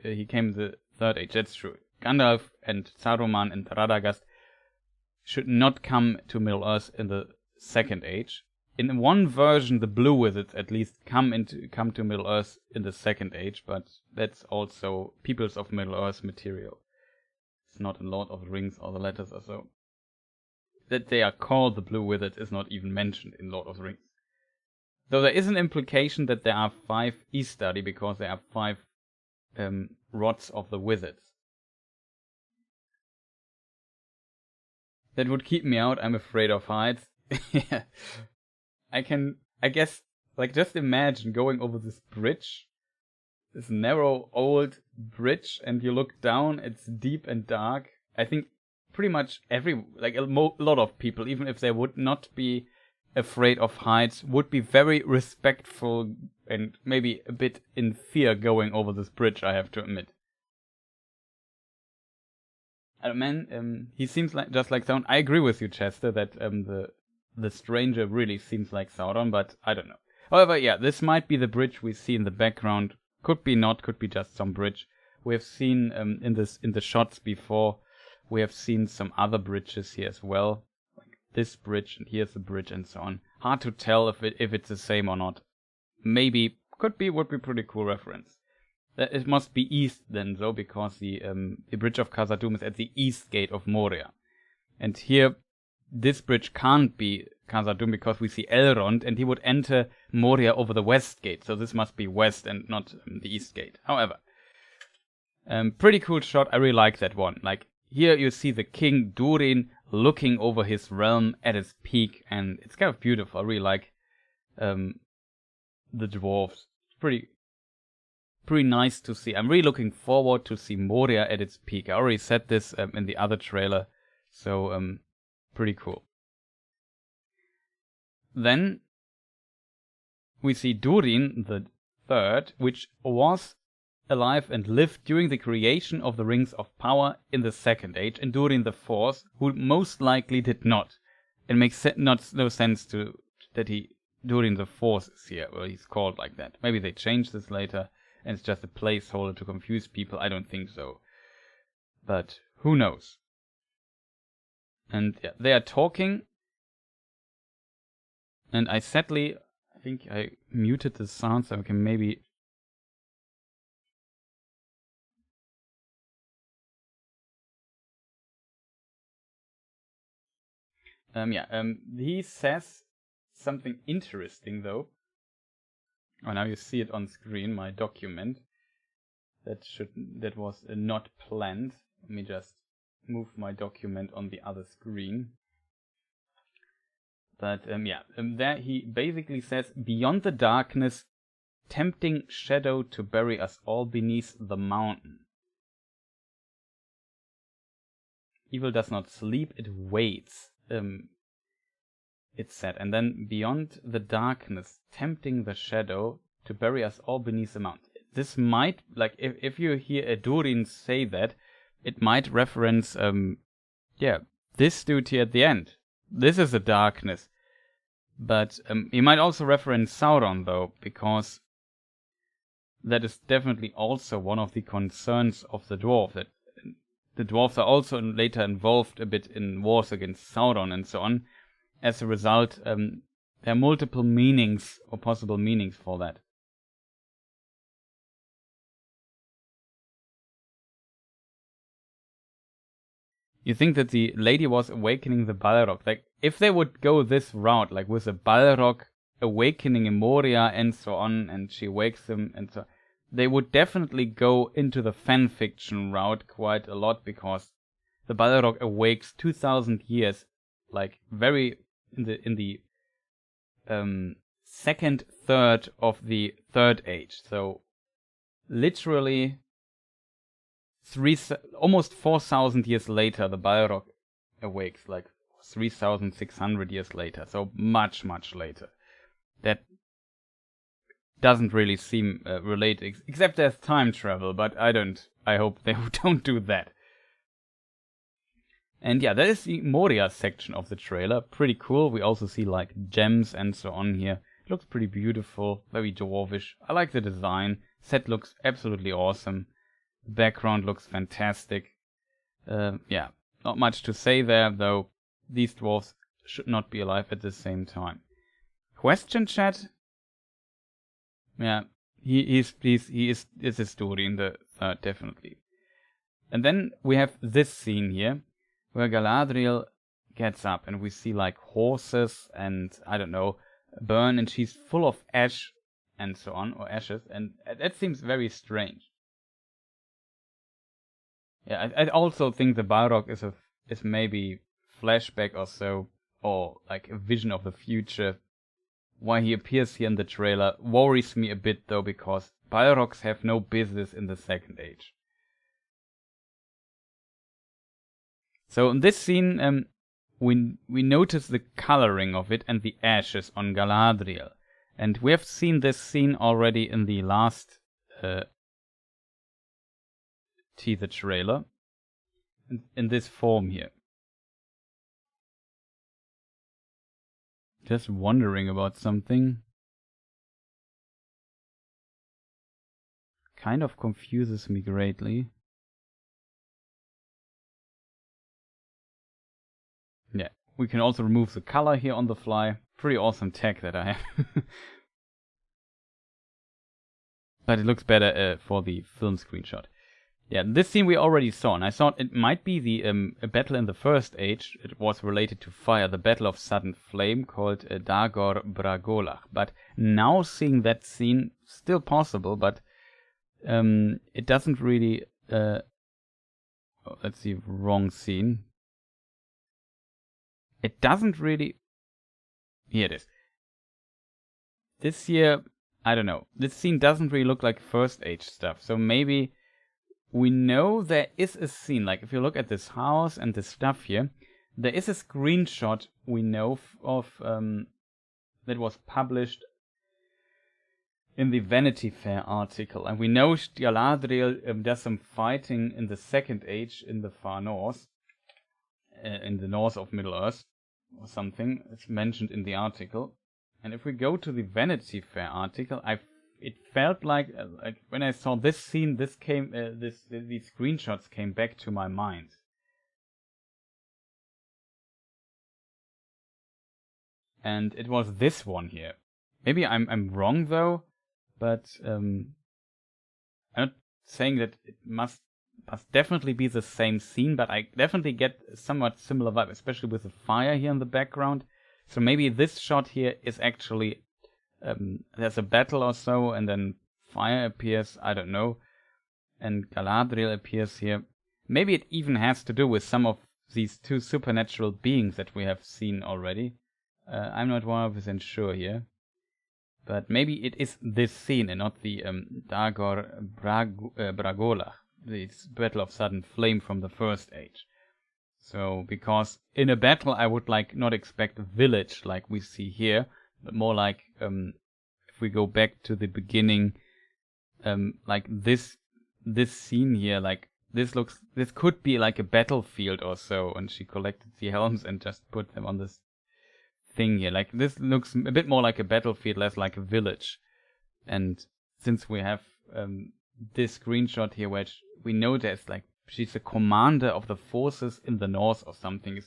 he came in the Third Age, that's true. Gandalf and Saruman and Radagast should not come to Middle-earth in the Second Age. In one version, the blue wizards at least come to Middle-earth in the Second Age, but that's also Peoples of Middle-earth material. It's not in Lord of the Rings or the Letters or so. That they are called the blue wizards is not even mentioned in Lord of the Rings. Though there is an implication that there are 5 Istari because there are 5 rods of the wizards. That would keep me out. I'm afraid of heights. Yeah. I guess, like, just imagine going over this bridge, this narrow old bridge, and you look down, it's deep and dark. I think pretty much a lot of people, even if they would not be afraid of heights, would be very respectful and maybe a bit in fear going over this bridge, I have to admit. He seems like just like Sauron. I agree with you, Chester, that the stranger really seems like Sauron, but I don't know. However, yeah, this might be the bridge we see in the background. Could be not, could be just some bridge. We have seen in the shots before, we have seen some other bridges here as well. Like this bridge, and here's the bridge, and so on. Hard to tell if it's the same or not. Maybe, could be, would be pretty cool reference. It must be east then, though, because the bridge of Khazad-dûm is at the east gate of Moria. And here, this bridge can't be Khazad-dûm because we see Elrond, and he would enter Moria over the west gate. So this must be west and not the east gate. However, pretty cool shot. I really like that one. Like, here you see the king Durin looking over his realm at its peak, and it's kind of beautiful. I really like the dwarves. Pretty nice to see. I'm really looking forward to see Moria at its peak. I already said this in the other trailer, so pretty cool. Then we see Durin the Third, which was alive and lived during the creation of the Rings of Power in the Second Age, and Durin the Fourth, who most likely did not. It makes no sense that Durin the Fourth is here, or he's called like that. Maybe they changed this later, and it's just a placeholder to confuse people. I don't think so. But who knows? And yeah, they are talking. And I think I muted the sound so I can maybe... he says something interesting though. Oh, now you see it on screen, my document. That was not planned. Let me just move my document on the other screen. But there he basically says, beyond the darkness, tempting shadow to bury us all beneath the mountain. Evil does not sleep, it waits. It's said, and then beyond the darkness, tempting the shadow to bury us all beneath the mountain. This might, like, if you hear a Durin say that, it might reference, this dude here at the end. This is the darkness. But he might also reference Sauron, though, because that is definitely also one of the concerns of the dwarf, that the dwarves are also later involved a bit in wars against Sauron and so on. As a result, there are multiple meanings or possible meanings for that. You think that the lady was awakening the Balrog. Like, if they would go this route, like with a Balrog awakening in Moria and so on, and she wakes him and so on, they would definitely go into the fanfiction route quite a lot, because the Balrog awakes 2,000 years, like very in the second third of the Third Age. So literally almost 4,000 years later, the Balrog awakes, like 3,600 years later. So much, much later. That doesn't really seem related, except there's time travel, but I hope they don't do that. And yeah, that is the Moria section of the trailer. Pretty cool. We also see like gems and so on here. It looks pretty beautiful, very dwarvish. I like the design. Set looks absolutely awesome. The background looks fantastic. Yeah, not much to say there, though. These dwarves should not be alive at the same time. Question, chat? Yeah, he is a story in the third, definitely. And then we have this scene here, where Galadriel gets up and we see like horses and, I don't know, burn, and she's full of ash and so on, or ashes, and that seems very strange. Yeah, I also think the Balrog is maybe flashback or so, or like a vision of the future. Why he appears here in the trailer worries me a bit, though, because Balrogs have no business in the Second Age. So in this scene, we notice the coloring of it and the ashes on Galadriel. And we have seen this scene already in the last teaser trailer, in this form here. Just wondering about something. Kind of confuses me greatly. Yeah, we can also remove the color here on the fly. Pretty awesome tech that I have. But it looks better for the film screenshot. Yeah, this scene we already saw, and I thought it might be the a battle in the First Age. It was related to fire, the Battle of Sudden Flame, called Dagor Bragolach. But now seeing that scene, still possible, but it doesn't really... oh, that's the wrong scene. It doesn't really... Here it is. This here, I don't know. This scene doesn't really look like First Age stuff. So maybe we know there is a scene. Like if you look at this house and this stuff here, there is a screenshot we know of that was published in the Vanity Fair article. And we know Galadriel does some fighting in the Second Age in the far north. In the north of Middle-earth or something. It's mentioned in the article. And if we go to the Vanity Fair article, it felt like when I saw this scene, these screenshots came back to my mind. And it was this one here. Maybe I'm wrong though, but I'm not saying that it must definitely be the same scene, but I definitely get a somewhat similar vibe, especially with the fire here in the background. So maybe this shot here is actually there's a battle or so, and then fire appears, I don't know, and Galadriel appears here. Maybe it even has to do with some of these two supernatural beings that we have seen already. I'm not 100% sure here, but maybe it is this scene and not the Dagor Bragolach, the Battle of Sudden Flame from the First Age. So, because in a battle I would not expect a village like we see here, but more like, if we go back to the beginning, like this scene here, like this could be like a battlefield or so, and she collected the helms and just put them on this thing here. Like this looks a bit more like a battlefield, less like a village. And since we have this screenshot here, which we know there's like she's a commander of the forces in the north or something. It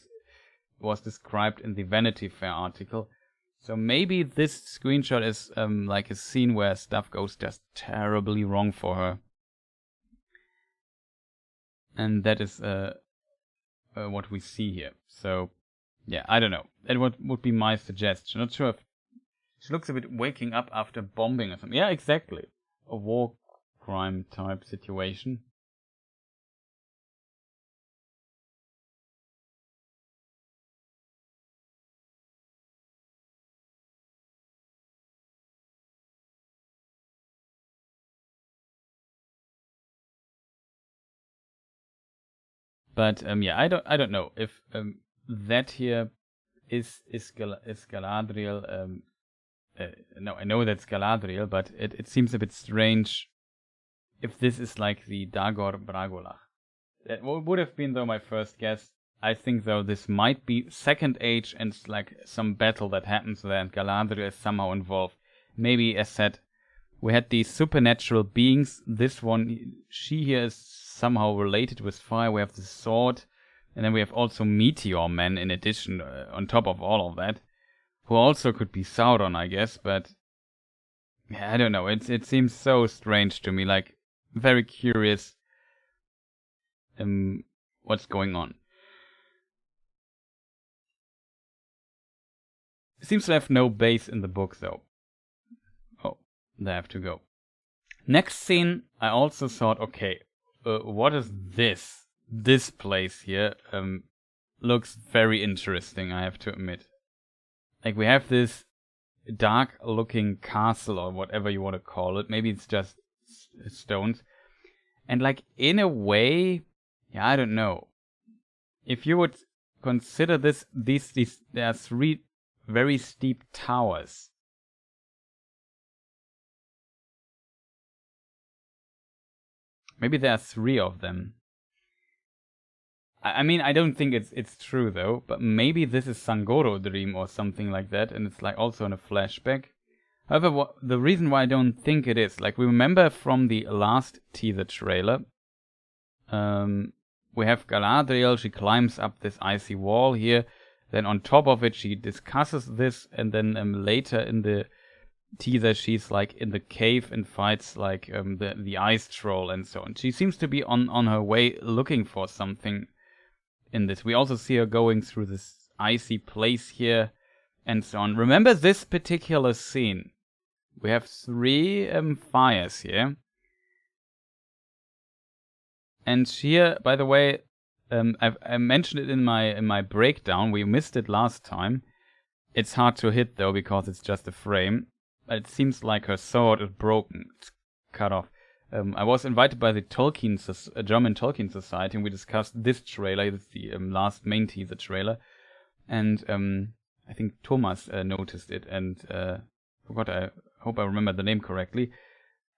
was described in the Vanity Fair article. So maybe this screenshot is like a scene where stuff goes just terribly wrong for her. And that is what we see here. So, yeah, I don't know. That would be my suggestion. Not sure if she looks a bit waking up after bombing or something. Yeah, exactly. A war crime type situation. But yeah, I don't know if that here is Galadriel. No, I know that's Galadriel, but it seems a bit strange if this is like the Dagor Bragollach. That would have been, though, my first guess. I think, though, this might be Second Age and like some battle that happens there, and Galadriel is somehow involved. Maybe, as said, we had these supernatural beings. This one, she here is somehow related with fire. We have the sword, and then we have also Meteor Men in addition, on top of all of that, who also could be Sauron, I guess, but yeah, I don't know. It seems so strange to me, like very curious what's going on. It seems to have no base in the book, though. Oh, they have to go. Next scene, I also thought, okay, what is this? This place here looks very interesting, I have to admit. Like, we have this dark-looking castle, or whatever you want to call it. Maybe it's just stones. And, like, in a way, yeah, I don't know. If you would consider this, there are 3 very steep towers. Maybe there are 3 of them. I mean, I don't think it's true, though, but maybe this is Sangoro dream or something like that, and it's like also in a flashback. However, the reason why I don't think it is, like, we remember from the last teaser trailer, we have Galadriel, she climbs up this icy wall here, then on top of it she discusses this, and then later in the teaser she's like in the cave and fights like the ice troll and so on. She seems to be on her way looking for something in this. We also see her going through this icy place here and so on. Remember this particular scene. We have 3 fires here. And here, by the way, I mentioned it in my breakdown. We missed it last time. It's hard to hit, though, because it's just a frame. But it seems like her sword is broken. It's cut off. I was invited by the German Tolkien Society, and we discussed this trailer. It's the last main teaser trailer. And I think Thomas noticed it, and I hope I remember the name correctly.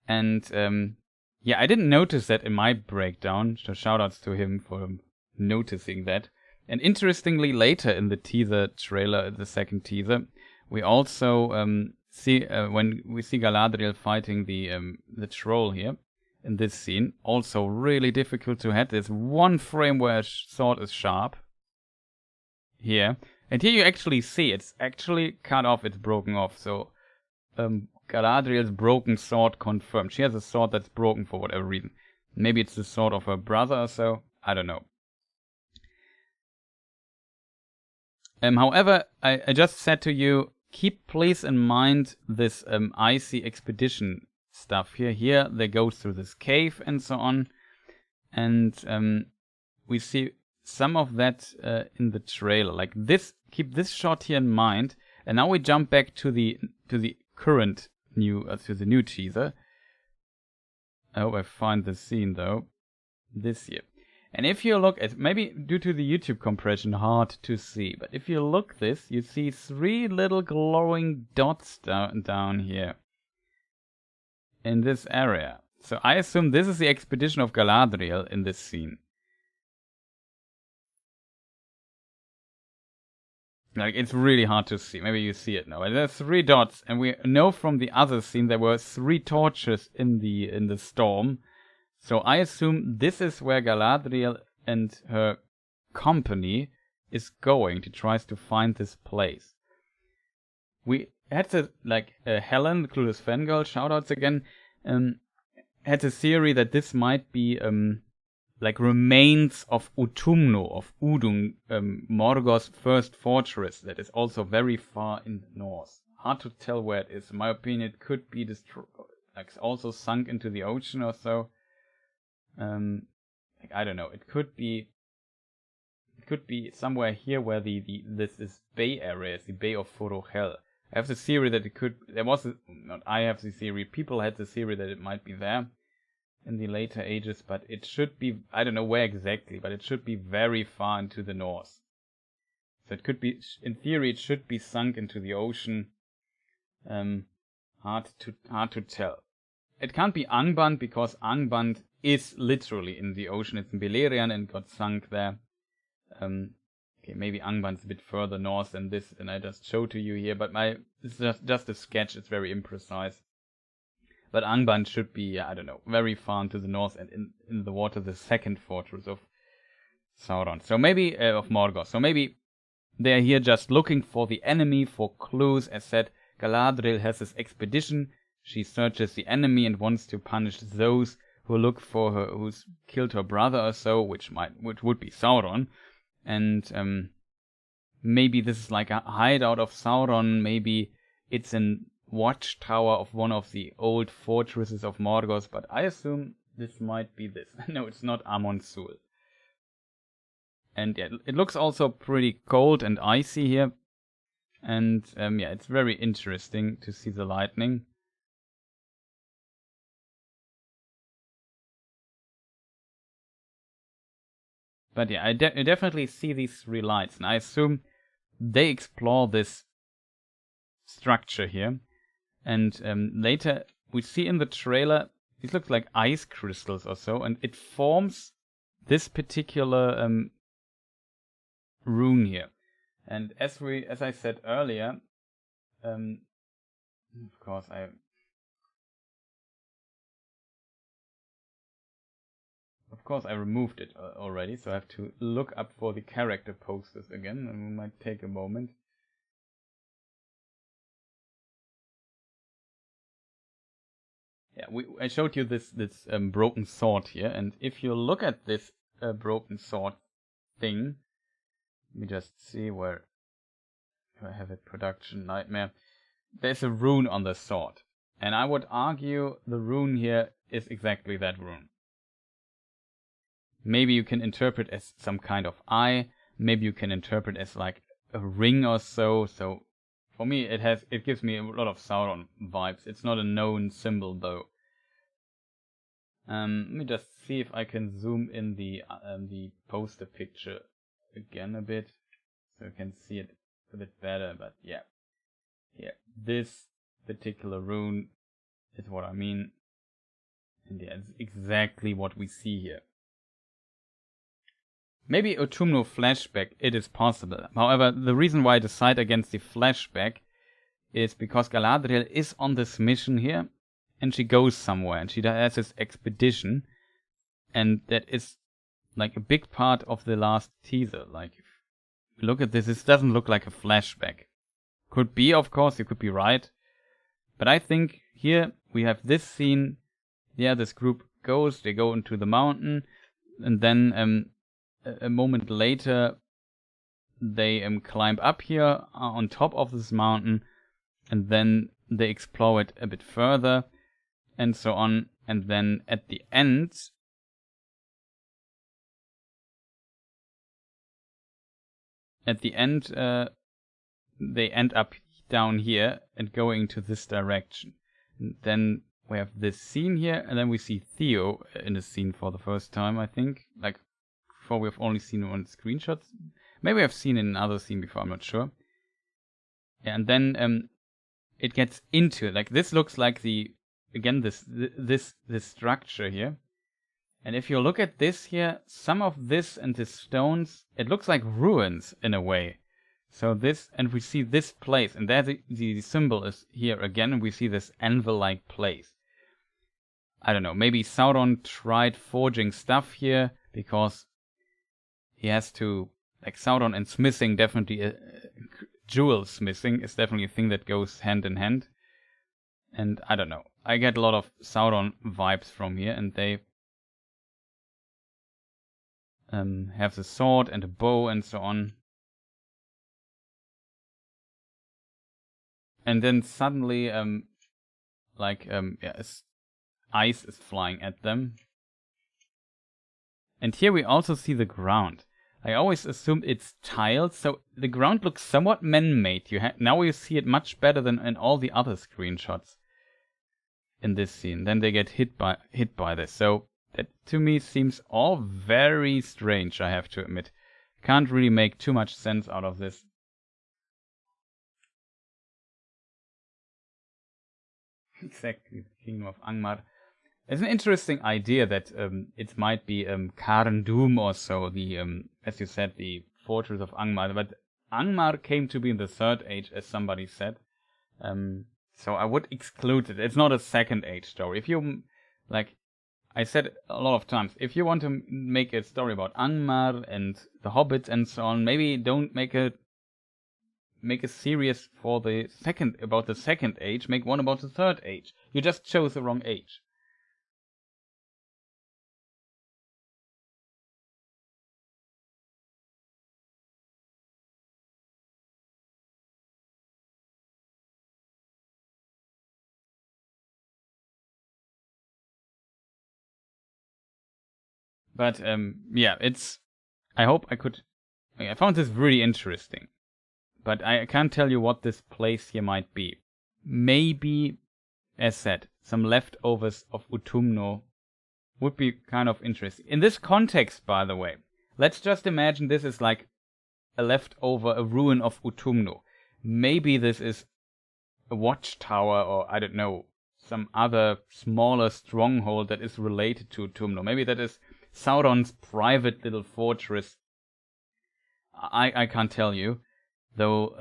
And yeah, I didn't notice that in my breakdown, so shoutouts to him for noticing that. And interestingly, later in the teaser trailer, the second teaser, we also see when we see Galadriel fighting the troll here in this scene. Also really difficult to hit. There's one frame where a sword is sharp here, and here you actually see it's actually cut off. It's broken off. So Galadriel's broken sword confirmed. She has a sword that's broken for whatever reason. Maybe it's the sword of her brother or so. I don't know. However, I just said to you, keep please in mind this icy expedition stuff here. Here they go through this cave and so on, and we see some of that in the trailer. Like this, keep this shot here in mind. And now we jump back to the current to the new teaser. I hope I find the scene though. This here. And if you look at, maybe due to the YouTube compression, hard to see, but if you look this, you see 3 little glowing dots down here in this area. So I assume this is the expedition of Galadriel in this scene. Like, it's really hard to see. Maybe you see it now. And there's 3 dots, and we know from the other scene there were 3 torches in the storm. So I assume this is where Galadriel and her company is going to try to find this place. We had to, like, Helen, Clueless Fangirl, shoutouts again, had a theory that this might be like remains of Utumno, of Udung, Morgoth's first fortress that is also very far in the north. Hard to tell where it is. In my opinion, it could be destroyed, like also sunk into the ocean or so. Like, I don't know. It could be somewhere here where this bay area is, the Bay of Forohel. I have the theory that it could. I have the theory. People had the theory that it might be there in the later ages, but it should be, I don't know where exactly, but it should be very far into the north. So it could be, in theory, it should be sunk into the ocean. Hard to tell. It can't be Angband, because Angband is literally in the ocean. It's in Beleriand and got sunk there. Okay, maybe Angband's a bit further north than this, and I just showed to you here, but it's just a sketch. It's very imprecise. But Angband should be, I don't know, very far to the north and in the water, the second fortress of Sauron. So maybe, of Morgoth. So maybe they're here just looking for the enemy, for clues. As said, Galadriel has this expedition. She searches the enemy and wants to punish those who look for her, who's killed her brother or so, which would be Sauron. And maybe this is like a hideout of Sauron. Maybe it's an watchtower of one of the old fortresses of Morgoth, but I assume this might be this. No, it's not Amon Sul. And yeah, it looks also pretty cold and icy here. And yeah, it's very interesting to see the lightning. But yeah, I definitely see these three lights, and I assume they explore this structure here. And later we see in the trailer, these look like ice crystals or so, and it forms this particular rune here. And as I said earlier, of course I removed it already, so I have to look up for the character posters again, and it might take a moment. Yeah, I showed you this broken sword here, and if you look at this broken sword thing, let me just see where I have it. Production Nightmare. There's a rune on the sword, and I would argue the rune here is exactly that rune. Maybe you can interpret as some kind of eye. Maybe you can interpret as like a ring or so. So for me, it gives me a lot of Sauron vibes. It's not a known symbol though. Let me just see if I can zoom in the poster picture again a bit, so you can see it a bit better. But yeah, this particular rune is what I mean, and yeah, it's exactly what we see here. Maybe Utumno flashback, it is possible. However, the reason why I decide against the flashback is because Galadriel is on this mission here, and she goes somewhere, and she has this expedition, and that is like a big part of the last teaser. Like, if you look at this, this doesn't look like a flashback. Could be, of course, you could be right. But I think here we have this scene. Yeah, this group goes, they go into the mountain, and then a moment later, they climb up here on top of this mountain, and then they explore it a bit further, and so on. And then at the end, they end up down here and going to this direction. And then we have this scene here, and then we see Theo in the scene for the first time, I think. Like, before we've only seen it on screenshots. Maybe I've seen it in another scene before, I'm not sure. Yeah, and then it gets into it. Like, this looks like this structure here. And if you look at this here, some of this and the stones, it looks like ruins in a way. So this, and we see this place, and there the symbol is here again, and we see this anvil-like place. I don't know, maybe Sauron tried forging stuff here because he has to, like Sauron and smithing definitely, jewel smithing is definitely a thing that goes hand in hand. And I don't know, I get a lot of Sauron vibes from here, and they have the sword and a bow and so on. And then suddenly, ice is flying at them. And here we also see the ground. I always assumed it's tiled, so the ground looks somewhat man-made. Now you see it much better than in all the other screenshots in this scene. Then they get hit by this. So that to me seems all very strange, I have to admit. Can't really make too much sense out of this. Exactly, the Kingdom of Angmar. It's an interesting idea that it might be Kharen Dûm or so, the as you said, the fortress of Angmar. But Angmar came to be in the Third Age, as somebody said. So I would exclude it. It's not a Second Age story. If you, like I said a lot of times, if you want to make a story about Angmar and the Hobbit and so on, maybe don't make a series for about the Second Age. Make one about the Third Age. You just chose the wrong age. But yeah, I hope I found this really interesting. But I can't tell you what this place here might be. Maybe, as said, some leftovers of Utumno would be kind of interesting. In this context, by the way, let's just imagine this is like a leftover, a ruin of Utumno. Maybe this is a watchtower, or I don't know, some other smaller stronghold that is related to Utumno. Maybe that is Sauron's private little fortress. I can't tell you. Though,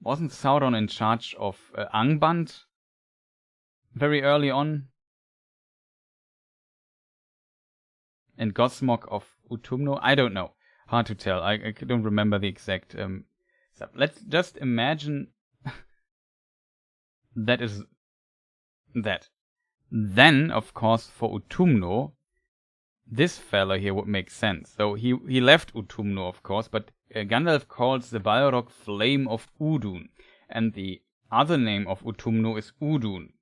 wasn't Sauron in charge of Angband very early on? And Gosmog of Utumno? I don't know. Hard to tell. I don't remember the exact stuff. Let's just imagine that is that. Then, of course, for Utumno, this fella here would make sense. So he left Utumno, of course, but Gandalf calls the Balrog Flame of Udun, and the other name of Utumno is Udun.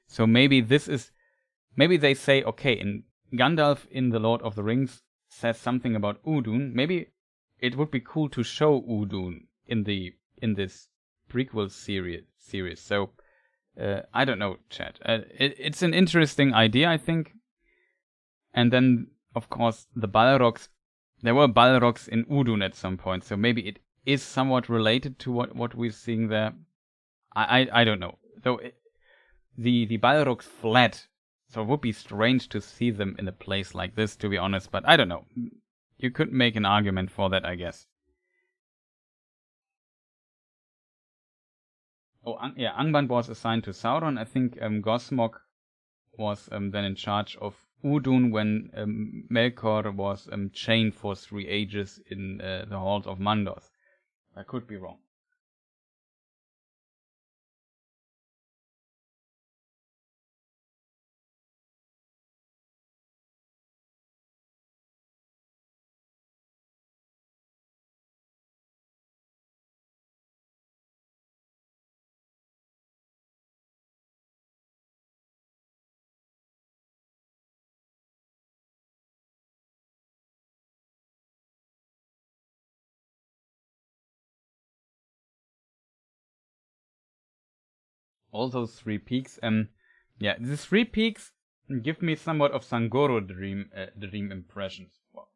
So maybe they say, okay, in Gandalf in The Lord of the Rings says something about Udun. Maybe it would be cool to show Udun in this prequel series. So I don't know, chat. It's an interesting idea, I think. And then, of course, the Balrogs. There were Balrogs in Udun at some point, so maybe it is somewhat related to what we're seeing there. I don't know. Though the Balrogs fled, so it would be strange to see them in a place like this, to be honest. But I don't know. You could make an argument for that, I guess. Oh, yeah, Angband was assigned to Sauron. I think Gosmog was then in charge of Udun when Melkor was chained for 3 ages in the halls of Mandos. I could be wrong. All those 3 peaks. Yeah, the 3 peaks give me somewhat of Sangoro dream impressions. Well,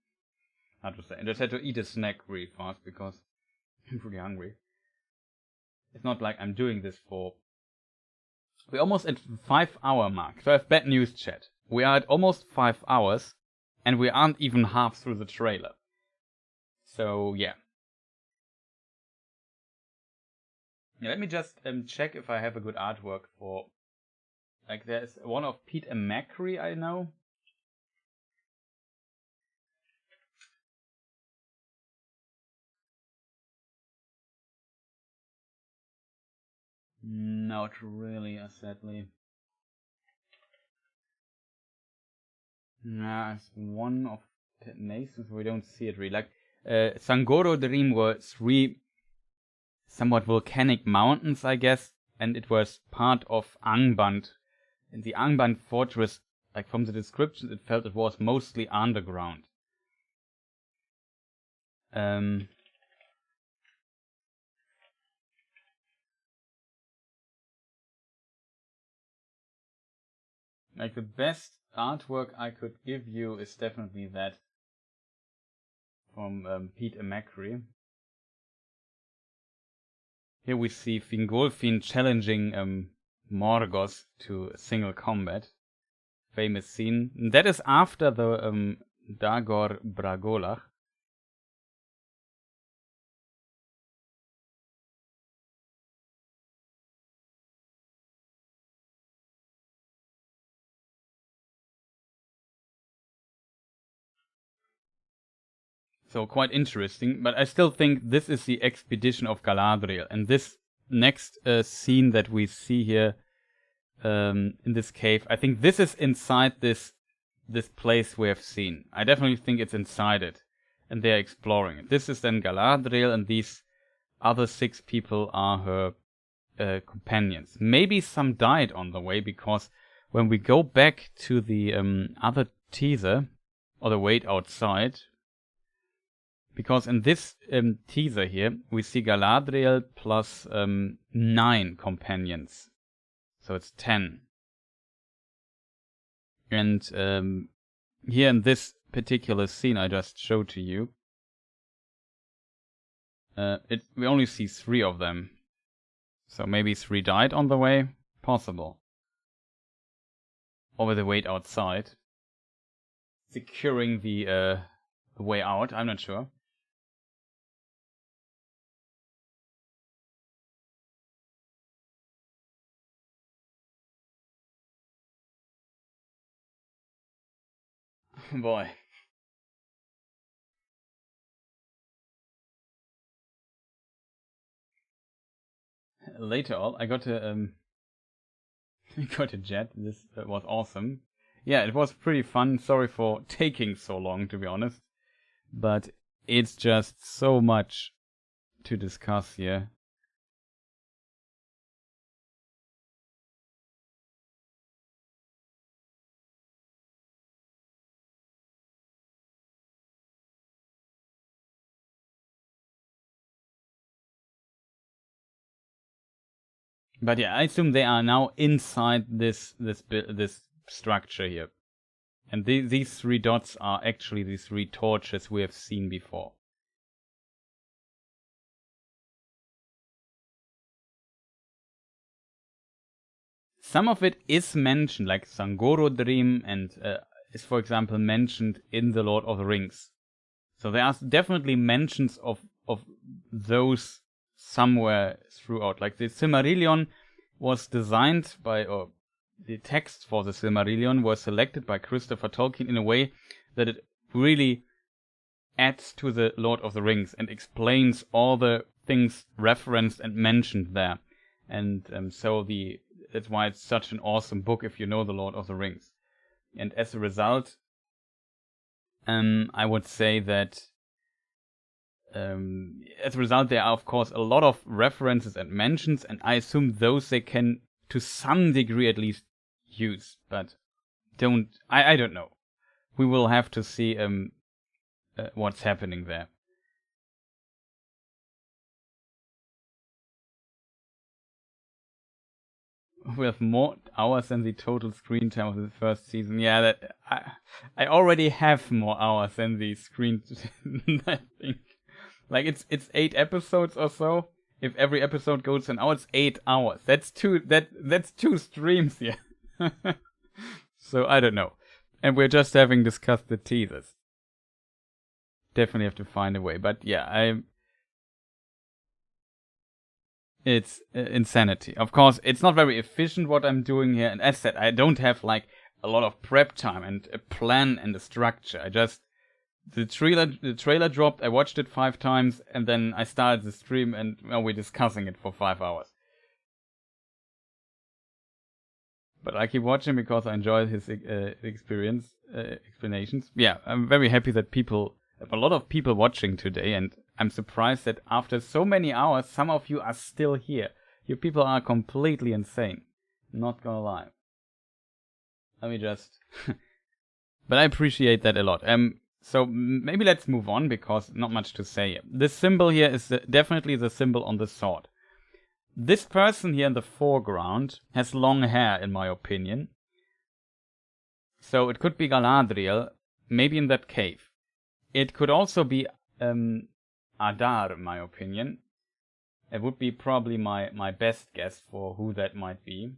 how to say? I just had to eat a snack really fast because I'm pretty hungry. It's not like I'm doing this for. We're almost at 5-hour mark. So I have bad news, chat. We are at almost 5 hours, and we aren't even half through the trailer. So yeah. Let me just check if I have a good artwork for Like there's one of Pete and Macri, I know. Not really, sadly. Nah, it's one of the nations we don't see it really. Like Sangoro Dream were 3 somewhat volcanic mountains, I guess, and it was part of Angband. In the Angband fortress, like from the description, it felt it was mostly underground. Like the best artwork I could give you is definitely that from Pete and Macri. Here we see Fingolfin challenging Morgoth to single combat. Famous scene. That is after the Dagor Bragolach. So quite interesting, but I still think this is the expedition of Galadriel, and this next scene that we see here in this cave, I think this is inside this place we have seen. I definitely think it's inside it, and they're exploring it. This is then Galadriel, and these other 6 people are her companions. Maybe some died on the way, because when we go back to the other teaser, or the wait outside, because in this teaser here, we see Galadriel plus 9 companions. So it's 10. And here in this particular scene I just showed to you, we only see 3 of them. So maybe 3 died on the way? Possible. Or they wait outside, securing the way out, I'm not sure. Boy. Later on, I got a jet. This was awesome. Yeah, it was pretty fun. Sorry for taking so long, to be honest. But it's just so much to discuss here. But yeah, I assume they are now inside this structure here. And these 3 dots are actually the 3 torches we have seen before. Some of it is mentioned, like Sangoro Dream, and is, for example, mentioned in The Lord of the Rings. So there are definitely mentions of those somewhere throughout. Like the Silmarillion was designed by, or the text for the Silmarillion was selected by Christopher Tolkien in a way that it really adds to the Lord of the Rings and explains all the things referenced and mentioned there. And so that's why it's such an awesome book if you know the Lord of the Rings. And as a result, I would say that as a result, there are of course a lot of references and mentions, and I assume those they can, to some degree at least, use. But I don't know. We will have to see what's happening there. We have more hours than the total screen time of the first season. Yeah, that I already have more hours than the screen. I think. Like it's 8 episodes or so. If every episode goes an hour, it's 8 hours. That's 2 streams here. So I don't know. And we're just having discussed the teasers. Definitely have to find a way. But yeah, It's insanity. Of course, it's not very efficient what I'm doing here, and as said, I don't have like a lot of prep time and a plan and a structure. I just the trailer dropped, I watched it 5 times, and then I started the stream, and well, we're discussing it for 5 hours. But I keep watching because I enjoy his explanations. Yeah, I'm very happy that a lot of people watching today, and I'm surprised that after so many hours, some of you are still here. You people are completely insane. Not gonna lie. Let me just... But I appreciate that a lot. So maybe let's move on, because not much to say. This symbol here is definitely the symbol on the sword. This person here in the foreground has long hair, in my opinion. So it could be Galadriel, maybe in that cave. It could also be Adar, in my opinion. It would be probably my best guess for who that might be.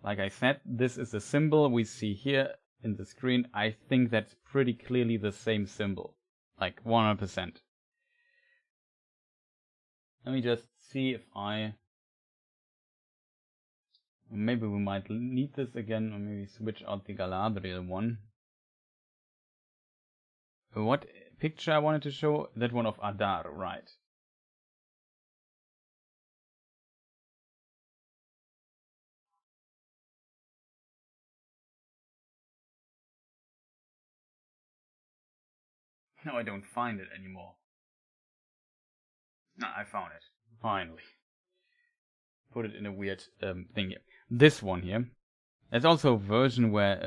Like I said, this is the symbol we see here in the screen. I think that's pretty clearly the same symbol. Like 100%. Let me just see if maybe we might need this again, or maybe switch out the Galadriel one. What picture I wanted to show? That one of Adar, right. No, I don't find it anymore. No, I found it. Finally. Put it in a weird thing here. This one here. There's also a version where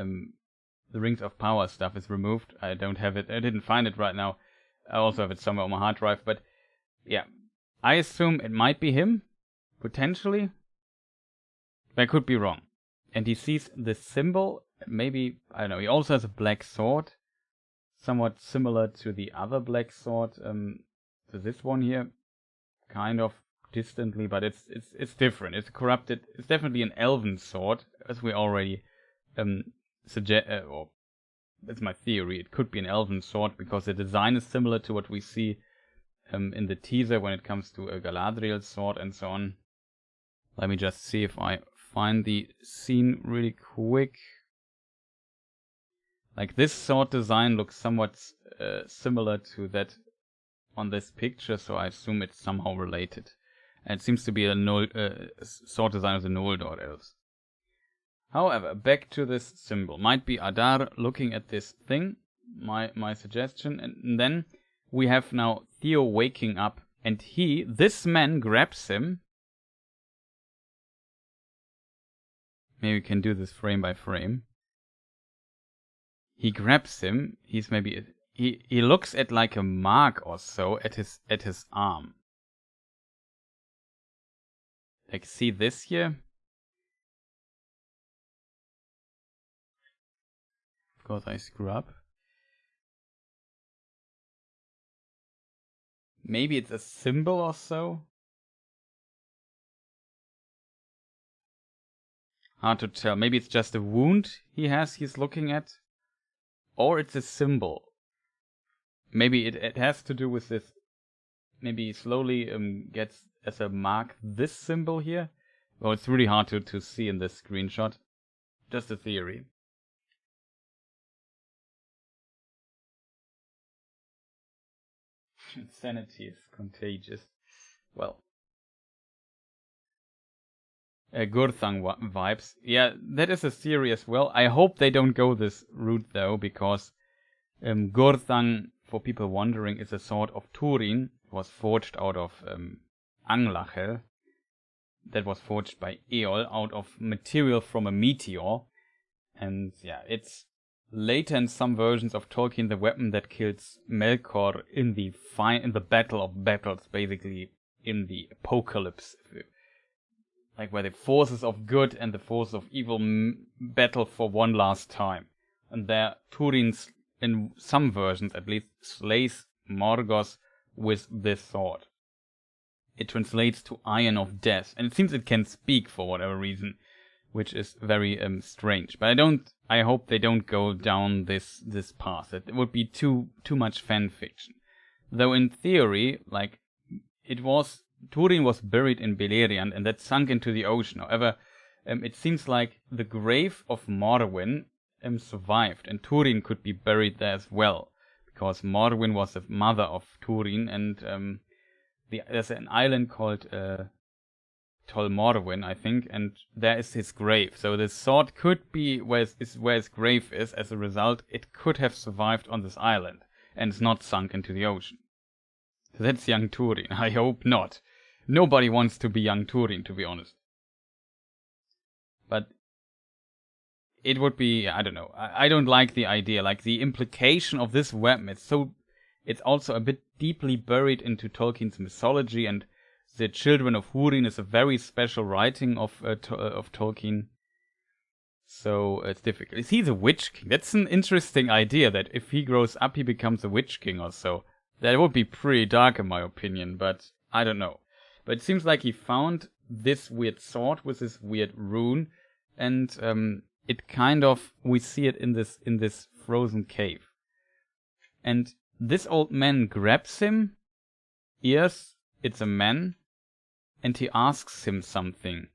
the Rings of Power stuff is removed. I don't have it. I didn't find it right now. I also have it somewhere on my hard drive. But yeah, I assume it might be him. Potentially. But I could be wrong. And he sees this symbol. Maybe, I don't know. He also has a black sword. Somewhat similar to the other black sword. To this one here. Kind of distantly, but it's different. It's corrupted. It's definitely an elven sword, as we already suggest. Or that's my theory. It could be an elven sword because the design is similar to what we see in the teaser when it comes to a Galadriel sword and so on. Let me just see if I find the scene really quick. Like this sword design looks somewhat similar to that on this picture, so I assume it's somehow related. And it seems to be a sword design of the Noldor elves. However, back to this symbol. Might be Adar looking at this thing, my suggestion. And then we have now Theo waking up, and this man grabs him. Maybe we can do this frame by frame. He grabs him. He's maybe... He looks at like a mark or so at his arm. Like, see this here? Of course I screw up. Maybe it's a symbol or so? Hard to tell. Maybe it's just a wound he's looking at. Or it's a symbol. Maybe it has to do with this. Maybe he slowly gets as a mark this symbol here. Well, it's really hard to see in this screenshot. Just a theory. Insanity is contagious. Well. Gurthang vibes. Yeah, that is a theory as well. I hope they don't go this route though, because Gurthang, for people wondering, is a sword of Turin. It was forged out of Anglachel. That was forged by Eol out of material from a meteor. And yeah, it's later in some versions of Tolkien the weapon that kills Melkor in the Battle of Battles, basically in the apocalypse. Like where the forces of good and the forces of evil battle for one last time. And there Turin, in some versions at least, slays Morgoth with this sword. It translates to Iron of Death, and it seems it can speak for whatever reason, which is very strange. But I hope they don't go down this path. It would be too much fan fiction. Though in theory, like, it was Túrin was buried in Beleriand and that sunk into the ocean. However, it seems like the grave of Morrowind survived, and Túrin could be buried there as well, because Morrowind was the mother of Túrin, and there's an island called Tol Morrowind, I think, and there is his grave. So the sword could be where his grave is. As a result, it could have survived on this island and is not sunk into the ocean. So that's young Túrin. I hope not. Nobody wants to be young Túrin, to be honest. But it would be, I don't know. I don't like the idea. Like, the implication of this weapon, it's also a bit deeply buried into Tolkien's mythology, and the Children of Húrin is a very special writing of Tolkien. So it's difficult. Is he the Witch King? That's an interesting idea, that if he grows up he becomes a Witch King or so. That would be pretty dark in my opinion, but I don't know. But it seems like he found this weird sword with this weird rune, and it kind of, we see it in this frozen cave. And this old man grabs him. Yes, it's a man. And he asks him something.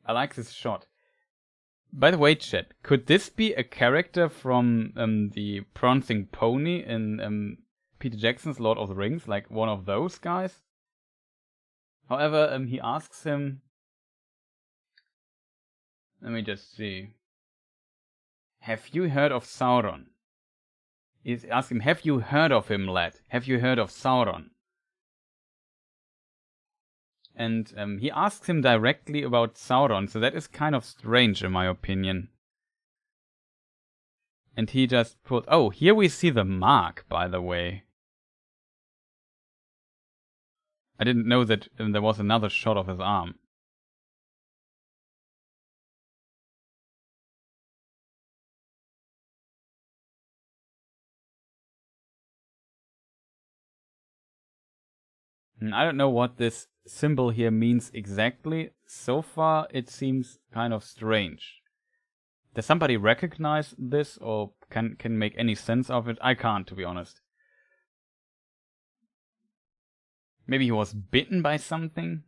I like this shot. By the way, chat, could this be a character from the Prancing Pony in Peter Jackson's Lord of the Rings? Like one of those guys? However, he asks him... Let me just see. Have you heard of Sauron? He's asking him, have you heard of him, lad? Have you heard of Sauron? And he asks him directly about Sauron, so that is kind of strange in my opinion. And he just put... Oh, here we see the mark, by the way. I didn't know that there was another shot of his arm. I don't know what this symbol here means exactly. So far, it seems kind of strange. Does somebody recognize this or can make any sense of it? I can't, to be honest. Maybe he was bitten by something?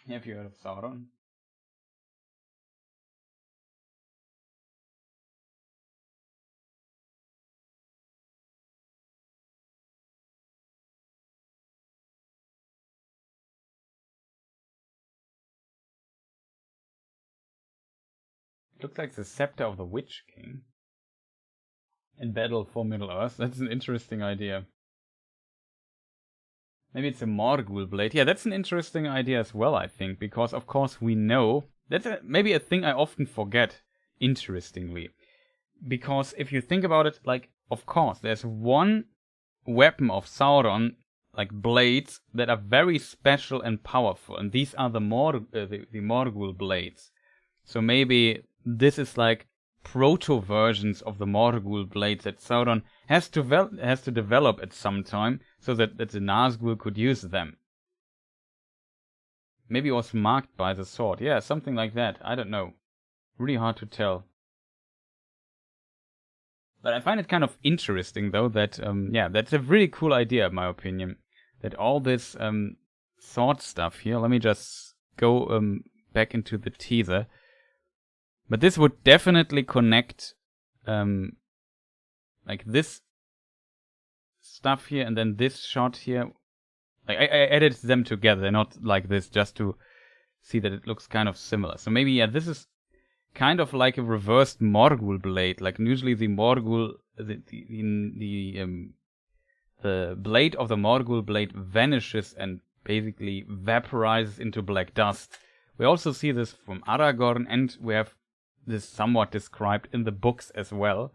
Have you heard of Sauron? Looks like the scepter of the Witch King. In battle for Middle-earth. That's an interesting idea. Maybe it's a Morgul blade. Yeah, that's an interesting idea as well, I think. Because, of course, we know... That's maybe a thing I often forget, interestingly. Because if you think about it, like, of course, there's one weapon of Sauron, like blades, that are very special and powerful. And these are the Morgul blades. So maybe... This is like proto-versions of the Morgul blades that Sauron has to develop at some time, so that the Nazgul could use them. Maybe it was marked by the sword. Yeah, something like that. I don't know. Really hard to tell. But I find it kind of interesting, though, that, yeah, that's a really cool idea, in my opinion. That all this sword stuff here... Let me just go back into the teaser. But this would definitely connect, like this stuff here and then this shot here. Like I edited them together, not like this, just to see that it looks kind of similar. So maybe, yeah, this is kind of like a reversed Morgul blade. Like usually the Morgul, the blade of the Morgul blade vanishes and basically vaporizes into black dust. We also see this from Aragorn, and we have this somewhat described in the books as well.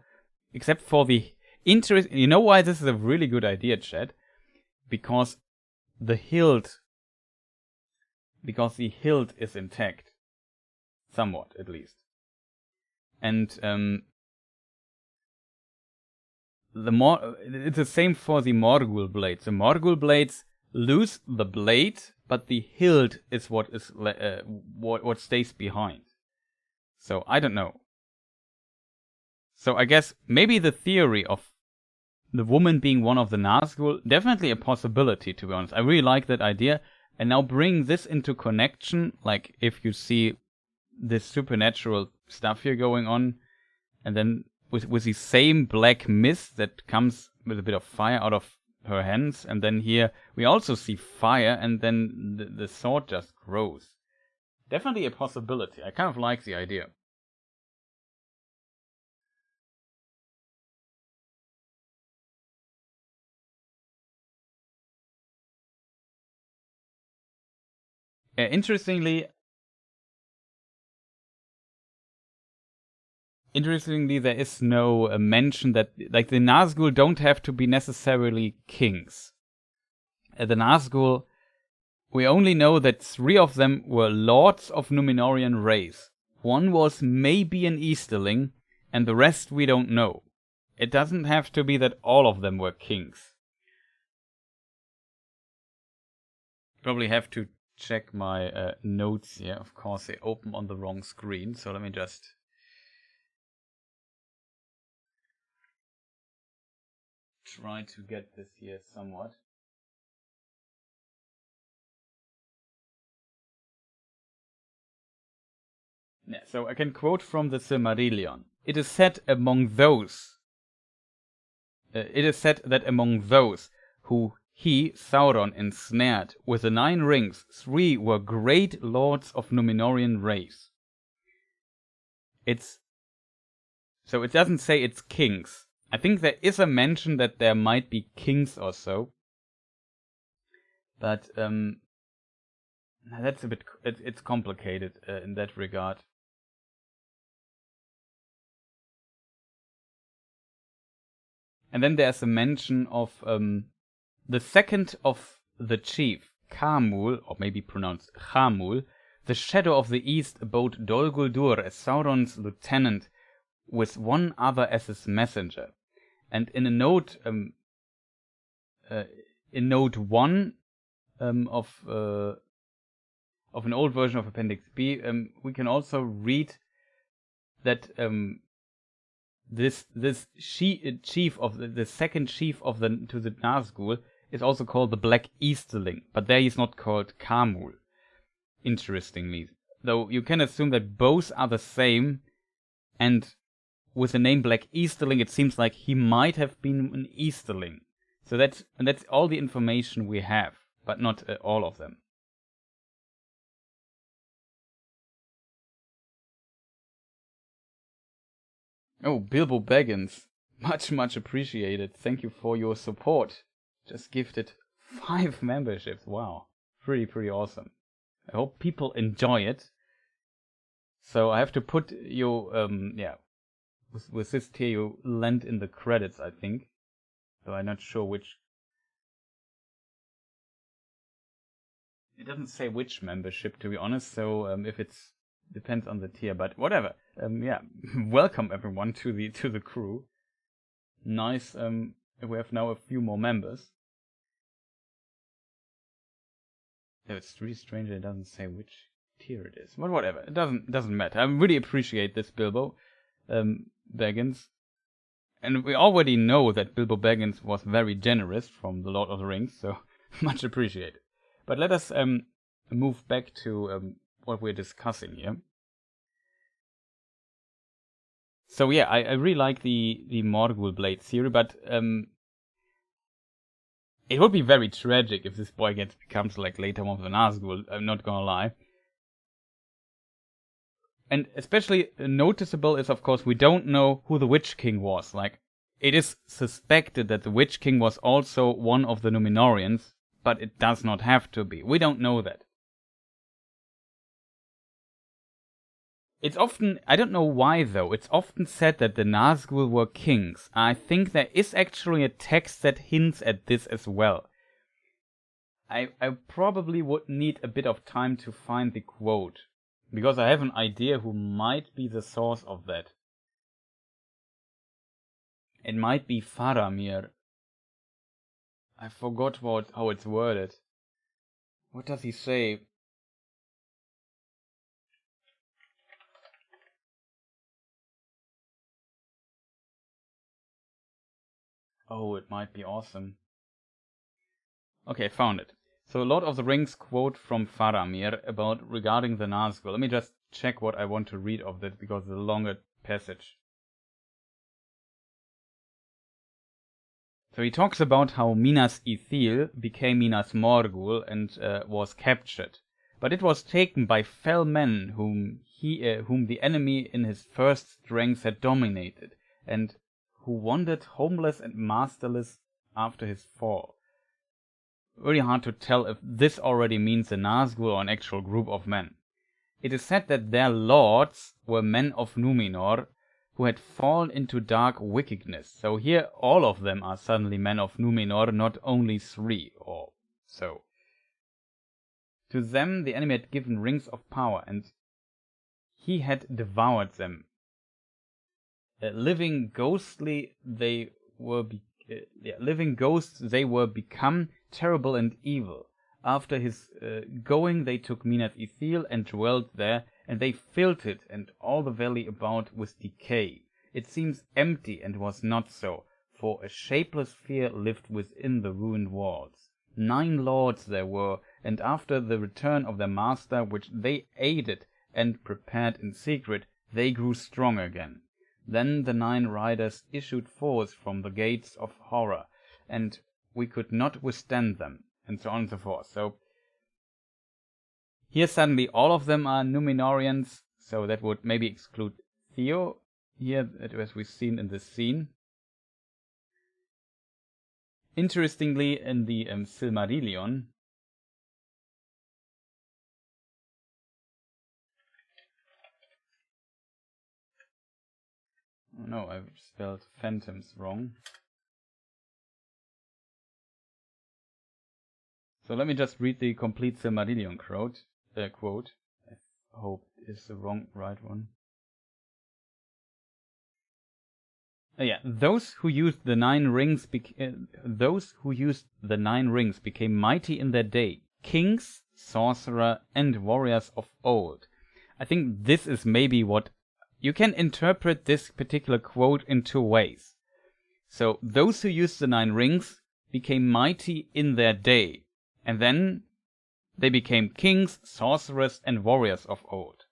Except for the interest... You know why this is a really good idea, chat? Because the hilt... Because the hilt is intact. Somewhat, at least. And it's the same for the Morgul blades. The Morgul blades lose the blade, but the hilt is what stays behind. So, I don't know. So, I guess maybe the theory of the woman being one of the Nazgul, definitely a possibility, to be honest. I really like that idea. And now bring this into connection, like if you see this supernatural stuff here going on, and then with the same black mist that comes with a bit of fire out of her hands, and then here we also see fire, and then the sword just grows. Definitely a possibility. I kind of like the idea. Interestingly, there is no mention that, like, the Nazgul don't have to be necessarily kings. The Nazgul, we only know that 3 of them were lords of Numenorean race. 1 was maybe an Easterling, and the rest we don't know. It doesn't have to be that all of them were kings. Probably have to check my notes here. Of course, they open on the wrong screen, so let me just try to get this here somewhat. Yeah, so I can quote from the Silmarillion. It is said that among those who he, Sauron, ensnared with the 9 rings, 3 were great lords of Numenorean race. So it doesn't say it's kings. I think there is a mention that there might be kings or so. But that's a bit, it's complicated in that regard. And then there's a mention of the second of the chief, Khamul, or maybe pronounced Khamul, the shadow of the east, abode Dol Guldur as Sauron's lieutenant, with 1 other as his messenger. And in a note, in note 1 of an old version of Appendix B, we can also read that this chief of the second chief of the Nazgul is also called the Black Easterling, but there he's not called Khamul. Interestingly, though you can assume that both are the same, and with the name Black Easterling, it seems like he might have been an Easterling. So that's all the information we have, but not all of them. Oh, Bilbo Baggins, much appreciated. Thank you for your support. Just gifted 5 memberships. Wow, pretty awesome. I hope people enjoy it. So I have to put you, with this tier you lend in the credits, I think. So I'm not sure which. It doesn't say which membership, to be honest. So if it's depends on the tier, but whatever. Welcome everyone to the crew. Nice. We have now a few more members. It's really strange that it doesn't say which tier it is, but whatever. It doesn't matter. I really appreciate this, Bilbo Baggins, and we already know that Bilbo Baggins was very generous from the Lord of the Rings, so much appreciated. But let us move back to what we're discussing here. So yeah, I really like the Morgul Blade theory, but it would be very tragic if this boy becomes like later one of the Nazgul. I'm not gonna lie. And especially noticeable is, of course, we don't know who the Witch King was. Like, it is suspected that the Witch King was also one of the Numenoreans, but it does not have to be. We don't know that. It's often, I don't know why though, it's often said that the Nazgul were kings. I think there is actually a text that hints at this as well. I probably would need a bit of time to find the quote, because I have an idea who might be the source of that. It might be Faramir. I forgot how it's worded. What does he say? Oh, it might be awesome. Okay, I found it. So Lord of the Rings quote from Faramir regarding the Nazgul. Let me just check what I want to read of that because it's a longer passage. So he talks about how Minas Ithil became Minas Morgul and was captured. But it was taken by fell men whom the enemy in his first strength had dominated, and who wandered homeless and masterless after his fall. Very hard to tell if this already means a Nazgul or an actual group of men. It is said that their lords were men of Numenor who had fallen into dark wickedness. So here all of them are suddenly men of Numenor, not only 3 or so. To them the enemy had given rings of power, and he had devoured them. Living ghosts they were become terrible and evil. After his going they took Minas Ithil and dwelt there, and they filled it and all the valley about with decay. It seems empty, and was not so, for a shapeless fear lived within the ruined walls. 9 lords there were, and after the return of their master, which they aided and prepared in secret, they grew strong again. Then the 9 riders issued forth from the gates of horror, and we could not withstand them, and so on and so forth. So here suddenly all of them are Numenorians, so that would maybe exclude Theo here, as we've seen in this scene. Interestingly, in the Silmarillion, oh no, I've spelled phantoms wrong. So let me just read the complete Silmarillion quote. I hope it's the right one. Those who used the 9 rings became mighty in their day, kings, sorcerer, and warriors of old. I think this is maybe what you can interpret this particular quote in 2 ways. So those who used the 9 rings became mighty in their day, and then they became kings, sorcerers, and warriors of old,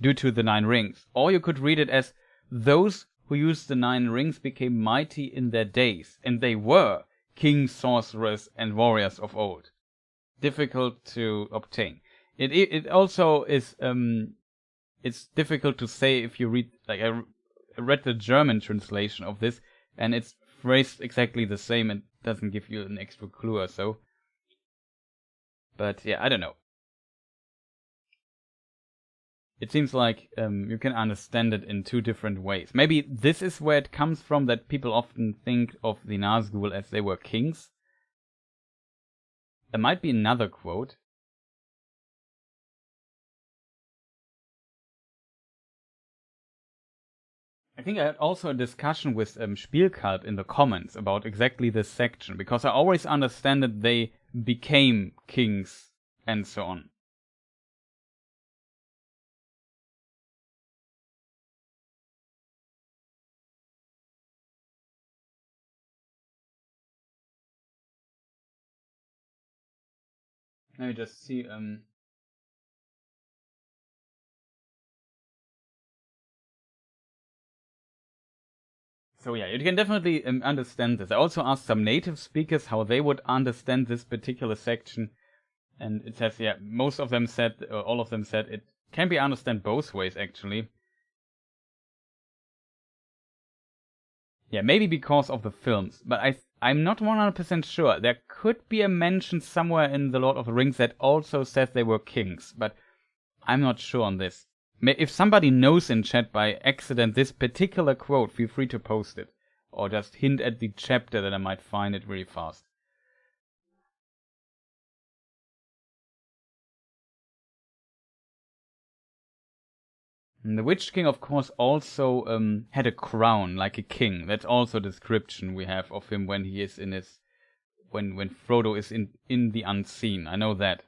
due to the 9 rings. Or you could read it as those who used the 9 rings became mighty in their days, and they were kings, sorcerers, and warriors of old. Difficult to obtain. It also is it's difficult to say if you read, like I read the German translation of this, and it's phrased exactly the same and doesn't give you an extra clue or so. But yeah, I don't know. It seems like you can understand it in 2 different ways. Maybe this is where it comes from, that people often think of the Nazgul as they were kings. There might be another quote. I think I had also a discussion with Spielkalb in the comments about exactly this section, because I always understand that they became kings and so on. Let me just see. So yeah, you can definitely understand this. I also asked some native speakers how they would understand this particular section, and it says, yeah, most of them said, all of them said it can be understood both ways actually. Yeah, maybe because of the films, but I'm not 100% sure. There could be a mention somewhere in The Lord of the Rings that also says they were kings, but I'm not sure on this. If somebody knows in chat by accident this particular quote, feel free to post it. Or just hint at the chapter that I might find it really fast. And the Witch King, of course, also had a crown like a king. That's also a description we have of him when he is in his... When Frodo is in the unseen. I know that.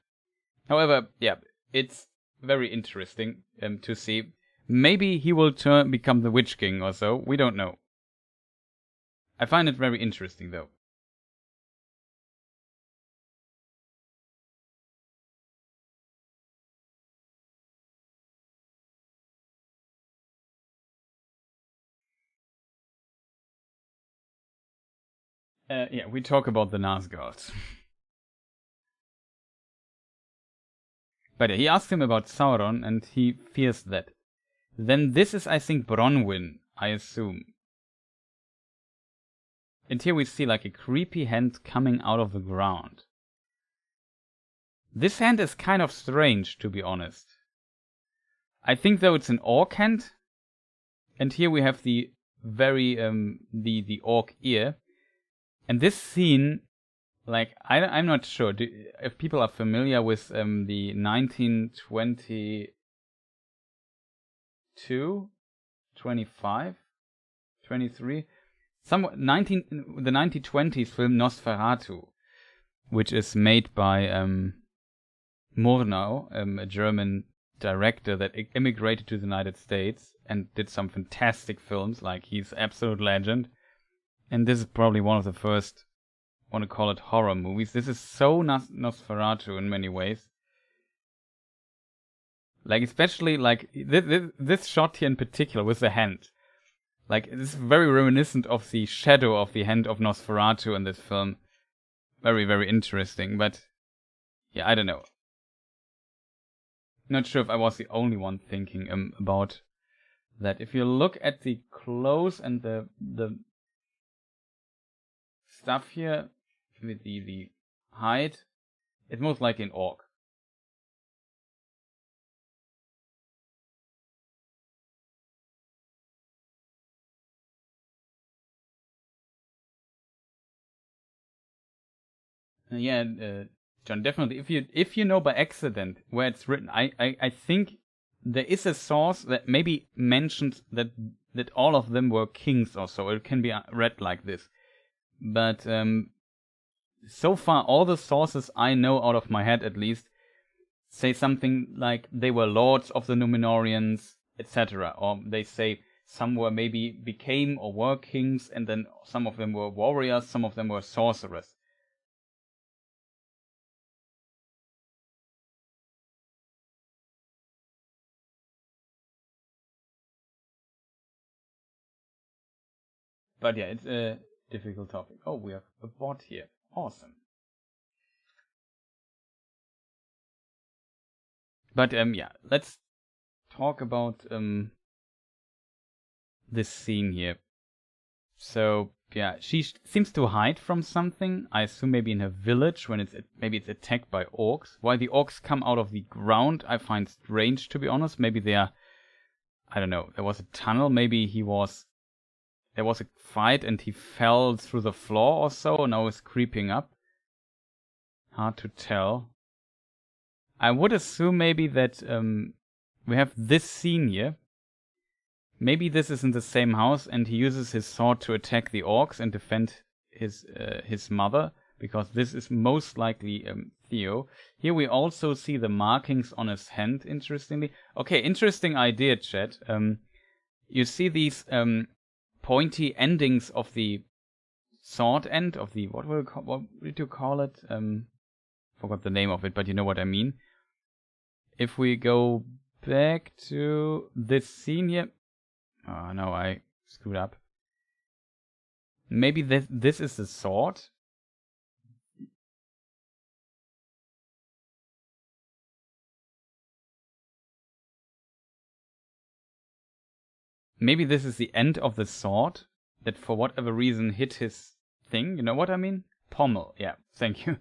However, yeah, it's very interesting to see. Maybe he will become the Witch King or so. We don't know. I find it very interesting, though. Yeah, we talk about the Nazgûls. But he asks him about Sauron, and he fears that. Then this is, I think, Bronwyn, I assume. And here we see like a creepy hand coming out of the ground. This hand is kind of strange, to be honest. I think though it's an orc hand. And here we have the very, the orc ear. And this scene, like, I'm not sure if people are familiar with the 1922, 25, 23, the 1920s film Nosferatu, which is made by Murnau, a German director that immigrated to the United States and did some fantastic films. Like, he's absolute legend. And this is probably one of the first, I want to call it, horror movies. This is so Nosferatu in many ways. Like, especially, like, this shot here in particular with the hand. Like, it's very reminiscent of the shadow of the hand of Nosferatu in this film. Very, very interesting, but yeah, I don't know. Not sure if I was the only one thinking about that. If you look at the clothes and the stuff here with the hide, it's most likely an orc. Yeah, John, definitely. If you know by accident where it's written, I think there is a source that maybe mentions that all of them were kings or so. It can be read like this, but so far all the sources I know out of my head at least say something like they were lords of the Numenorians, etc., or they say some were maybe became or were kings, and then some of them were warriors, some of them were sorcerers. But yeah, it's a difficult topic. Oh, we have a bot here. Awesome. But yeah, let's talk about this scene here. So yeah, she seems to hide from something. I assume maybe in her village when maybe it's attacked by orcs. Why the orcs come out of the ground, I find strange, to be honest. Maybe they are, I don't know. There was a tunnel. Maybe there was a fight and he fell through the floor or so. And now he's creeping up. Hard to tell. I would assume maybe that we have this scene here. Maybe this is in the same house, and he uses his sword to attack the orcs and defend his mother, because this is most likely Theo. Here we also see the markings on his hand, interestingly. Okay, interesting idea, chat. You see these pointy endings of the sword end, of the, what did you call it? Forgot the name of it, but you know what I mean. If we go back to this scene here. Oh no, I screwed up. Maybe this is the sword? Maybe this is the end of the sword that for whatever reason hit his thing. You know what I mean? Pommel. Yeah, thank you.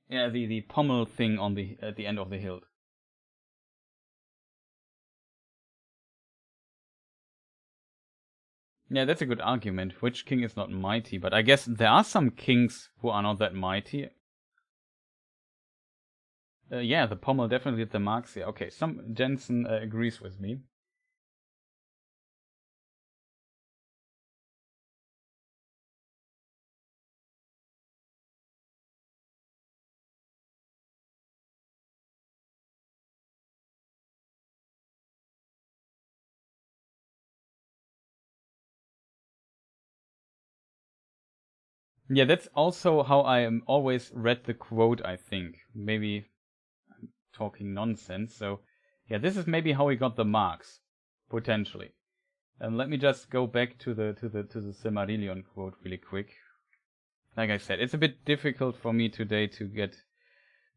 Yeah, the pommel thing on at the end of the hilt. Yeah, that's a good argument. Which king is not mighty? But I guess there are some kings who are not that mighty. Yeah, the pommel definitely hit the marks here. Okay, Jensen agrees with me. Yeah, that's also how I always read the quote, I think. Maybe I'm talking nonsense. So, yeah, this is maybe how he got the marks, potentially. Let me just go back to the Silmarillion quote really quick. Like I said, it's a bit difficult for me today to get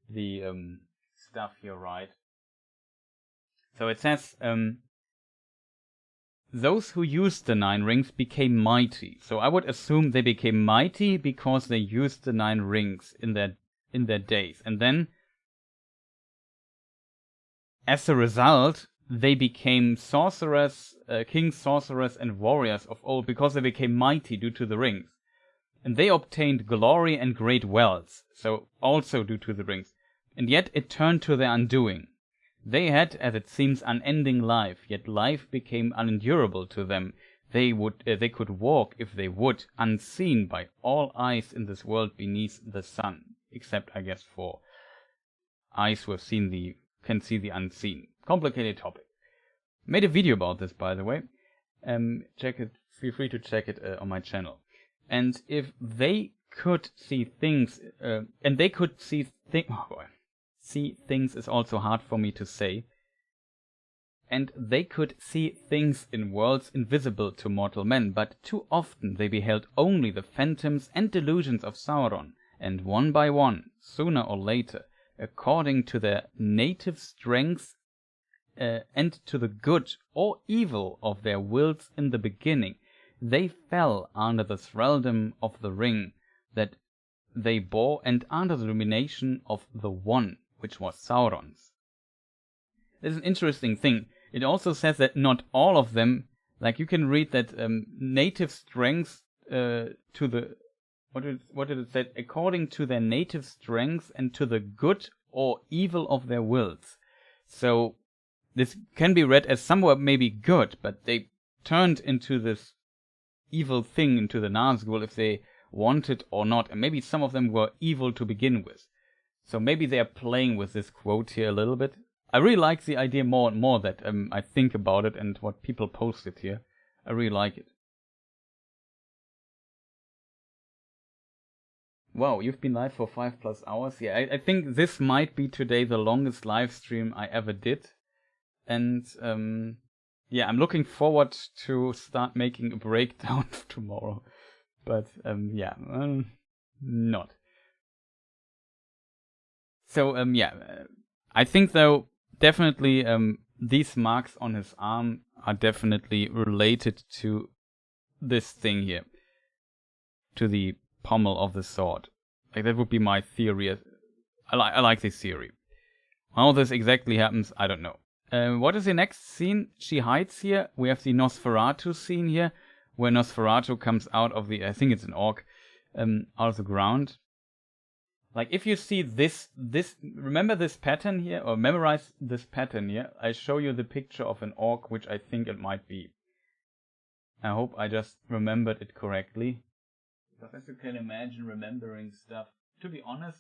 the stuff here right. So it says, those who used the 9 rings became mighty. So I would assume they became mighty because they used the 9 rings in their days. And then, as a result, they became sorcerers, kings, sorcerers, and warriors of old because they became mighty due to the rings. And they obtained glory and great wealth, so also due to the rings. And yet it turned to their undoing. They had, as it seems, unending life, yet life became unendurable to them. They could walk, if they would, unseen by all eyes in this world beneath the sun, except, I guess, for eyes who have can see the unseen. Complicated topic. Made a video about this, by the way. Check it. Feel free to check it on my channel. And if they could see things, and they could see things, oh boy, see things is also hard for me to say. And they could see things in worlds invisible to mortal men, but too often they beheld only the phantoms and delusions of Sauron, and one by one, sooner or later, according to their native strengths and to the good or evil of their wills in the beginning, they fell under the thraldom of the ring that they bore and under the domination of the one, which was Sauron's. This is an interesting thing. It also says that not all of them, like you can read that native strengths to the, what did it say? According to their native strengths and to the good or evil of their wills. So this can be read as somewhat maybe good, but they turned into this evil thing, into the Nazgul, if they wanted or not. And maybe some of them were evil to begin with. So maybe they are playing with this quote here a little bit. I really like the idea more and more that I think about it and what people posted here. I really like it. Wow, you've been live for 5+ hours. Yeah, I think this might be today the longest live stream I ever did. And yeah, I'm looking forward to start making a breakdown tomorrow. But yeah, not. So yeah, I think though definitely these marks on his arm are definitely related to this thing here, to the pommel of the sword. Like that would be my theory. I like this theory. How this exactly happens, I don't know. What is the next scene? She hides here. We have the Nosferatu scene here, where Nosferatu comes out of the, I think it's an orc, out of the ground. Like if you see this, remember this pattern here, or memorize this pattern here. I show you the picture of an orc, which I think it might be. I hope I just remembered it correctly. Because as you can imagine, remembering stuff, to be honest,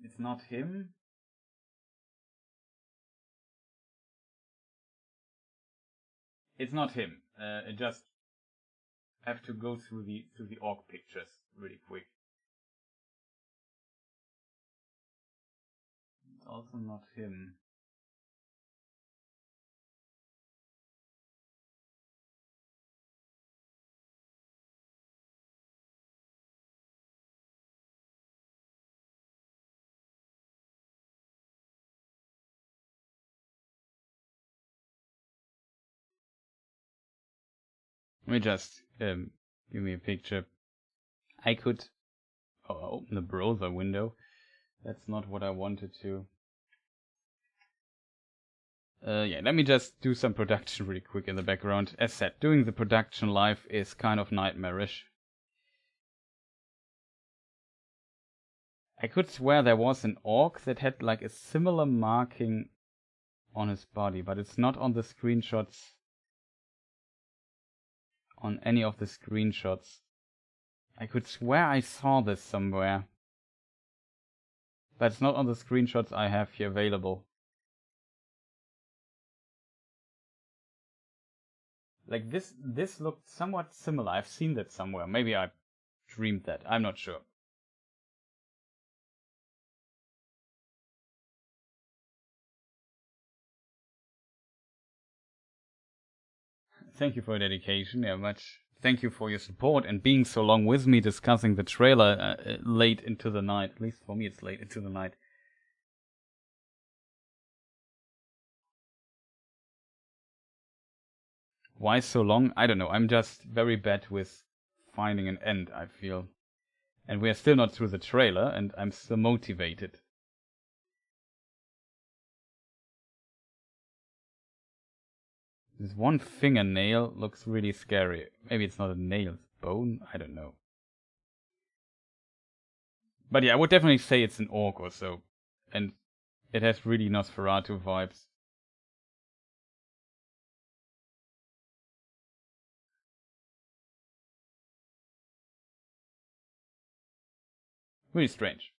it's not him. It's not him. I just have to go through the orc pictures really quick. It's also not him. Let me just give me a picture. I could open the browser window. That's not what I wanted to. Yeah, let me just do some production really quick in the background. As said, doing the production live is kind of nightmarish. I could swear there was an orc that had like a similar marking on his body, but it's not on the screenshots. On any of the screenshots. I could swear I saw this somewhere. But it's not on the screenshots I have here available. like this looked somewhat similar. I've seen that somewhere. Maybe I dreamed that. I'm not sure. Thank you for your dedication. Yeah, much. Thank you for your support and being so long with me discussing the trailer late into the night. At least for me, it's late into the night. Why so long? I don't know. I'm just very bad with finding an end, I feel. And we are still not through the trailer, and I'm still motivated. This one fingernail looks really scary. Maybe it's not a nail, it's bone? I don't know. But yeah, I would definitely say it's an orc or so. And it has really Nosferatu vibes. Really strange.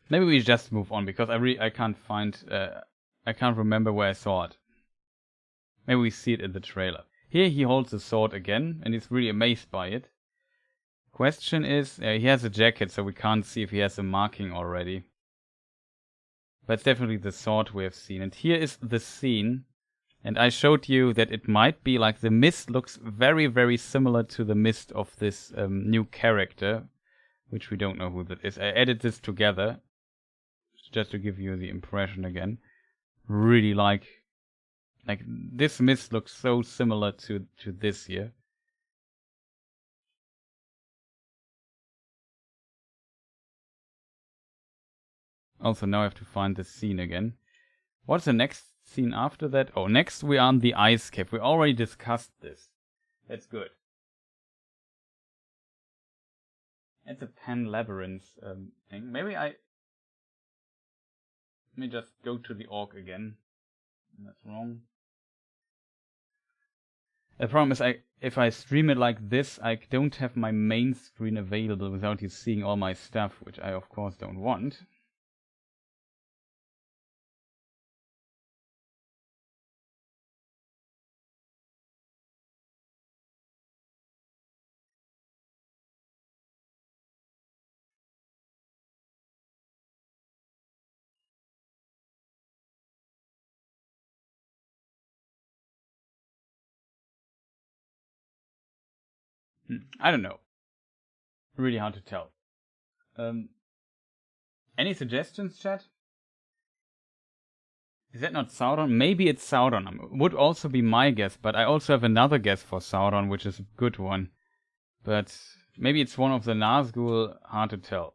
Maybe we just move on, because I can't find... I can't remember where I saw it. Maybe we see it in the trailer. Here he holds the sword again, and he's really amazed by it. Question is, he has a jacket, so we can't see if he has a marking already. But it's definitely the sword we have seen. And here is the scene. And I showed you that it might be like the mist looks very, very similar to the mist of this new character, which we don't know who that is. I added this together, just to give you the impression again. Really like this mist looks so similar to this here. Also, now I have to find the scene again. What's the next scene after that? Oh, next we are on the ice cave. We already discussed this. That's good. It's a Pan Labyrinth thing. Let me just go to the orc again. That's wrong. The problem is, if I stream it like this, I don't have my main screen available without you seeing all my stuff, which I of course don't want. I don't know. Really hard to tell. Any suggestions, chat? Is that not Sauron? Maybe it's Sauron. Would also be my guess, but I also have another guess for Sauron, which is a good one. But maybe it's one of the Nazgul. Hard to tell.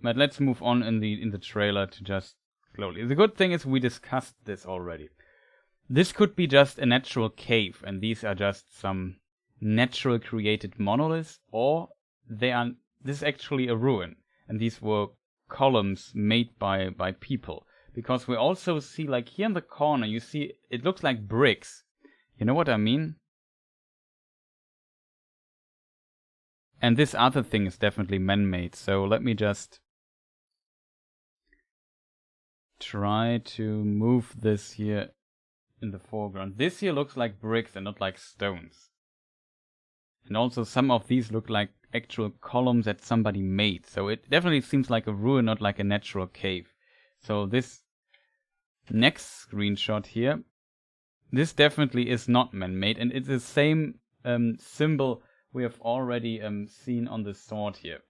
But let's move on in the trailer to just slowly. The good thing is we discussed this already. This could be just a natural cave, and these are just some natural created monoliths, or this is actually a ruin, and these were columns made by people. Because we also see, like here in the corner, you see it looks like bricks. You know what I mean? And this other thing is definitely man-made, so let me just try to move this here in the foreground. This here looks like bricks and not like stones. And also some of these look like actual columns that somebody made. So it definitely seems like a ruin, not like a natural cave. So this next screenshot here, this definitely is not man-made. And it's the same symbol we have already seen on the sword here.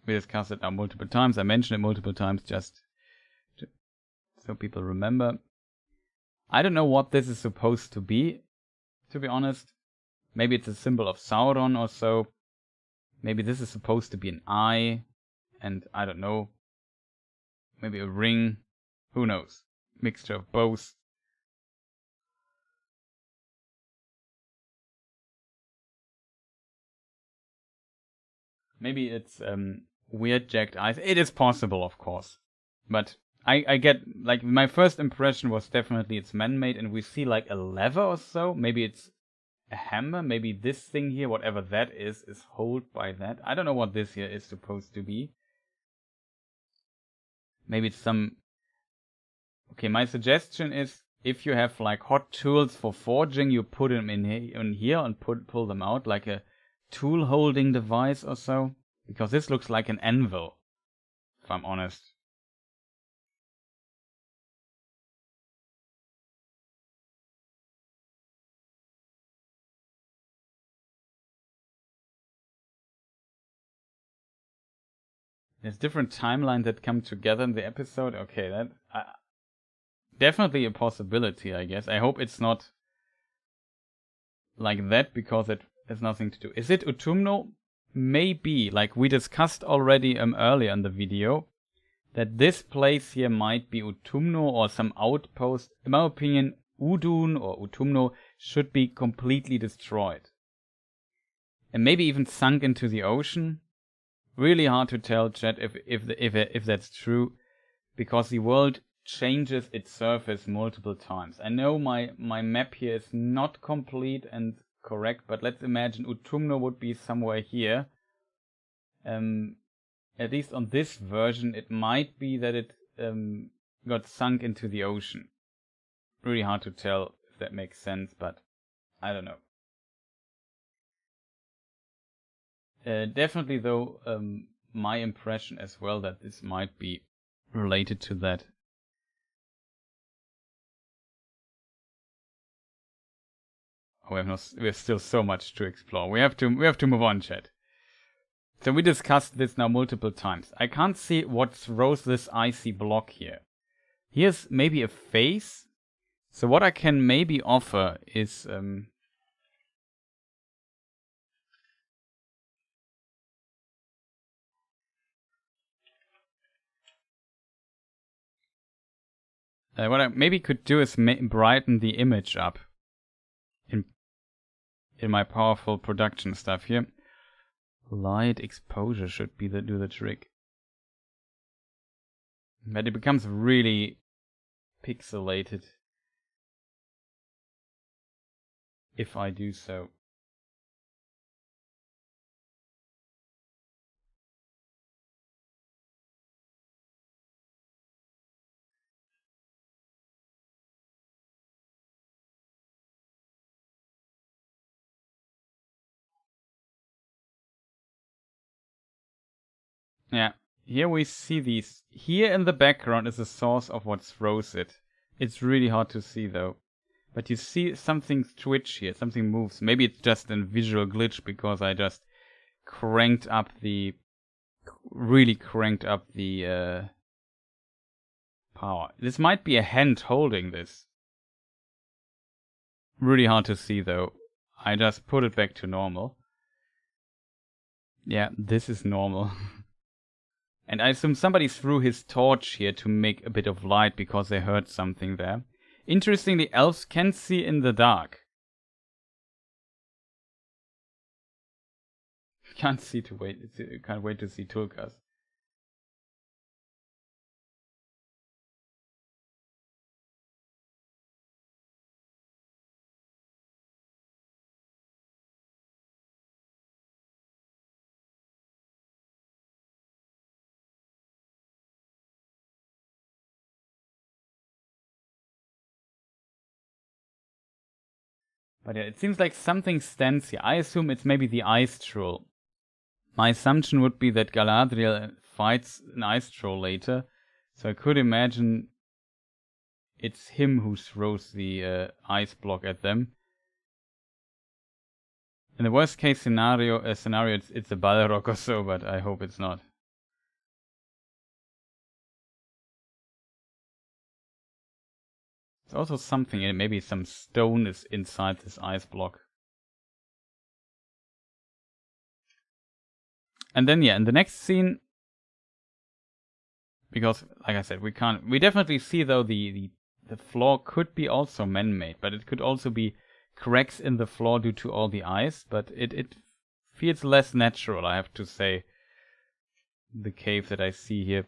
We discussed it now multiple times. I mentioned it multiple times just so people remember. I don't know what this is supposed to be honest. Maybe it's a symbol of Sauron or so. Maybe this is supposed to be an eye, and I don't know. Maybe a ring. Who knows? Mixture of both. Maybe it's weird jagged eyes. It is possible, of course. But I get, like, my first impression was definitely it's man-made, and we see like a lever or so. Maybe it's a hammer. Maybe this thing here, whatever that is held by that. I don't know what this here is supposed to be. Maybe it's some... Okay, my suggestion is if you have like hot tools for forging, you put them in here and pull them out like a tool holding device or so. Because this looks like an anvil, if I'm honest. There's different timelines that come together in the episode. Okay, that definitely a possibility, I guess. I hope it's not like that because it has nothing to do. Is it Utumno? Maybe, like we discussed already earlier in the video, that this place here might be Utumno or some outpost. In my opinion, Udun or Utumno should be completely destroyed. And maybe even sunk into the ocean. Really hard to tell, chat, if that's true, because the world changes its surface multiple times. I know my map here is not complete and correct, but let's imagine Utumno would be somewhere here. At least on this version, it might be that it got sunk into the ocean. Really hard to tell if that makes sense, but I don't know. Definitely, though, my impression as well that this might be related to that. Oh, we have still so much to explore. We have to move on, chat. So we discussed this now multiple times. I can't see what throws this icy block here. Here's maybe a face. So what I can maybe offer is what I maybe could do is brighten the image up in my powerful production stuff here. Light exposure should be do the trick. But it becomes really pixelated if I do so. Yeah, here we see these. Here in the background is the source of what throws it. It's really hard to see though. But you see something twitch here, something moves. Maybe it's just a visual glitch because I just really cranked up the power. This might be a hand holding this. Really hard to see though. I just put it back to normal. Yeah, this is normal. And I assume somebody threw his torch here to make a bit of light because they heard something there. Interestingly, elves can see in the dark. Can't wait to see Tulkas. But yeah, it seems like something stands here. I assume it's maybe the ice troll. My assumption would be that Galadriel fights an ice troll later, so I could imagine it's him who throws the ice block at them. In the worst case scenario, it's a Balrog or so, but I hope it's not. There's also something, maybe some stone is inside this ice block. And then, yeah, in the next scene, because, like I said, we definitely see, though, the floor could be also man-made, but it could also be cracks in the floor due to all the ice, but it feels less natural, I have to say, the cave that I see here.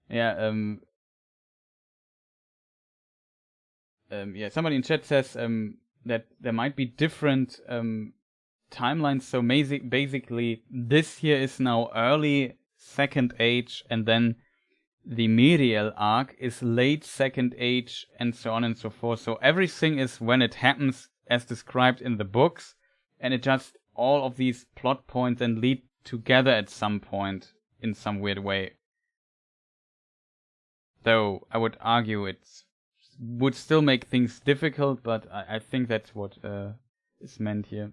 Yeah, yeah, somebody in chat says that there might be different timeline. So basically, this here is now early Second Age, and then the Miriel arc is late Second Age, and so on and so forth. So everything is when it happens as described in the books, and it just all of these plot points and lead together at some point in some weird way. Though I would argue it would still make things difficult, but I think that's what is meant here.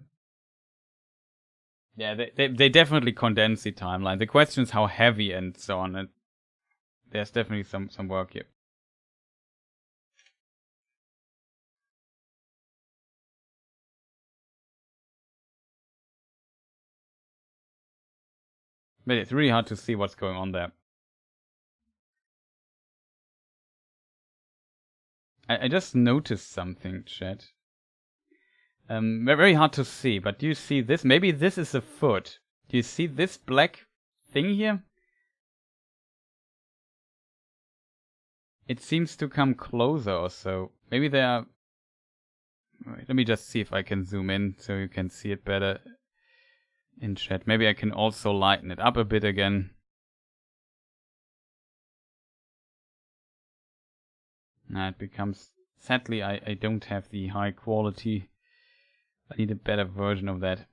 Yeah, they definitely condense the timeline. The question is how heavy and so on. And there's definitely some work here. But it's really hard to see what's going on there. I just noticed something, chat. Very hard to see, but do you see this? Maybe this is a foot. Do you see this black thing here? It seems to come closer or so. Maybe they are... Wait, let me just see if I can zoom in so you can see it better in chat. Maybe I can also lighten it up a bit again. Now it becomes... Sadly, I don't have the high quality. I need a better version of that.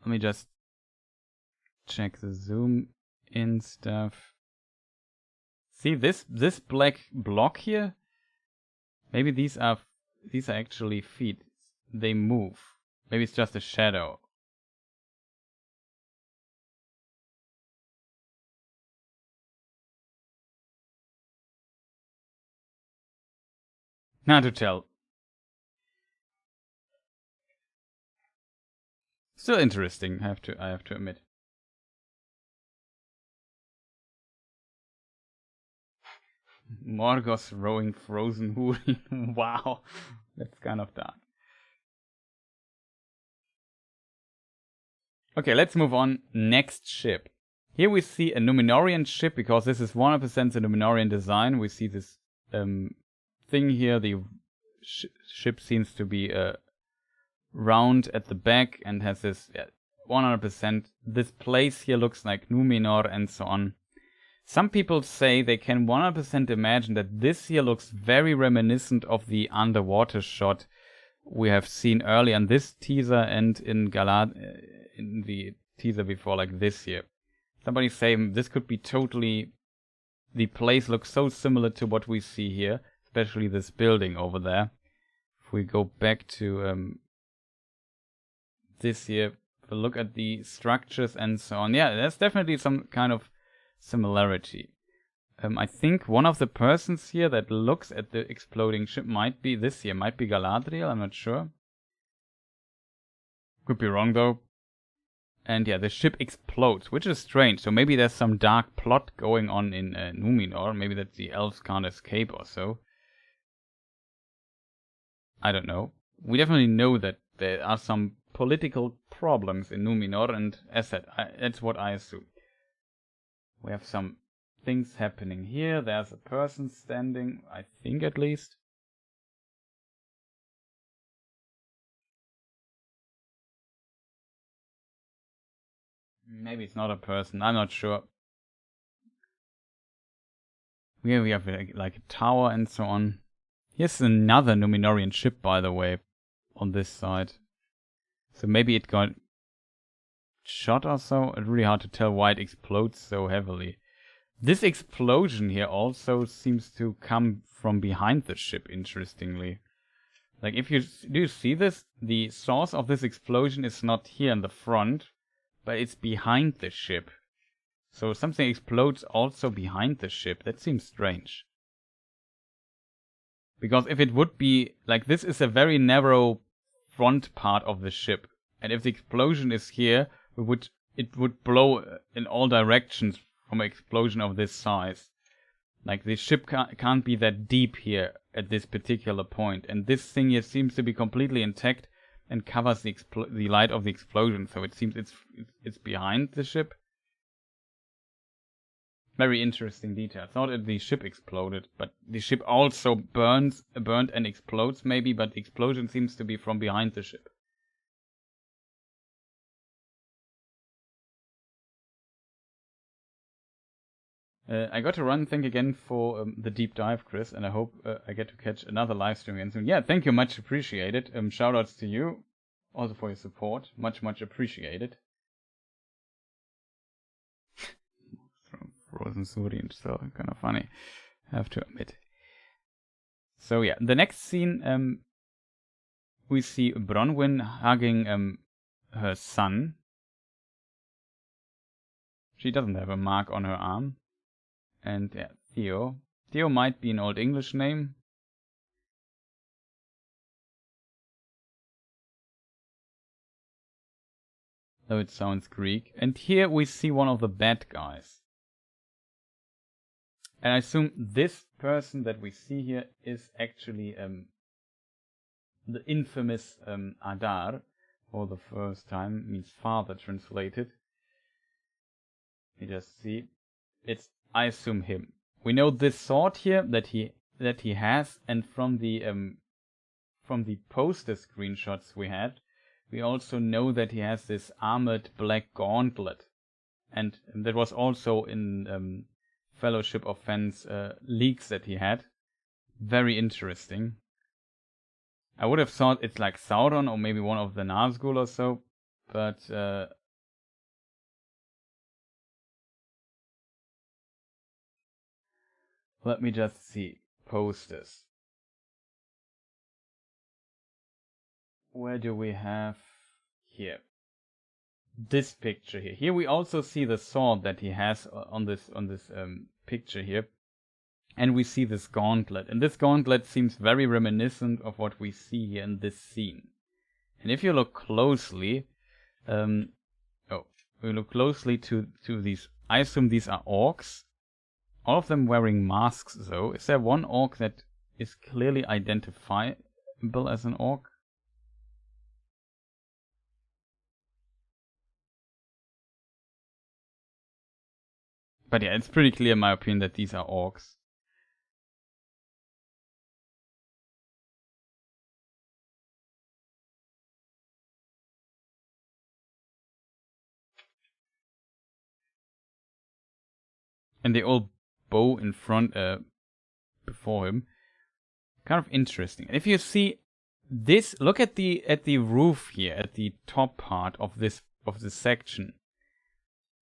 Let me just check the zoom in stuff. See this black block here? Maybe these are actually feet. They move. Maybe it's just a shadow. Not to tell. Still interesting, I have to admit. Morgoth rowing frozen wood. Wow, that's kind of dark. Okay, let's move on. Next ship. Here we see a Númenórean ship, because this is 100% the Númenórean design. We see this thing here. The ship seems to be round at the back and has this 100%. This place here looks like Númenor and so on. Some people say they can 100% imagine that this here looks very reminiscent of the underwater shot we have seen early in this teaser and in Galad, in the teaser before, like this here. Somebody say this could be totally... The place looks so similar to what we see here, especially this building over there. If we go back to this here, look at the structures and so on. Yeah, there's definitely some kind of similarity. I think one of the persons here that looks at the exploding ship might be this here, might be Galadriel, I'm not sure. Could be wrong though. And yeah, the ship explodes, which is strange. So maybe there's some dark plot going on in Númenor. Maybe that the elves can't escape or so. I don't know. We definitely know that there are some political problems in Númenor, and as said, that's what I assume. We have some things happening here. There's a person standing, I think at least. Maybe it's not a person, I'm not sure. Here we have like a tower and so on. Here's another Númenórean ship, by the way, on this side. So maybe it got shot or so. It's really hard to tell why it explodes so heavily. This explosion here also seems to come from behind the ship, interestingly. Like, do you see this? The source of this explosion is not here in the front, but it's behind the ship. So something explodes also behind the ship. That seems strange. Because if it would be, like, this is a very narrow front part of the ship. And if the explosion is here, it would blow in all directions from an explosion of this size. Like, the ship can't be that deep here at this particular point. And this thing here seems to be completely intact and covers the light of the explosion. So it seems it's behind the ship. Very interesting detail. It's not that the ship exploded, but the ship also burned and explodes maybe, but the explosion seems to be from behind the ship. I got to run. Thank again for the deep dive, Chris, and I hope I get to catch another live stream again soon. Yeah, thank you, much appreciated. Shoutouts to you, also for your support, much appreciated. From Frozen Sauron, so kind of funny, I have to admit. So yeah, the next scene, we see Bronwyn hugging her son. She doesn't have a mark on her arm. And yeah, Theo. Theo might be an Old English name. Though it sounds Greek. And here we see one of the bad guys. And I assume this person that we see here is actually the infamous Adar, for the first time, means father translated. You just see, it's, I assume, him. We know this sword here that he has, and from the poster screenshots we had, we also know that he has this armored black gauntlet, and that was also in Fellowship of Fans leaks that he had. Very interesting. I would have thought it's like Sauron or maybe one of the Nazgul or so, but let me just see. Posters. Where do we have here? This picture here. Here we also see the sword that he has on this picture here. And we see this gauntlet. And this gauntlet seems very reminiscent of what we see here in this scene. And if you look closely, we look closely to these, I assume these are orcs. All of them wearing masks though. Is there one orc that is clearly identifiable as an orc? But yeah, it's pretty clear in my opinion that these are orcs. And they all bow in front before him. Kind of interesting. If you see this, look at the roof here, at the top part of this section.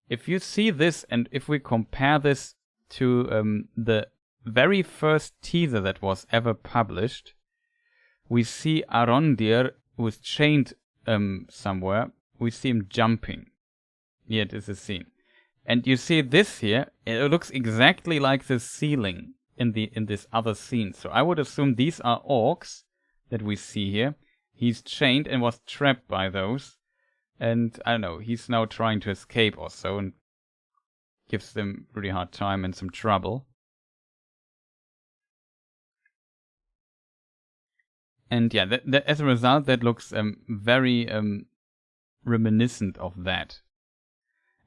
If you see this, and if we compare this to the very first teaser that was ever published, we see Arondir, who is chained somewhere. We see him jumping. Here it is a scene. And you see this here, it looks exactly like the ceiling in this other scene. So I would assume these are orcs that we see here. He's chained and was trapped by those. And I don't know, he's now trying to escape or so and gives them pretty hard time and some trouble. And yeah, as a result, that looks very reminiscent of that.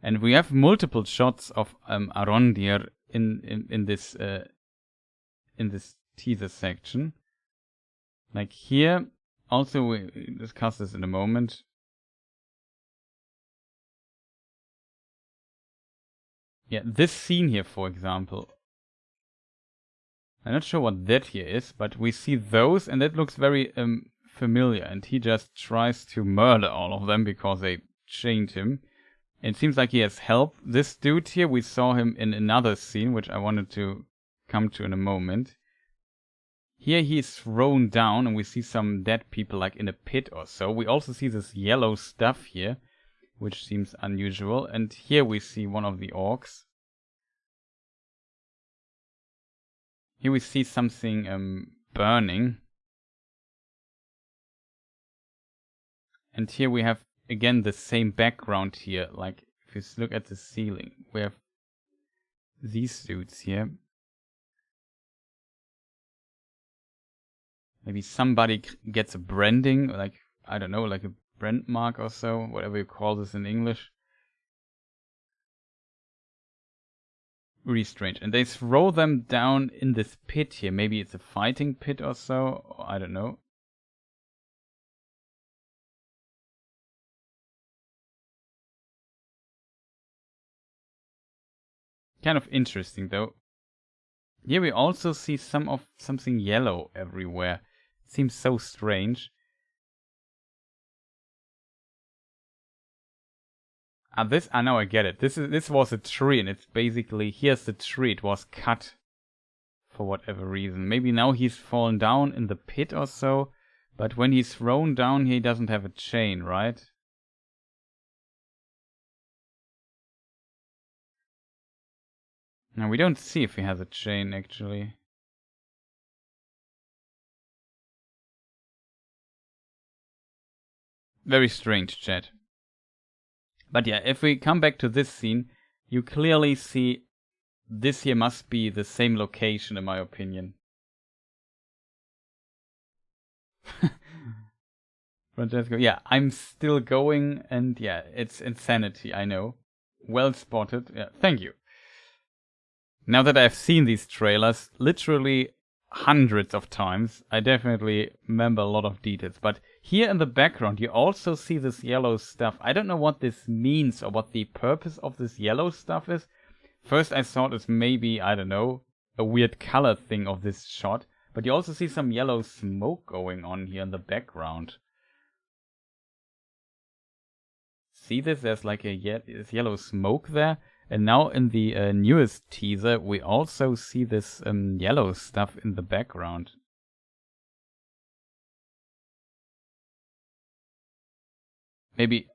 And we have multiple shots of Arondir in this teaser section. Like here, also we discuss this in a moment. Yeah, this scene here, for example. I'm not sure what that here is, but we see those, and that looks very familiar. And he just tries to murder all of them because they chained him. It seems like he has help. This dude here, we saw him in another scene, which I wanted to come to in a moment. Here he is thrown down, and we see some dead people like in a pit or so. We also see this yellow stuff here, which seems unusual. And here we see one of the orcs. Here we see something burning. And here we have again the same background here. Like if you look at the ceiling, we have these dudes here. Maybe somebody gets a branding, like, I don't know, like a brand mark or so, whatever you call this in English. Really strange. And they throw them down in this pit here. Maybe it's a fighting pit or so, or I don't know. Kind of interesting though. Here we also see something yellow everywhere. It seems so strange. Now I get it. This was a tree, and it's basically, here's the tree. It was cut for whatever reason. Maybe now he's fallen down in the pit or so, but when he's thrown down, he doesn't have a chain, right? Now we don't see if he has a chain actually. Very strange, chat. But yeah, if we come back to this scene, you clearly see this here must be the same location, in my opinion. Francesco, yeah, I'm still going, and yeah, it's insanity, I know. Well spotted. Yeah, thank you. Now that I've seen these trailers literally hundreds of times, I definitely remember a lot of details. But here in the background, you also see this yellow stuff. I don't know what this means or what the purpose of this yellow stuff is. First I thought it's maybe, I don't know, a weird color thing of this shot. But you also see some yellow smoke going on here in the background. See this? There's like a yellow smoke there. And now in the newest teaser, we also see this yellow stuff in the background. Maybe...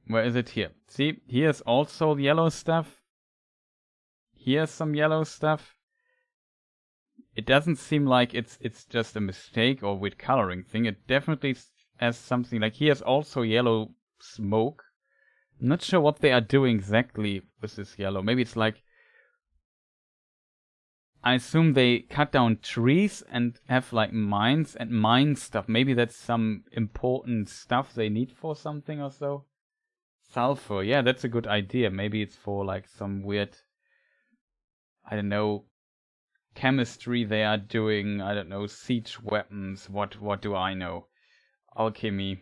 Where is it here? See, here's also yellow stuff. Here's some yellow stuff. It doesn't seem like it's just a mistake or weird coloring thing. It definitely has something like here's also yellow smoke. I'm not sure what they are doing exactly with this yellow. Maybe it's like... I assume they cut down trees and have like mines and mine stuff. Maybe that's some important stuff they need for something or so. Sulfur, yeah, that's a good idea. Maybe it's for like some weird, I don't know, chemistry they are doing. I don't know, siege weapons. What do I know? Alchemy.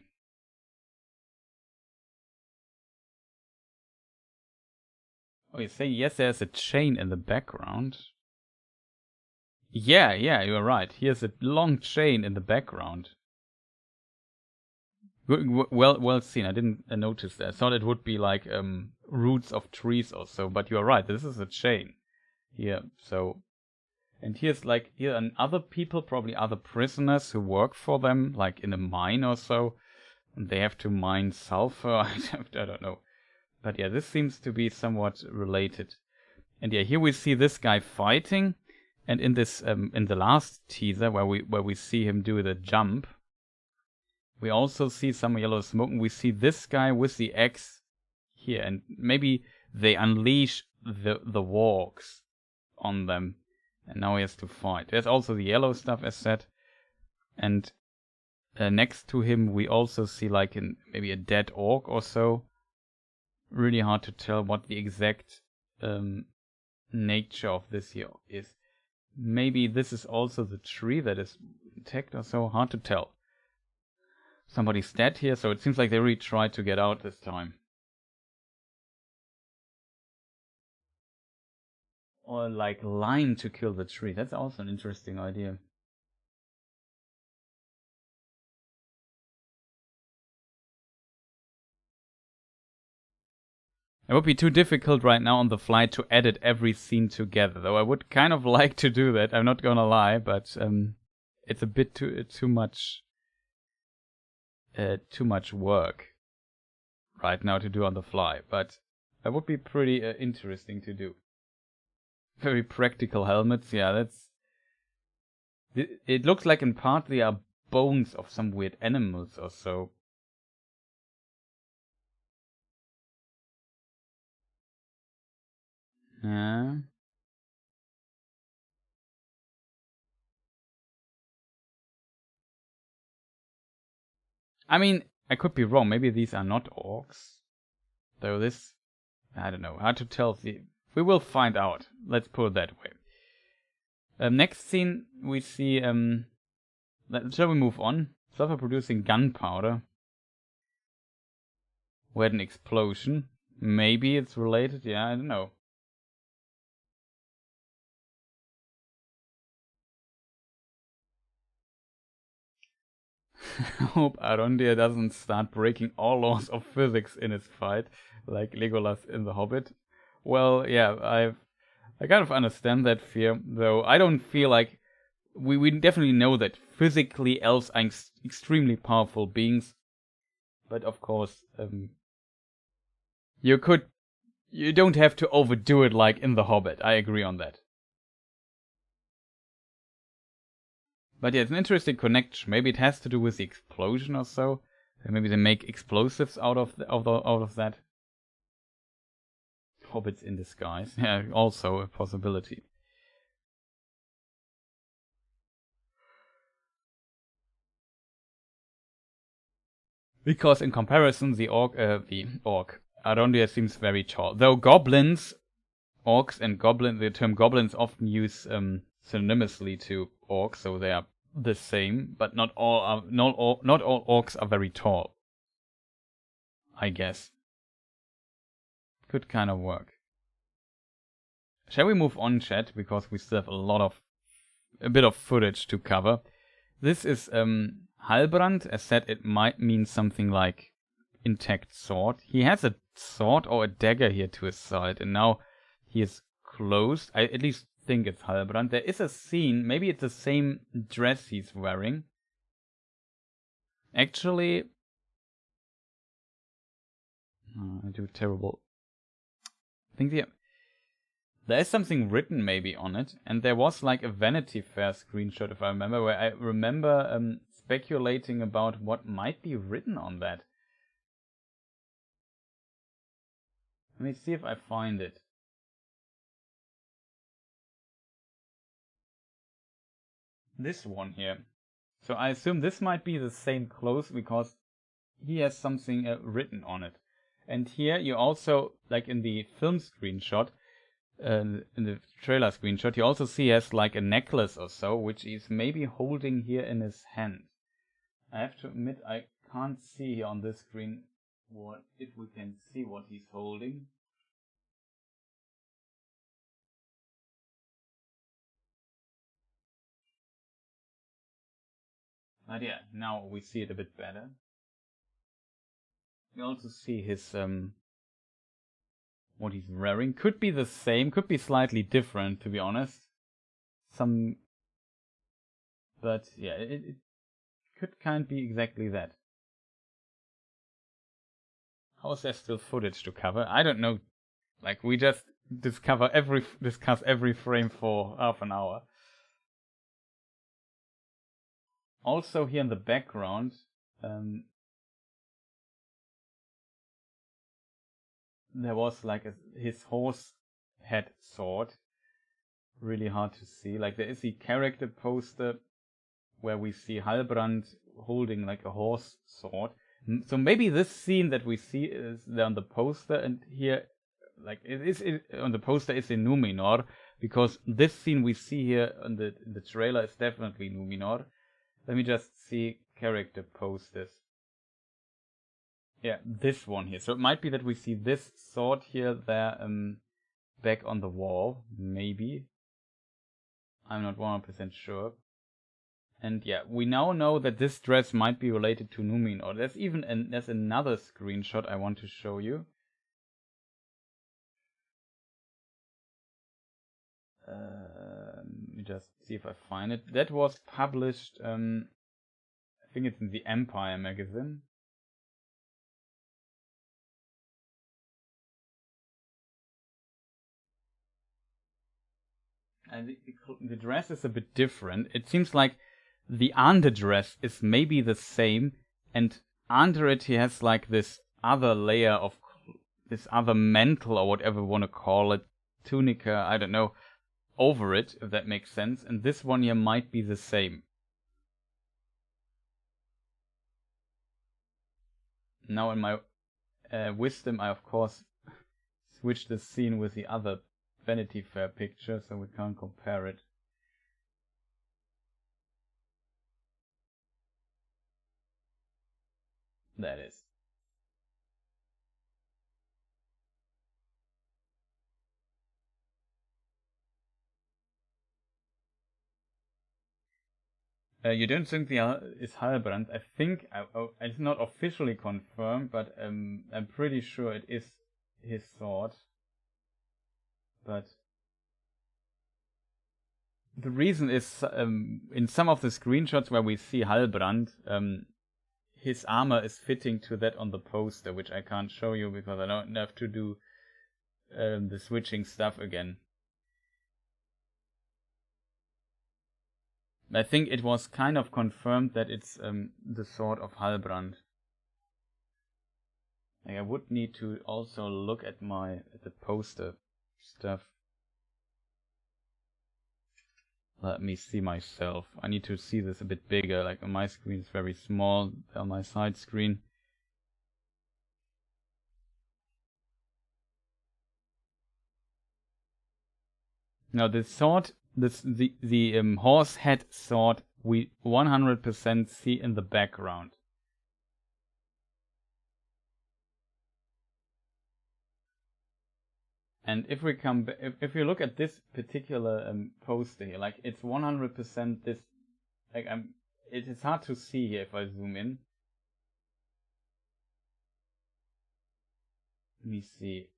Oh, you say yes, there's a chain in the background. Yeah, you're right. Here's a long chain in the background. Well seen. I didn't notice that. I thought it would be like roots of trees or so, but you're right. This is a chain here. So, and here's like here and other people, probably other prisoners who work for them, like in a mine or so, and they have to mine sulfur. I don't know. But yeah, this seems to be somewhat related. And yeah, here we see this guy fighting, and in this in the last teaser where we see him do the jump, we also see some yellow smoke, and we see this guy with the axe here, and maybe they unleash the wargs on them, and now he has to fight. There's also the yellow stuff as said, and next to him we also see like maybe a dead orc or so. Really hard to tell what the exact nature of this here is. Maybe this is also the tree that is intact or so. Hard to tell. Somebody's dead here, so it seems like they really tried to get out this time. Or like lime to kill the tree. That's also an interesting idea. It would be too difficult right now on the fly to edit every scene together, though I would kind of like to do that, I'm not gonna lie, but it's a bit too much work right now to do on the fly, but that would be pretty interesting to do. Very practical helmets, yeah, that's... It looks like in part they are bones of some weird animals or so. Yeah. I mean, I could be wrong. Maybe these are not orcs. Though this... I don't know. Hard to tell. We will find out. Let's put it that way. Next scene, we see... shall we move on? Sulfur producing gunpowder. We had an explosion. Maybe it's related, yeah, I don't know. I hope Arondir doesn't start breaking all laws of physics in his fight, like Legolas in The Hobbit. Well, yeah, I kind of understand that fear, though I don't feel like we definitely know that physically elves are extremely powerful beings, but of course, you don't have to overdo it like in The Hobbit. I agree on that. But yeah, it's an interesting connection. Maybe it has to do with the explosion or so. Maybe they make explosives out of that. Hobbits in disguise. Yeah, also a possibility. Because in comparison, the orc, Arondir seems very tall. Though goblins, orcs and the term goblins often use synonymously to orcs, so they are the same. But not all orcs are very tall. I guess could kind of work. Shall we move on, chat? Because we still have a bit of footage to cover. This is Halbrand. As said, it might mean something like intact sword. He has a sword or a dagger here to his side, and now he is closed. I at least think it's Halbrand. There is a scene, maybe it's the same dress he's wearing. Actually, I do terrible. I think there is something written maybe on it, and there was like a Vanity Fair screenshot, if I remember, where I remember speculating about what might be written on that. Let me see if I find it. This one here. So I assume this might be the same clothes because he has something written on it. And here you also, like in the film screenshot, in the trailer screenshot, you also see he has like a necklace or so, which he's maybe holding here in his hand. I have to admit I can't see here on this screen if we can see what he's holding. But yeah, now we see it a bit better. We also see his what he's wearing. Could be the same, could be slightly different, to be honest. But yeah, it could kind of be exactly that. How is there still footage to cover? I don't know. Like we just discuss every frame for half an hour. Also here in the background, there was like his horse head sword. Really hard to see. Like there is the character poster where we see Halbrand holding like a horse sword. So maybe this scene that we see is there on the poster, and here, like on the poster is in Numenor, because this scene we see here in the trailer is definitely Numenor. Let me just see character posters. Yeah, this one here. So it might be that we see this sword here, there, back on the wall, maybe. I'm not 100% sure. And yeah, we now know that this dress might be related to Numenor. There's another screenshot I want to show you. Let me just see if I find it. That was published, I think it's in the Empire magazine. And the dress is a bit different. It seems like the underdress is maybe the same, and under it he has like this other layer of this other mantle or whatever you want to call it, tunica, I don't know, over it, if that makes sense. And this one here might be the same. Now in my wisdom, I of course switched the scene with the other Vanity Fair picture, so we can't compare it. That is. You don't think is Halbrand? I think it's not officially confirmed, but I'm pretty sure it is his sword. But the reason is in some of the screenshots where we see Halbrand, his armor is fitting to that on the poster, which I can't show you because I don't have to do the switching stuff again. I think it was kind of confirmed that it's the sword of Halbrand. I would need to also look at the poster stuff. Let me see myself. I need to see this a bit bigger. Like on my screen it's very small on my side screen. Now the sword, the horse head sword, we 100% see in the background. And if we if you look at this particular poster here, like it's 100% this. Like it is hard to see here if I zoom in. Let me see.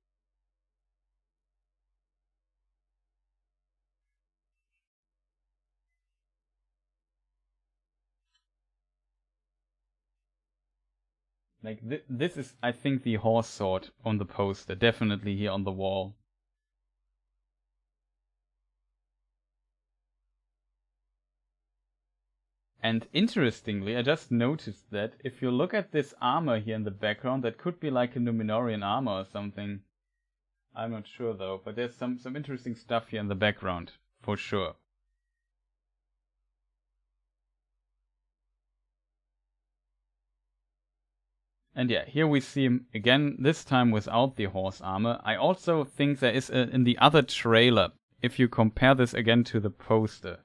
Like this is, I think, the horse sword on the poster, definitely here on the wall. And interestingly, I just noticed that if you look at this armor here in the background, that could be like a Numenorian armor or something. I'm not sure though, but there's some interesting stuff here in the background, for sure. And yeah, here we see him again, this time without the horse armor. I also think there is in the other trailer, if you compare this again to the poster.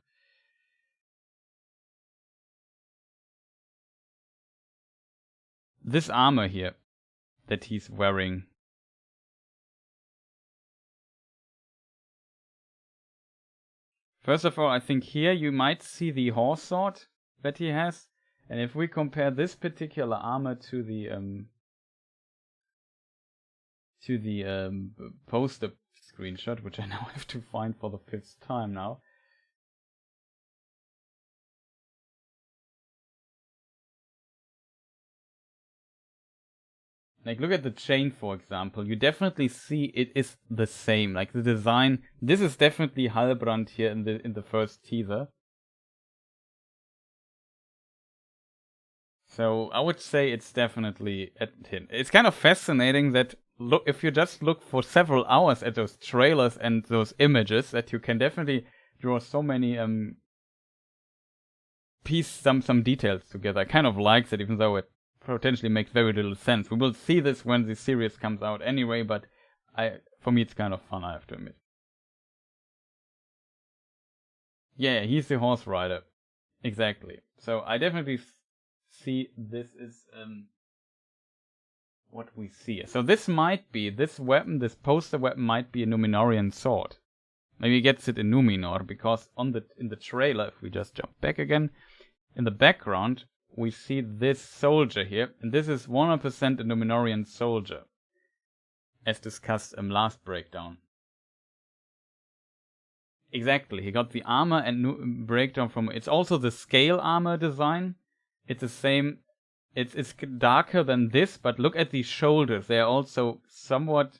This armor here that he's wearing. First of all, I think here you might see the horse sword that he has. And if we compare this particular armor to the poster screenshot, which I now have to find for the 5th time now. Like look at the chain, for example. You definitely see it is the same. Like the design. This is definitely Halbrand here in the first teaser. So I would say it's definitely at him. It's kind of fascinating that if you just look for several hours at those trailers and those images, that you can definitely draw so many piece some details together. I kind of like that, even though it potentially makes very little sense. We will see this when the series comes out anyway, but for me it's kind of fun, I have to admit. Yeah, he's the horse rider. Exactly. So I definitely see this is what we see. So this might be, this poster weapon might be a Numenorian sword. Maybe he gets it in Numenor, because in the trailer, if we just jump back again, in the background we see this soldier here, and this is 100% a Numenorian soldier, as discussed in last breakdown. Exactly, he got the armor and breakdown from. It's also the scale armor design. It's the same. It's darker than this, but look at these shoulders. They are also somewhat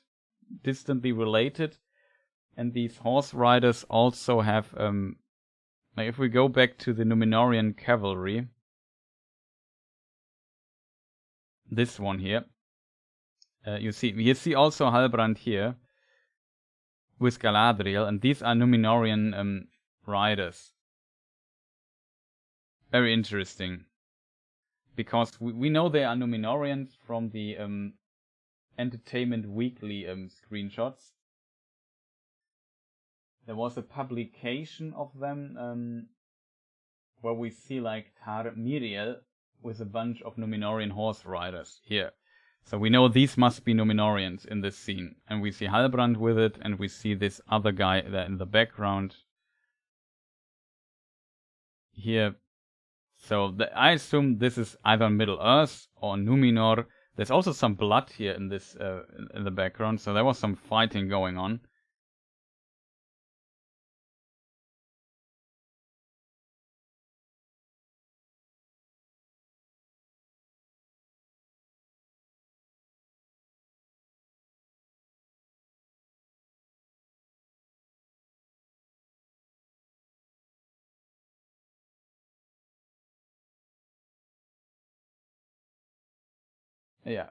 distantly related, and these horse riders also have. Like if we go back to the Numenorian cavalry, this one here, you see also Halbrand here with Galadriel, and these are Numenorian riders. Very interesting, because we know they are Numenorians from the Entertainment Weekly screenshots. There was a publication of them where we see like Tar Miriel with a bunch of Numenorian horse riders here. So we know these must be Numenorians in this scene. And we see Halbrand with it, and we see this other guy there in the background. Here, So I assume this is either Middle-earth or Numenor. There's also some blood here in this in the background, so there was some fighting going on. Yeah.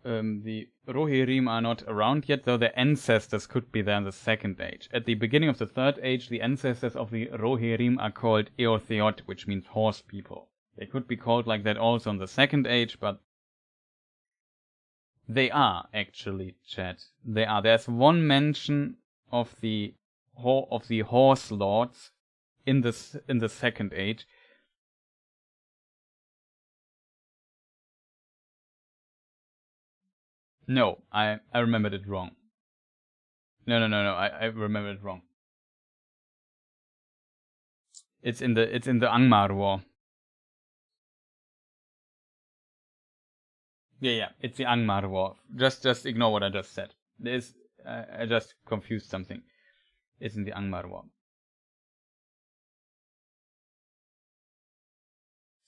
The Rohirrim are not around yet, though their ancestors could be there in the Second Age. At the beginning of the Third Age, the ancestors of the Rohirrim are called Eotheot, which means horse people. They could be called like that also in the Second Age, but they are actually, chat. They are. There's one mention of the horse lords in the Second Age. No, I remembered it wrong. No, I remembered it wrong. It's in the Angmar War. Yeah, it's the Angmar War. Just ignore what I just said. I just confused something. It's in the Angmar War.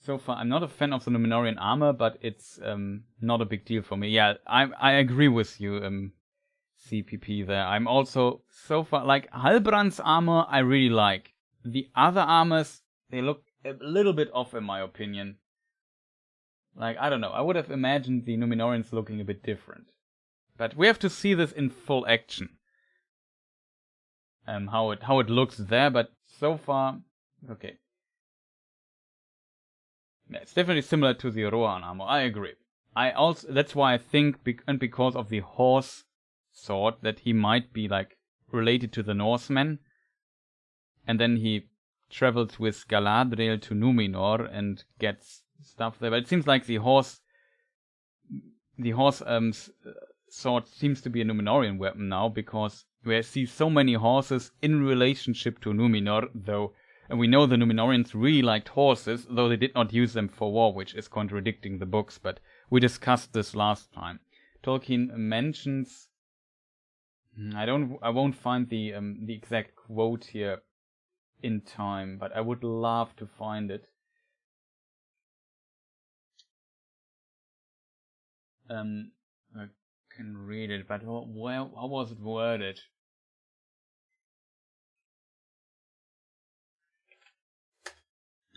So far, I'm not a fan of the Numenorian armor, but it's not a big deal for me. Yeah, I agree with you, CPP there. I'm also, so far, like, Halbrand's armor I really like. The other armors, they look a little bit off in my opinion. Like, I don't know, I would have imagined the Numenorians looking a bit different. But we have to see this in full action. How it looks there, but so far, okay. Yeah, it's definitely similar to the Rohan armor, I agree. That's why I think, and because of the horse sword, that he might be, like, related to the Norsemen. And then he travels with Galadriel to Numenor and gets stuff there. But it seems like the horse sword seems to be a Numenorian weapon now, because we see so many horses in relationship to Numenor, though. And we know the Numenorians really liked horses, though they did not use them for war, which is contradicting the books, but we discussed this last time. Tolkien mentions... I won't find the exact quote here in time, but I would love to find it. I can read it, but how was it worded?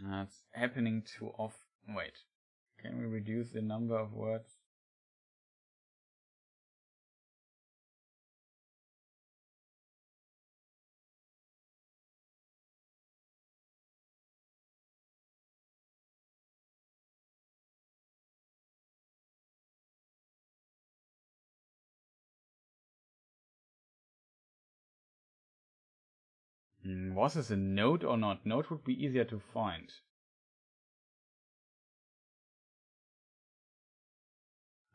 It's happening too often. Wait, can we reduce the number of words? Was this a note or not? Note would be easier to find.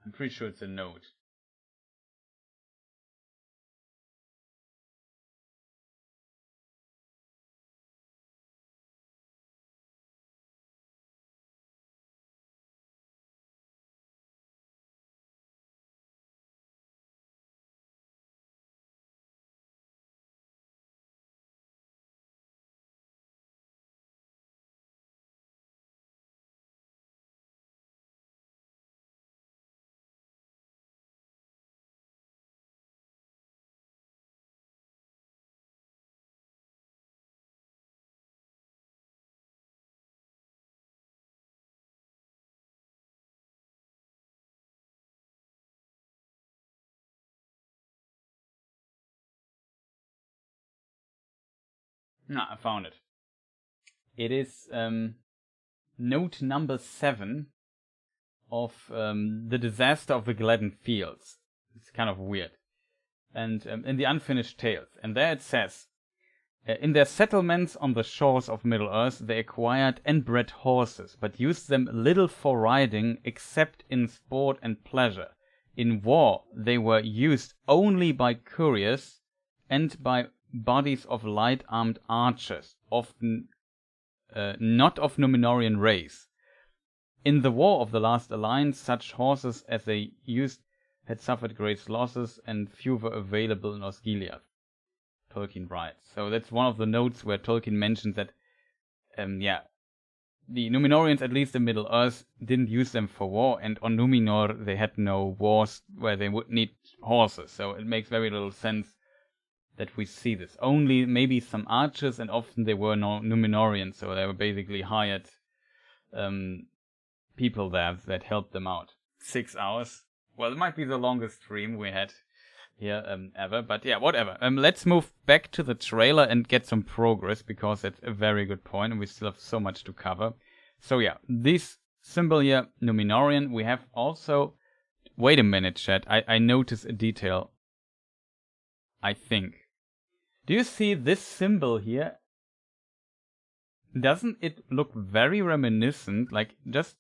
I'm pretty sure it's a note. I found it. It is note number 7 of the disaster of the Gladden Fields. It's kind of weird. And in the Unfinished Tales. And there it says, in their settlements on the shores of Middle-earth, they acquired and bred horses, but used them little for riding, except in sport and pleasure. In war, they were used only by couriers and by bodies of light-armed archers, often not of Numenorean race. In the War of the Last Alliance, such horses as they used had suffered great losses, and few were available in Osgiliath, Tolkien writes. So that's one of the notes where Tolkien mentions that, the Numenorians, at least in Middle-earth, didn't use them for war, and on Numenor they had no wars where they would need horses, so it makes very little sense that we see this. Only maybe some archers, and often they were no Numenorians, so they were basically hired people there that helped them out. 6 hours. Well, it might be the longest stream we had here ever, but yeah, whatever. Let's move back to the trailer and get some progress, because that's a very good point, and we still have so much to cover. So yeah, this symbol here, Numenorian, we have also... Wait a minute, chat. I notice a detail. I think. Do you see this symbol here? Doesn't it look very reminiscent? Like, just...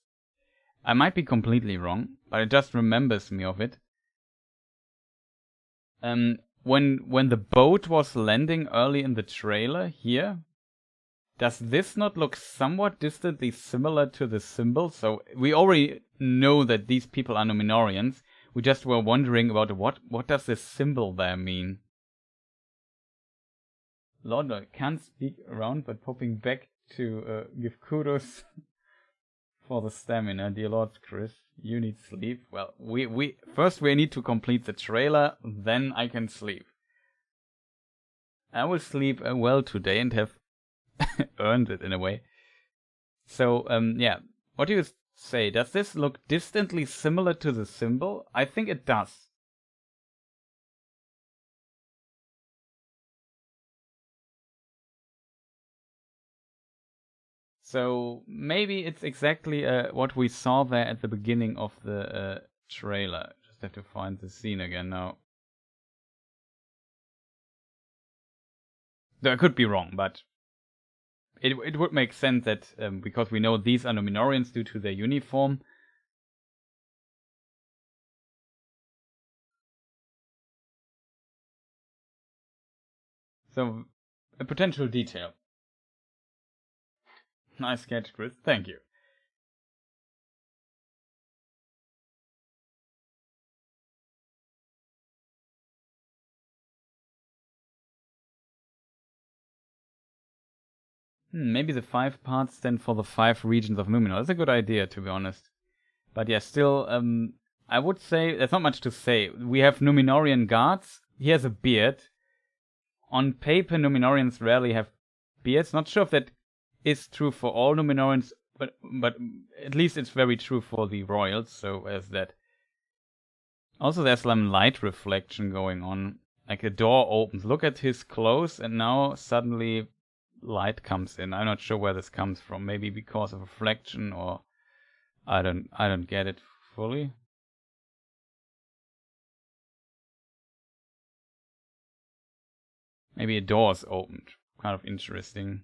I might be completely wrong, but it just remembers me of it. When the boat was landing early in the trailer here, does this not look somewhat distantly similar to the symbol? So we already know that these people are Numenorians. We just were wondering about what does this symbol there mean? Lord, I can't speak around, but popping back to give kudos for the stamina, dear Lord Chris. You need sleep. Well, we first we need to complete the trailer, then I can sleep. I will sleep well today and have earned it in a way. So, yeah. What do you say? Does this look distantly similar to the symbol? I think it does. So maybe it's exactly what we saw there at the beginning of the trailer. Just have to find the scene again now. I could be wrong, but it would make sense that because we know these are Numenorians due to their uniform. So a potential detail. Nice catch, Chris. Thank you. Maybe the 5 parts stand for the 5 regions of Numenor. That's a good idea, to be honest. But yeah, still, I would say there's not much to say. We have Numenorian guards. He has a beard. On paper, Numenorians rarely have beards. Not sure if that is true for all Numenorians, but at least it's very true for the royals, so as that. Also, there's some light reflection going on. Like a door opens. Look at his clothes, and now suddenly light comes in. I'm not sure where this comes from. Maybe because of reflection, or I don't get it fully. Maybe a door's opened. Kind of interesting.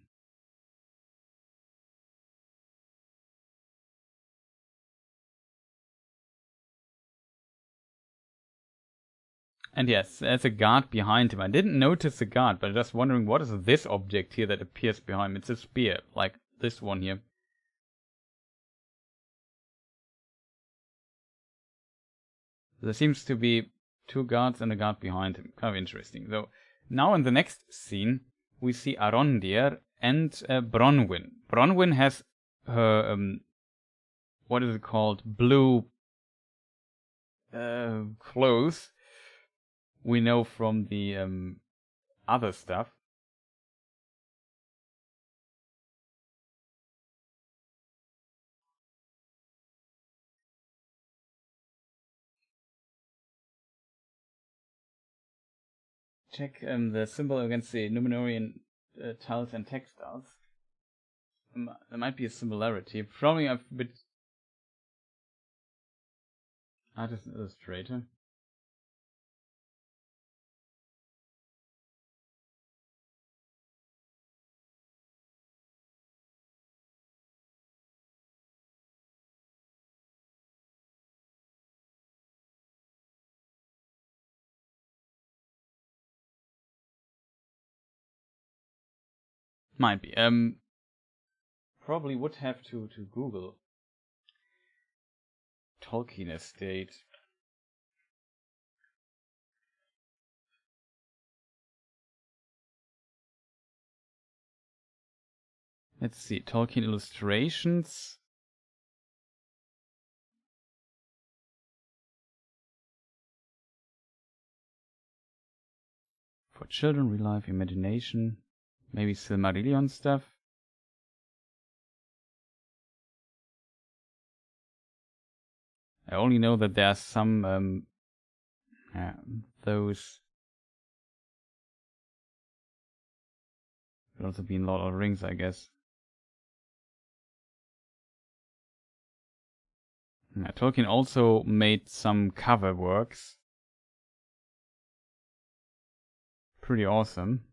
And yes, there's a guard behind him. I didn't notice the guard, but I'm just wondering what is this object here that appears behind him. It's a spear, like this one here. There seems to be 2 guards and a guard behind him. Kind of interesting. So now in the next scene, we see Arondir and Bronwyn. Bronwyn has her, what is it called? Blue clothes. We know from the other stuff. Check the symbol against the Numenorian tiles and textiles. There might be a similarity. Probably a bit. Artist and illustrator. Might be. probably would have to Google Tolkien estate. Let's see, Tolkien illustrations. For children, real life, imagination. Maybe Silmarillion stuff. I only know that there are some those could also be in Lord of the Rings, I guess. Yeah, Tolkien also made some cover works. Pretty awesome.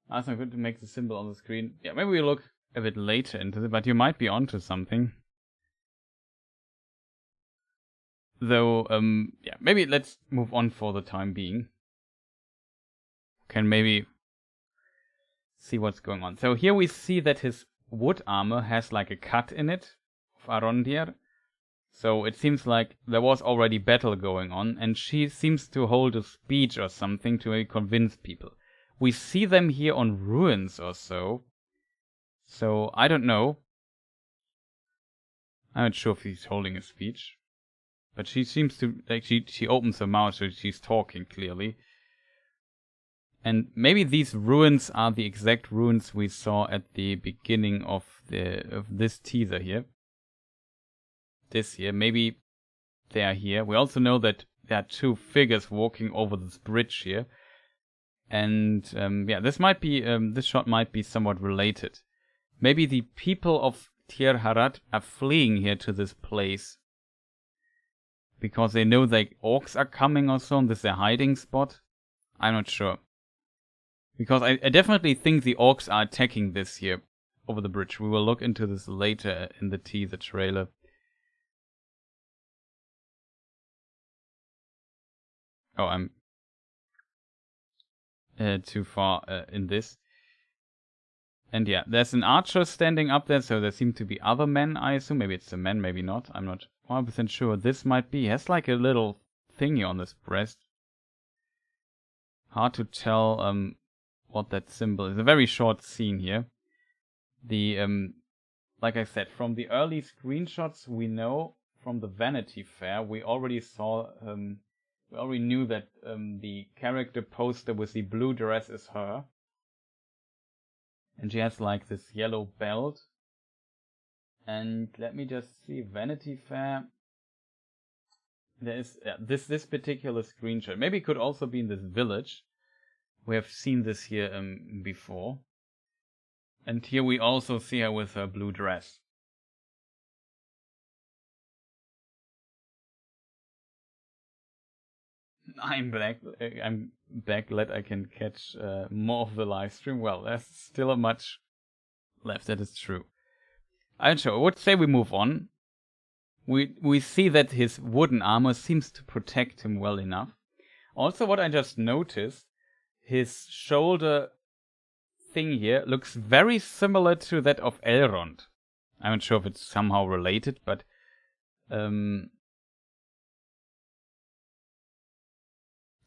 Also good to make the symbol on the screen. Yeah, maybe we'll look a bit later into it, but you might be onto something. Though, yeah, maybe let's move on for the time being. Can maybe see what's going on. So here we see that his wood armor has like a cut in it of Arondir. So it seems like there was already battle going on, and she seems to hold a speech or something to maybe convince people. We see them here on ruins or so. So I don't know. I'm not sure if he's holding a speech. But she seems to, like, she opens her mouth, so she's talking clearly. And maybe these ruins are the exact ruins we saw at the beginning of this teaser here. This here, maybe they are here. We also know that there are two figures walking over this bridge here. And yeah, this shot might be somewhat related. Maybe the people of Tir Harat are fleeing here to this place because they know that orcs are coming or so, and this is their hiding spot. I'm not sure. Because I definitely think the orcs are attacking this here over the bridge. We will look into this later in the teaser trailer. Oh, I'm too far in this. And yeah, there's an archer standing up there, so there seem to be other men, I assume. Maybe it's a man, maybe not. I'm not 100% sure. This might be. He has like a little thingy on his breast. Hard to tell what that symbol is. A very short scene here. The like I said, from the early screenshots we know from the Vanity Fair, we already saw we already knew that the character poster with the blue dress is her. And she has like this yellow belt. And let me just see, Vanity Fair. There is this particular screenshot. Maybe it could also be in this village. We have seen this here before. And here we also see her with her blue dress. I'm back, glad I can catch more of the live stream. Well, there's still a much left, that is true. I'm sure. I would say we move on. We see that his wooden armor seems to protect him well enough. Also, what I just noticed, his shoulder thing here looks very similar to that of Elrond. I'm not sure if it's somehow related, but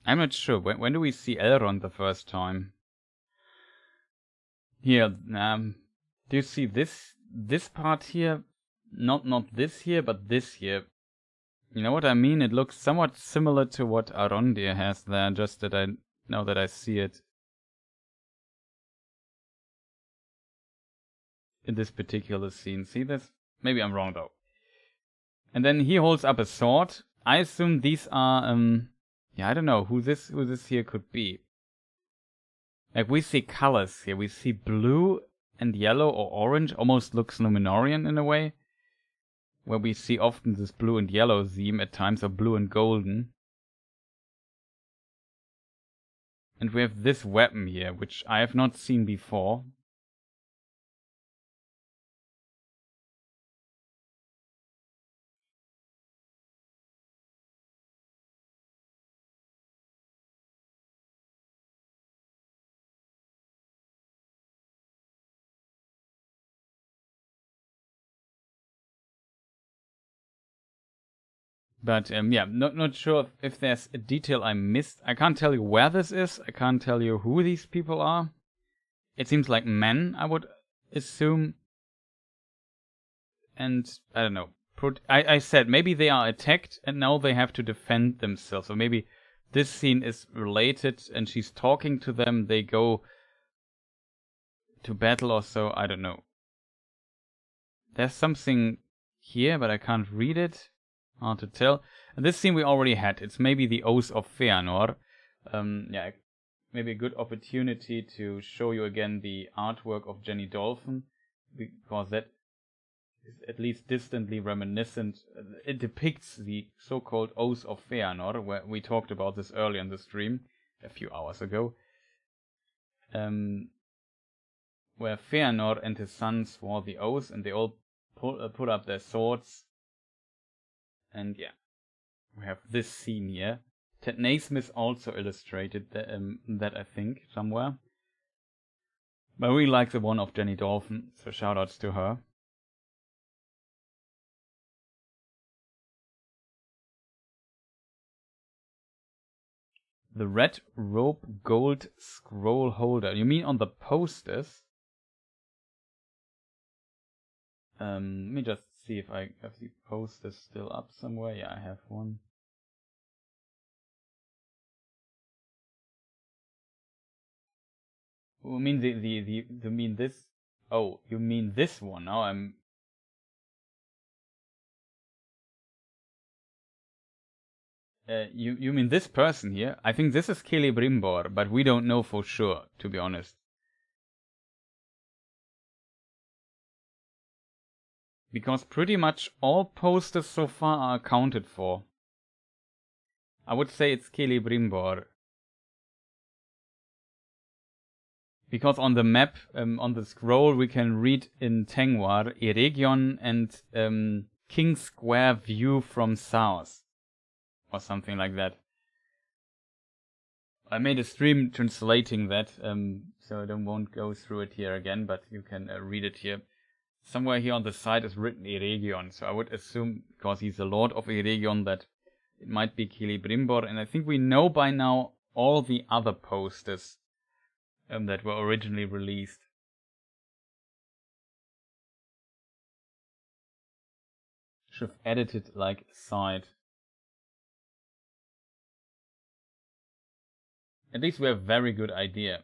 I'm not sure. When do we see Elrond the first time? Here, do you see this part here? Not this here, but this here. You know what I mean? It looks somewhat similar to what Arondir has there, just that I know that I see it in this particular scene. See this? Maybe I'm wrong though. And then he holds up a sword. I assume these are yeah, I don't know who this here could be. Like, we see colors here. We see blue and yellow or orange. Almost looks Numenorian in a way. Where we see often this blue and yellow theme at times, or blue and golden. And we have this weapon here, which I have not seen before. But yeah, not sure if there's a detail I missed. I can't tell you where this is. I can't tell you who these people are. It seems like men, I would assume. And I don't know. I said maybe they are attacked and now they have to defend themselves. Or maybe this scene is related and she's talking to them. They go to battle or so. I don't know. There's something here, but I can't read it. Hard to tell. And this scene we already had. It's maybe the Oath of Feanor. Yeah, maybe a good opportunity to show you again the artwork of Jenny Dolphin, because that is at least distantly reminiscent. It depicts the so-called Oath of Feanor, where we talked about this earlier in the stream, a few hours ago. Where Feanor and his son swore the oath, and they all put up their swords. And yeah, we have this scene here. Ted Naismith also illustrated that, I think, somewhere. But I really like the one of Jenny Dolphin, so shoutouts to her. The LotRRoP gold scroll holder. You mean on the posters? Let me just see if I have the posters still up somewhere. Yeah, I have one. You mean you mean this? Oh, you mean this one? Now I'm. You mean this person here? I think this is Celebrimbor, but we don't know for sure, to be honest. Because pretty much all posters so far are accounted for. I would say it's Celebrimbor. Because on the map, on the scroll, we can read in Tengwar, Eregion and King Square View from South. Or something like that. I made a stream translating that, so I won't go through it here again, but you can read it here. Somewhere here on the side is written Eregion, so I would assume, because he's the Lord of Eregion, that it might be Celebrimbor, and I think we know by now all the other posters that were originally released. Should have edited like side. At least we have a very good idea.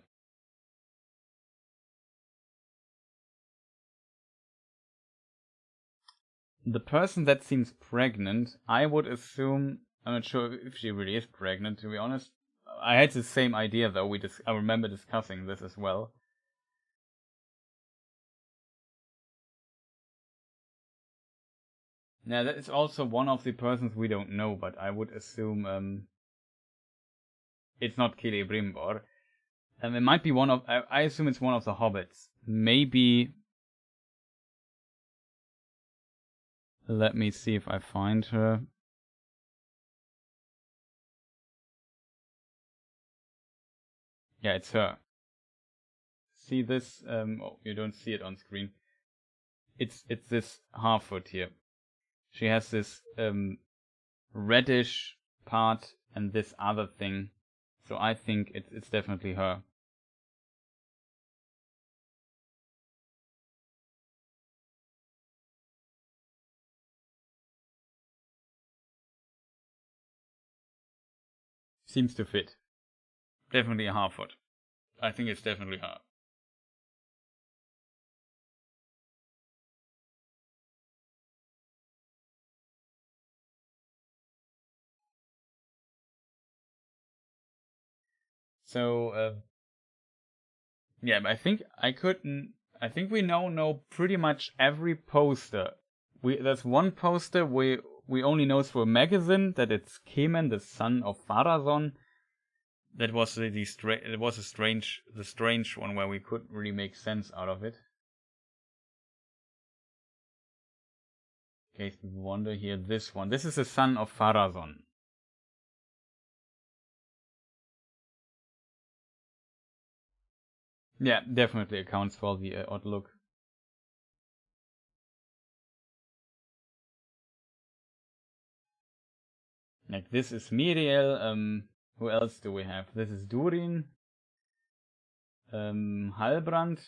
The person that seems pregnant, I would assume, I'm not sure if she really is pregnant, to be honest. I had the same idea though, I remember discussing this as well. Now that is also one of the persons we don't know, but I would assume it's not Celebrimbor. It might be one of, I assume it's one of the hobbits. Maybe, let me see if I find her. Yeah, it's her. See this? Oh, you don't see it on screen. It's this Harfoot here. She has this reddish part and this other thing. So I think it's definitely her. Seems to fit. Definitely a Harfoot. I think it's definitely her. So, yeah, but I think we now know pretty much every poster. There's one poster we only know through a magazine that it's Kemen, the son of Pharazôn. That was the strange one where we couldn't really make sense out of it. In case you wonder here, this one. This is the son of Pharazôn. Yeah, definitely accounts for the odd look. Like this is Miriel. Who else do we have? This is Durin. Halbrand.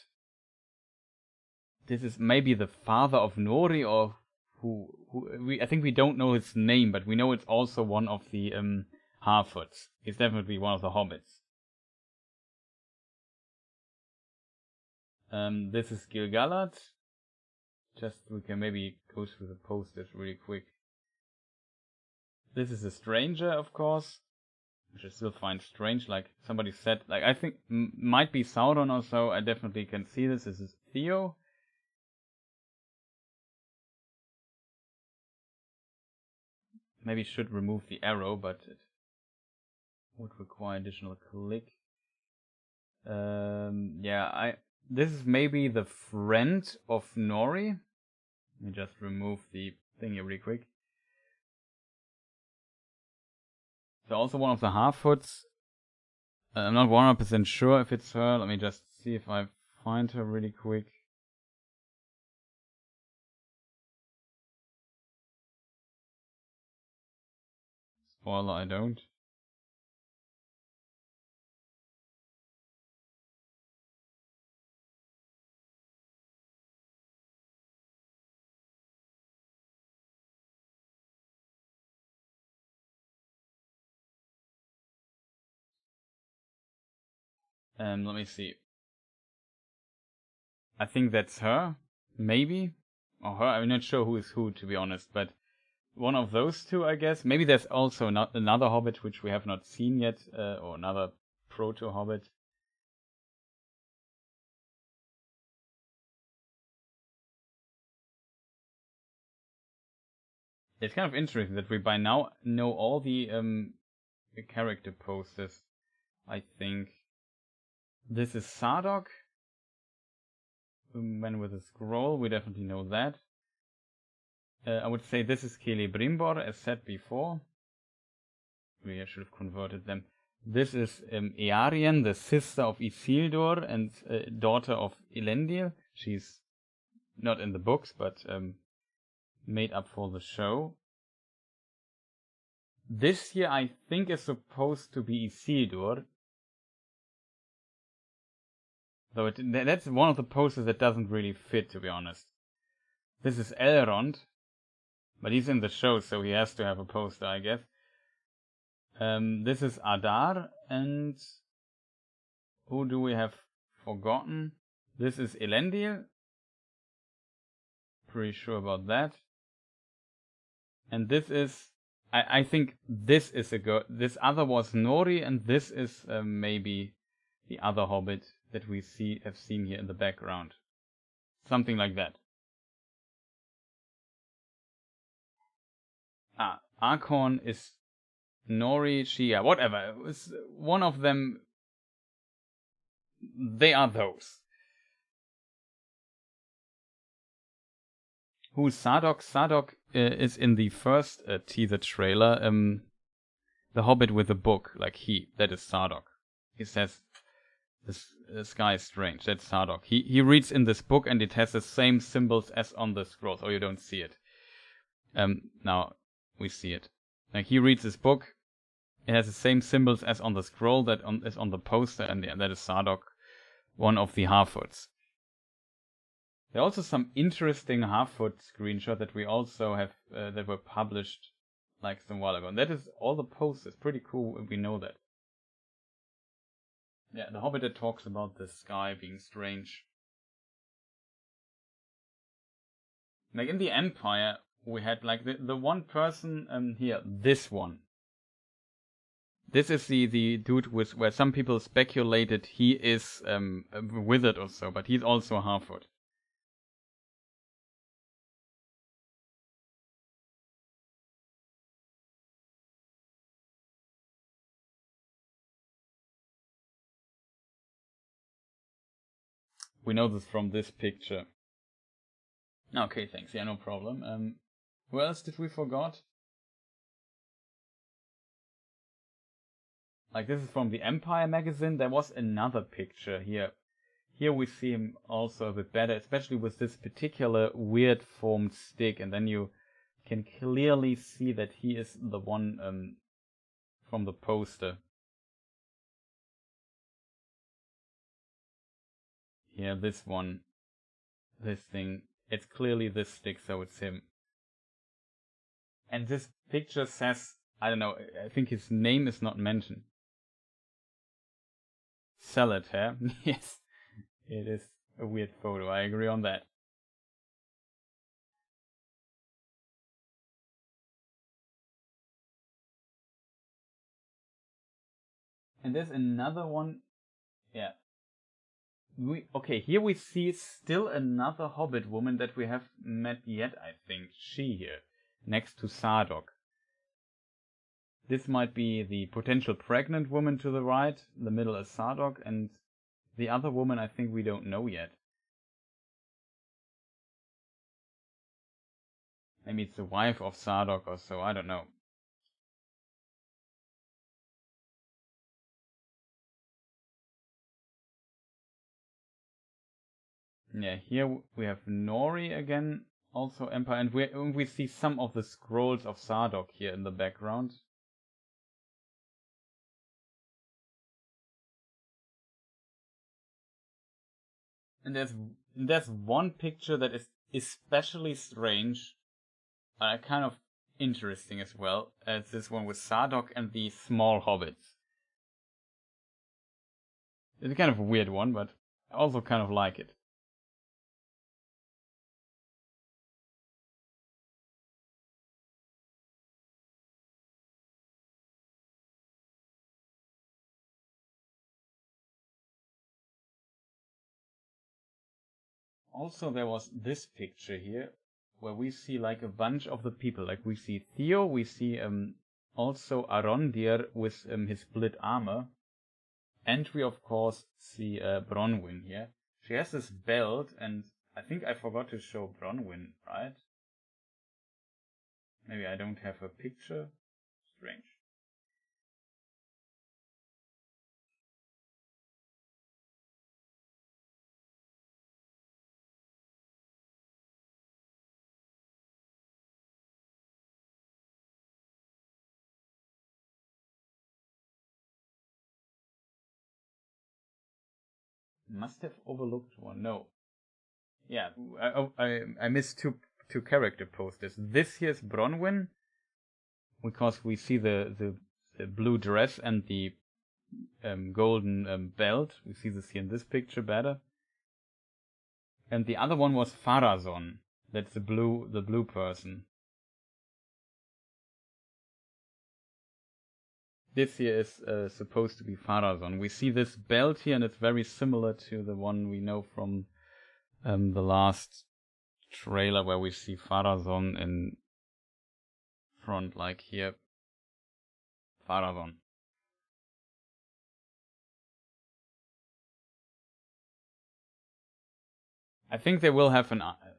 This is maybe the father of Nori, or I think we don't know his name, but we know it's also one of the Harfoots. He's definitely one of the hobbits. This is gil-galad. We can maybe go through the posters really quick. This is a stranger, of course, which I still find strange. Like somebody said, like I think might be Sauron or so. I definitely can see this. This is Theo. Maybe should remove the arrow, but it would require additional click. This is maybe the friend of Nori. Let me just remove the thing here really quick. So also one of the Harfoots. I'm not 100% sure if it's her. Let me just see if I find her really quick. Spoiler, I don't. Let me see. I think that's her, maybe, or her. I'm not sure who is who, to be honest, but one of those two, I guess. Maybe there's also another Hobbit which we have not seen yet, or another proto-Hobbit. It's kind of interesting that we by now know all the character poses. I think this is Sardok. Man with a scroll, we definitely know that. I would say this is Celebrimbor, as said before. We should have converted them. This is Earien, the sister of Isildur and daughter of Elendil. She's not in the books, but made up for the show. This here, I think, is supposed to be Isildur. Though that's one of the posters that doesn't really fit, to be honest. This is Elrond, but he's in the show, so he has to have a poster, I guess. This is Adar, and who do we have forgotten? This is Elendil. Pretty sure about that. And this is, I think this is a girl. This other was Nori, and this is maybe the other Hobbit that we have seen here in the background. Something like that. Archon is Nori, Shia, whatever. It's one of them. They are those. Who's Sardok? Sardok is in the first teaser trailer. The Hobbit with a book, like that is Sardok. He says, the sky is strange. That's Sardok. He reads in this book, and it has the same symbols as on the scrolls. Oh, you don't see it. Now we see it. Like he reads this book. It has the same symbols as on the scroll that is on the poster, and that is Sardok, one of the Harfoots. There are also some interesting Harfoot screenshots that we also have that were published like some while ago. And that is all the posters. Pretty cool if we know that. Yeah, the Hobbit that talks about the sky being strange. Like in the Empire, we had like the one person here, this one. This is the dude where some people speculated he is a wizard or so, but he's also a Harfoot. We know this from this picture. Okay, thanks. Yeah, no problem. Who else did we forgot? Like this is from the Empire magazine. There was another picture here. Here we see him also a bit better, especially with this particular weird formed stick. And then you can clearly see that he is the one from the poster. Here, this one. This thing. It's clearly this stick, so it's him. And this picture says, I don't know, I think his name is not mentioned. Solitaire. Yes, it is a weird photo. I agree on that. And there's another one. Yeah. Here we see still another Hobbit woman that we have met yet, I think. She here, next to Sardok. This might be the potential pregnant woman to the right. The middle is Sardok, and the other woman I think we don't know yet. Maybe it's the wife of Sardok or so, I don't know. Yeah, here we have Nori again, also Empire, and we see some of the scrolls of Sardok here in the background. And there's one picture that is especially strange, kind of interesting as well, as this one with Sardok and the small hobbits. It's kind of a weird one, but I also kind of like it. Also, there was this picture here, where we see like a bunch of the people. Like we see Theo, we see also Arondir with his split armor. And we of course see Bronwyn here. She has this belt, and I think I forgot to show Bronwyn, right? Maybe I don't have a picture. Strange. Must have overlooked one. No. Yeah, I missed two character posters. This here's Bronwyn, because we see the blue dress and the golden belt. We see this here in this picture better. And the other one was Pharazôn. That's the blue person. This here is supposed to be Pharazôn. We see this belt here, and it's very similar to the one we know from the last trailer, where we see Pharazôn in front, like here. Pharazôn. I think they will have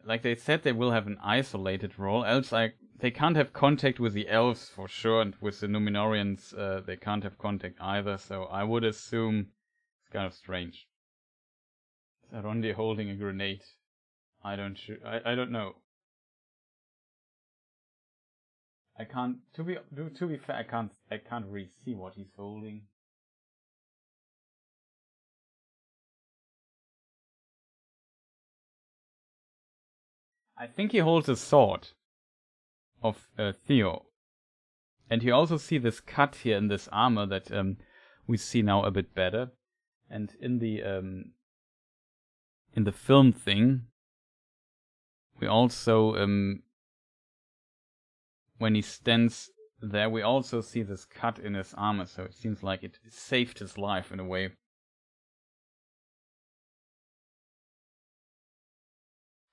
like they said, they will have an isolated role, else they can't have contact with the elves for sure, and with the Numenorians they can't have contact either, so I would assume it's kind of strange. Is Arondir holding a grenade? I don't know. I can't, to be fair, I can't really see what he's holding. I think he holds a sword of Theo. And you also see this cut here in this armor that we see now a bit better. And in the film thing, we also when he stands there, we also see this cut in his armor, so it seems like it saved his life in a way.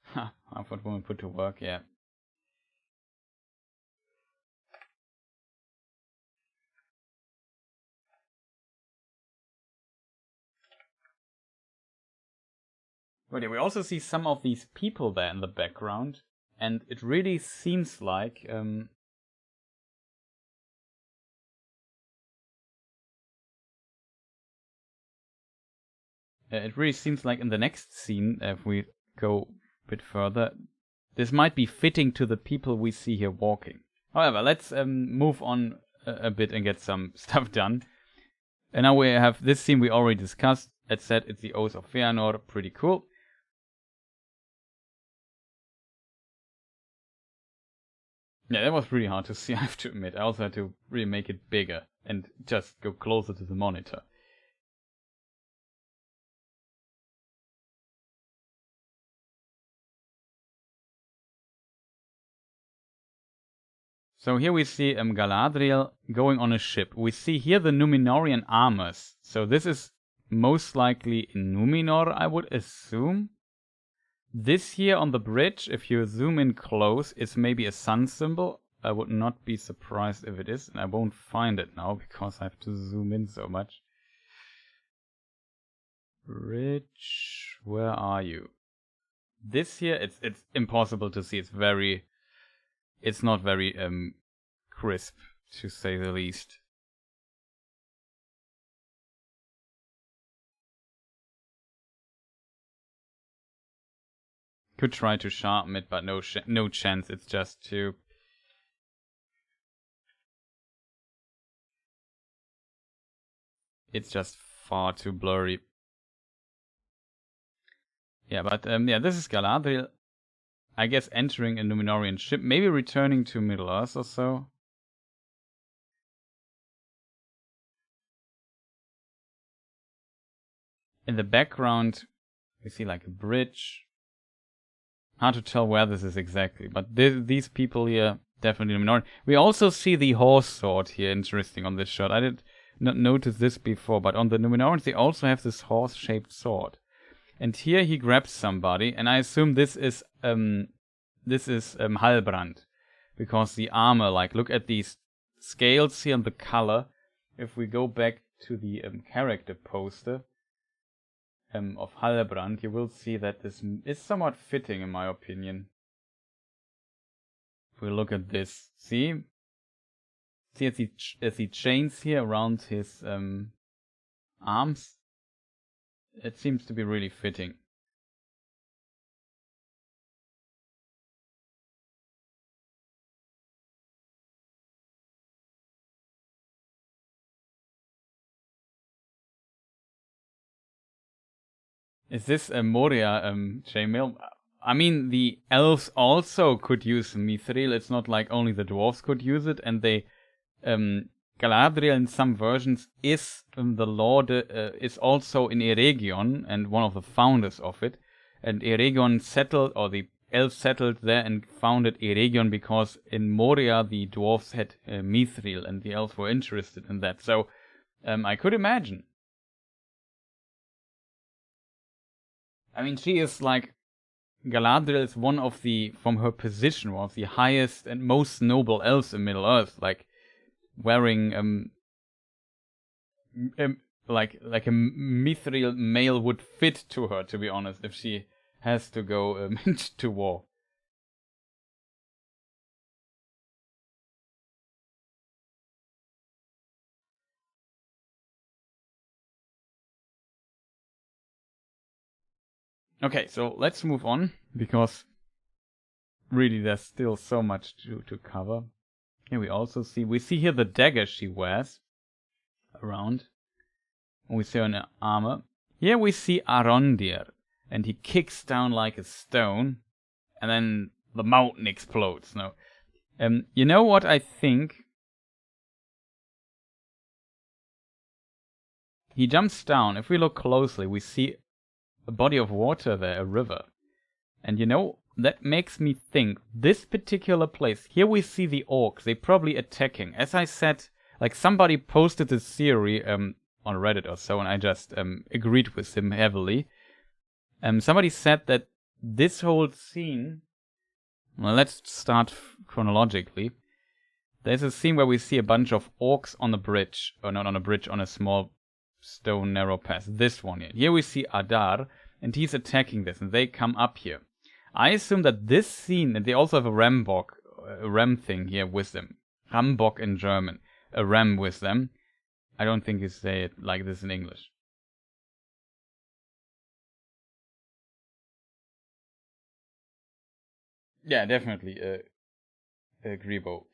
Ha, Harvard woman put to work, yeah. But yeah, we also see some of these people there in the background, and it really seems like it really seems like in the next scene, if we go a bit further, this might be fitting to the people we see here walking. However, let's move on a bit and get some stuff done. And now we have this scene we already discussed. As said, it's the Oath of Feanor. Pretty cool. Yeah, that was really hard to see, I have to admit. I also had to really make it bigger and just go closer to the monitor. So here we see Galadriel going on a ship. We see here the Númenórean armors. So this is most likely in Númenor, I would assume. This here on the bridge, if you zoom in close, is maybe a sun symbol. I would not be surprised if it is, and I won't find it now because I have to zoom in so much. Bridge, where are you? This here, it's impossible to see. It's not very crisp, to say the least. Could try to sharpen it, but no chance. It's just too... It's just far too blurry. Yeah, but yeah, this is Galadriel. I guess entering a Númenórean ship, maybe returning to Middle-earth or so. In the background, we see like a bridge. Hard to tell where this is exactly, but these people here, definitely Númenor. We also see the horse sword here, interesting on this shot. I did not notice this before, but on the Númenóreans they also have this horse-shaped sword. And here he grabs somebody, and I assume this is Halbrand, because the armor, like, look at these scales here and the color. If we go back to the character poster of Halbrand, you will see that this is somewhat fitting, in my opinion. If we look at this, see as he chains here around his arms, it seems to be really fitting. Is this a Moria chainmail? I mean, the elves also could use mithril. It's not like only the dwarves could use it, and they Galadriel in some versions is the lord, is also in Eregion and one of the founders of it. And Eregion settled, or the elves settled there and founded Eregion because in Moria the dwarves had mithril and the elves were interested in that. So I could imagine. I mean, she is like, Galadriel is one of the, from her position, one of the highest and most noble elves in Middle-earth, like wearing like a mithril mail would fit to her, to be honest, if she has to go to war. Okay, so let's move on, because really there's still so much to cover. Here we see here the dagger she wears around. We see her in her armor. Here we see Arondir, and he kicks down like a stone, and then the mountain explodes. No, you know what I think? He jumps down. If we look closely, we see a body of water there, a river. And you know, that makes me think, this particular place, here we see the orcs, they probably attacking. As I said, like somebody posted this theory on Reddit or so, and I just agreed with him heavily. Somebody said that this whole scene, well, let's start chronologically. There's a scene where we see a bunch of orcs on a bridge, or not on a bridge, on a small stone narrow pass. This one here. Here we see Adar, and he's attacking this, and they come up here. I assume that this scene, and they also have a ram thing here with them. Rambock in German. A ram with them. I don't think you say it like this in English. Yeah, definitely. Grebo.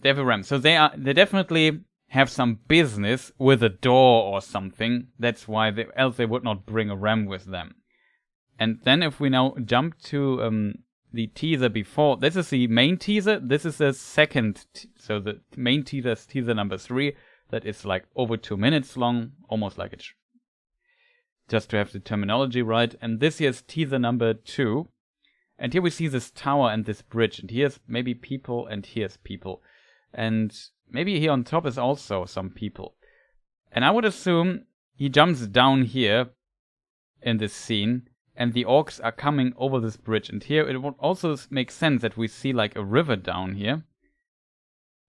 They have a ram. So they definitely have some business with a door or something. That's why else they would not bring a ram with them. And then if we now jump to the teaser before, this is the main teaser. This is the second. So the main teaser is teaser number 3. That is like over 2 minutes long, almost like it. Just to have the terminology right. And this here is teaser number 2. And here we see this tower and this bridge. And here's maybe people and here's people. And maybe here on top is also some people. And I would assume he jumps down here in this scene. And the orcs are coming over this bridge. And here it would also make sense that we see like a river down here.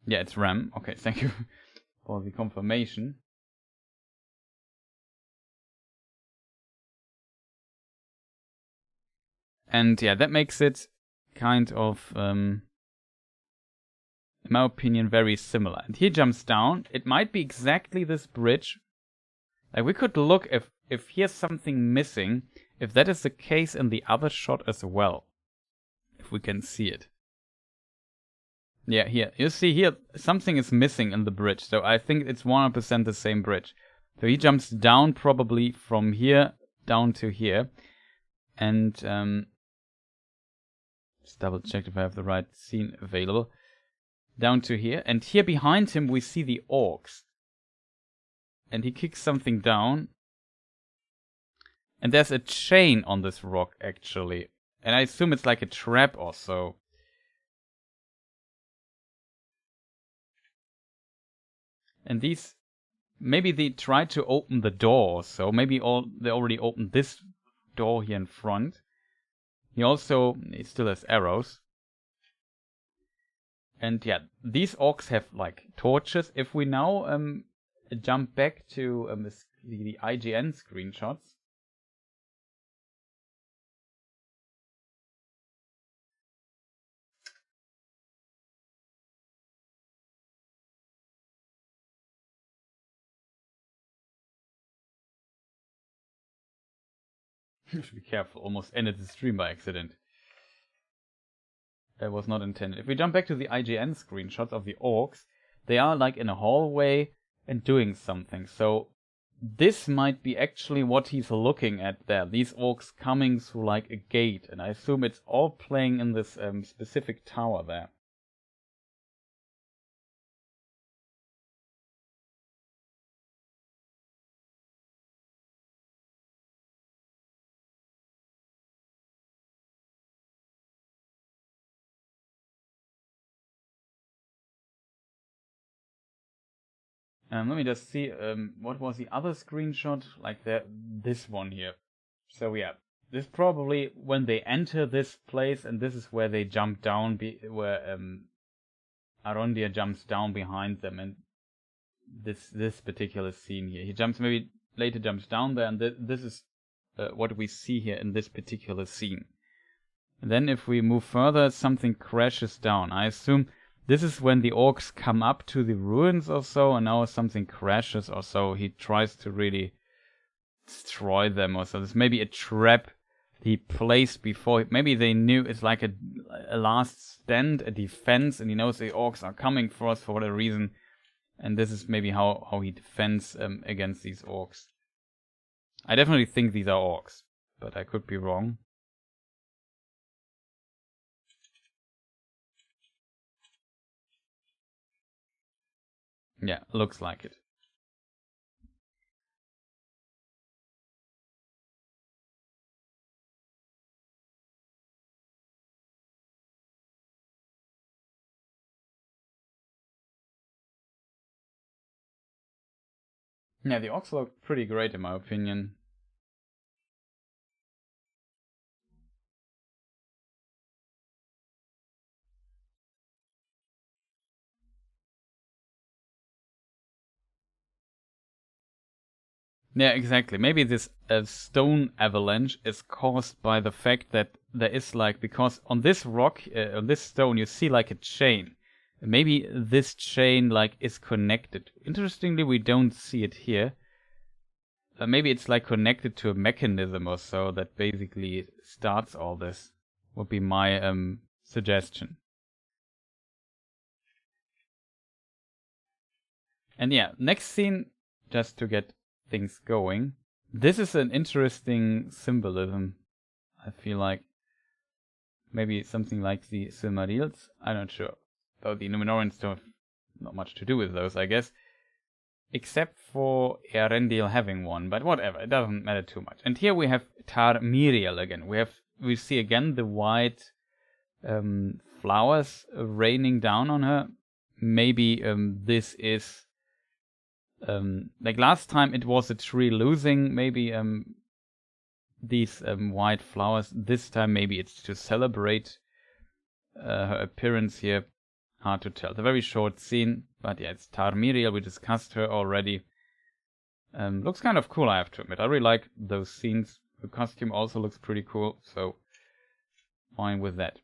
Yeah, it's Ram. Okay, thank you for the confirmation. And yeah, that makes it kind of, in my opinion, very similar. And he jumps down. It might be exactly this bridge. Like we could look if here's something missing, if that is the case in the other shot as well. If we can see it. Yeah, here. You see here, something is missing in the bridge. So I think it's 100% the same bridge. So he jumps down probably from here down to here. And just double check if I have the right scene available. Down to here. And here behind him we see the orcs. And he kicks something down. And there's a chain on this rock actually. And I assume it's like a trap or so. And these, maybe they tried to open the door or so. Maybe they already opened this door here in front. He still has arrows. And yeah, these orcs have like torches. If we now jump back to the IGN screenshots. Should be careful, almost ended the stream by accident. That was not intended. If we jump back to the IGN screenshots of the orcs, they are like in a hallway and doing something. So this might be actually what he's looking at there. These orcs coming through like a gate. And I assume it's all playing in this specific tower there. Let me just see, what was the other screenshot? Like this one here. So yeah, this probably when they enter this place, and this is where they jump down, where Arondir jumps down behind them, and this particular scene here. He maybe later jumps down there, and this is what we see here in this particular scene. And then if we move further, something crashes down. I assume this is when the orcs come up to the ruins or so, and now something crashes or so. He tries to really destroy them or so. There's maybe a trap he placed before. Maybe they knew it's like a last stand, a defense, and he knows the orcs are coming for us for whatever reason. And this is maybe how he defends against these orcs. I definitely think these are orcs, but I could be wrong. Yeah, looks like it. Yeah, the orcs look pretty great in my opinion. Yeah, exactly. Maybe this stone avalanche is caused by the fact that there is like, because on this rock, on this stone, you see like a chain. Maybe this chain like is connected. Interestingly, we don't see it here. Maybe it's like connected to a mechanism or so that basically starts all this. Would be my suggestion. And yeah, next scene, just to get things going. This is an interesting symbolism, I feel like. Maybe something like the Silmarillions? I'm not sure. Though the Numenorians don't have not much to do with those, I guess. Except for Eärendil having one, but whatever, it doesn't matter too much. And here we have Tar Miriel again. We see again the white flowers raining down on her. Maybe this is like last time it was a tree losing. Maybe these white flowers. This time maybe it's to celebrate her appearance here. Hard to tell. It's a very short scene, but yeah, it's Tar Miriel. We discussed her already. Looks kind of cool, I have to admit. I really like those scenes. The costume also looks pretty cool, so fine with that.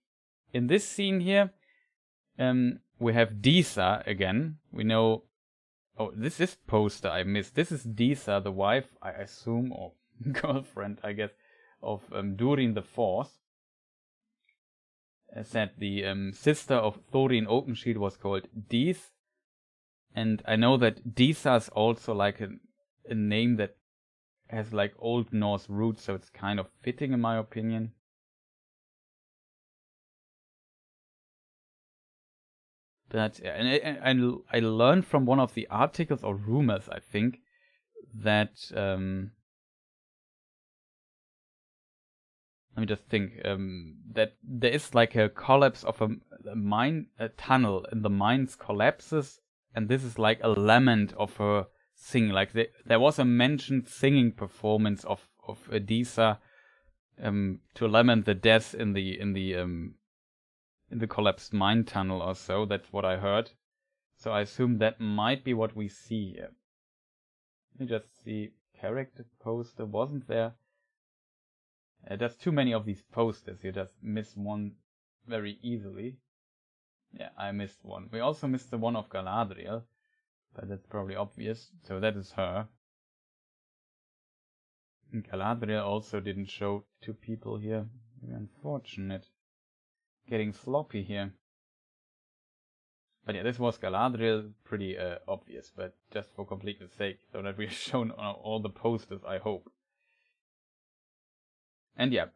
In this scene here, we have Disa again. We know... Oh, this is poster I missed. This is Disa, the wife, I assume, or girlfriend, I guess, of Durin the Fourth. As said, the sister of Thorin Oakenshield was called Dis. And I know that Disa is also like a name that has like Old Norse roots, so it's kind of fitting in my opinion. But and I learned from one of the articles or rumors, I think, that let me just think. That there is like a collapse of a tunnel, and the mines collapses, and this is like a lament of her singing. Like there was a mentioned singing performance of Disa to lament the death in the collapsed mine tunnel or so. That's what I heard. So I assume that might be what we see here. Let me just see. Character poster wasn't there. There's too many of these posters. You just miss one very easily. Yeah, I missed one. We also missed the one of Galadriel, but that's probably obvious. So that is her. And Galadriel also didn't show to people here. Very unfortunate. Getting sloppy here. But yeah, this was Galadriel. Pretty obvious, but just for completeness sake, so that we've shown on all the posters, I hope. And yeah,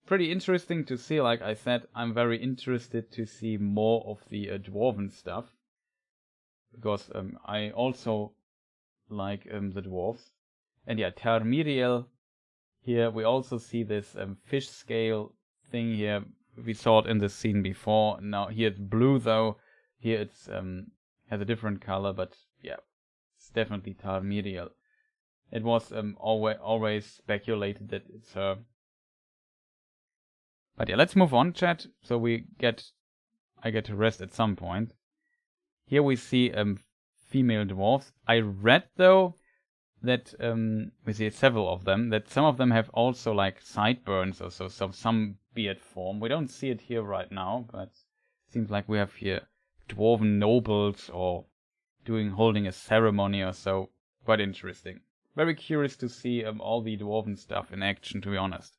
pretty interesting to see. Like I said, I'm very interested to see more of the dwarven stuff. Because I also like the dwarves. And yeah, Tar Miriel. Here we also see this fish scale thing here. We saw it in the scene before. Now here it's blue though. Here it's has a different color, but yeah, it's definitely Tar Miriel. It was always speculated that it's her. But yeah, let's move on, chat. So I get to rest at some point. Here we see female dwarfs. I read though that we see several of them. That some of them have also like sideburns or so, some beard form. We don't see it here right now, but it seems like we have here dwarven nobles or holding a ceremony or so. Quite interesting. Very curious to see all the dwarven stuff in action, to be honest.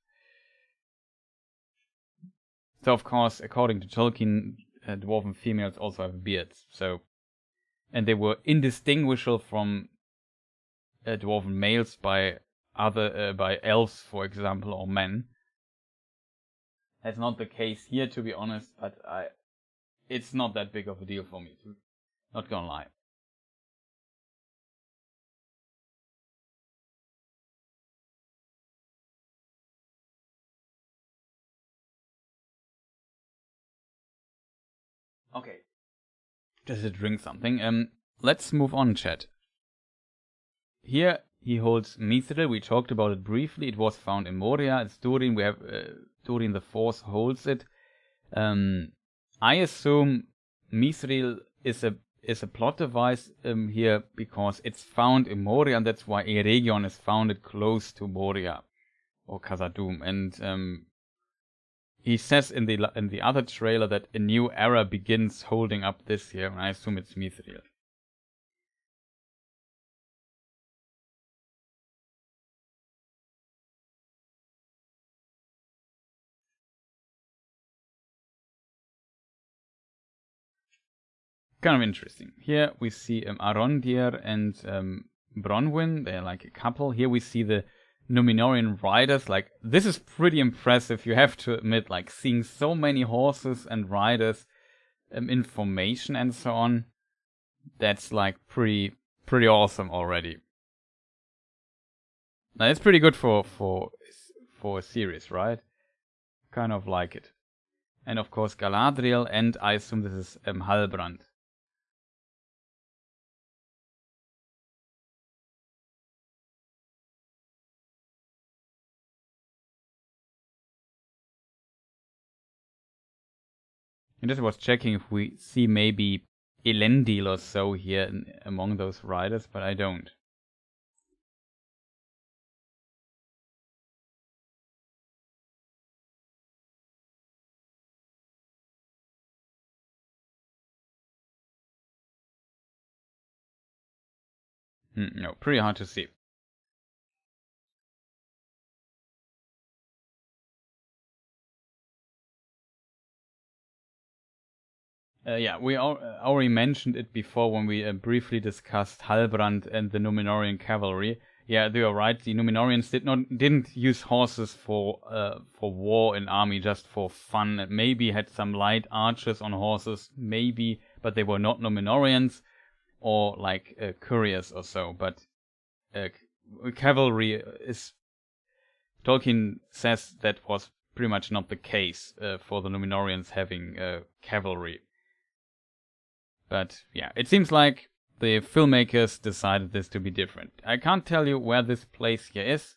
So of course, according to Tolkien, dwarven females also have beards. So, and they were indistinguishable from dwarven males by elves, for example, or men. That's not the case here, to be honest. But it's not that big of a deal for me. Not gonna lie. Okay. Just to drink something. Let's move on, chat. Here he holds Mithril. We talked about it briefly. It was found in Moria. It's Durin. We have Durin the Fourth holds it. I assume Mithril is a plot device here because it's found in Moria, and that's why Eregion is founded close to Moria or Khazad-dûm. And he says in the other trailer that a new era begins holding up this year, and I assume it's Mithril. kind of interesting. Here we see Arondir and Bronwyn. They're like a couple. Here we see the Númenórean riders. Like, this is pretty impressive, you have to admit. Like, seeing so many horses and riders, information and so on. That's like pretty awesome already. Now, it's pretty good for a series, right? Kind of like it. And of course Galadriel, and I assume this is Halbrand. I just was checking if we see maybe Elendil or so here among those riders, but I don't. No, pretty hard to see. Yeah, we already mentioned it before when we briefly discussed Halbrand and the Númenórean cavalry. Yeah, you are right. The Númenóreans didn't use horses for war in army, just for fun. Maybe had some light archers on horses, maybe, but they were not Númenóreans or like couriers or so. But cavalry is, Tolkien says that was pretty much not the case for the Númenóreans having cavalry. But yeah, it seems like the filmmakers decided this to be different. I can't tell you where this place here is.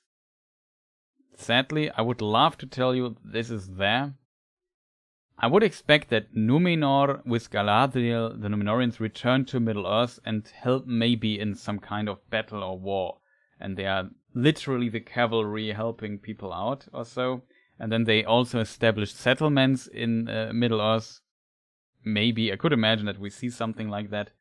Sadly, I would love to tell you this is there. I would expect that Númenor with Galadriel, the Númenóreans, return to Middle-earth and help maybe in some kind of battle or war. And they are literally the cavalry helping people out or so. And then they also established settlements in Middle-earth. Maybe, I could imagine that we see something like that.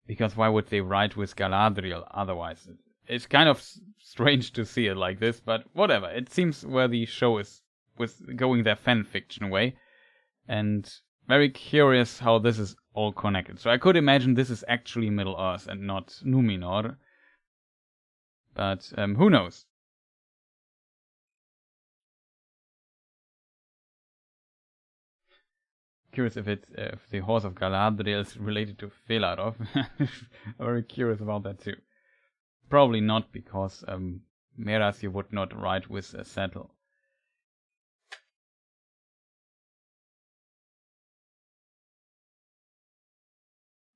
Because why would they ride with Galadriel otherwise? It's kind of strange to see it like this, but whatever. It seems where the show is with going their fanfiction way. And very curious how this is all connected. So I could imagine this is actually Middle-earth and not Númenor. But who knows? Curious if the horse of Galadriel is related to Felarov. Very curious about that too. Probably not, because Merasir would not ride with a saddle.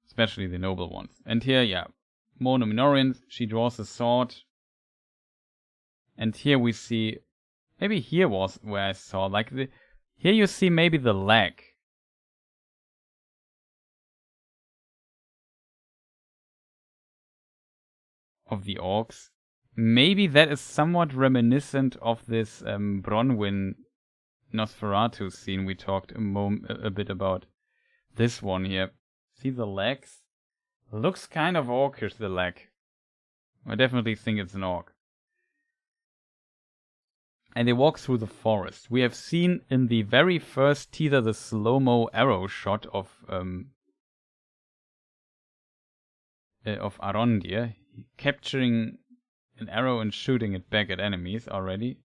Especially the noble ones. And here, yeah, more Númenóreans. She draws a sword. And here we see, maybe here was where I saw, like here you see maybe the leg. Of the orcs. Maybe that is somewhat reminiscent of this Bronwyn Nosferatu scene we talked a bit about. This one here. See the legs? Looks kind of orcish, the leg. I definitely think it's an orc. And they walk through the forest. We have seen in the very first teaser the slow-mo arrow shot of Arondir, capturing an arrow and shooting it back at enemies already.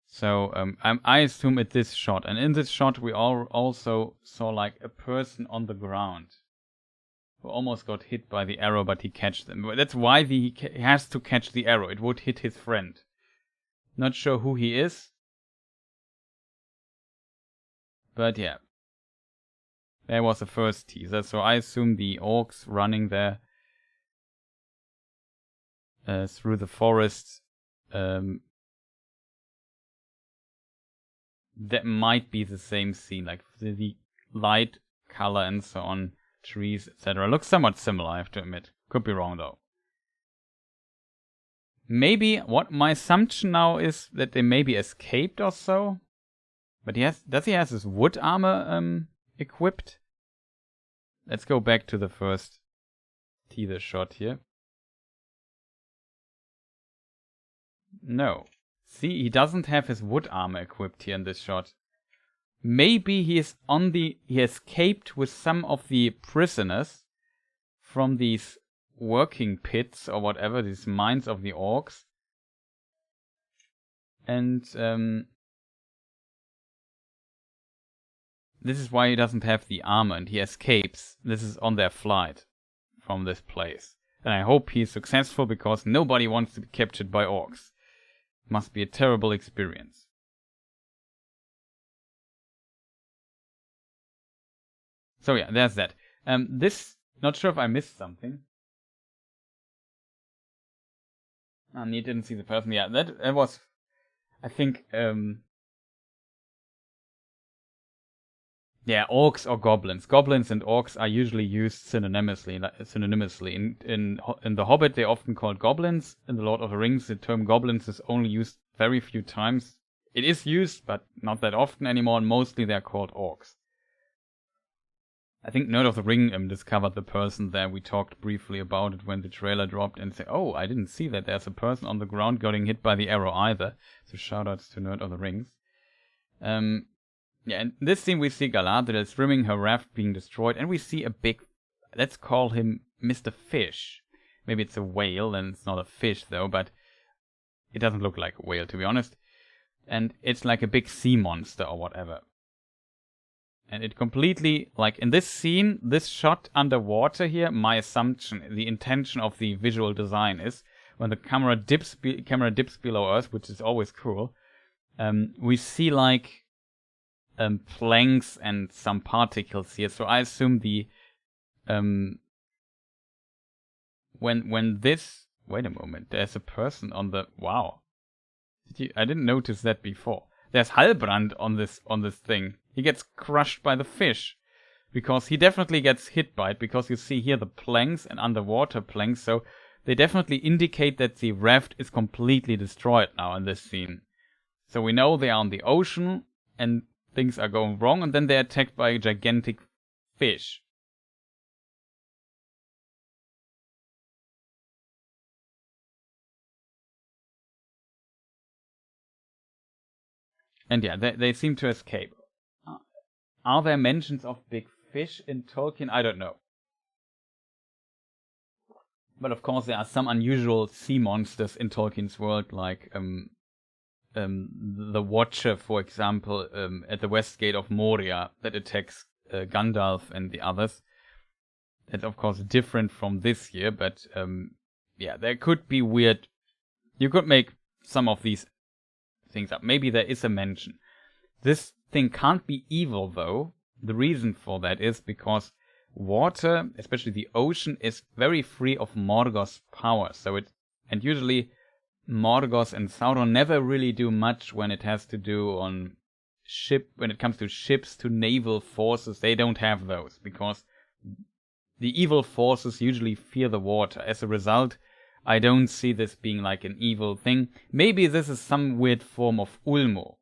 So I assume it's this shot, and in this shot we also saw like a person on the ground who almost got hit by the arrow, but he catched them. That's why he has to catch the arrow. It would hit his friend. Not sure who he is, but yeah. There was the first teaser, so I assume the orcs running there through the forest. That might be the same scene, like the light color and so on, trees, etc. Looks somewhat similar, I have to admit. Could be wrong though. Maybe what my assumption now is that they maybe escaped or so. But does he have his wood armor equipped? Let's go back to the first teaser shot here. No. See, he doesn't have his wood armor equipped here in this shot. maybe he escaped with some of the prisoners from these working pits or whatever, these mines of the orcs. And this is why he doesn't have the armor and he escapes. This is on their flight from this place. And I hope he's successful because nobody wants to be captured by orcs. Must be a terrible experience. So yeah, there's that. This, not sure if I missed something. You didn't see the person. Yeah, that was, I think, yeah, orcs or goblins. Goblins and orcs are usually used synonymously. In The Hobbit, they're often called goblins. In The Lord of the Rings, the term goblins is only used very few times. It is used, but not that often anymore, and mostly they're called orcs. I think Nerd of the Ring discovered the person there. We talked briefly about it when the trailer dropped and said, oh, I didn't see that there's a person on the ground getting hit by the arrow either. So shoutouts to Nerd of the Rings. Yeah, in this scene we see Galadriel swimming, her raft being destroyed, and we see a big, let's call him Mr. Fish. Maybe it's a whale, and it's not a fish though, but it doesn't look like a whale to be honest. And it's like a big sea monster or whatever. And it completely, like in this scene, this shot underwater here, my assumption, the intention of the visual design is, when the camera dips below Earth, which is always cool, we see like planks and some particles here. So I assume the when this, wait a moment, there's a person on the, wow, I didn't notice that before. There's Halbrand on this thing. He gets crushed by the fish because he definitely gets hit by it, because you see here the planks and underwater planks, so they definitely indicate that the raft is completely destroyed now in this scene. So we know they are on the ocean and things are going wrong, and then they're attacked by a gigantic fish. And yeah, they seem to escape. Are there mentions of big fish in Tolkien? I don't know. But of course there are some unusual sea monsters in Tolkien's world, like the Watcher, for example, at the west gate of Moria, that attacks Gandalf and the others. That's of course different from this year, but yeah, there could be weird. You could make some of these things up. Maybe there is a mention. This thing can't be evil though. The reason for that is because water, especially the ocean, is very free of Morgoth's power. And usually Morgoth and Sauron never really do much when it has to do when it comes to ships, to naval forces. They don't have those because the evil forces usually fear the water. As a result, I don't see this being like an evil thing. Maybe this is some weird form of Ulmo.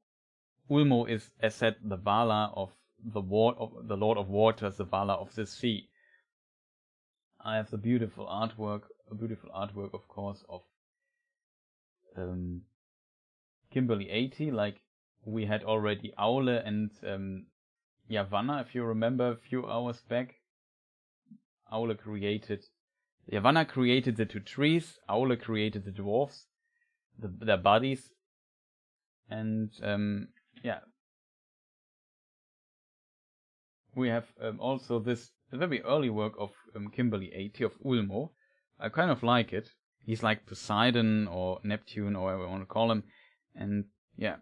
Ulmo is, as said, the Vala of the Lord of Waters, the Vala of the sea. I have the beautiful artwork, of course, of Kimberly 80, like we had already Aule and Yavanna, if you remember a few hours back. Yavanna created the two trees, Aule created the dwarves, their bodies, and yeah. We have also this very early work of Kimberly 80 of Ulmo. I kind of like it. He's like Poseidon or Neptune or whatever you want to call him. And yeah.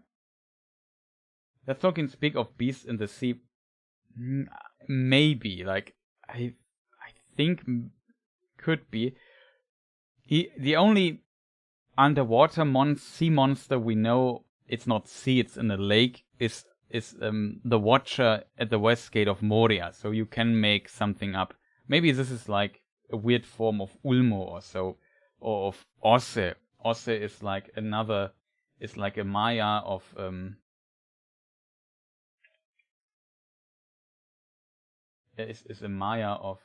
Does Tolkien speak of beasts in the sea? Maybe. Like, I think could be. The only underwater sea monster we know, it's not sea, it's in a lake, is the Watcher at the west gate of Moria, so you can make something up. Maybe this is like a weird form of Ulmo or so, or of Osse. Osse is like a Maya of is a Maya of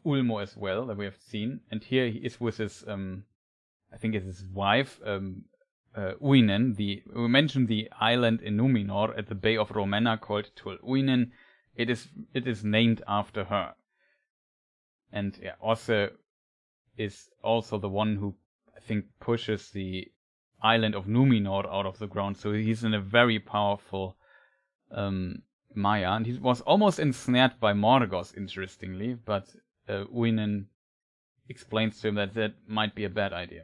Ulmo as well, that we have seen. And here he is with his I think it's his wife, Uinen. We mentioned the island in Numenor at the Bay of Romena called Tull Uinen. It is named after her. And yeah, Osse is also the one who, I think, pushes the island of Numenor out of the ground. So he's in a very powerful Maya. And he was almost ensnared by Morgoth, interestingly. But Uinen explains to him that that might be a bad idea.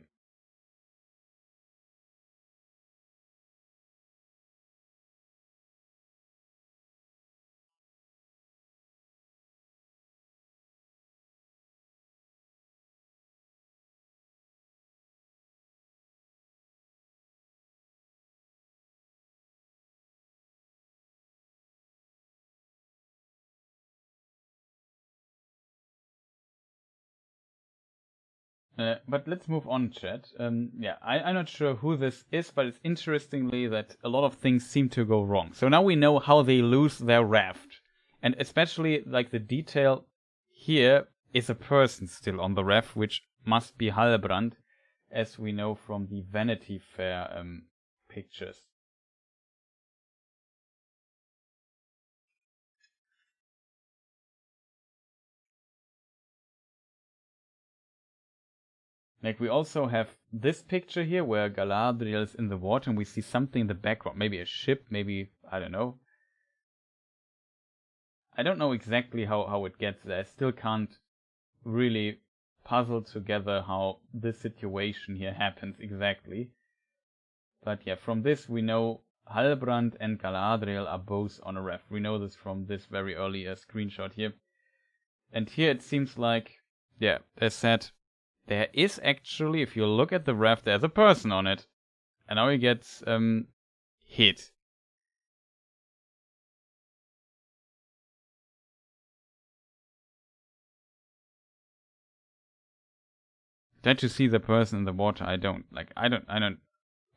But let's move on, chat. Yeah, I'm not sure who this is, but it's interestingly that a lot of things seem to go wrong. So now we know how they lose their raft. And especially, like, the detail here is a person still on the raft, which must be Halbrand, as we know from the Vanity Fair pictures. Like, we also have this picture here where Galadriel is in the water and we see something in the background. Maybe a ship, maybe, I don't know. I don't know exactly how it gets there. I still can't really puzzle together how this situation here happens exactly. But yeah, from this we know Halbrand and Galadriel are both on a raft. We know this from this very early screenshot here. And here it seems like, yeah, as said, there is actually, if you look at the raft, there's a person on it. And now he gets hit. Try to see the person in the water. I don't. It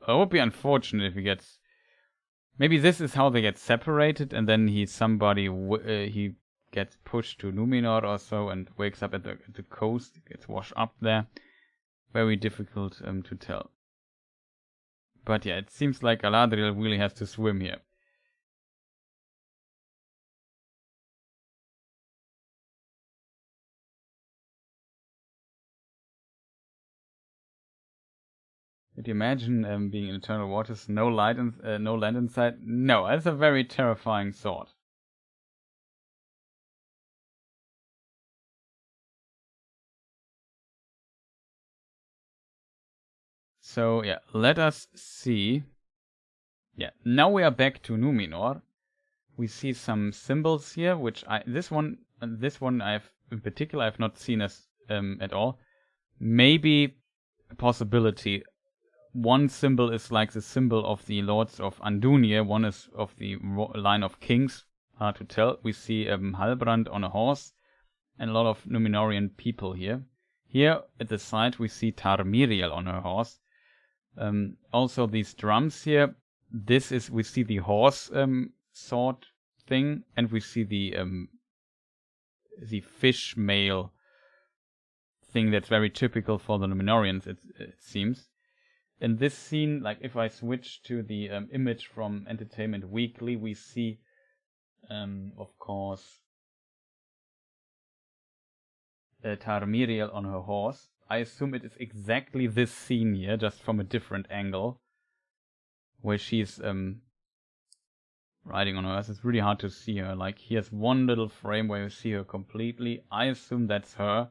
would be unfortunate if he gets. Maybe this is how they get separated, and then he gets pushed to Numenor or so, and wakes up at the coast, gets washed up there. Very difficult to tell. But yeah, it seems like Galadriel really has to swim here. Could you imagine being in eternal waters, no light and no land inside? No, that's a very terrifying thought. So yeah, let us see. Yeah, now we are back to Numenor. We see some symbols here, which this one I've in particular I've not seen as at all. Maybe a possibility. One symbol is like the symbol of the Lords of Andunir. One is of the line of kings. Hard to tell. We see Halbrand on a horse and a lot of Numenorian people here. Here at the side we see Tarmiriel on her horse. Also these drums here. We see the horse sword thing, and we see the fish mail thing that's very typical for the Numenorians, it seems. In this scene, like if I switch to the image from Entertainment Weekly, we see, of course, Tarmiriel on her horse. I assume it is exactly this scene here, just from a different angle, where she's riding on her horse. It's really hard to see her. Like, here's one little frame where you see her completely. I assume that's her.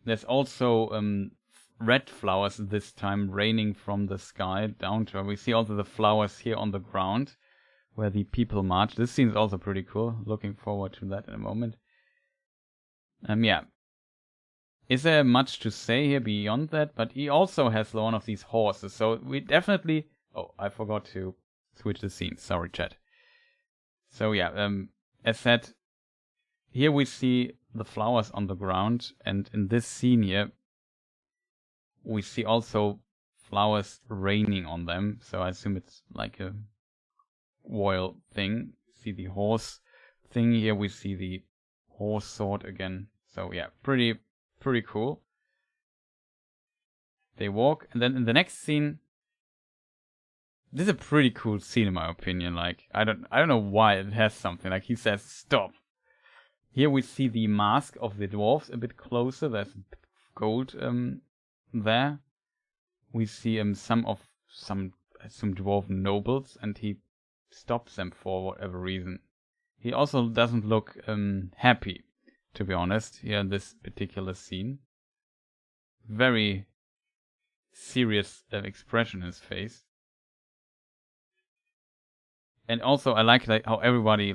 There's also red flowers this time raining from the sky down to her. We see also the flowers here on the ground where the people march. This seems also pretty cool. Looking forward to that in a moment. Yeah. Is there much to say here beyond that? But he also has one of these horses. So we definitely... Oh, I forgot to switch the scene. Sorry, chat. So yeah, as said, here we see the flowers on the ground, and in this scene here, we see also flowers raining on them. So I assume it's like a royal thing. See the horse thing here. We see the horse sword again. So yeah, pretty cool. They walk, and then in the next scene, this is a pretty cool scene in my opinion. Like I don't know why it has something. Like he says, "Stop." Here we see the mask of the dwarves a bit closer. There's gold there. We see some dwarven nobles, and he stops them for whatever reason. He also doesn't look happy, to be honest, here in this particular scene. Very serious expression in his face. And also I like how everybody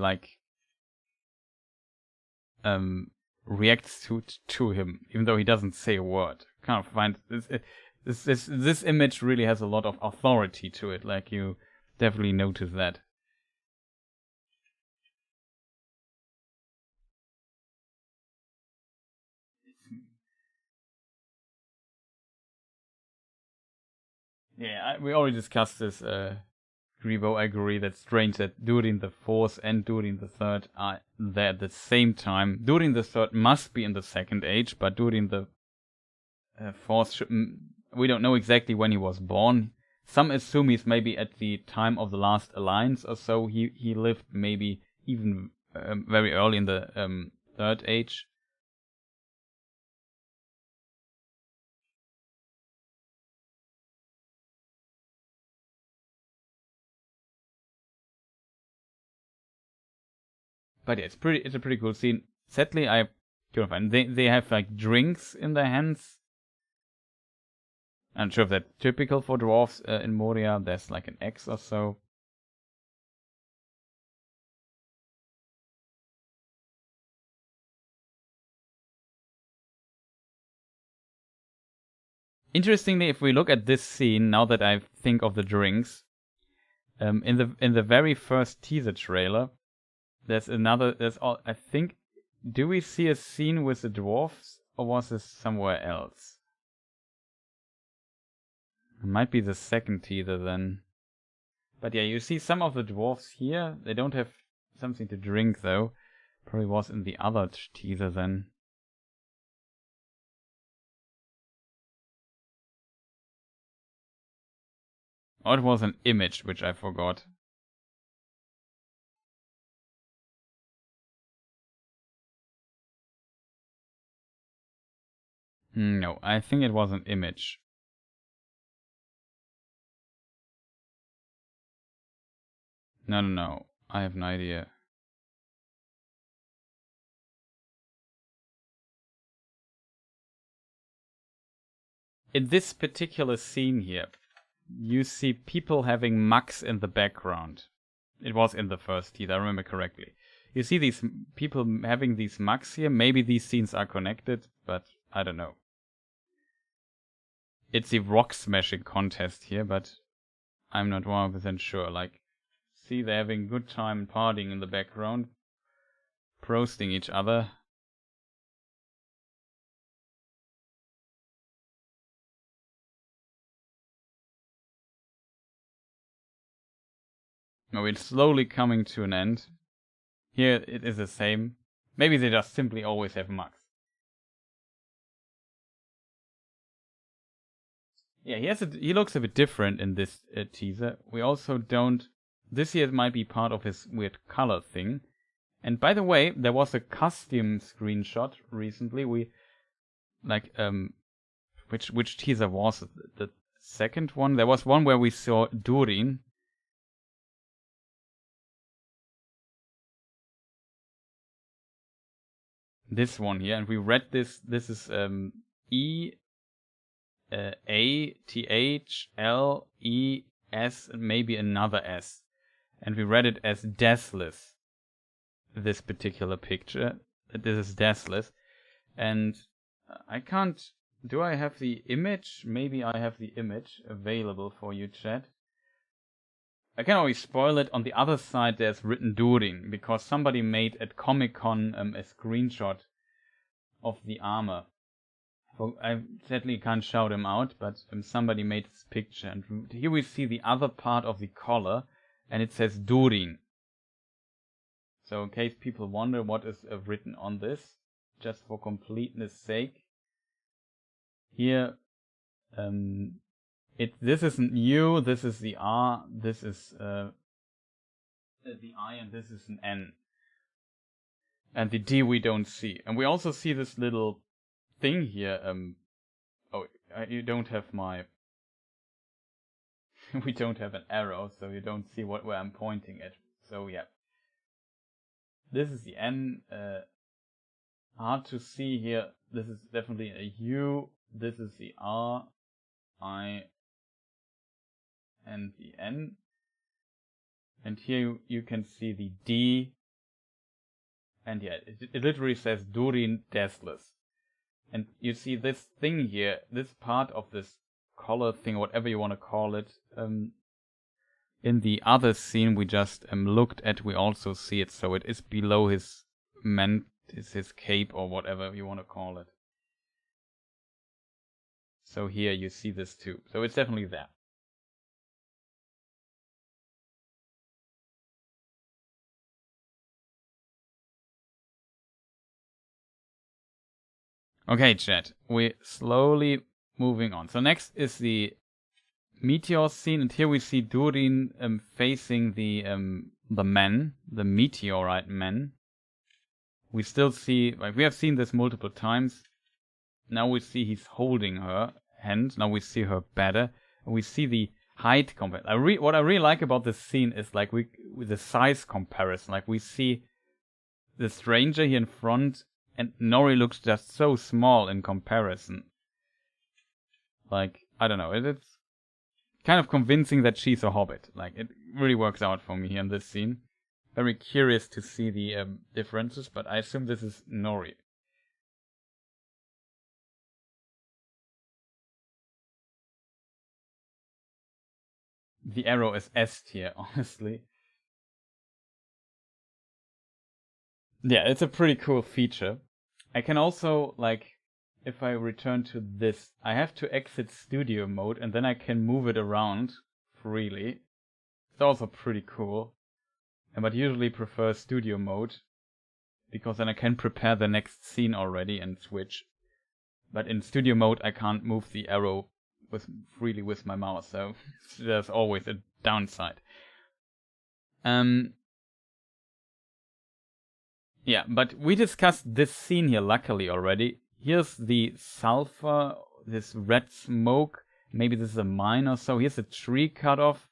reacts to him, even though he doesn't say a word. Kind of find this image really has a lot of authority to it. Like you definitely notice that. Yeah, we already discussed this. Gribo, I agree. That's strange that Durin the Fourth and Durin the Third are there at the same time. Durin the Third must be in the Second Age, but Durin the Fourth, we don't know exactly when he was born. Some assume he's maybe at the time of the Last Alliance or so. He lived maybe even very early in the Third Age. But yeah, it's a pretty cool scene. Sadly, I couldn't find. They have like drinks in their hands. I'm not sure if that's typical for dwarves in Moria. There's like an X or so. Interestingly, if we look at this scene, now that I think of the drinks, in the very first teaser trailer, I think, do we see a scene with the dwarves, or was this somewhere else? It might be the second teaser then. But yeah, you see some of the dwarves here. They don't have something to drink though. Probably was in the other teaser then. Or it was an image, which I forgot. No, I think it was an image. No. I have no idea. In this particular scene here, you see people having mugs in the background. It was in the first teaser, I remember correctly. You see these people having these mugs here. Maybe these scenes are connected, but I don't know. It's a rock smashing contest here, but I'm not 100% sure. Like, see, they're having a good time partying in the background, roasting each other. No, it's slowly coming to an end. Here it is the same. Maybe they just simply always have mugs. Yeah, he looks a bit different in this teaser. We also don't. This here might be part of his weird color thing. And by the way, there was a costume screenshot recently. Which teaser was it? The second one? There was one where we saw Durin. This one here, and we read this. This is ATHLES, and maybe another S. And we read it as Deathless. This particular picture. This is Deathless. And I can't... Do I have the image? Maybe I have the image available for you, chat. I can always spoil it. On the other side, there's written Durin, because somebody made at Comic-Con a screenshot of the armor. I sadly can't shout him out, but somebody made this picture. And here we see the other part of the collar, and it says Durin. So in case people wonder what is written on this, just for completeness sake, here This isn't U, this is the R, this is the I, and this is an N. And the D we don't see. And we also see this little thing here. You don't have my... we don't have an arrow, so you don't see where I'm pointing at. So yeah. This is the N. Hard to see here. This is definitely a U. This is the R, I, and the N. And here you can see the D. And yeah, it literally says Durin Deathless. And you see this thing here, this part of this collar thing, whatever you want to call it, in the other scene we just looked at, we also see it. So it is below his his cape or whatever you want to call it. So here you see this too. So it's definitely there. Okay, chat. We're slowly moving on. So next is the meteor scene, and here we see Durin facing the men, the meteorite men. We still see, like we have seen this multiple times. Now we see he's holding her hand. Now we see her better. And we see the height comparison. What I really like about this scene is like with the size comparison. Like we see the stranger here in front, and Nori looks just so small in comparison. Like, I don't know, it's kind of convincing that she's a hobbit. Like, it really works out for me here in this scene. Very curious to see the differences, but I assume this is Nori. The arrow is S tier, honestly. Yeah, it's a pretty cool feature. I can also, like, if I return to this, I have to exit studio mode and then I can move it around freely. It's also pretty cool. But usually prefer studio mode because then I can prepare the next scene already and switch. But in studio mode I can't move the arrow freely with my mouse, so there's always a downside. Yeah, but we discussed this scene here luckily already. Here's the sulfur, this red smoke. Maybe this is a mine or so. Here's a tree cut off.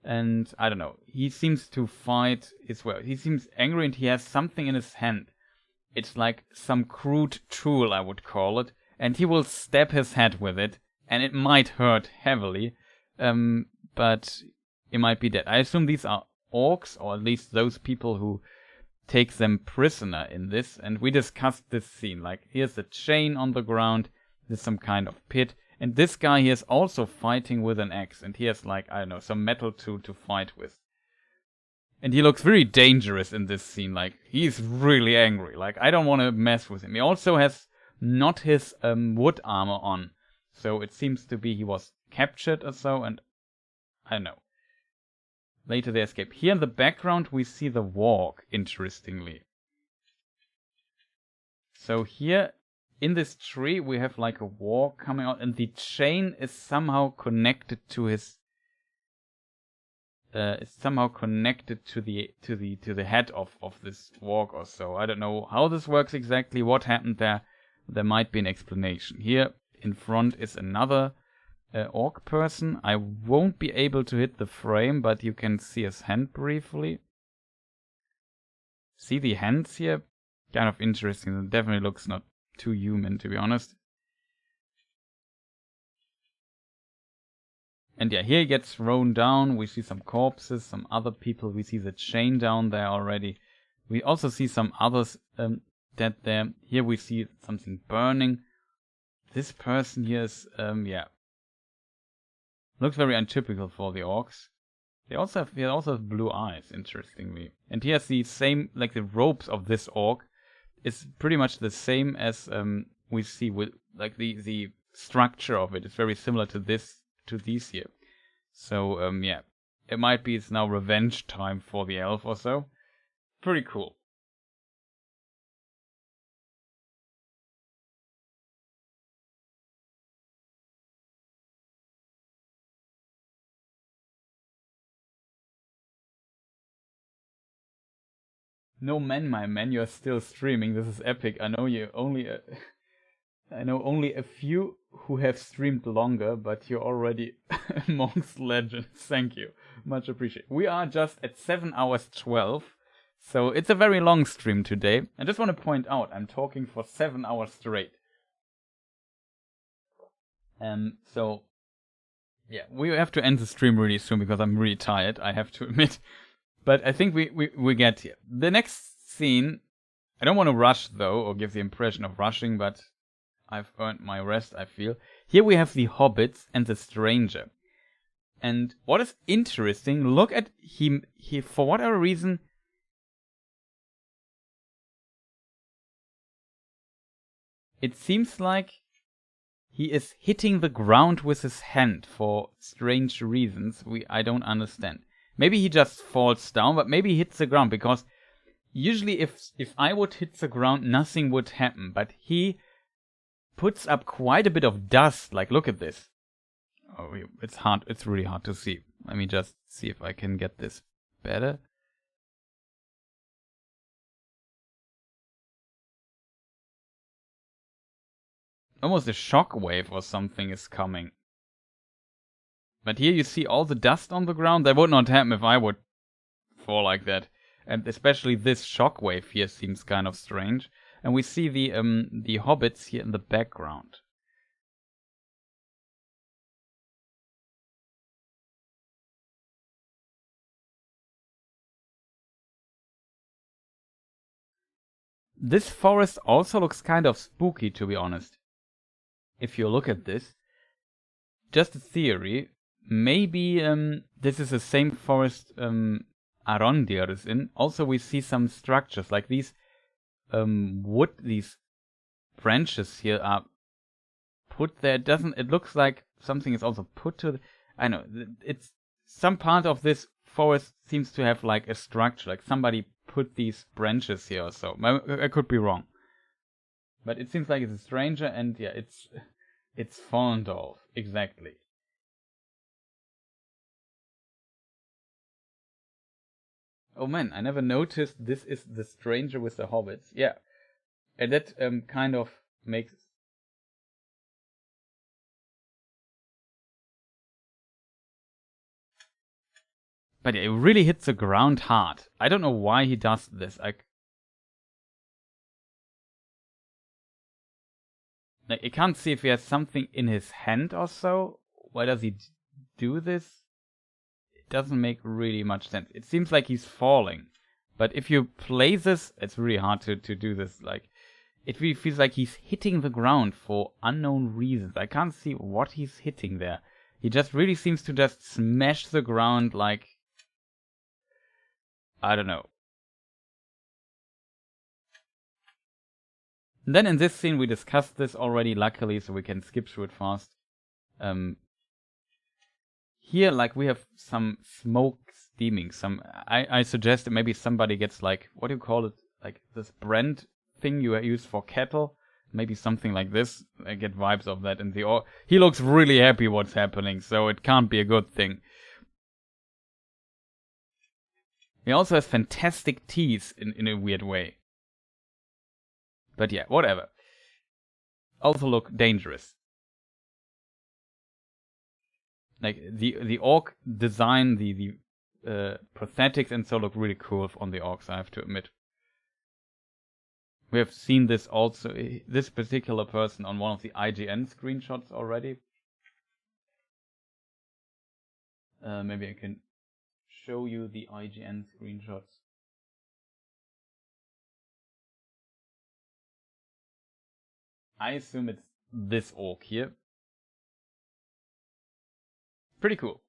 And I don't know. He seems to fight as well. He seems angry and he has something in his hand. It's like some crude tool, I would call it. And he will stab his head with it. And it might hurt heavily. But it might be dead. I assume these are orcs, or at least those people who take them prisoner in this. And we discussed this scene. Like, here's a chain on the ground. There's some kind of pit. And this guy here is also fighting with an axe. And he has, like, I don't know, some metal to fight with. And he looks very dangerous in this scene. Like, he's really angry. Like, I don't want to mess with him. He also has not his wood armor on. So it seems to be he was captured or so. And I don't know. Later they escape. Here in the background we see the walk, interestingly. So here in this tree we have like a walk coming out, and the chain is somehow connected to his it's somehow connected to the head of this walk or so. I don't know how this works exactly, what happened there. There might be an explanation. Here in front is another orc person. I won't be able to hit the frame, but you can see his hand briefly. See the hands here? Kind of interesting. It definitely looks not too human, to be honest. And yeah, here he gets thrown down. We see some corpses, some other people. We see the chain down there already. We also see some others dead there. Here we see something burning. This person here is, yeah, looks very untypical for the orcs. He also have blue eyes, interestingly. And he has the same, like the robes of this orc is pretty much the same as we see with, like the structure of it is very similar to these here. So yeah, it might be it's now revenge time for the elf or so. Pretty cool. No man, my man, you're still streaming. This is epic. I know you only I know only a few who have streamed longer, but you're already amongst legends. Thank you. Much appreciated. We are just at 7 hours 12. So it's a very long stream today. I just want to point out, I'm talking for 7 hours straight. So, yeah, we have to end the stream really soon because I'm really tired, I have to admit. But I think we get here. The next scene, I don't want to rush though, or give the impression of rushing, but I've earned my rest, I feel. Here we have the hobbits and the stranger. And what is interesting, look at him, he for whatever reason, it seems like he is hitting the ground with his hand for strange reasons I don't understand. Maybe he just falls down, but maybe he hits the ground, because usually if I would hit the ground, nothing would happen. But he puts up quite a bit of dust. Like, look at this. Oh, it's hard. It's really hard to see. Let me just see if I can get this better. Almost a shock wave or something is coming. But here you see all the dust on the ground. That would not happen if I would fall like that. And especially this shock wave here seems kind of strange. And we see the hobbits here in the background. This forest also looks kind of spooky, to be honest. If you look at this, just a theory, maybe this is the same forest Arondir is in. Also, we see some structures like these wood, these branches here are put there. It looks like something is also put to I know, it's some part of this forest seems to have like a structure, like somebody put these branches here or so. I could be wrong. But it seems like it's a stranger, and yeah, it's Fondolf, exactly. Oh man, I never noticed this is the stranger with the hobbits. Yeah. And that kind of makes... But yeah, it really hits the ground hard. I don't know why he does this. I can't see if he has something in his hand or so. Why does he do this? It doesn't make really much sense. It seems like he's falling. But if you play this, it's really hard to do this. Like, it really feels like he's hitting the ground for unknown reasons. I can't see what he's hitting there. He just really seems to just smash the ground like... I don't know. And then in this scene, we discussed this already, luckily, so we can skip through it fast. Here, like, we have some smoke steaming. I suggest that maybe somebody gets, like, what do you call it? Like, this brand thing you use for cattle. Maybe something like this. I get vibes of that in the... He looks really happy what's happening, so it can't be a good thing. He also has fantastic teeth in a weird way. But yeah, whatever. Also look dangerous. Like the orc design, the prosthetics and so look really cool on the orcs, I have to admit. We have seen this also, this particular person on one of the IGN screenshots already. Maybe I can show you the IGN screenshots. I assume it's this orc here. Pretty cool.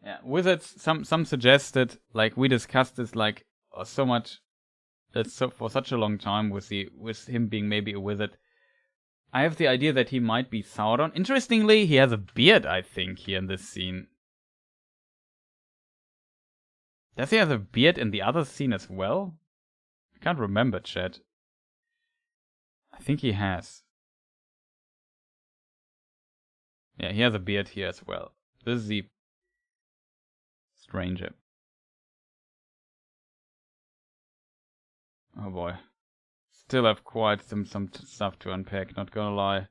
Yeah, wizards. Some suggested, like we discussed this, like so much. For such a long time with him being maybe a wizard. I have the idea that he might be Sauron. Interestingly, he has a beard, I think, here in this scene. Does he have a beard in the other scene as well? I can't remember, chat. I think he has. Yeah, he has a beard here as well. This is the stranger. Oh boy. Still have quite some stuff to unpack, not gonna lie.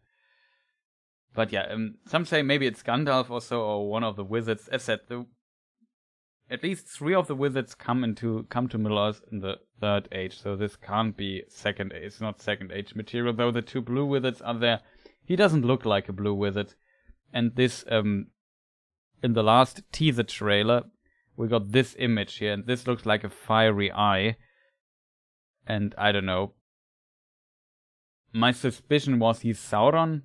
But yeah, some say maybe it's Gandalf also, or one of the wizards. As said, at least 3 of the wizards come to Middle-earth in the 3rd age, so this can't be 2nd age. It's not 2nd age material, though the 2 blue wizards are there. He doesn't look like a blue wizard. And this, in the last teaser trailer, we got this image here, and this looks like a fiery eye. And I don't know. My suspicion was he's Sauron,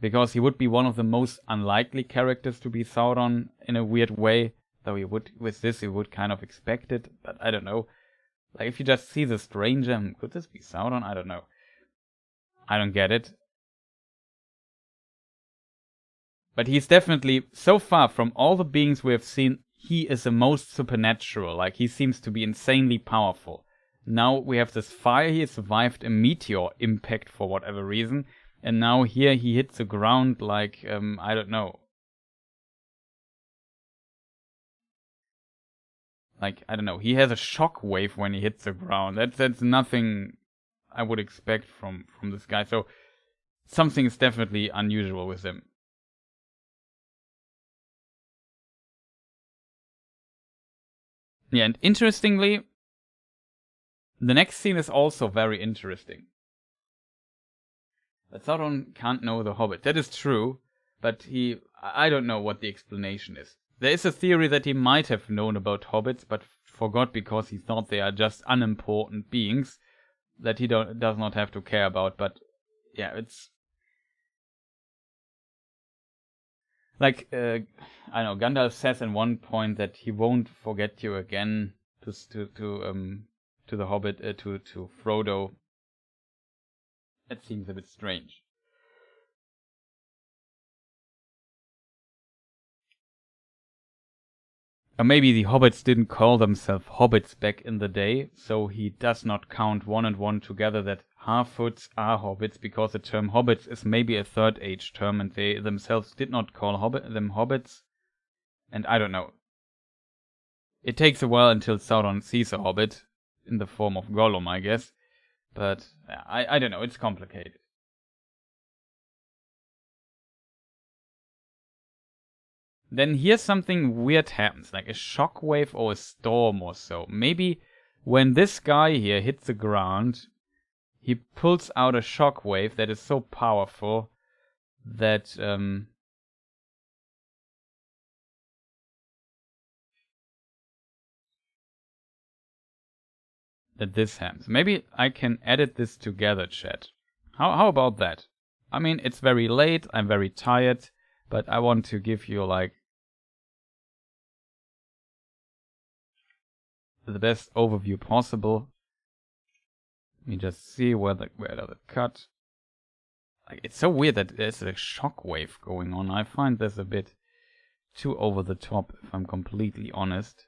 because he would be one of the most unlikely characters to be Sauron in a weird way. Though you would, with this, you would kind of expect it, but I don't know. Like, if you just see the stranger, could this be Sauron? I don't know. I don't get it. But he's definitely, so far from all the beings we have seen, he is the most supernatural. Like, he seems to be insanely powerful. Now we have this fire, he survived a meteor impact for whatever reason. And now here he hits the ground like, I don't know. Like, I don't know, he has a shock wave when he hits the ground. That's nothing I would expect from this guy. So something is definitely unusual with him. Yeah, and interestingly, the next scene is also very interesting. But Sauron can't know the Hobbit. That is true, but I don't know what the explanation is. There is a theory that he might have known about hobbits, but forgot because he thought they are just unimportant beings that he does not have to care about. But yeah, it's like I know Gandalf says in one point that he won't forget you again to the Hobbit to Frodo. That seems a bit strange. Or maybe the hobbits didn't call themselves hobbits back in the day, so he does not count 1 and 1 together that half-hoods are hobbits, because the term hobbits is maybe a 3rd age term and they themselves did not call them hobbits. And I don't know. It takes a while until Sauron sees a hobbit, in the form of Gollum, I guess. But I don't know, it's complicated. Then here's something weird happens, like a shockwave or a storm or so. Maybe when this guy here hits the ground, he pulls out a shockwave that is so powerful that that this happens. Maybe I can edit this together, chat. How about that? I mean, it's very late, I'm very tired, but I want to give you like the best overview possible. Let me just see where does it cut. Like, it's so weird that there's a shockwave going on. I find this a bit too over the top, if I'm completely honest.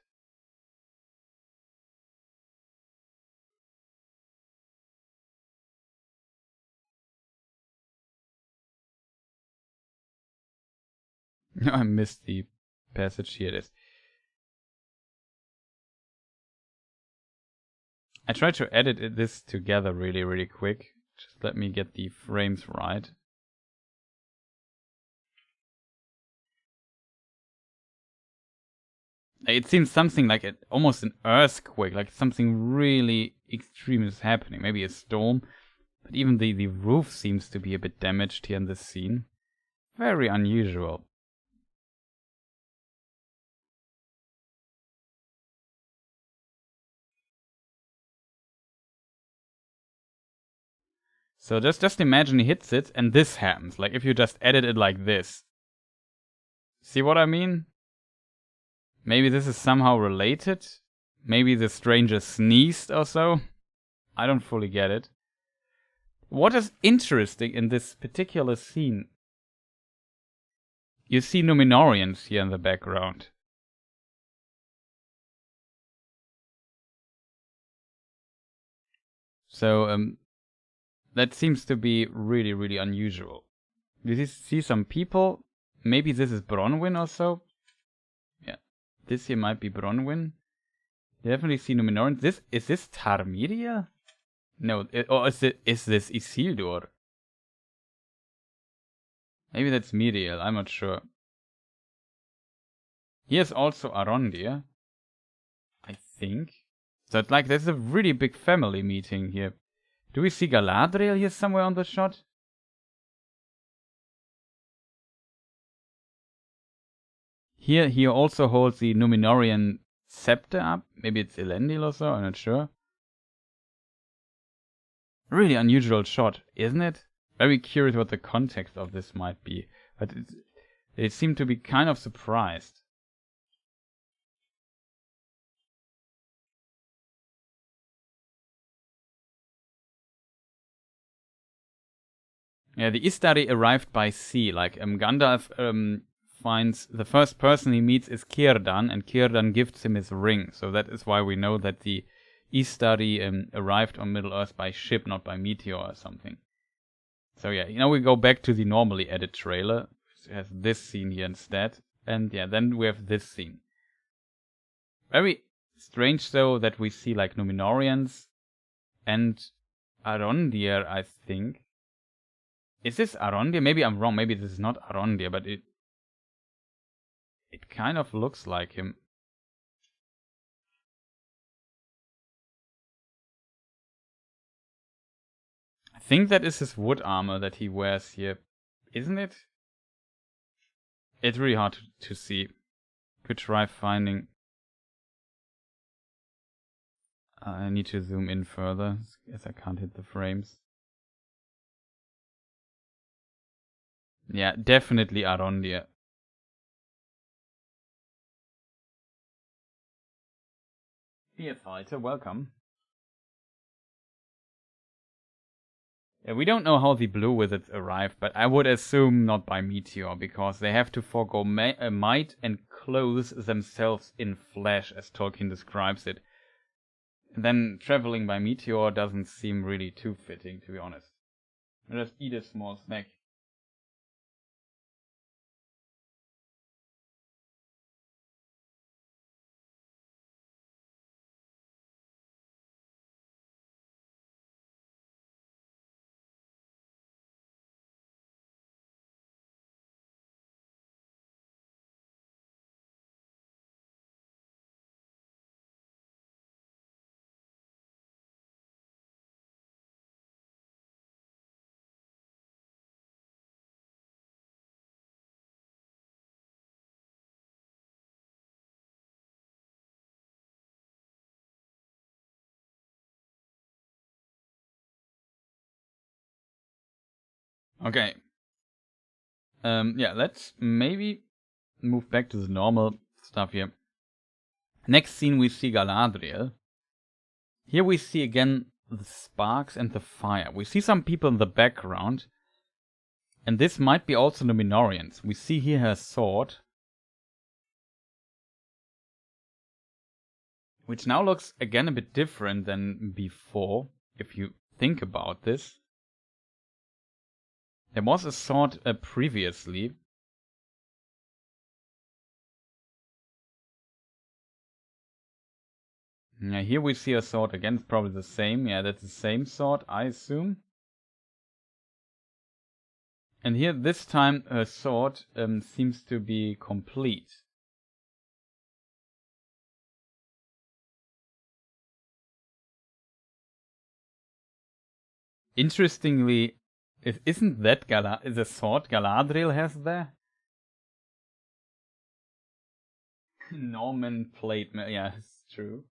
I missed the passage. Here it is. I tried to edit this together really quick. Just let me get the frames right. It seems something like almost an earthquake, like something really extreme is happening. Maybe a storm. But even the roof seems to be a bit damaged here in this scene. Very unusual. So just imagine he hits it and this happens. Like if you just edit it like this. See what I mean? Maybe this is somehow related? Maybe the stranger sneezed or so? I don't fully get it. What is interesting in this particular scene? You see Numenorians here in the background. So, that seems to be really unusual. You see some people? Maybe this is Bronwyn or so? Yeah, this here might be Bronwyn. Definitely see Numenorians. Is this Tarmiriel? No, or is this Isildur? Maybe that's Miriel, I'm not sure. Here's also Arondir, I think. So it's like there's a really big family meeting here. Do we see Galadriel here somewhere on the shot? Here he also holds the Numenorian scepter up. Maybe it's Elendil or so, I'm not sure. Really unusual shot, isn't it? Very curious what the context of this might be. But they seem to be kind of surprised. Yeah, the Istari arrived by sea. Like Gandalf finds the first person he meets is Círdan, and Círdan gives him his ring. So that is why we know that the Istari arrived on Middle Earth by ship, not by meteor or something. So yeah, now we go back to the normally edited trailer. It has this scene here instead. And yeah, then we have this scene. Very strange though that we see like Numenorians and Arondir, I think. Is this Arondir? Maybe I'm wrong. Maybe this is not Arondir, but it kind of looks like him. I think that is his wood armor that he wears here, isn't it? It's really hard to see. Could try finding. I need to zoom in further, as I can't hit the frames. Yeah, definitely Arondir. Be a fighter, welcome. Yeah, we don't know how the blue wizards arrived, but I would assume not by meteor, because they have to forego might and clothe themselves in flesh, as Tolkien describes it. And then traveling by meteor doesn't seem really too fitting, to be honest. I'll just eat a small snack. Okay. Yeah, let's maybe move back to the normal stuff here. Next scene we see Galadriel. Here we see again the sparks and the fire. We see some people in the background. And this might be also Numenorians. We see here her sword. Which now looks again a bit different than before, if you think about this. There was a sword previously. Yeah, here we see a sword again, it's probably the same. Yeah, that's the same sword, I assume. And here, this time, her sword seems to be complete. Interestingly, isn't that the sword Galadriel has there? Norman plate, yeah, it's true.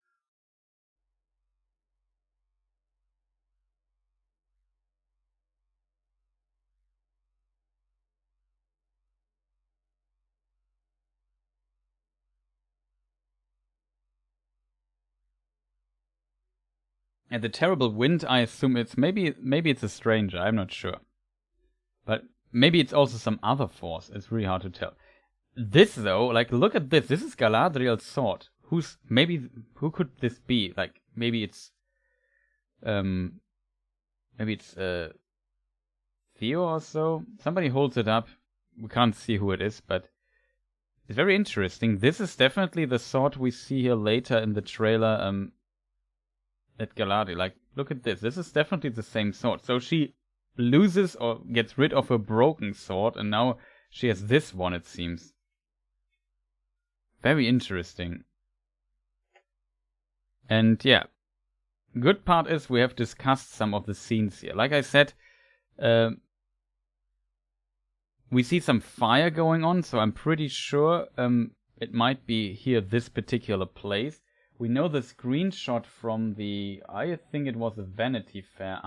And the terrible wind, I assume it's maybe it's a stranger, I'm not sure. But maybe it's also some other force, it's really hard to tell. This though, like look at this. This is Galadriel's sword. Who could this be? Like maybe it's Theo or so. Somebody holds it up. We can't see who it is, but It's very interesting. This is definitely the sword we see here later in the trailer at Galadi. Like, look at this. This is definitely the same sword. So she loses or gets rid of her broken sword, and now she has this one, it seems. Very interesting. And yeah, good part is we have discussed some of the scenes here. Like I said, we see some fire going on, so I'm pretty sure it might be here, this particular place. We know the screenshot from the, I think it was a Vanity Fair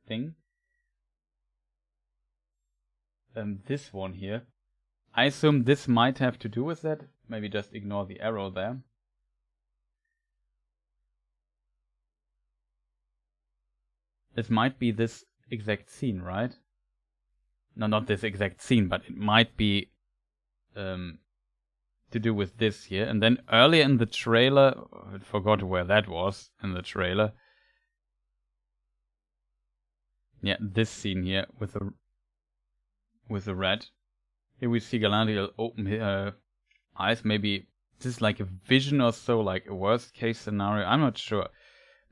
thing. This one here. I assume this might have to do with that. Maybe just ignore the arrow there. This might be this exact scene, right? No, not this exact scene, but it might be to do with this here. And then earlier in the trailer, I forgot where that was in the trailer. Yeah, this scene here with the rat. Here we see Galadriel open her eyes. Maybe this is like a vision or so, like a worst case scenario. I'm not sure.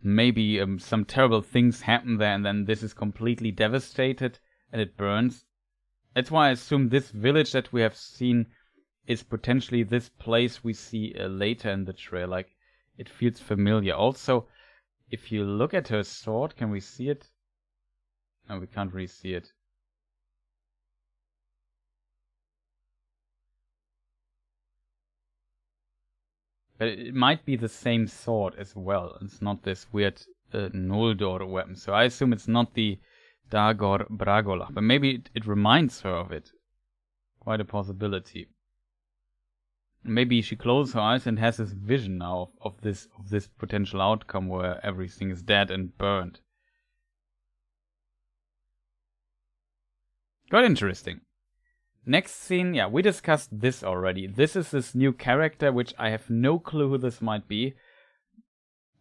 Maybe some terrible things happen there, and then this is completely devastated and it burns. That's why I assume this village that we have seen is potentially this place we see later in the trailer. Like, it feels familiar. Also, if you look at her sword, can we see it? No, we can't really see it. But it might be the same sword as well. It's not this weird Noldor weapon. So I assume it's not the Dagor Bragola. But maybe it reminds her of it. Quite a possibility. Maybe she closes her eyes and has this vision now of this potential outcome where everything is dead and burned. Quite interesting. Next scene, yeah, we discussed this already. This is this new character, which I have no clue who this might be.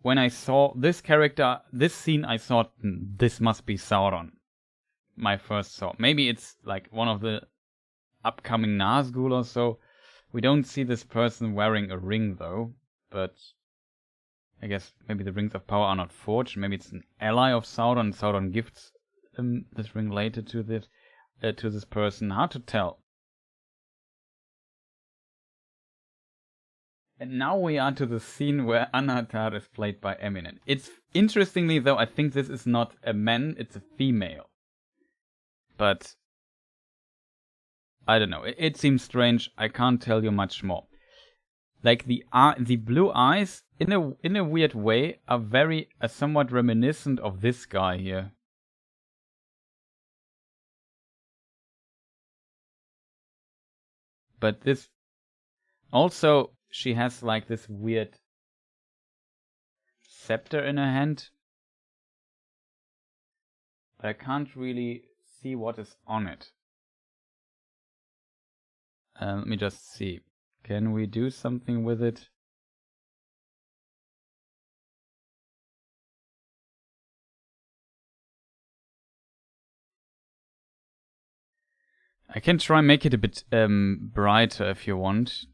When I saw this character, this scene, I thought, this must be Sauron. My first thought. Maybe it's like one of the upcoming Nazgul or so. We don't see this person wearing a ring though, but I guess maybe the rings of power are not forged. Maybe it's an ally of Sauron. Sauron gifts this ring later to this person. Hard to tell. And now we are to the scene where Anatar is played by Eminent. It's interestingly though, I think this is not a man, it's a female. But I don't know. It seems strange. I can't tell you much more. Like the blue eyes, in a weird way, are somewhat reminiscent of this guy here. But this also, she has like this weird scepter in her hand. But I can't really see what is on it. Let me just see. Can we do something with it? I can try make it a bit brighter if you want.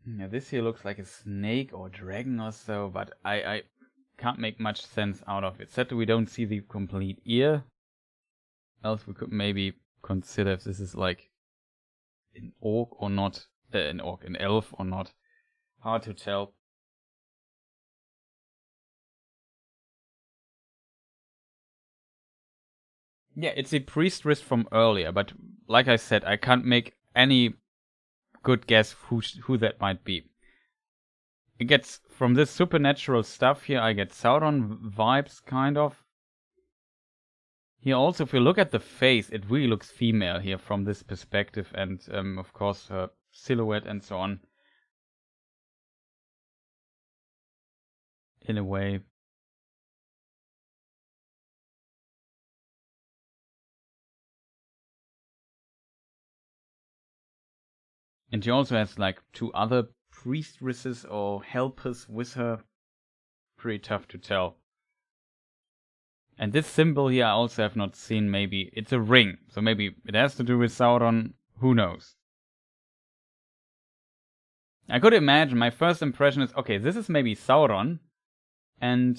Yeah, this here looks like a snake or dragon or so, but I can't make much sense out of it. Sadly, we don't see the complete ear. Else we could maybe consider if this is like an orc or not. An elf or not. Hard to tell. Yeah, it's a priestess from earlier, but like I said, I can't make any good guess who that might be. It gets from this supernatural stuff here, I get Sauron vibes, kind of. Here also, if you look at the face, it really looks female here from this perspective, and of course her silhouette and so on. In a way. And she also has like 2 other priestesses or helpers with her. Pretty tough to tell. And this symbol here I also have not seen. Maybe it's a ring. So maybe it has to do with Sauron. Who knows? I could imagine, my first impression is, okay, this is maybe Sauron. And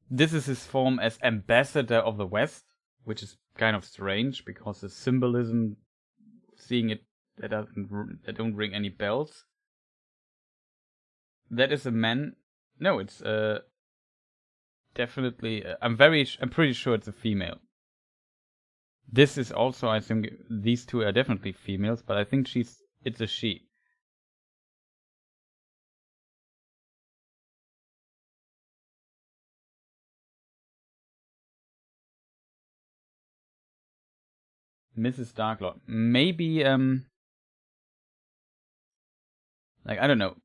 this is his form as ambassador of the West. Which is kind of strange, because the symbolism, seeing it, that don't ring any bells. That is a man. No, it's definitely. I'm pretty sure it's a female. This is also, I think, these 2 are definitely females, but I think it's a she. Mrs. Darklord. Maybe, like, I don't know.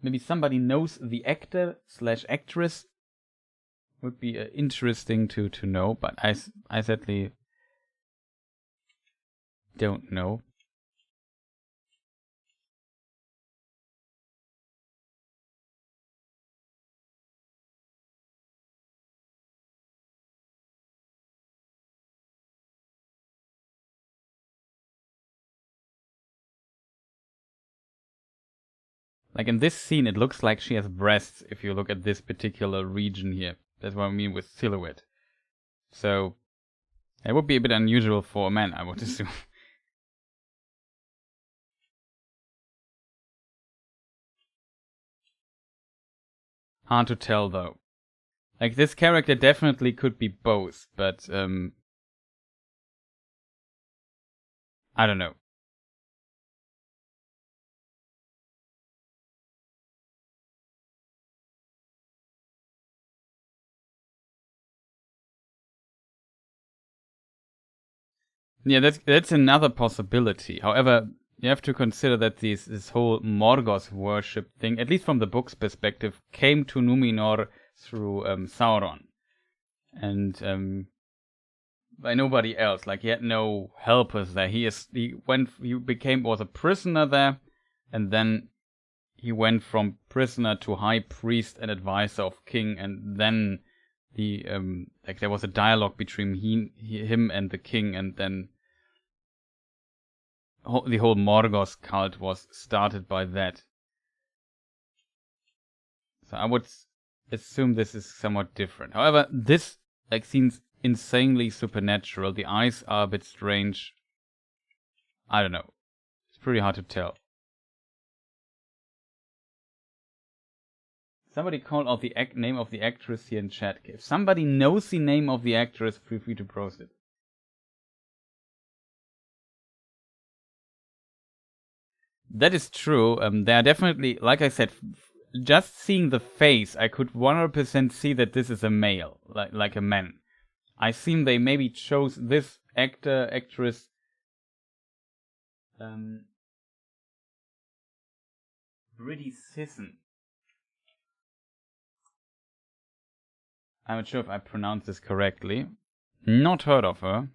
Maybe somebody knows the actor/actress. Would be interesting to know, but I sadly don't know. Like in this scene, it looks like she has breasts if you look at this particular region here. That's what I mean with silhouette. So, it would be a bit unusual for a man, I would assume. Hard to tell, though. Like, this character definitely could be both, but, I don't know. Yeah, that's another possibility. However, you have to consider that this whole Morgoth worship thing, at least from the book's perspective, came to Numenor through Sauron. And by nobody else. Like, he had no helpers there. He was a prisoner there, and then he went from prisoner to high priest and advisor of king, and then there was a dialogue between him and the king, and then the whole Morgoth cult was started by that. So I would assume this is somewhat different. However, this seems insanely supernatural. The eyes are a bit strange. I don't know. It's pretty hard to tell. Somebody called out the name of the actress here in chat. If somebody knows the name of the actress, feel free to post it. That is true. There are definitely, like I said, just seeing the face, I could 100% see that this is a male, like a man. I think they maybe chose this actress. Bridie Sisson. I'm not sure if I pronounced this correctly. Not heard of her.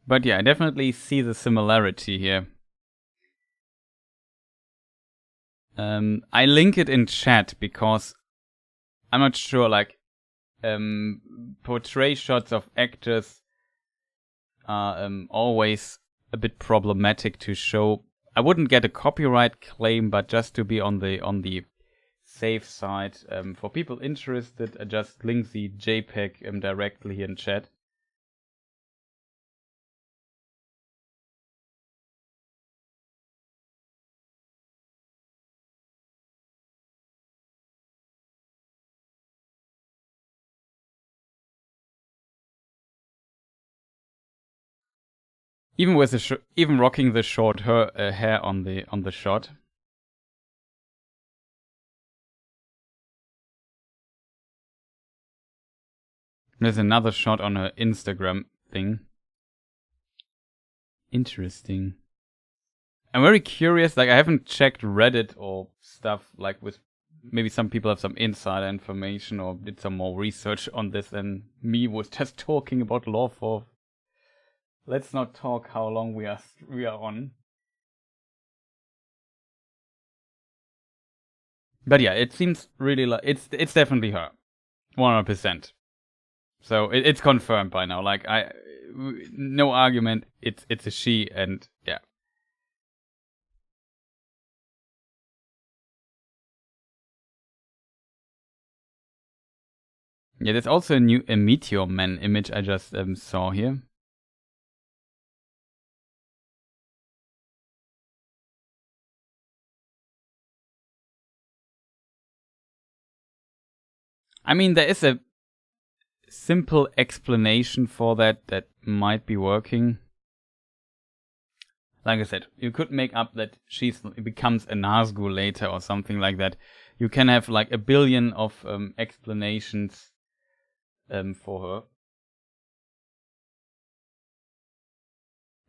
But yeah, I definitely see the similarity here. I link it in chat because I'm not sure, portray shots of actors are always a bit problematic to show. I wouldn't get a copyright claim, but just to be on the safe side, for people interested, I just link the JPEG directly here in chat. Even rocking the short hair on the shot. There's another shot on her Instagram thing. Interesting. I'm very curious. I haven't checked Reddit or stuff with maybe some people have some insider information or did some more research on this than me, was just talking about lore for... Let's not talk how long we are on. But yeah, it seems really like it's definitely her, 100%. So it's confirmed by now. Like no argument. It's a she, and yeah. Yeah, there's also a Meteor Man image I just saw here. I mean, there is a simple explanation for that might be working. Like I said, you could make up that she becomes a Nazgul later or something like that. You can have like a billion of explanations for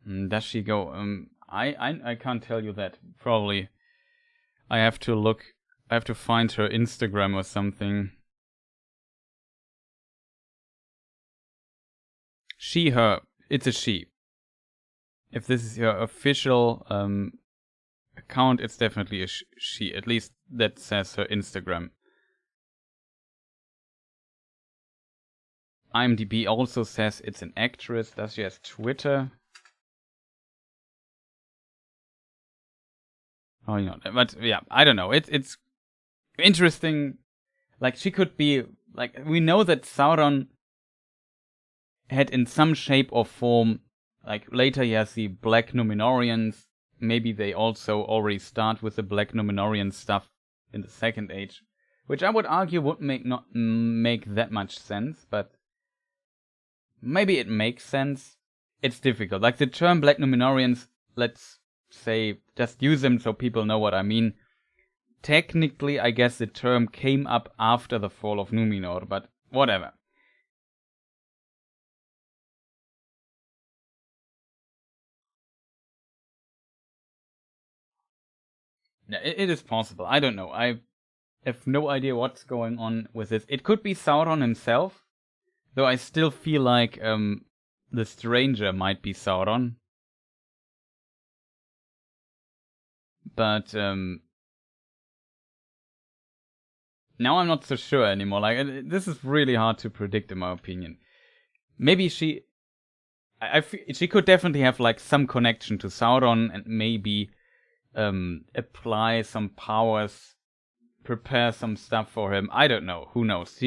her. Does she go? I can't tell you that. Probably. I have to look. I have to find her Instagram or something. She, her. It's a she. If this is her official account, it's definitely a she. At least that says her Instagram. IMDb also says it's an actress. Does she have Twitter? Oh, you know, but yeah, I don't know. It's interesting. Like, she could be, like, we know that Sauron had in some shape or form, like, later he has the Black Numenorians. Maybe they also already start with the Black Numenorian stuff in the Second Age, which I would argue would not make that much sense, but maybe it makes sense. It's difficult. Like, the term Black Numenorians, let's say, just use them so people know what I mean. Technically, I guess the term came up after the fall of Numenor, but whatever. Yeah, it is possible. I don't know. I have no idea what's going on with this. It could be Sauron himself, though I still feel like the stranger might be Sauron. But now I'm not so sure anymore. Like, this is really hard to predict, in my opinion. Maybe she could definitely have like some connection to Sauron and maybe apply some powers, prepare some stuff for him. I don't know. Who knows?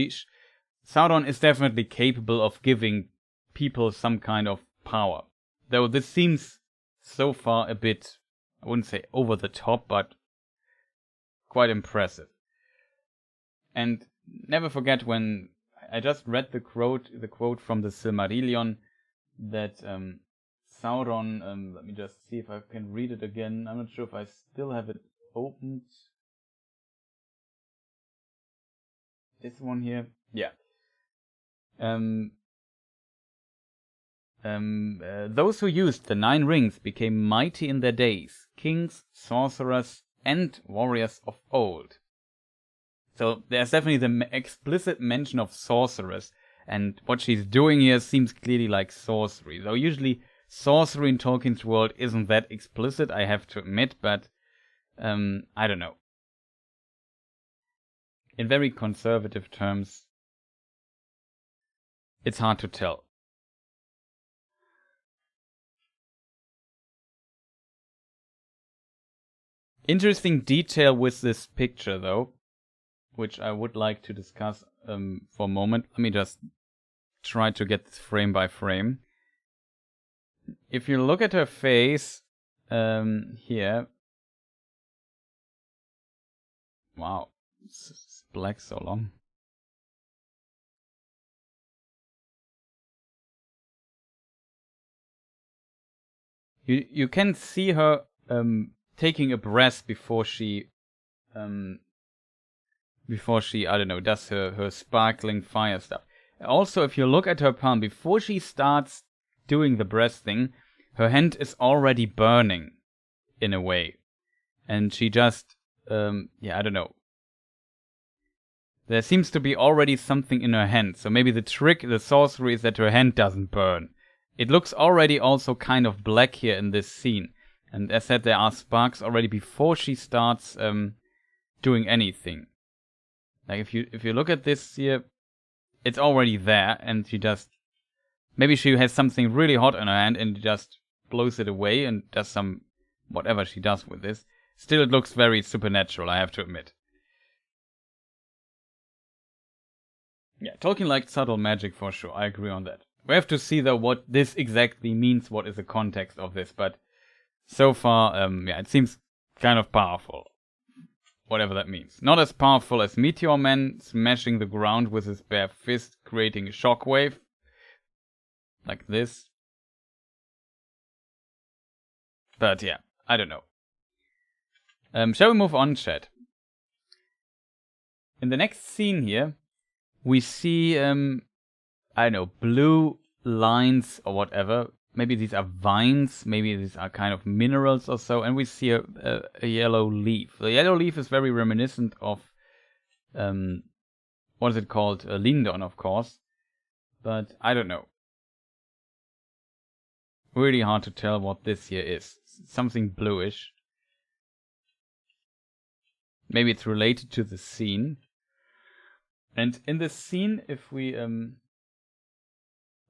Sauron is definitely capable of giving people some kind of power. Though this seems so far a bit, I wouldn't say over the top, but quite impressive. And never forget when I just read the quote from the Silmarillion that Sauron, let me just see if I can read it again. I'm not sure if I still have it opened. This one here? Yeah. Those who used the 9 rings became mighty in their days, kings, sorcerers, and warriors of old. So there's definitely the explicit mention of sorcerers, and what she's doing here seems clearly like sorcery. Though usually sorcery in Tolkien's world isn't that explicit, I have to admit, but I don't know. In very conservative terms, it's hard to tell. Interesting detail with this picture, though, which I would like to discuss for a moment. Let me just try to get this frame by frame. If you look at her face here, wow, it's black so long. You can see her taking a breath before she I don't know, does her sparkling fire stuff. Also, if you look at her palm, before she starts doing the breath thing, her hand is already burning in a way. And she just, I don't know. there seems to be already something in her hand. So maybe the trick, the sorcery, is that her hand doesn't burn. It looks already also kind of black here in this scene. And as said, there are sparks already before she starts doing anything. Like if you look at this here, it's already there, and she just... Maybe she has something really hot in her hand and just blows it away and does some... whatever she does with this. Still, it looks very supernatural, I have to admit. Yeah, Tolkien liked subtle magic for sure, I agree on that. We have to see though what this exactly means, what is the context of this, but so far, yeah, it seems kind of powerful. Whatever that means. Not as powerful as Meteor Man smashing the ground with his bare fist, creating a shockwave. Like this. But yeah, I don't know. Shall we move on, chat? In the next scene here, we see, I don't know, blue lines or whatever. Maybe these are vines, maybe these are kind of minerals or so, and we see a yellow leaf. The yellow leaf is very reminiscent of, what is it called? Lindon, of course. But I don't know. Really hard to tell what this here is. Something bluish. Maybe it's related to the scene. And in this scene, if we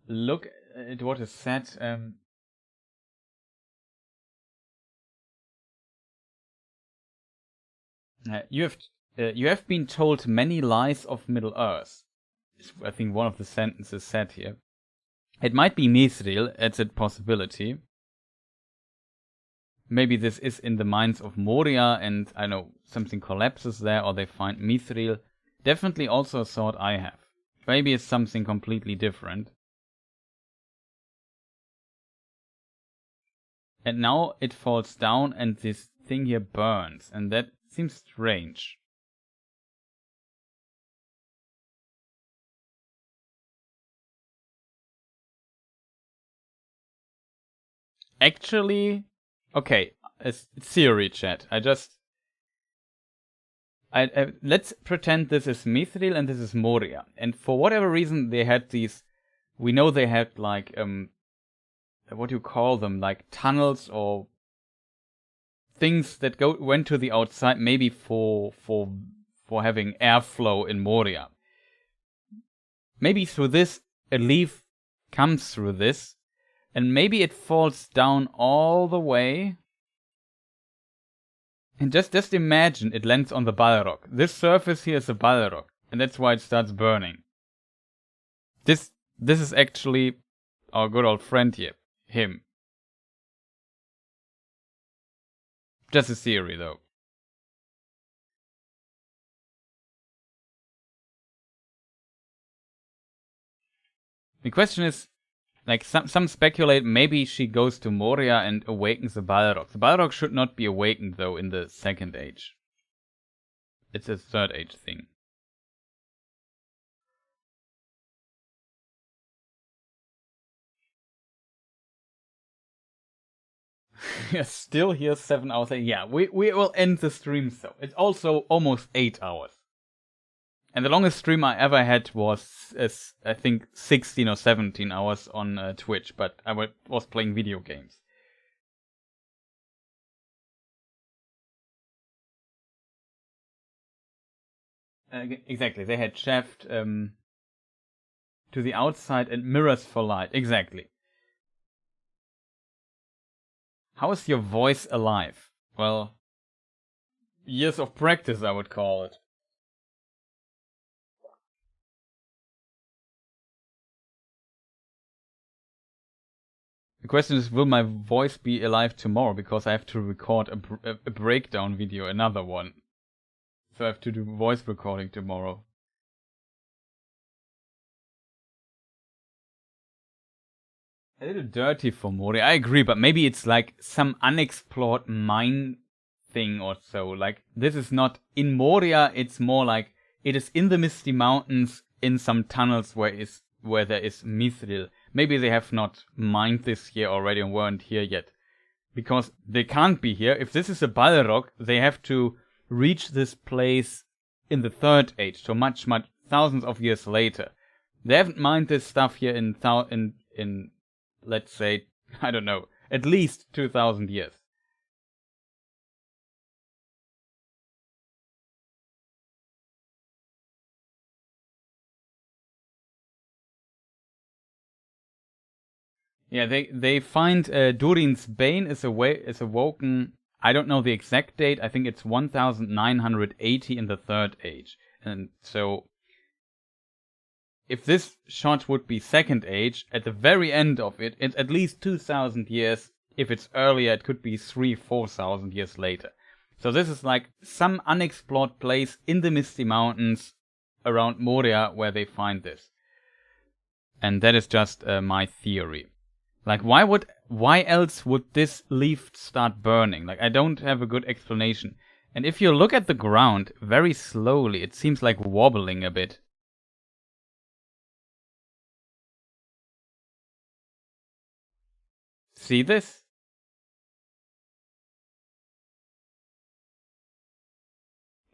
look at what is said, you have been told many lies of Middle-earth. I think one of the sentences said here. It might be Mithril, it's a possibility. Maybe this is in the mines of Moria and, I know, something collapses there or they find Mithril. Definitely also a thought I have. Maybe it's something completely different. And now it falls down and this thing here burns. And that seems strange. Actually, okay, it's theory, chat. Let's pretend this is Mithril and this is Moria. And for whatever reason, they had these... We know they had, like, what do you call them? Like tunnels or things that went to the outside, maybe for having airflow in Moria. Maybe through this, a leaf comes through this, and maybe it falls down all the way. And just imagine it lands on the Balrog. This surface here is a Balrog, and that's why it starts burning. This is actually our good old friend here. Him. Just a theory, though. The question is, like, some speculate maybe she goes to Moria and awakens the Balrog. The Balrog should not be awakened, though, in the second age. It's a third age thing. Yes, still here 7 hours. Yeah, we will end the stream so. It's also almost 8 hours. And the longest stream I ever had was, I think, 16 or 17 hours on Twitch, but I was playing video games. Exactly, they had shaft to the outside and mirrors for light. Exactly. How is your voice alive? Well, years of practice, I would call it. The question is, will my voice be alive tomorrow? Because I have to record a breakdown video, another one. So I have to do voice recording tomorrow. A little dirty for Moria, I agree, but maybe it's like some unexplored mine thing or so. Like, this is not in Moria, it's more like it is in the Misty Mountains in some tunnels where there is Mithril. Maybe they have not mined this here already and weren't here yet. Because they can't be here. If this is a Balrog, they have to reach this place in the Third Age, so much thousands of years later. They haven't mined this stuff here in let's say, I don't know, at least 2,000 years. Yeah, they find Durin's Bane is awoken. I don't know the exact date. I think it's 1980 in the Third Age. And so, if this shot would be Second Age, at the very end of it, it's at least 2,000 years. If it's earlier, it could be 4,000 years later. So this is like some unexplored place in the Misty Mountains around Moria where they find this. And that is just my theory. Like, why else would this leaf start burning? Like, I don't have a good explanation. And if you look at the ground very slowly, it seems like wobbling a bit. See this?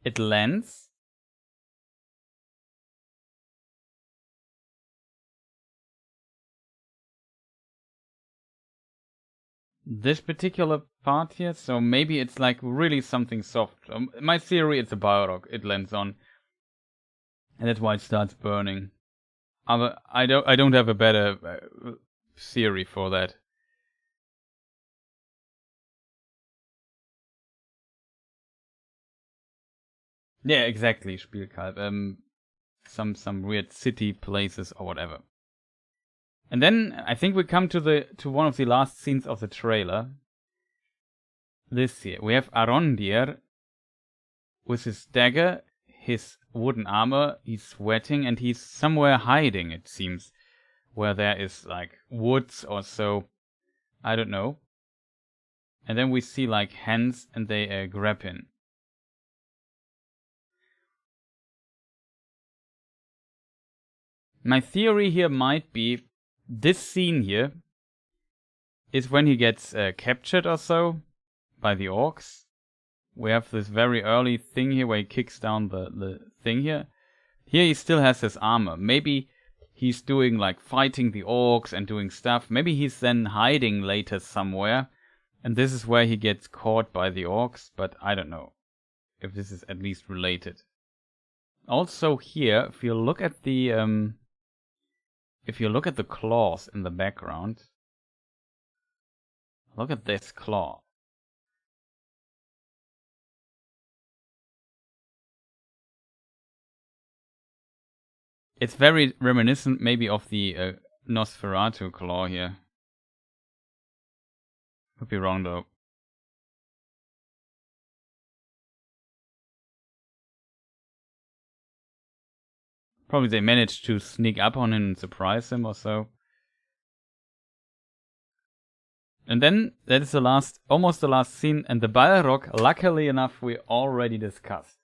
It lands. This particular part here, so maybe it's like really something soft. My theory, it's a Balrog it lands on, and that's why it starts burning. I don't have a better theory for that. Yeah, exactly, Spielkalb. Some weird city places or whatever. And then I think we come to one of the last scenes of the trailer. This here. We have Arondir with his dagger, his wooden armor, he's sweating, and he's somewhere hiding, it seems. Where there is like woods or so. I don't know. And then we see like hands and they grab him. My theory here might be this scene here is when he gets captured or so by the orcs. We have this very early thing here where he kicks down the thing here. Here he still has his armor. Maybe he's doing like fighting the orcs and doing stuff. Maybe he's then hiding later somewhere. And this is where he gets caught by the orcs. But I don't know if this is at least related. Also here, if you look at the claws in the background, look at this claw. It's very reminiscent maybe of the Nosferatu claw here. Could be wrong though. Probably they managed to sneak up on him and surprise him or so. And then that is almost the last scene, and the Balrog, luckily enough, we already discussed.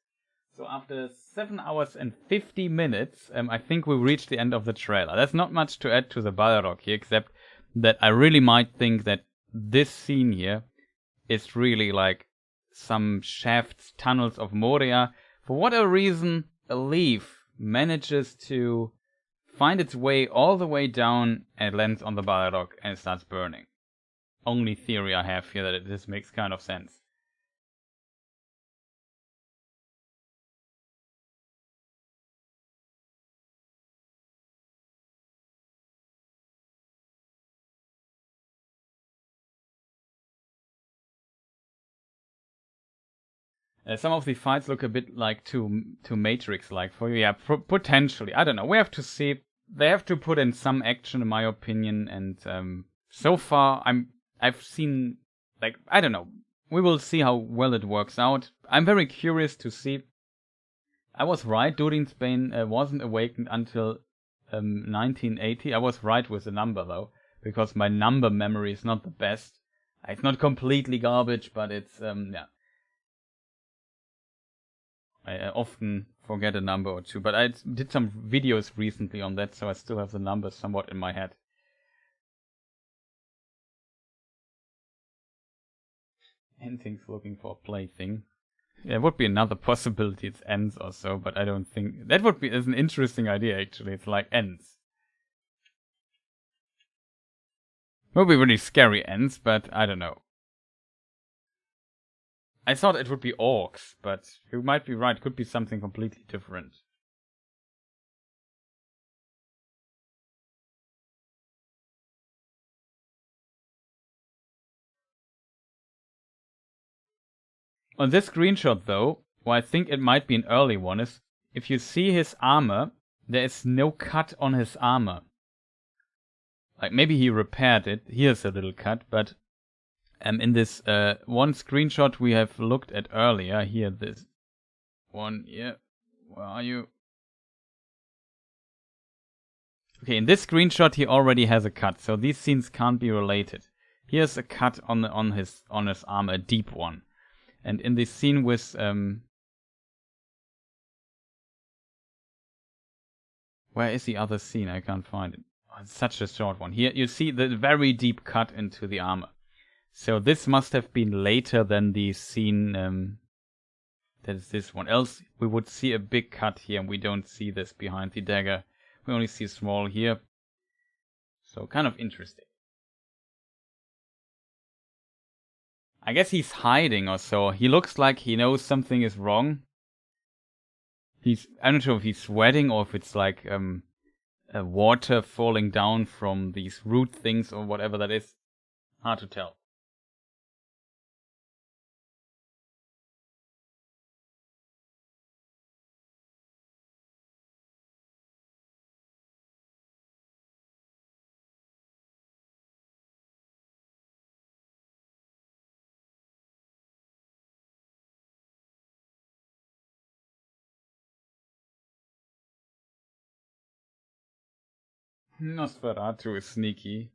So after 7 hours and 50 minutes, I think we reached the end of the trailer. There's not much to add to the Balrog here, except that I really might think that this scene here is really like some shafts, tunnels of Moria. For whatever reason, a leaf manages to find its way all the way down and lands on the Balrog and it starts burning. Only theory I have here that this makes kind of sense. Some of the fights look a bit like too Matrix-like for you. Yeah, potentially. I don't know. We have to see. They have to put in some action, in my opinion. And so far, I've seen, like, I don't know. We will see how well it works out. I'm very curious to see. I was right. Durin's Bane wasn't awakened until 1980. I was right with the number though, because my number memory is not the best. It's not completely garbage, but it's yeah. I often forget a number or two, but I did some videos recently on that, so I still have the numbers somewhat in my head. Anything's looking for a plaything. There would be another possibility. It's ends or so, but I don't think that would be. Is an interesting idea actually. It's like ends. Would be really scary ends, but I don't know. I thought it would be orcs, but you might be right. Could be something completely different. On this screenshot, though, well, I think it might be an early one, is if you see his armor, there is no cut on his armor. Like, maybe he repaired it. Here's a little cut, but in this one screenshot we have looked at earlier, here, this one, yeah, where are you? Okay, in this screenshot he already has a cut, so these scenes can't be related. Here's a cut on his armor, a deep one. And in this scene with where is the other scene? I can't find it. Oh, it's such a short one. Here you see the very deep cut into the armor. So this must have been later than the scene that is this one. Else we would see a big cut here, and we don't see this behind the dagger. We only see small here. So kind of interesting. I guess he's hiding or so. He looks like he knows something is wrong. I'm not sure if he's sweating or if it's like water falling down from these root things or whatever that is. Hard to tell. Nosferatu is sneaky.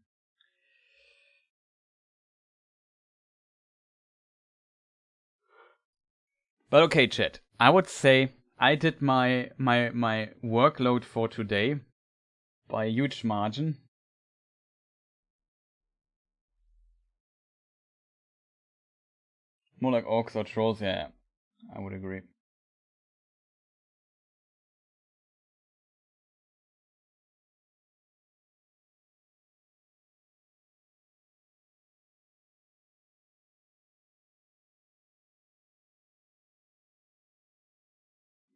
But okay, chat. I would say I did my workload for today by a huge margin. More like orcs or trolls, yeah, I would agree.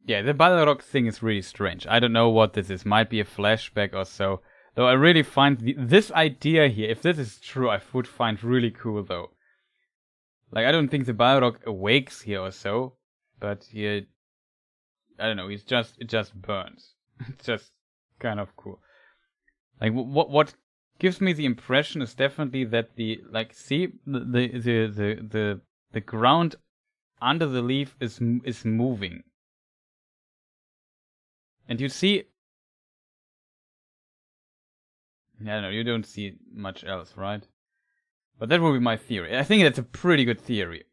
Yeah, the Balrog thing is really strange. I don't know what this is. Might be a flashback or so. Though I really find this idea here, if this is true, I would find really cool though. Like, I don't think the Balrog awakes here or so, but he, I don't know, it just burns. It's just kind of cool. Like, what gives me the impression is definitely that see, the ground under the leaf is moving. And you see, I don't know, you don't see much else, right? But that would be my theory. I think that's a pretty good theory.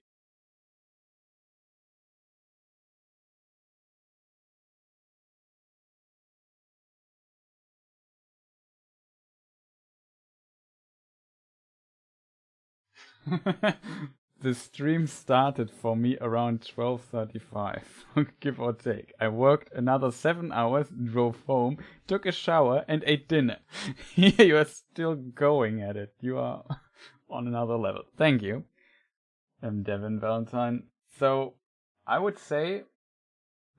The stream started for me around 12:35, give or take. I worked another 7 hours, drove home, took a shower, and ate dinner. Here you are still going at it. You are on another level. Thank you, Devin Valentine. So, I would say,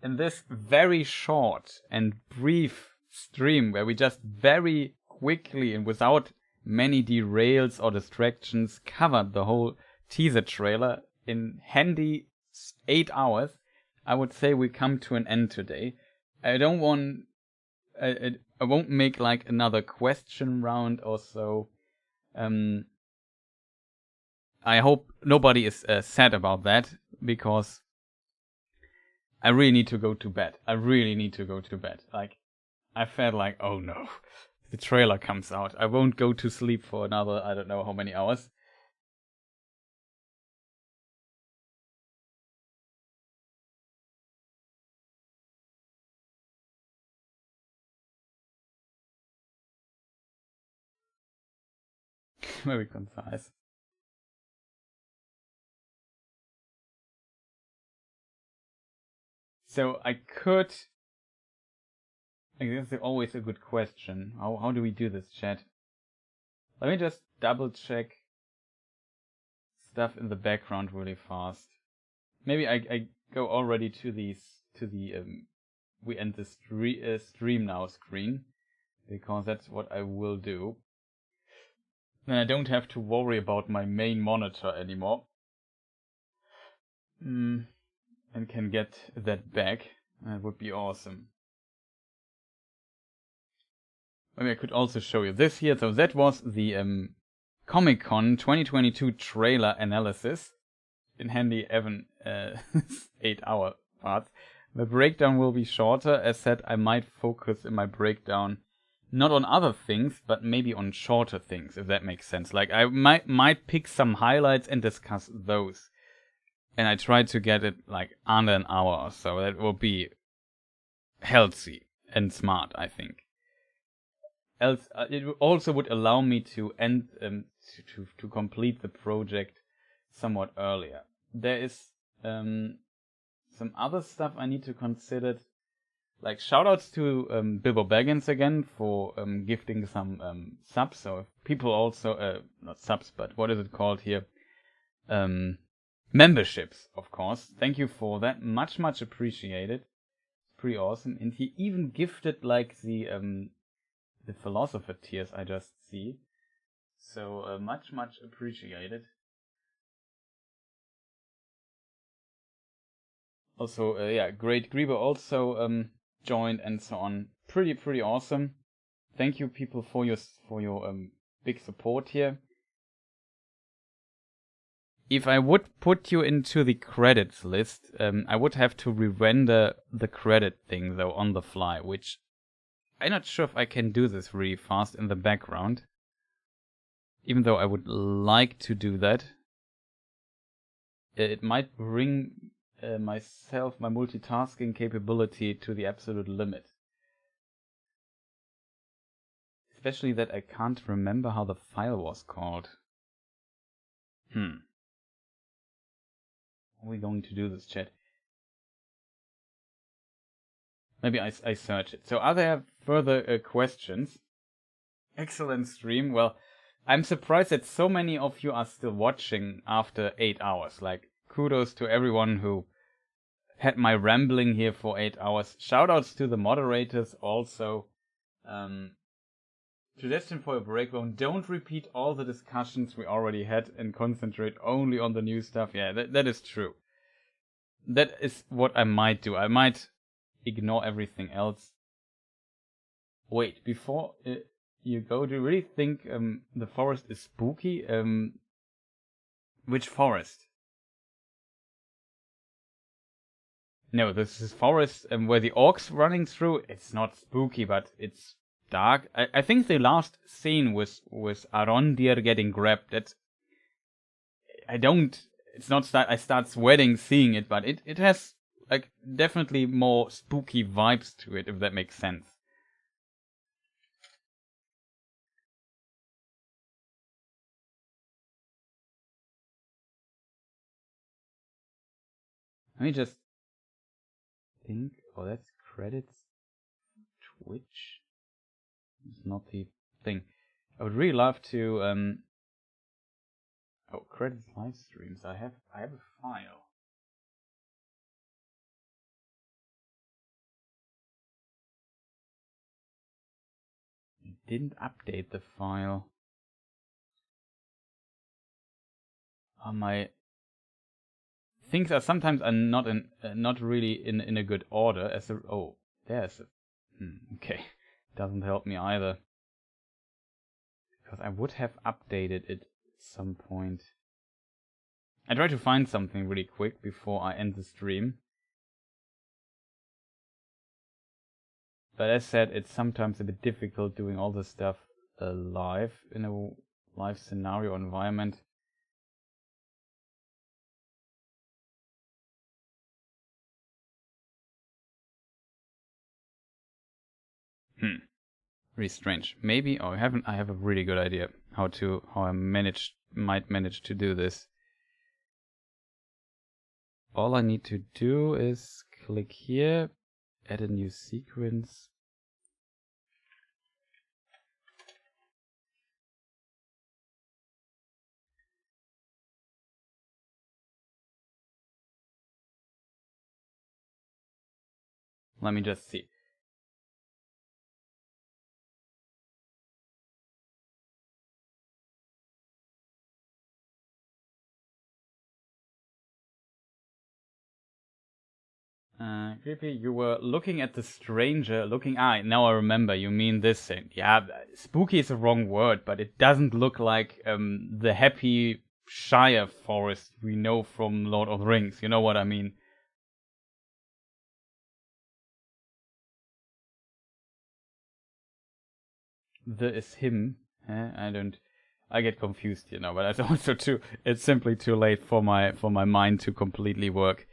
in this very short and brief stream, where we just very quickly and without many derails or distractions covered the whole teaser trailer in handy 8 hours, I would say we come to an end today. I won't make like another question round or so. I hope nobody is sad about that, because I really need to go to bed. Like, I felt like, oh no, the trailer comes out. I won't go to sleep for another, I don't know how many hours. Very concise. So I could... I guess it's always a good question. How do we do this, chat? Let me just double check stuff in the background really fast. Maybe I go already to the we end the stream now screen, because that's what I will do. Then I don't have to worry about my main monitor anymore. And can get that back. That would be awesome. Maybe I could also show you this here. So that was the Comic-Con 2022 trailer analysis. In handy even 8-hour parts. The breakdown will be shorter. As said, I might focus in my breakdown not on other things, but maybe on shorter things, if that makes sense. Like I might pick some highlights and discuss those. And I try to get it like under an hour or so. That will be healthy and smart, I think. Else, it also would allow me to end to complete the project somewhat earlier. There is some other stuff I need to consider. Like shoutouts to Bilbo Baggins again for gifting some subs. So people also not subs, but what is it called here? Memberships, of course. Thank you for that. Much appreciated. Pretty awesome. And he even gifted like the philosopher tiers I just see. So much appreciated. Also, yeah, Great Grieber also joined and so on. Pretty awesome. Thank you, people, for your big support here. If I would put you into the credits list, I would have to re-render the credit thing though on the fly, which I'm not sure if I can do this really fast in the background. Even though I would like to do that, it might bring my multitasking capability to the absolute limit. Especially that I can't remember how the file was called. How are we going to do this, chat? Maybe I search it. So are there further questions? Excellent stream. Well, I'm surprised that so many of you are still watching after 8 hours. Like, kudos to everyone who had my rambling here for 8 hours. Shoutouts to the moderators also. Suggestion for a breakdown: don't repeat all the discussions we already had and concentrate only on the new stuff. Yeah, that is true. That is what I might do. I might ignore everything else. Wait, before you go, do you really think the forest is spooky? Which forest? No, this is forest where the orcs running through. It's not spooky, but it's dark. I think the last scene was Arondir getting grabbed. That's it's not that I start sweating seeing it, but it has like definitely more spooky vibes to it, if that makes sense. Let me just think. Oh, that's credits. Twitch. It's not the thing. I would really love to. Oh, credits live streams. I have a file. I didn't update the file. My things are sometimes not really in a good order. There's a okay. Doesn't help me either. Because I would have updated it at some point. I try to find something really quick before I end the stream. But as said, it's sometimes a bit difficult doing all this stuff live in a live scenario environment. Really strange. Maybe I have a really good idea how I might manage to do this. All I need to do is click here, add a new sequence. Let me just see. Creepy, you were looking at the stranger, now I remember, you mean this thing. Yeah, spooky is the wrong word, but it doesn't look like the happy Shire forest we know from Lord of the Rings, you know what I mean? The is him, I get confused, you know, but it's also it's simply too late for my mind to completely work.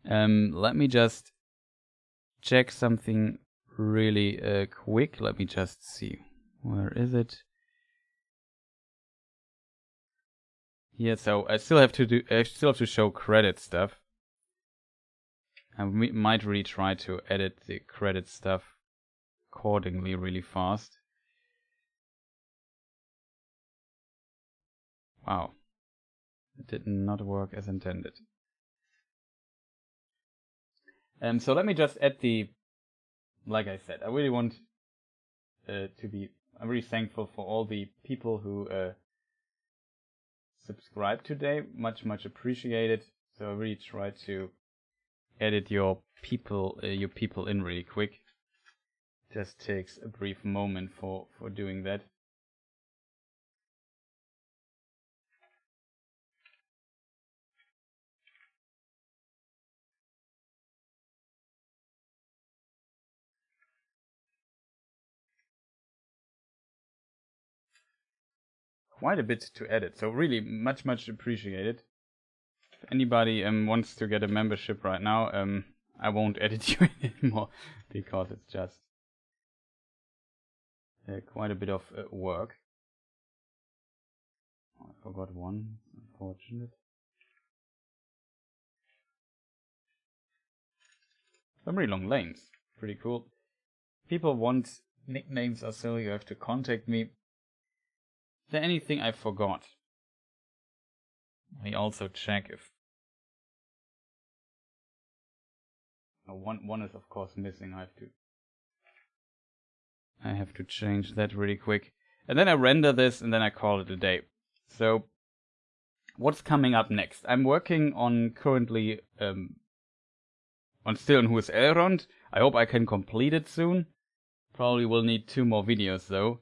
Let me just check something really quick. Let me just see. Where is it? Yeah, so I still have to show credit stuff. I might really try to edit the credit stuff accordingly really fast. Wow. It did not work as intended. So let me just add like I said, I really want I'm really thankful for all the people who subscribed today. Much appreciated. So I really try to edit your people in really quick. Just takes a brief moment for doing that. Quite a bit to edit, so really much appreciated. If anybody wants to get a membership right now, I won't edit you anymore because it's just quite a bit of work. Oh, I forgot one, unfortunate. Some really long lanes, pretty cool. People want nicknames or so, you have to contact me. Is there anything I forgot? Let me also check if... Oh, one is of course missing. I have to change that really quick. And then I render this and then I call it a day. So, what's coming up next? I'm working on currently on Still and Who is Elrond. I hope I can complete it soon. Probably will need 2 more videos though.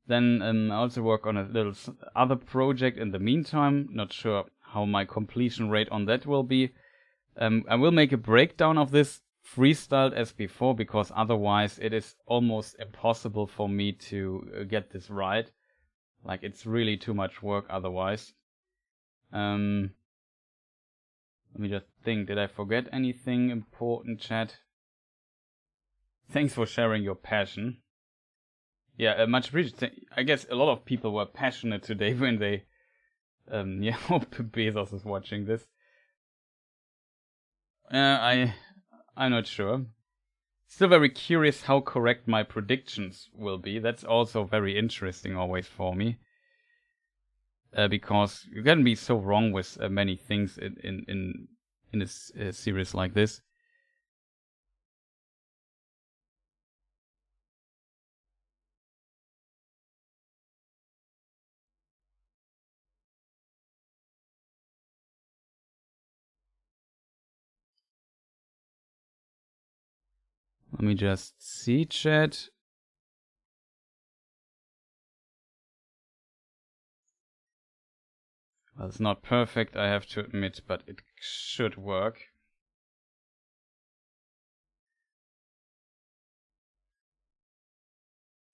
Then I also work on a little other project in the meantime. Not sure how my completion rate on that will be. I will make a breakdown of this freestyled as before, because otherwise it is almost impossible for me to get this right. Like, it's really too much work otherwise. Let me just think, did I forget anything important, chat? Thanks for sharing your passion. Yeah, much appreciated. I guess a lot of people were passionate today when they... yeah, hope Bezos is watching this. I'm not sure. Still very curious how correct my predictions will be. That's also very interesting always for me. Because you can be so wrong with many things in a series like this. Let me just see, chat. Well, it's not perfect, I have to admit, but it should work.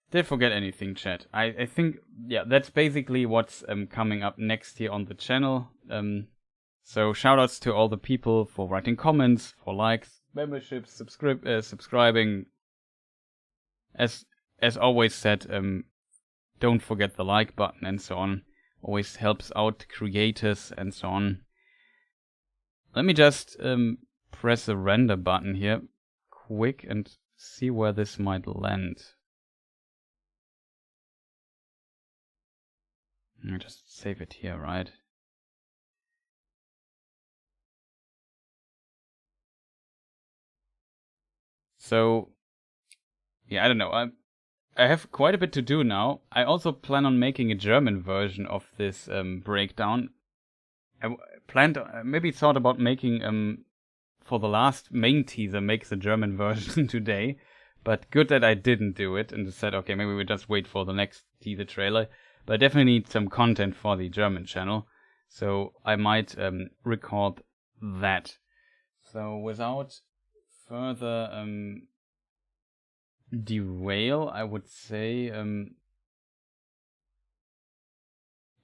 Did forget anything, chat? I think, yeah, that's basically what's coming up next here on the channel. So shoutouts to all the people for writing comments, for likes, memberships, subscribing. As always said, don't forget the like button and so on. Always helps out creators and so on. Let me just press the render button here quick and see where this might land. I'll just save it here, right? So, yeah, I don't know. I have quite a bit to do now. I also plan on making a German version of this breakdown. I maybe thought about making for the last main teaser, make the German version today. But good that I didn't do it and said, okay, maybe we just wait for the next teaser trailer. But I definitely need some content for the German channel. So I might record that. So without further derail, I would say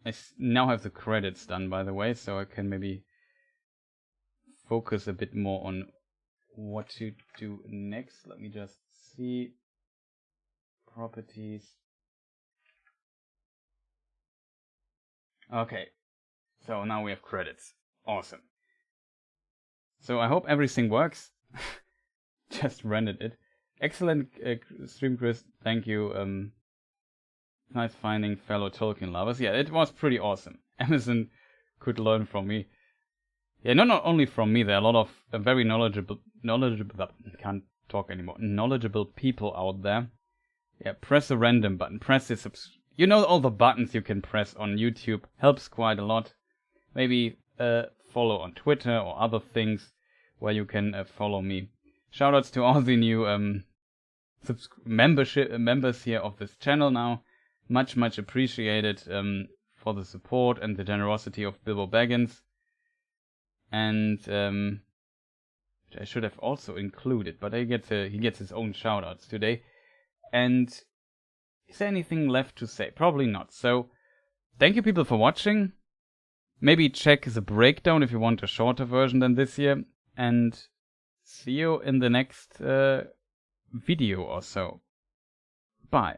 I now have the credits done, by the way, so I can maybe focus a bit more on what to do next. Let me just see. Properties. Okay, so now we have credits. Awesome. So I hope everything works. Just rendered it. Excellent stream, Chris. Thank you. Nice finding fellow Tolkien lovers. Yeah, it was pretty awesome. Amazon could learn from me. Yeah, not only from me. There are a lot of very knowledgeable, can't talk anymore. Knowledgeable people out there. Yeah, press the random button. Press the you know all the buttons you can press on YouTube. Helps quite a lot. Maybe follow on Twitter or other things where you can follow me. Shoutouts to all the new members here of this channel now. Much appreciated for the support and the generosity of Bilbo Baggins. And which I should have also included, but he gets his own shoutouts today. And is there anything left to say? Probably not. So thank you people for watching. Maybe check the breakdown if you want a shorter version than this year. And see you in the next video or so. Bye.